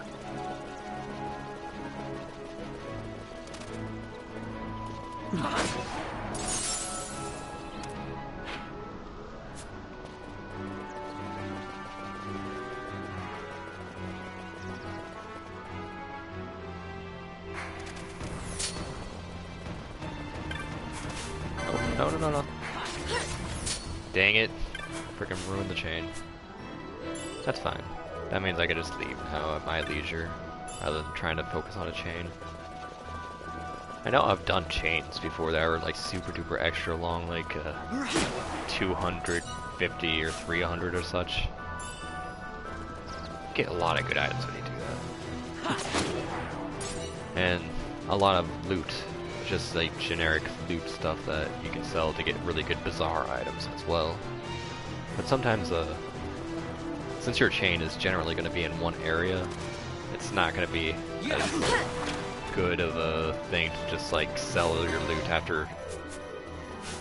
Oh, no. Dang it. Frickin' ruined the chain. That's fine. That means I can just leave now at my leisure, rather than trying to focus on a chain. I know I've done chains before that were like super duper extra long, like 250 or 300 or such. Get a lot of good items when you do that. And a lot of loot. Just like generic loot stuff that you can sell to get really good bizarre items as well. But sometimes, since your chain is generally going to be in one area, it's not going to be as good of a thing to just like sell your loot after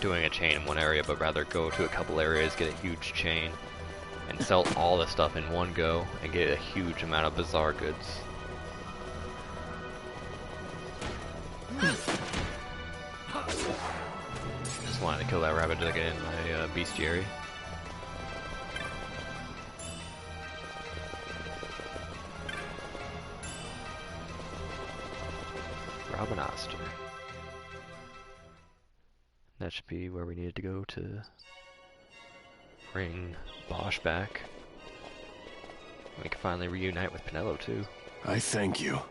doing a chain in one area, but rather go to a couple areas, get a huge chain, and sell all the stuff in one go, and get a huge amount of bizarre goods. Just wanted to kill that rabbit to get in my bestiary. Robin Oster. That should be where we needed to go to bring Bosch back. We can finally reunite with Penelo too. I thank you.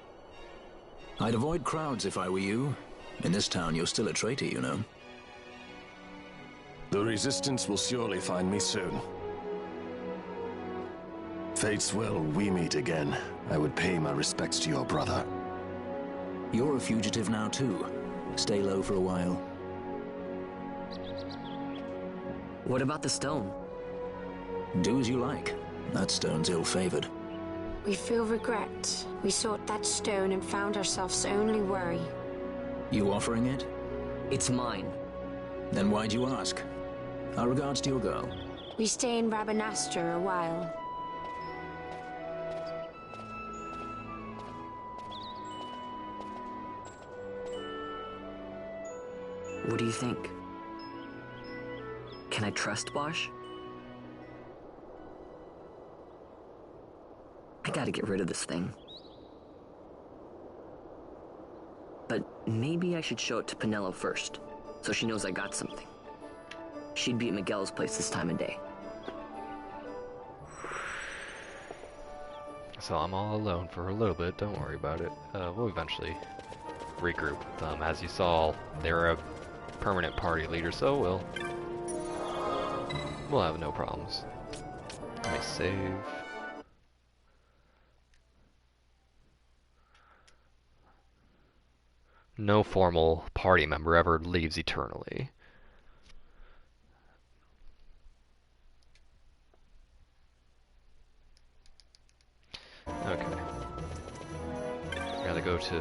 I'd avoid crowds if I were you. In this town, you're still a traitor, you know. The Resistance will surely find me soon. Fate's will, we meet again. I would pay my respects to your brother. You're a fugitive now too. Stay low for a while. What about the stone? Do as you like. That stone's ill-favored. We feel regret. We sought that stone and found ourselves only worry. You offering it? It's mine. Then why'd you ask? Our regards to your girl. We stay in Rabanastre a while. What do you think? Can I trust Bosch? I gotta get rid of this thing. But maybe I should show it to Penelo first, so she knows I got something. She'd be at Miguel's place this time of day. So I'm all alone for a little bit, don't worry about it. We'll eventually regroup with them. As you saw, they're a permanent party leader, so we'll have no problems. Let me save. No formal party member ever leaves eternally. Okay. Gotta go to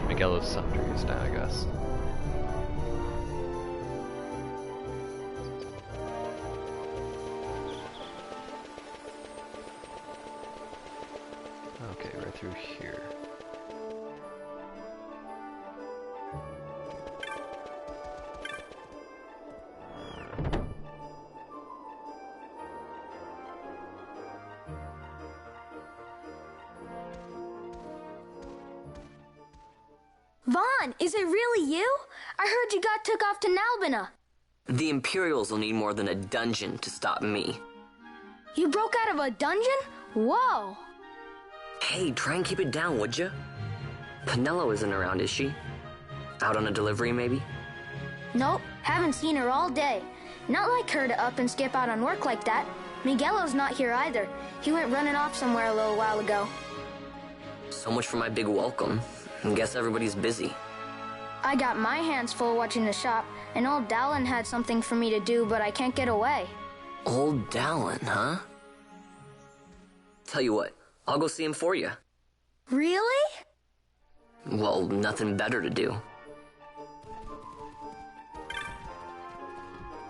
Miguelo's Sundries now, I guess. Okay, right through here. Vaughn, is it really you? I heard you got took off to Nalbina. The Imperials will need more than a dungeon to stop me. You broke out of a dungeon? Whoa! Hey, try and keep it down, would ya? Penelo isn't around, is she? Out on a delivery, maybe? Nope, haven't seen her all day. Not like her to up and skip out on work like that. Miguelo's not here either. He went running off somewhere a little while ago. So much for my big welcome. I guess everybody's busy. I got my hands full watching the shop, and old Dallin had something for me to do, but I can't get away. Old Dallin, huh? Tell you what, I'll go see him for you. Really? Well, nothing better to do.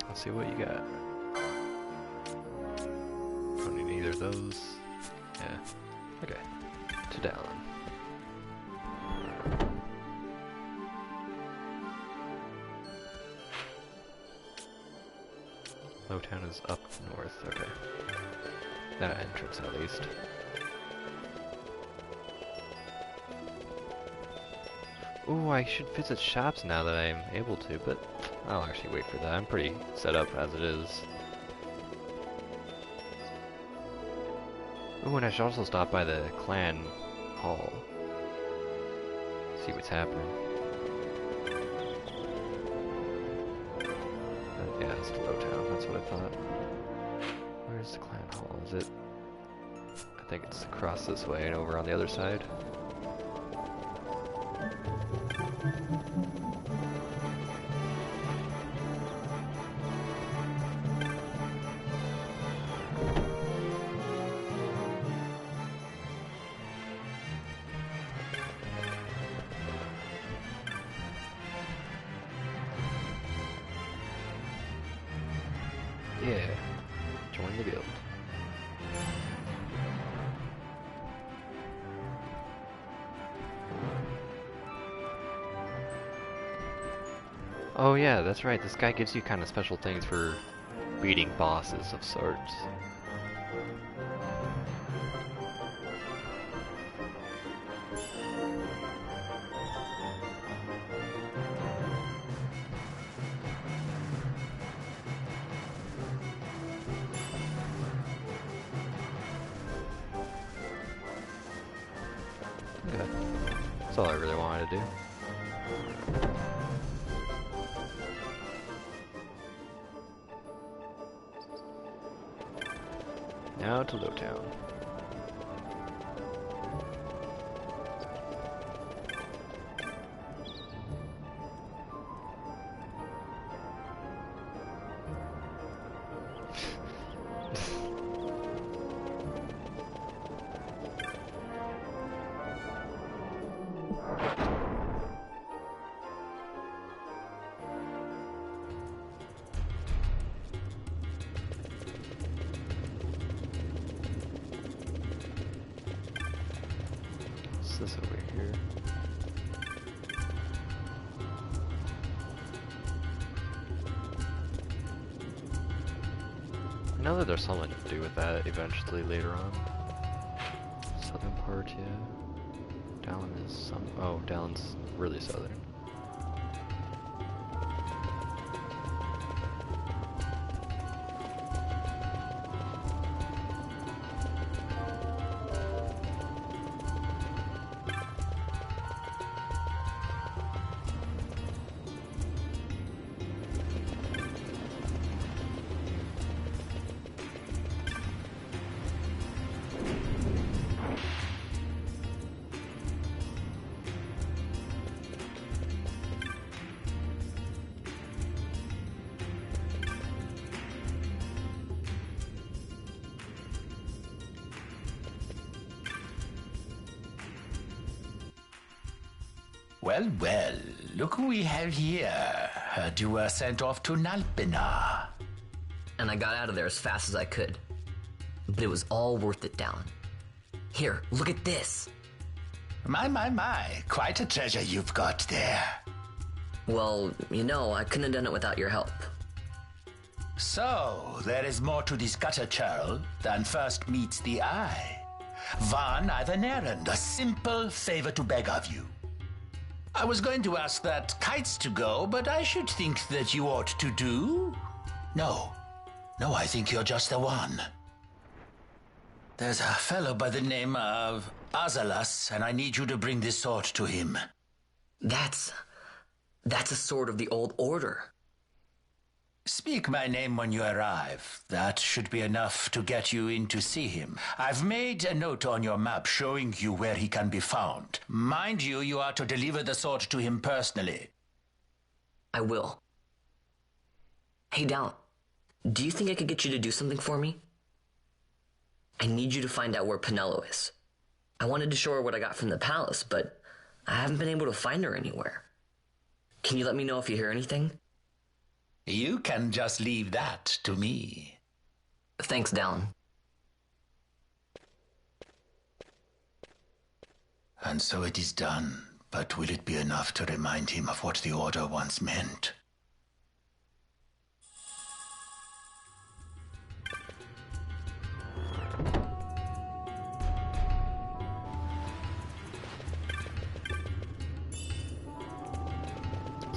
Let's see what you got. Don't need either of those. Yeah. Okay. To Dallin. Lowtown is up north, okay. That entrance at least. Ooh, I should visit shops now that I'm able to, but I'll actually wait for that. I'm pretty set up as it is. Ooh, and I should also stop by the clan hall. See what's happening. Yeah, it's Lowtown, that's what I thought. Where's the clan hall? Is it? I think it's across this way and over on the other side. Yeah, join the guild. Oh yeah, that's right, this guy gives you kind of special things for beating bosses of sorts. Okay, that's all I really wanted to do. Now to Lowtown. This over here. I know that there's something to do with that eventually later on. Southern part, yeah. Dallin is some. Oh, Dallin's really southern. Well, well, look who we have here. Heard you were sent off to Nalpina. And I got out of there as fast as I could. But it was all worth it, Dallin. Here, look at this. My. Quite a treasure you've got there. Well, you know, I couldn't have done it without your help. So, there is more to this gutter churl than first meets the eye. Van, I've an errand, a simple favor to beg of you. I was going to ask that kites to go, but I should think that you ought to do. No, I think you're just the one. There's a fellow by the name of Azalas, and I need you to bring this sword to him. That's a sword of the old order. Speak my name when you arrive. That should be enough to get you in to see him. I've made a note on your map showing you where he can be found. Mind you, you are to deliver the sword to him personally. I will. Hey, Dallin, do you think I could get you to do something for me? I need you to find out where Penelo is. I wanted to show her what I got from the palace, but I haven't been able to find her anywhere. Can you let me know if you hear anything? You can just leave that to me. Thanks, Dallin. And so it is done, but will it be enough to remind him of what the Order once meant?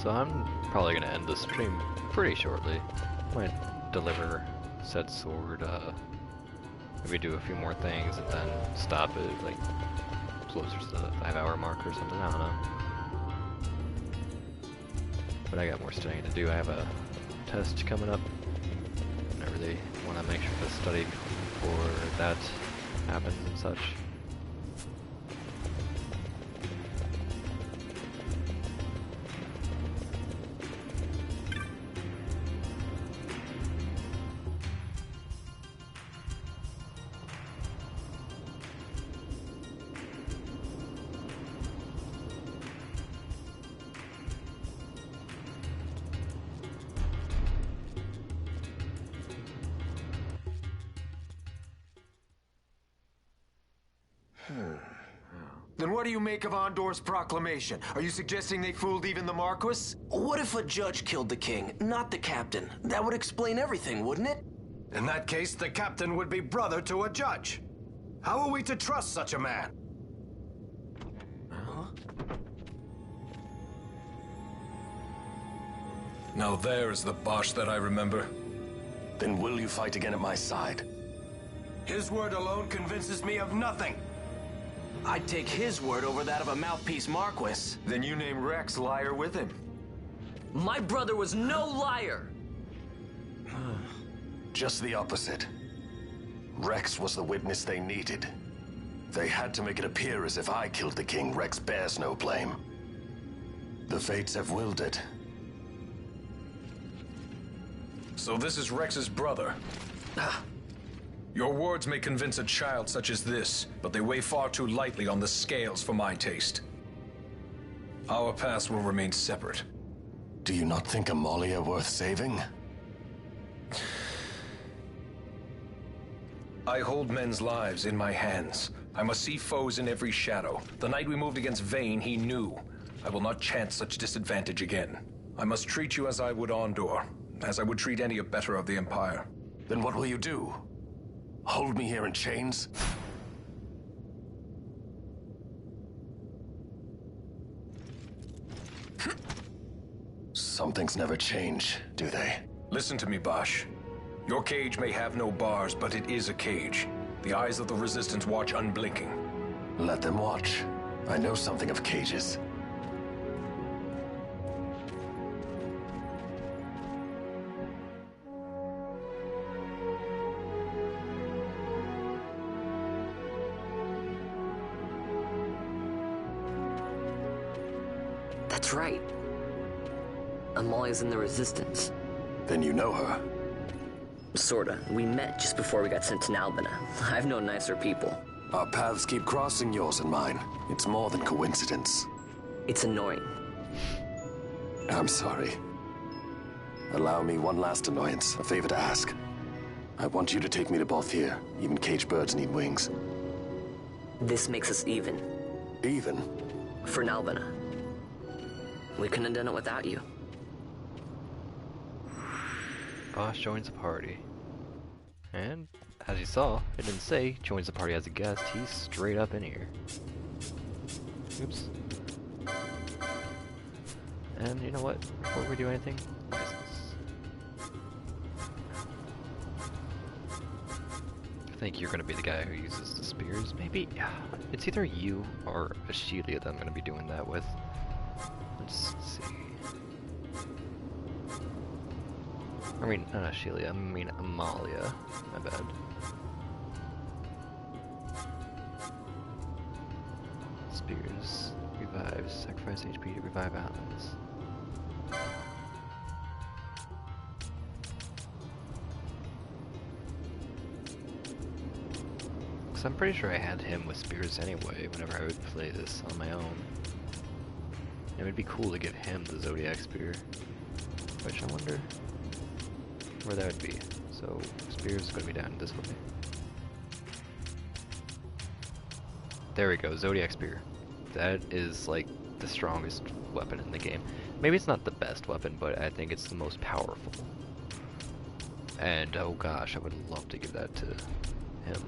So I'm probably gonna end the stream pretty shortly. Might deliver said sword, maybe do a few more things and then stop it, like closer to the 5-hour mark or something, I don't know. But I got more studying to do. I have a test coming up, and I really want to make sure to study before that happens and such. Then what do you make of Andor's proclamation? Are you suggesting they fooled even the Marquis? What if a judge killed the king, not the captain? That would explain everything, wouldn't it? In that case, the captain would be brother to a judge. How are we to trust such a man? Huh? Now there is the Bosch that I remember. Then will you fight again at my side? His word alone convinces me of nothing. I'd take his word over that of a mouthpiece Marquis. Then you name Rex liar with him. My brother was no liar! Just the opposite. Rex was the witness they needed. They had to make it appear as if I killed the king. Rex bears no blame. The fates have willed it. So this is Rex's brother. Your words may convince a child such as this, but they weigh far too lightly on the scales for my taste. Our paths will remain separate. Do you not think Amalia worth saving? I hold men's lives in my hands. I must see foes in every shadow. The night we moved against Vayne, he knew. I will not chance such disadvantage again. I must treat you as I would Ondor, as I would treat any abettor of the Empire. Then what will you do? Hold me here in chains? Some things never change, do they? Listen to me, Bosch. Your cage may have no bars, but it is a cage. The eyes of the Resistance watch unblinking. Let them watch. I know something of cages. That's right. Amalia's in the Resistance. Then you know her? Sorta. We met just before we got sent to Nalbina. I've known nicer people. Our paths keep crossing, yours and mine. It's more than coincidence. It's annoying. I'm sorry. Allow me one last annoyance, a favor to ask. I want you to take me to Balthier. Even caged birds need wings. This makes us even. Even? For Nalbina. We couldn't have done it without you. Bosch joins the party. And, as you saw, it didn't say joins the party as a guest, he's straight up in here. Oops. And you know what? Before we do anything, license. I think you're gonna be the guy who uses the spears, maybe? Yeah. It's either you or Ashelia that I'm gonna be doing that with. Let's see. I mean, not Ashelia, I mean Amalia. My bad. Spears. Revives. Sacrifice HP to revive allies. Because I'm pretty sure I had him with spears anyway whenever I would play this on my own. It would be cool to give him the Zodiac Spear. Which I wonder where that would be. So, spears is going to be down this way. There we go, Zodiac Spear. That is like the strongest weapon in the game. Maybe it's not the best weapon, but I think it's the most powerful. And oh gosh, I would love to give that to him.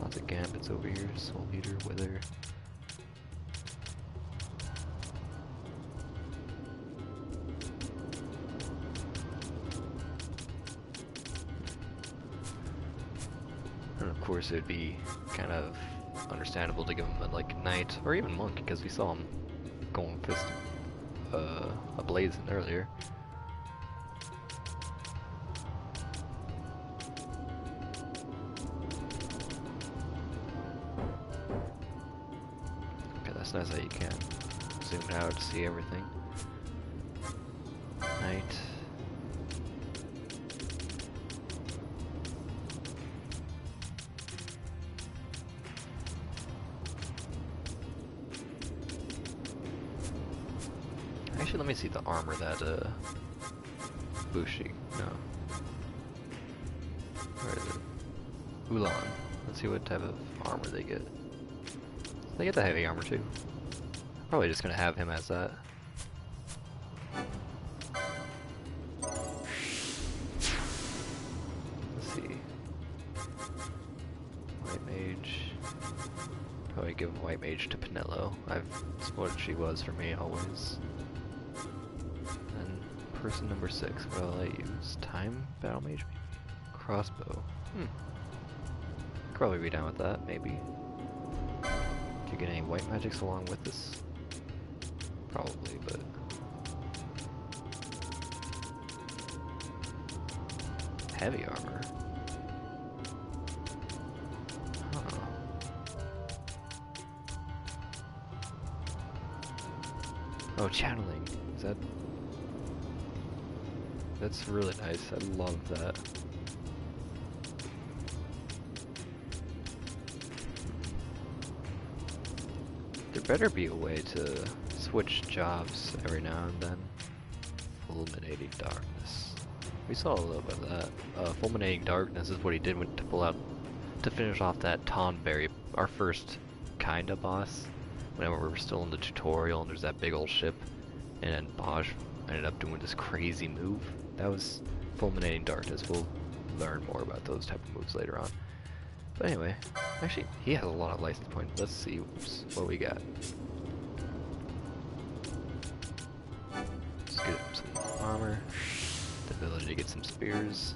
Lots of gambits over here. Soul Eater, Wither. And of course, it would be kind of understandable to give him a knight or even monk, because we saw him going fist ablazing earlier. Okay, that's nice that you can zoom out to see everything. Knight. Actually, let me see the armor that, Bushi, no. Where is it? Ulan. Let's see what type of armor they get. They get the heavy armor too. Probably just gonna have him as that. Let's see. White Mage. Probably give White Mage to Pinello. That's what she was for me always. Person number 6, what will I use? Time Battle Mage, maybe? Crossbow. Could probably be down with that, maybe. Do you get any white magics along with this? Probably, but... Heavy armor. Huh. Oh, channeling. Is that... That's really nice. I love that. There better be a way to switch jobs every now and then. Fulminating darkness. We saw a little bit of that. Fulminating darkness is what he did to pull out to finish off that Tonberry, our first kinda boss. Whenever we were still in the tutorial and there's that big old ship, and then Bosch ended up doing this crazy move. That was Fulminating Darkness. We'll learn more about those type of moves later on. But anyway, actually, he has a lot of license points. Let's see what we got. Let's get him some armor, the ability to get some spears.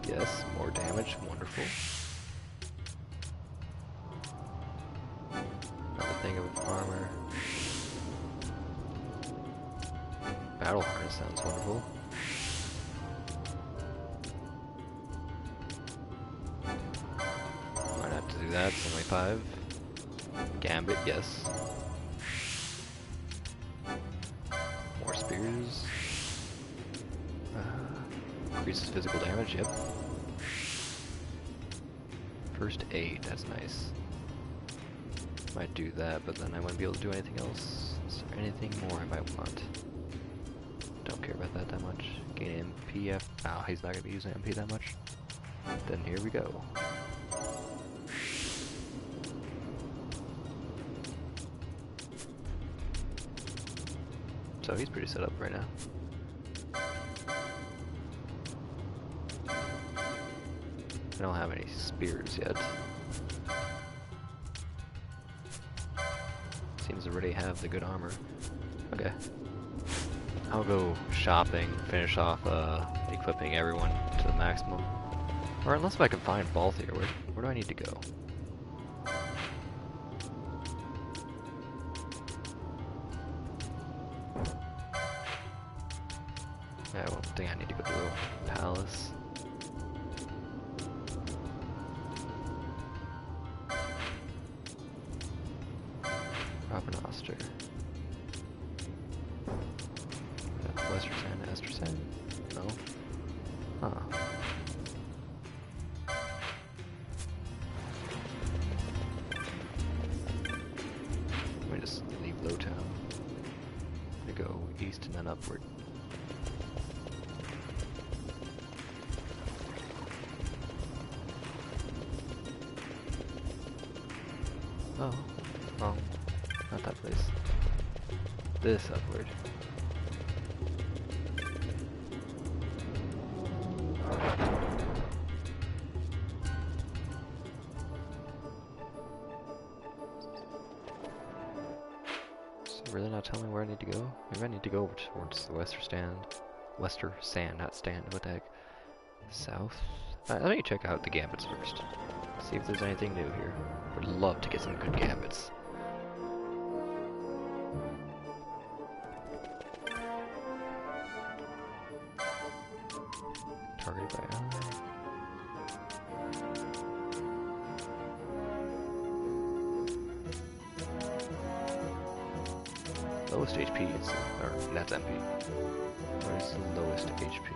Yes, more damage, wonderful. Another thing of armor. Battle harness sounds wonderful. Might have to do that, it's only 5. Gambit, yes. More spears. Increases physical damage, yep. First aid, that's nice. Might do that, but then I wouldn't be able to do anything else. Is there anything more I might want? Don't care about that much. Gain MP. Oh, he's not going to be using MP that much. Then here we go. So he's pretty set up right now. I don't have any spears yet. Seems to already have the good armor. Okay. I'll go shopping, finish off equipping everyone to the maximum. Or unless I can find both here, where do I need to go? Yeah, I don't think I need to go to the palace. Robin Oster. Western Sand, Ester Sand? No? Huh. Let me just leave Lowtown. I'm gonna go east and then upward. Oh, wrong. Not that place. This upward. Really not telling me where I need to go? Maybe I need to go over towards the Western Sand, not stand, what the heck? South? Let me check out the gambits first. See if there's anything new here. Would love to get some good gambits. Targeted by eye. Lowest HP is, or that's MP. What is the lowest HP?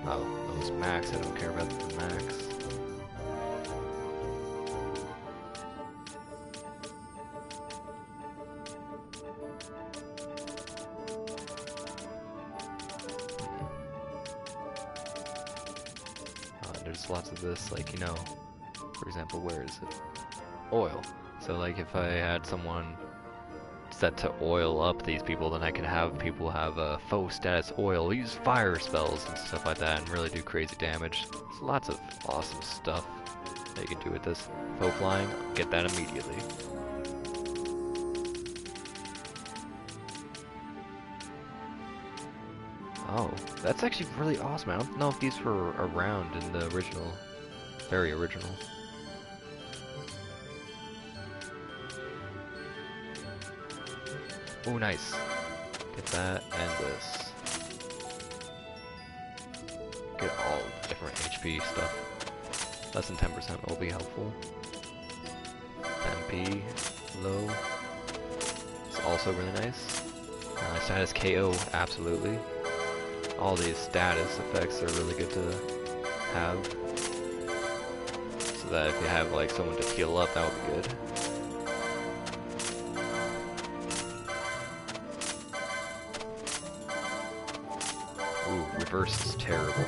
Oh, lowest max. I don't care about the max. There's lots of this, like, you know. For example, where is it? Oil. So like if I had someone set to oil up these people, then I can have people have a faux status oil, use fire spells and stuff like that and really do crazy damage. There's lots of awesome stuff that you can do with this. Faux flying, get that immediately. Oh, that's actually really awesome. I don't know if these were around in the original, very original. Oh, nice. Get that and this. Get all the different HP stuff. Less than 10% will be helpful. MP, low. It's also really nice. Status KO, absolutely. All these status effects are really good to have. So that if you have like someone to heal up, that would be good. Ooh, reverse is terrible.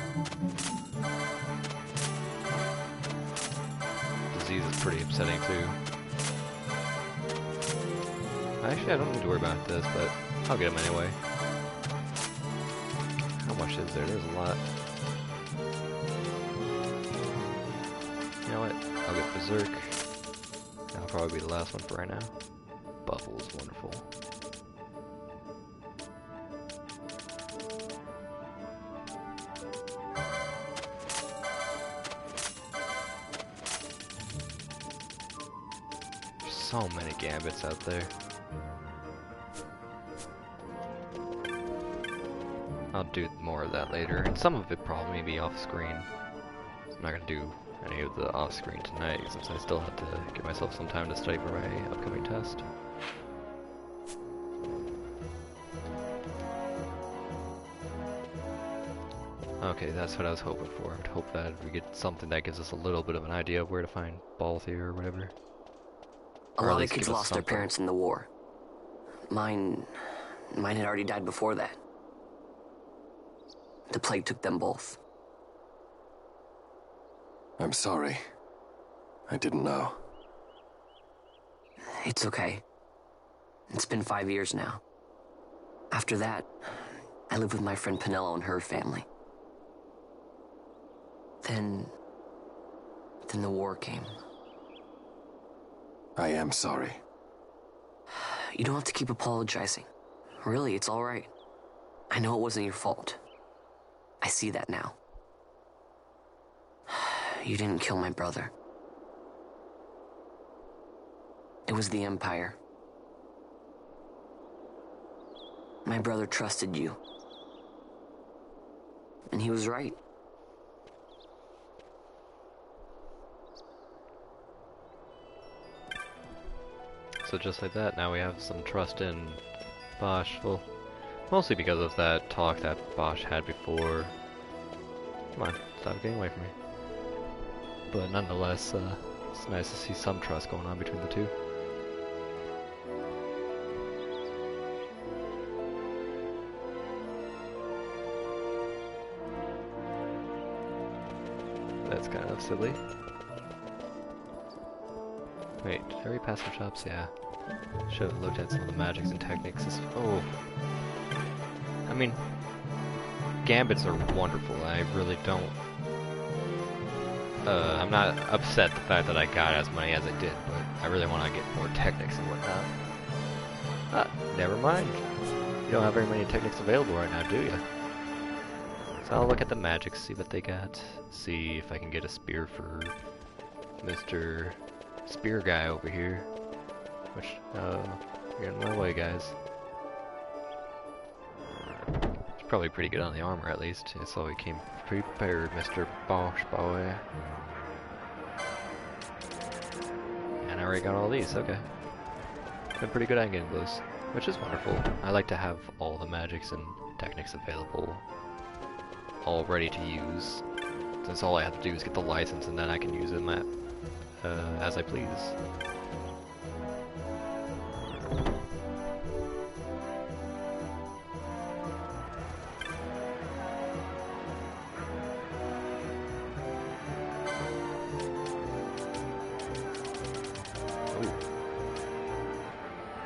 Disease is pretty upsetting too. Actually, I don't need to worry about this, but I'll get him anyway. How much is there? There's a lot. You know what? I'll get Berserk. That'll probably be the last one for right now. Bubble is wonderful. There's so many gambits out there. I'll do more of that later, and some of it probably be off screen. I'm not gonna do any of the off screen tonight since I still have to give myself some time to study for my upcoming test. Okay, that's what I was hoping for. I would hope that we get something that gives us a little bit of an idea of where to find Balthier or whatever. A lot of kids lost their parents in the war. Mine had already died before that. The plague took them both. I'm sorry. I didn't know. It's okay. It's been 5 years now. After that, I lived with my friend Pinello and her family. Then the war came. I am sorry. You don't have to keep apologizing. Really, it's all right. I know it wasn't your fault. I see that now. You didn't kill my brother. It was the Empire. My brother trusted you. And he was right. So just like that, now we have some trust in Bosch. Well, mostly because of that talk that Bosch had before. Come on, stop getting away from me. But nonetheless, it's nice to see some trust going on between the two. That's kind of silly. Wait, did I already pass some shops? Yeah. Should have looked at some of the magics and techniques. Oh. I mean, gambits are wonderful. I really don't... I'm not upset the fact that I got as many as I did, but I really want to get more techniques and whatnot. Never mind. You don't have very many techniques available right now, do you? So I'll look at the magics, see what they got. See if I can get a spear for Mr. Spear guy over here. Which, you're in my way, guys. It's probably pretty good on the armor, at least. So we came prepared, Mr. Bosch boy. And I already got all these, okay. Been pretty good at getting those, which is wonderful. I like to have all the magics and techniques available, all ready to use. Since all I have to do is get the license and then I can use them as I please.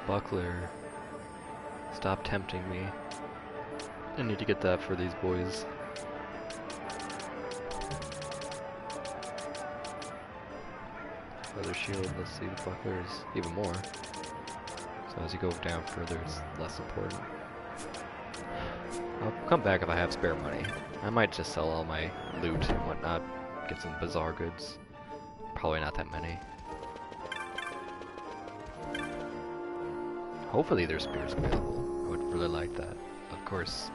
Buckler. Stop tempting me. I need to get that for these boys. Leather shield, let's see, the buckler is even more. So as you go down further, it's less important. I'll come back if I have spare money. I might just sell all my loot and whatnot, get some bizarre goods. Probably not that many. Hopefully there's spears available. I would really like that. Of course,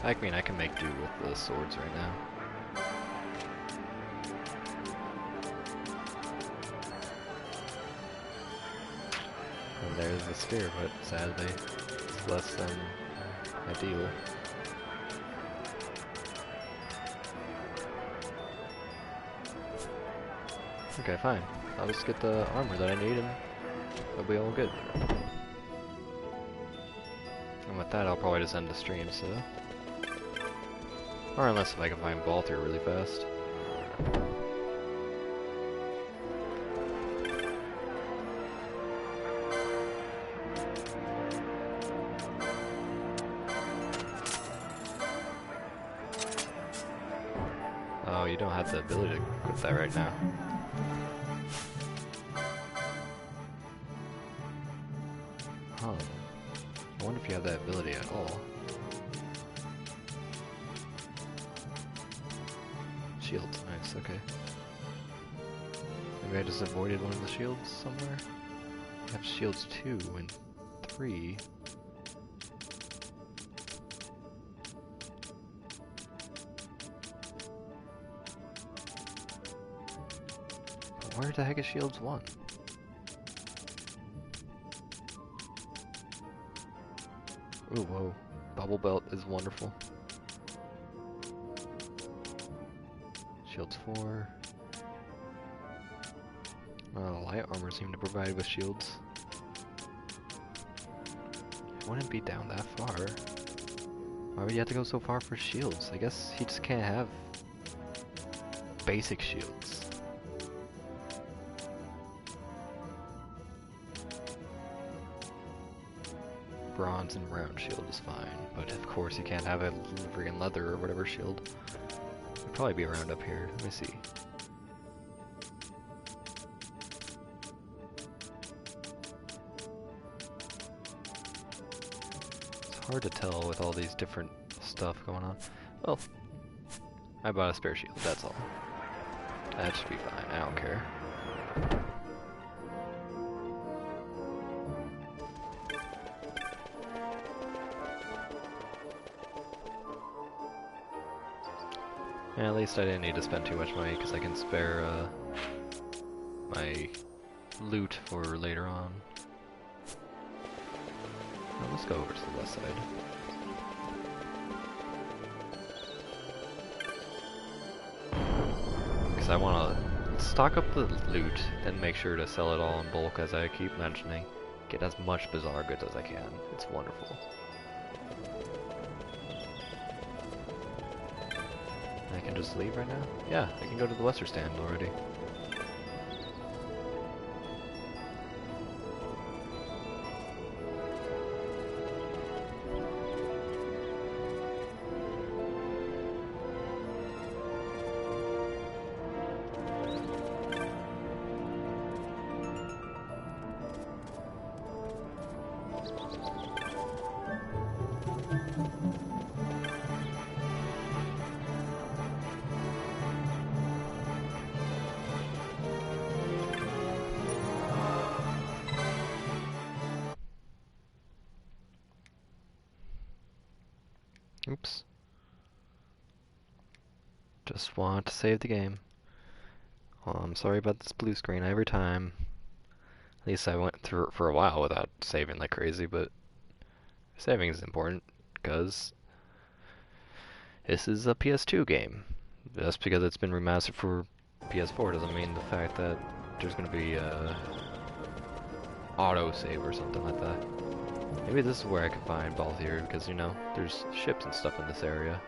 I mean, I can make do with the swords right now. And there's the spear, but sadly, it's less than ideal. Okay, fine. I'll just get the armor that I need and it'll be all good. And with that, I'll probably just end the stream, so... Or unless if I can find Balthier really fast. Oh, you don't have the ability to equip that right now. Huh. I wonder if you have that ability at all. Shields, nice, okay. Maybe I just avoided one of the shields somewhere? I have shields 2 and 3. But where the heck is shields 1? Ooh, whoa. Bubble belt is wonderful. Shields 4. Oh, light armor seemed to provide with shields. It wouldn't be down that far. Why would you have to go so far for shields? I guess he just can't have basic shields. Bronze and round shield is fine, but of course you can't have a friggin' leather or whatever shield. It'd probably be around up here. Let me see. It's hard to tell with all these different stuff going on. Well, I bought a spare shield, that's all. That should be fine, I don't care. Yeah, at least I didn't need to spend too much money because I can spare my loot for later on. Well, let's go over to the west side. Because I want to stock up the loot and make sure to sell it all in bulk, as I keep mentioning. Get as much bizarre goods as I can. It's wonderful. I can just leave right now? Yeah, I can go to the Western stand already. Oops. Just want to save the game. Well, I'm sorry about this blue screen every time. At least I went through it for a while without saving like crazy, but saving is important, because this is a PS2 game. Just because it's been remastered for PS4 doesn't mean the fact that there's going to be a auto-save or something like that. Maybe this is where I can find Balthier, because, you know, there's ships and stuff in this area.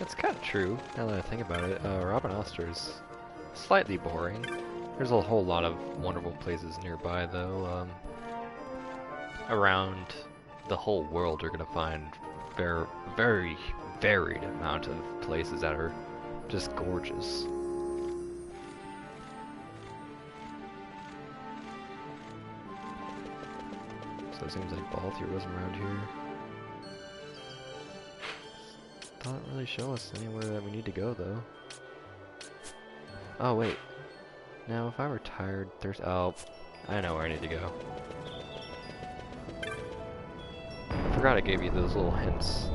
That's kind of true, now that I think about it. Robin Oster's slightly boring. There's a whole lot of wonderful places nearby, though. Around the whole world, you're gonna find very varied amount of places that are just gorgeous. So it seems like Balthier wasn't around here. Doesn't really show us anywhere that we need to go, though. Oh, wait. Now, if I were tired, there's... Oh, I know where I need to go. I forgot I gave you those little hints.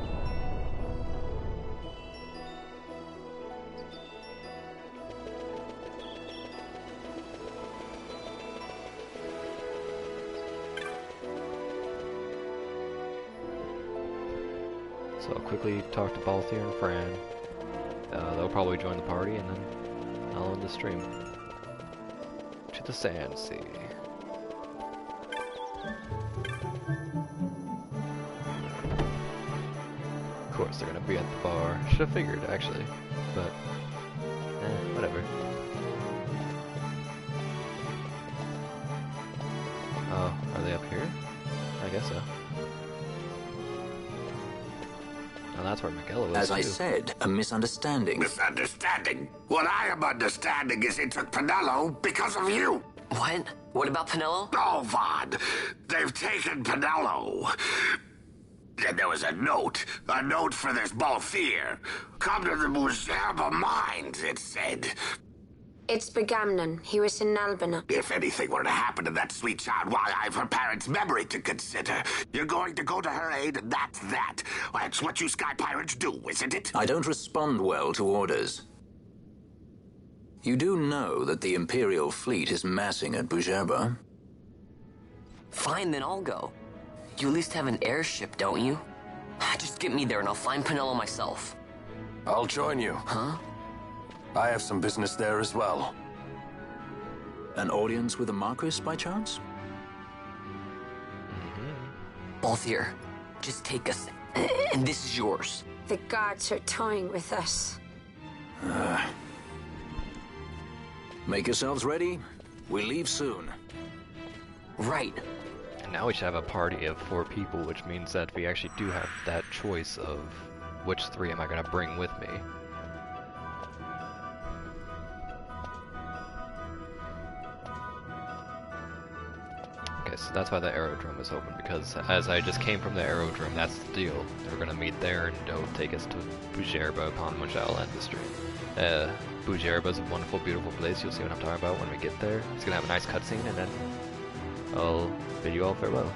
So I'll quickly talk to Balthier and Fran. They'll probably join the party, and then I'll end the stream. To the Sand Sea. Of course, they're gonna be at the bar. Should have figured, actually, but whatever. Oh, are they up here? I guess so. Oh, that's where Miguel was. As I said, a misunderstanding. Misunderstanding? What I am understanding is it took Pinello because of you. What? What about Pinello? Oh, Vaughn. They've taken Pinello. And there was a note for this Balthier. Come to the Bujerba Mines, it said. It's Begamnon. He was in Albina. If anything were to happen to that sweet child, why, I've her parents' memory to consider. You're going to go to her aid, and that's that. That's what you Sky Pirates do, isn't it? I don't respond well to orders. You do know that the Imperial fleet is massing at Bujerba? Fine, then I'll go. You at least have an airship, don't you? Just get me there and I'll find Pinello myself. I'll join you. Huh? I have some business there as well. An audience with the Marquis, by chance? Balthier, just take us, and this is yours. The guards are toying with us. Make yourselves ready. We leave soon. Right. And now we should have a party of 4 people, which means that we actually do have that choice of which 3 am I going to bring with me. Okay, so that's why the aerodrome is open, because as I just came from the aerodrome, that's the deal. We're going to meet there, and it'll take us to Bujerba, upon which I'll end the stream. Bujerba is a wonderful, beautiful place. You'll see what I'm talking about when we get there. It's going to have a nice cutscene, and then I'll bid you all farewell.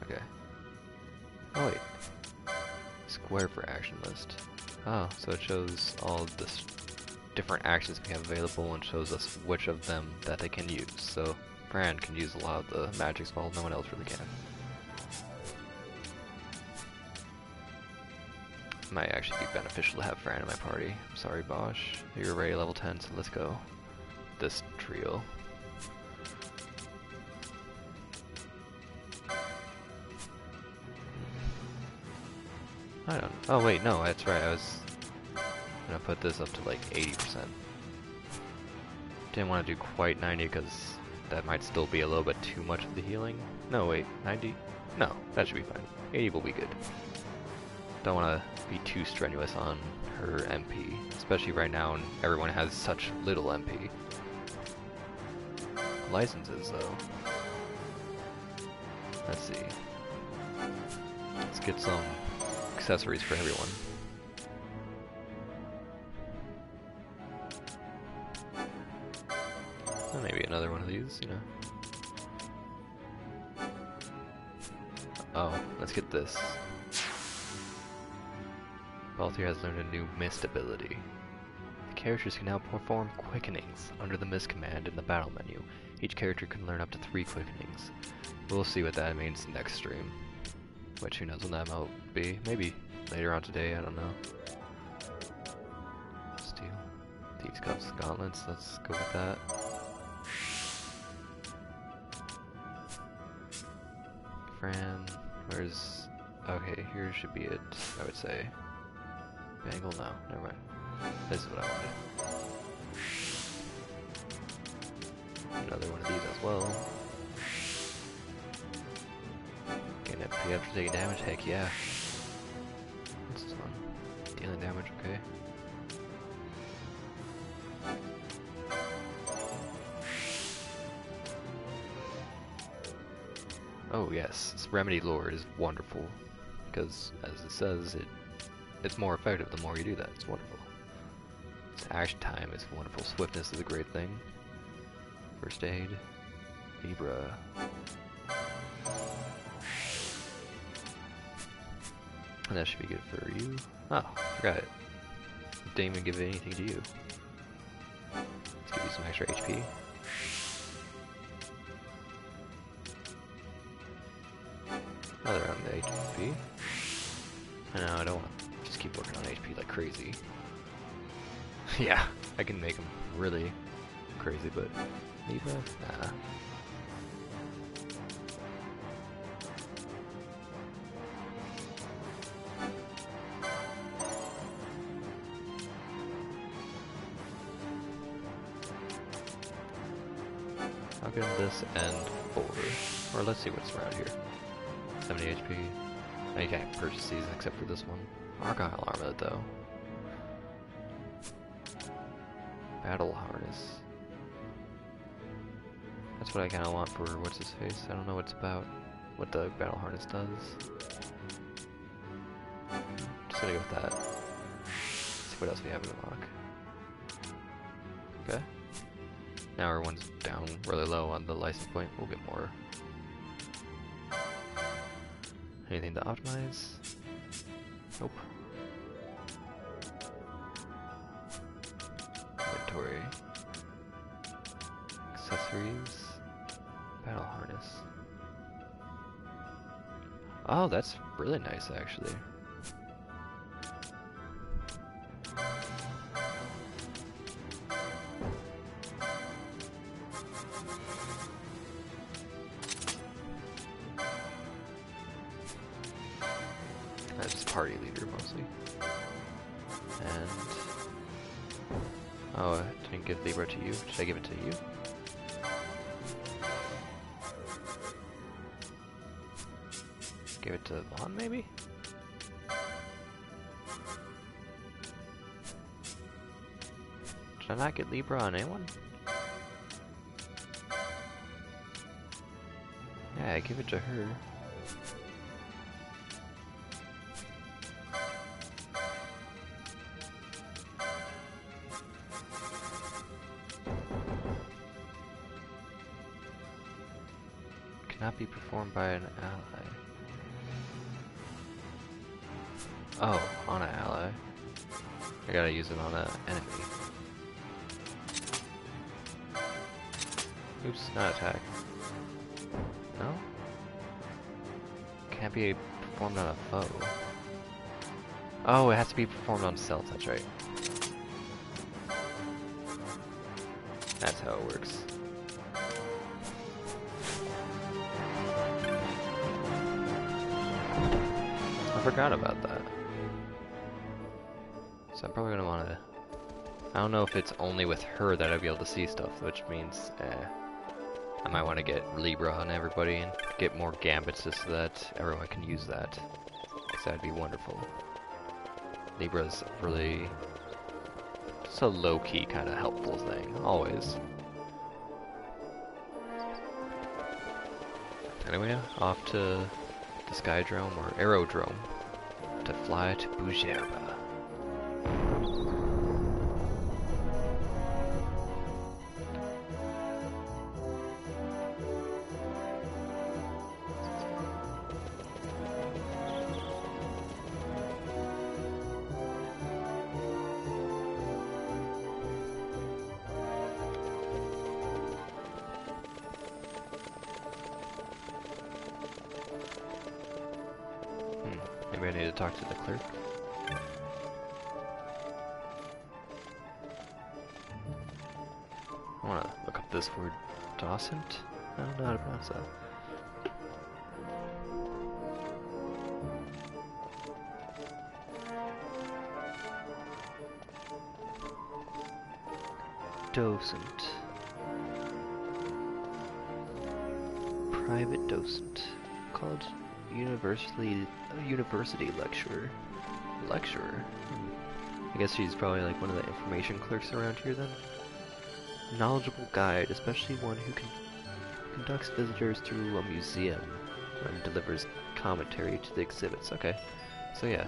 Okay. Oh wait. Square for action list. Oh, so it shows all of the different actions we have available and shows us which of them that they can use. So Fran can use a lot of the magics while no one else really can. Might actually be beneficial to have Fran in my party. Sorry, Bosch. You're already level 10, so let's go. This trio. I don't. Oh wait, no, that's right. I was gonna put this up to like 80%. Didn't want to do quite 90 because that might still be a little bit too much of the healing. No, wait, 90? No, that should be fine. 80 will be good. Don't want to be too strenuous on her MP, especially right now when everyone has such little MP. Licenses, though. Let's see. Let's get some accessories for everyone. Well, maybe another one of these, you know. Oh, let's get this. Balthier has learned a new Mist ability. The characters can now perform quickenings under the Mist command in the battle menu. Each character can learn up to 3 quickenings. We'll see what that means next stream. Which, who knows when that will be. Maybe later on today, I don't know. Steel. Thieves' Cups, Gauntlets, let's go with that. Fran. Where's... Okay, here should be it, I would say. Bangle? No, never mind. This is what I wanted. Another one of these as well. Getting FP after taking damage? Heck yeah. What's this one? Dealing damage, okay. Oh yes, this Remedy Lord is wonderful, because as it says, it's more effective the more you do that. It's wonderful. Its action time is wonderful. Swiftness is a great thing. First aid, Libra. And that should be good for you. Oh, forgot it. Didn't even give anything to you. Let's give you some extra HP. Another on the HP. I know, I don't want to just keep working on HP like crazy. Yeah, I can make them really crazy, but Libra? Nah. I'll give him this and 4. Or let's see what's around here. 70 HP. I can't purchase these except for this one. Argyle Armlet though. Battle Harness. That's what I kinda want for what's his face. I don't know what's about what the Battle Harness does. Just gonna go with that. See what else we have in the lock. Okay. Now everyone's down really low on the license point. We'll get more. Anything to optimize? Nope. Inventory. Accessories. Battle harness. Oh, that's really nice actually. That's party leader mostly. And oh, I didn't give Libra to you. Should I give it to you? Give it to Vaughn maybe? Did I not get Libra on anyone? Yeah, I give it to her. Cannot be performed by an ally. Oh, on an ally. I gotta use it on an enemy. Oops, not attack. No? Can't be performed on a foe. Oh, it has to be performed on self, that's right. That's how it works. I forgot about that. So I'm probably gonna wanna... I don't know if it's only with her that I'll be able to see stuff, which means, I might want to get Libra on everybody and get more gambits just so that everyone can use that. Because that'd be wonderful. Libra's really just a low-key kind of helpful thing, always. Anyway, off to the Skydrome or Aerodrome to fly to Bujerba. Maybe I need to talk to the clerk. I want to look up this word, docent? I don't know how to pronounce that. docent. Private docent. College university lecturer. Lecturer? I guess she's probably like one of the information clerks around here then. Knowledgeable guide, especially one who conducts visitors through a museum and delivers commentary to the exhibits. Okay, so yeah.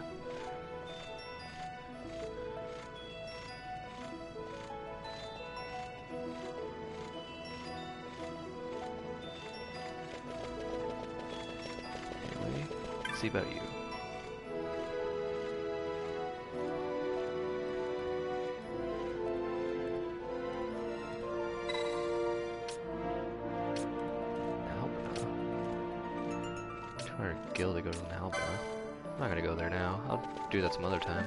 Anyway, let's see about you. Guild to go to Nalba. I'm not gonna go there now. I'll do that some other time.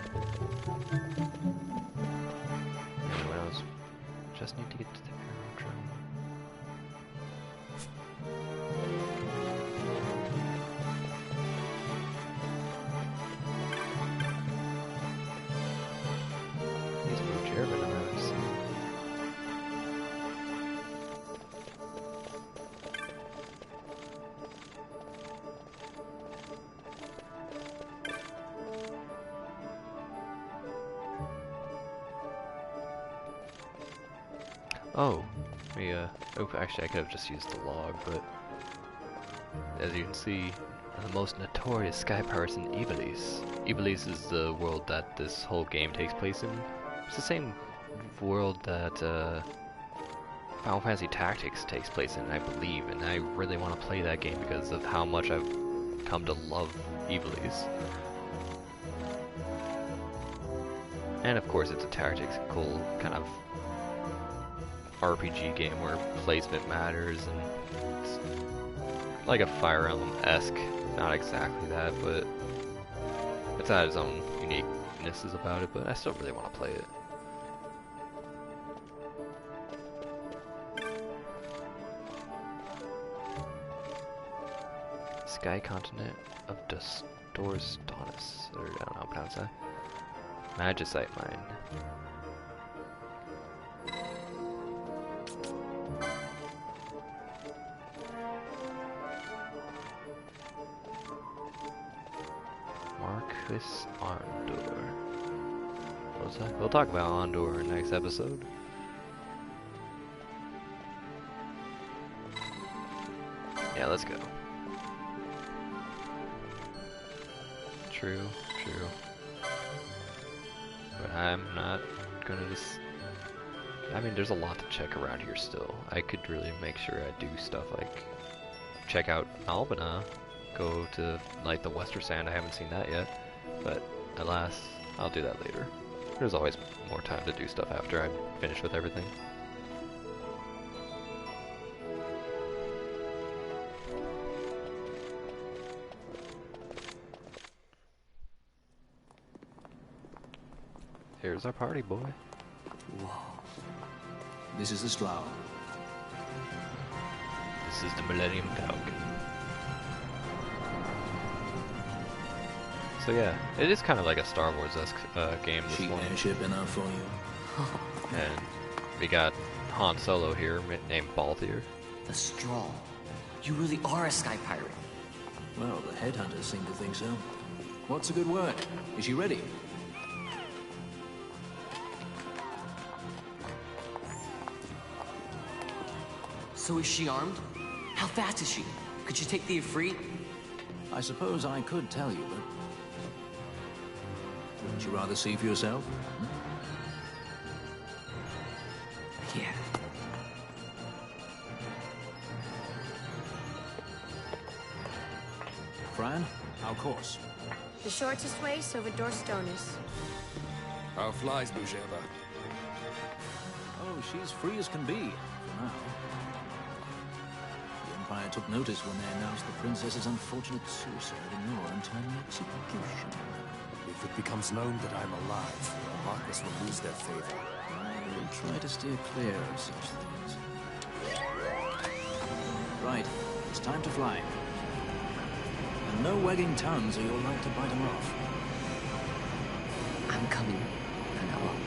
Anyone else? Just need to get to the aerodrome. He's moved here, but I haven't seen. Oh, actually I could have just used the log, but as you can see, the most notorious sky pirates in Ivalice. Ivalice is the world that this whole game takes place in. It's the same world that Final Fantasy Tactics takes place in, I believe, and I really want to play that game because of how much I've come to love Ivalice. And of course it's a tactical kind of RPG game where placement matters, and it's like a Fire Emblem-esque, not exactly that, but it's had its own uniquenesses about it, but I still really want to play it. Sky Continent of Dostoris, or I don't know how to pronounce that. Magicite Mine. Marquis Andor. We'll talk about Andor in the next episode. Yeah, let's go. True. But I'm not gonna just... I mean, there's a lot to check around here still. I could really make sure I do stuff like check out Albina, go to like the Western Sand. I haven't seen that yet, but alas, I'll do that later. There's always more time to do stuff after I'm finished with everything. Here's our party, boy. Whoa. This is the Slough. This is the Millennium Falcon. So yeah, it is kind of like a Star Wars-esque game. This one. Airship enough for you. And we got Han Solo here, named Balthier. The Straw. You really are a sky pirate. Well, the headhunters seem to think so. What's a good word? Is she ready? So is she armed? How fast is she? Could she take the Ifrit? I suppose I could tell you, but... wouldn't you rather see for yourself? Yeah. Fran, our course. The shortest way is over Dorstonis. How flies, Bujeva? Oh, she's free as can be, for now. The Empire took notice when they announced the princess's unfortunate suicide in your untimely execution. If it becomes known that I'm alive, the Marquis will lose their favor. We'll try to steer clear of such things. Right, it's time to fly. And no wagging tongues or you'll like to bite them off. I'm coming, Penelope.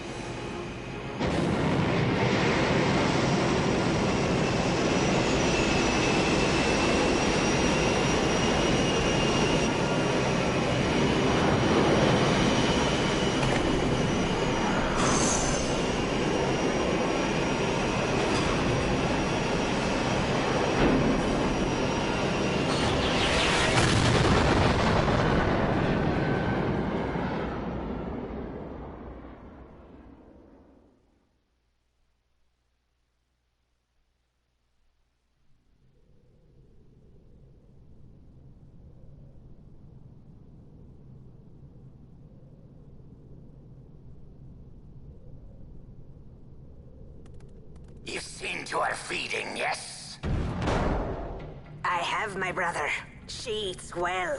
You've seen to her feeding, yes? I have, my brother. She eats well.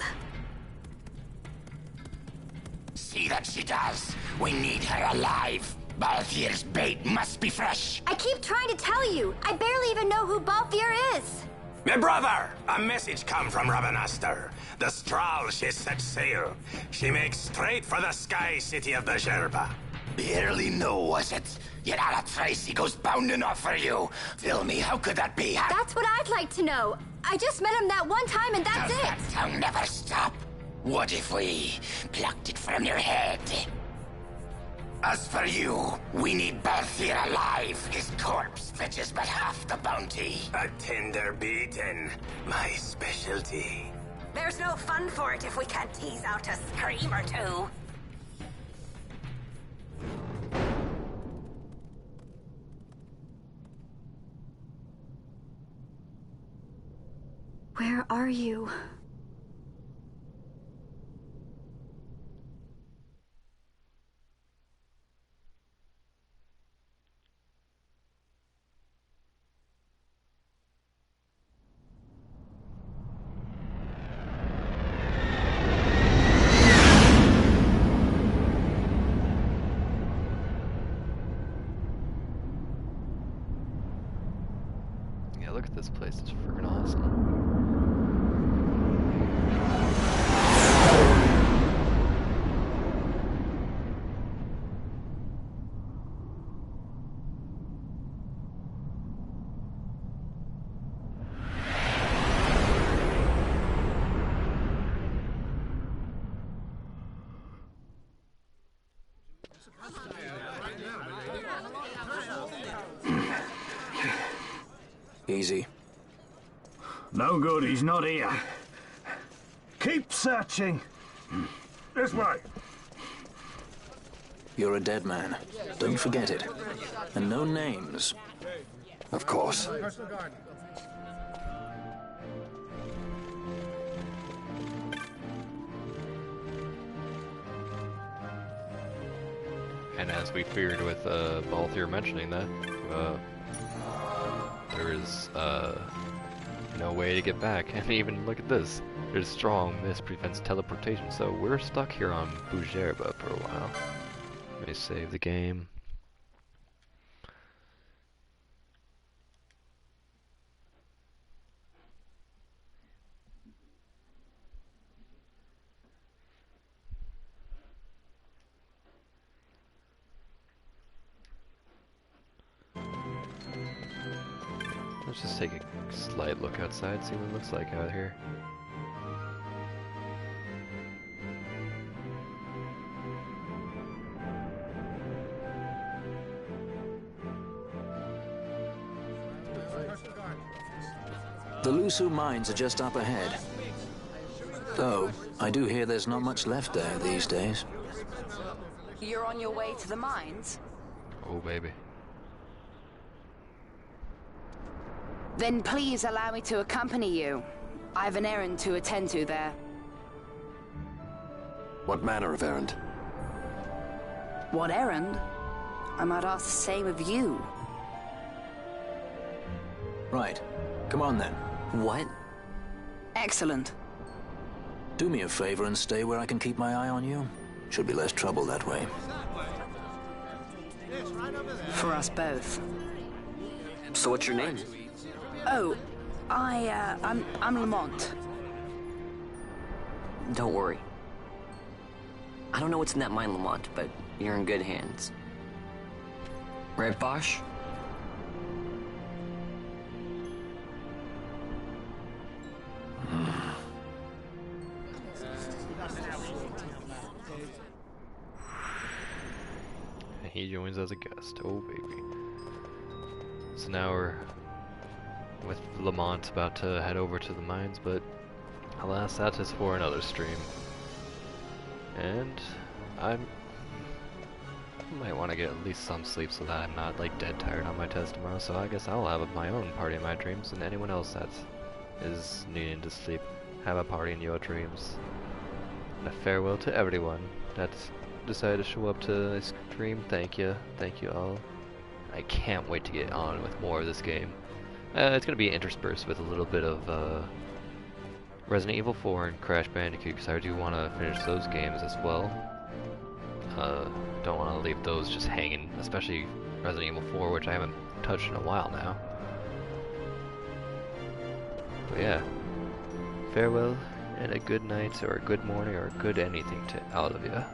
See that she does. We need her alive. Balthier's bait must be fresh. I keep trying to tell you. I barely even know who Balthier is. Me brother, a message come from Rabanastor. The Strahl, she set sail. She makes straight for the sky city of Bajerba. Barely know, was it? Yet Ala Tracy goes bounding off for you. Tell me, how could that be? That's what I'd like to know. I just met him that one time and that's Does it. that tongue never stop? What if we plucked it from your head? As for you, we need Balthier alive. His corpse fetches but half the bounty. A tender beating, my specialty. There's no fun for it if we can't tease out a scream or two. Where are you? Yeah, look at this place. It's freaking awesome. Easy. No good, he's not here. Keep searching. This way. You're a dead man. Don't forget it. And no names. Of course. And as we feared with Balthier mentioning that, there is no way to get back. And even look at this. There's strong mist prevents teleportation, so we're stuck here on Bajerba for a while. Let me save the game. Let's just take a slight look outside, see what it looks like out here. The Lusu mines are just up ahead. Though, I do hear there's not much left there these days. You're on your way to the mines? Oh, baby. Then please allow me to accompany you. I have an errand to attend to there. What manner of errand? What errand? I might ask the same of you. Right. Come on then. What? Excellent. Do me a favor and stay where I can keep my eye on you. Should be less trouble that way. For us both. So what's your name? Oh, I'm Lamont. Don't worry. I don't know what's in that mine, Lamont, but you're in good hands. Right, Bosch? And he joins as a guest. Oh, baby. So now we're with Lamont about to head over to the mines, but alas, that is for another stream. And I might want to get at least some sleep so that I'm not like dead tired on my test tomorrow, so I guess I'll have my own party in my dreams, and anyone else that is needing to sleep, have a party in your dreams. And a farewell to everyone that decided to show up to this stream. Thank you all. I can't wait to get on with more of this game. It's going to be interspersed with a little bit of Resident Evil 4 and Crash Bandicoot, because I do want to finish those games as well. Don't want to leave those just hanging, especially Resident Evil 4, which I haven't touched in a while now. But yeah, farewell and a good night, or a good morning, or a good anything to all of you.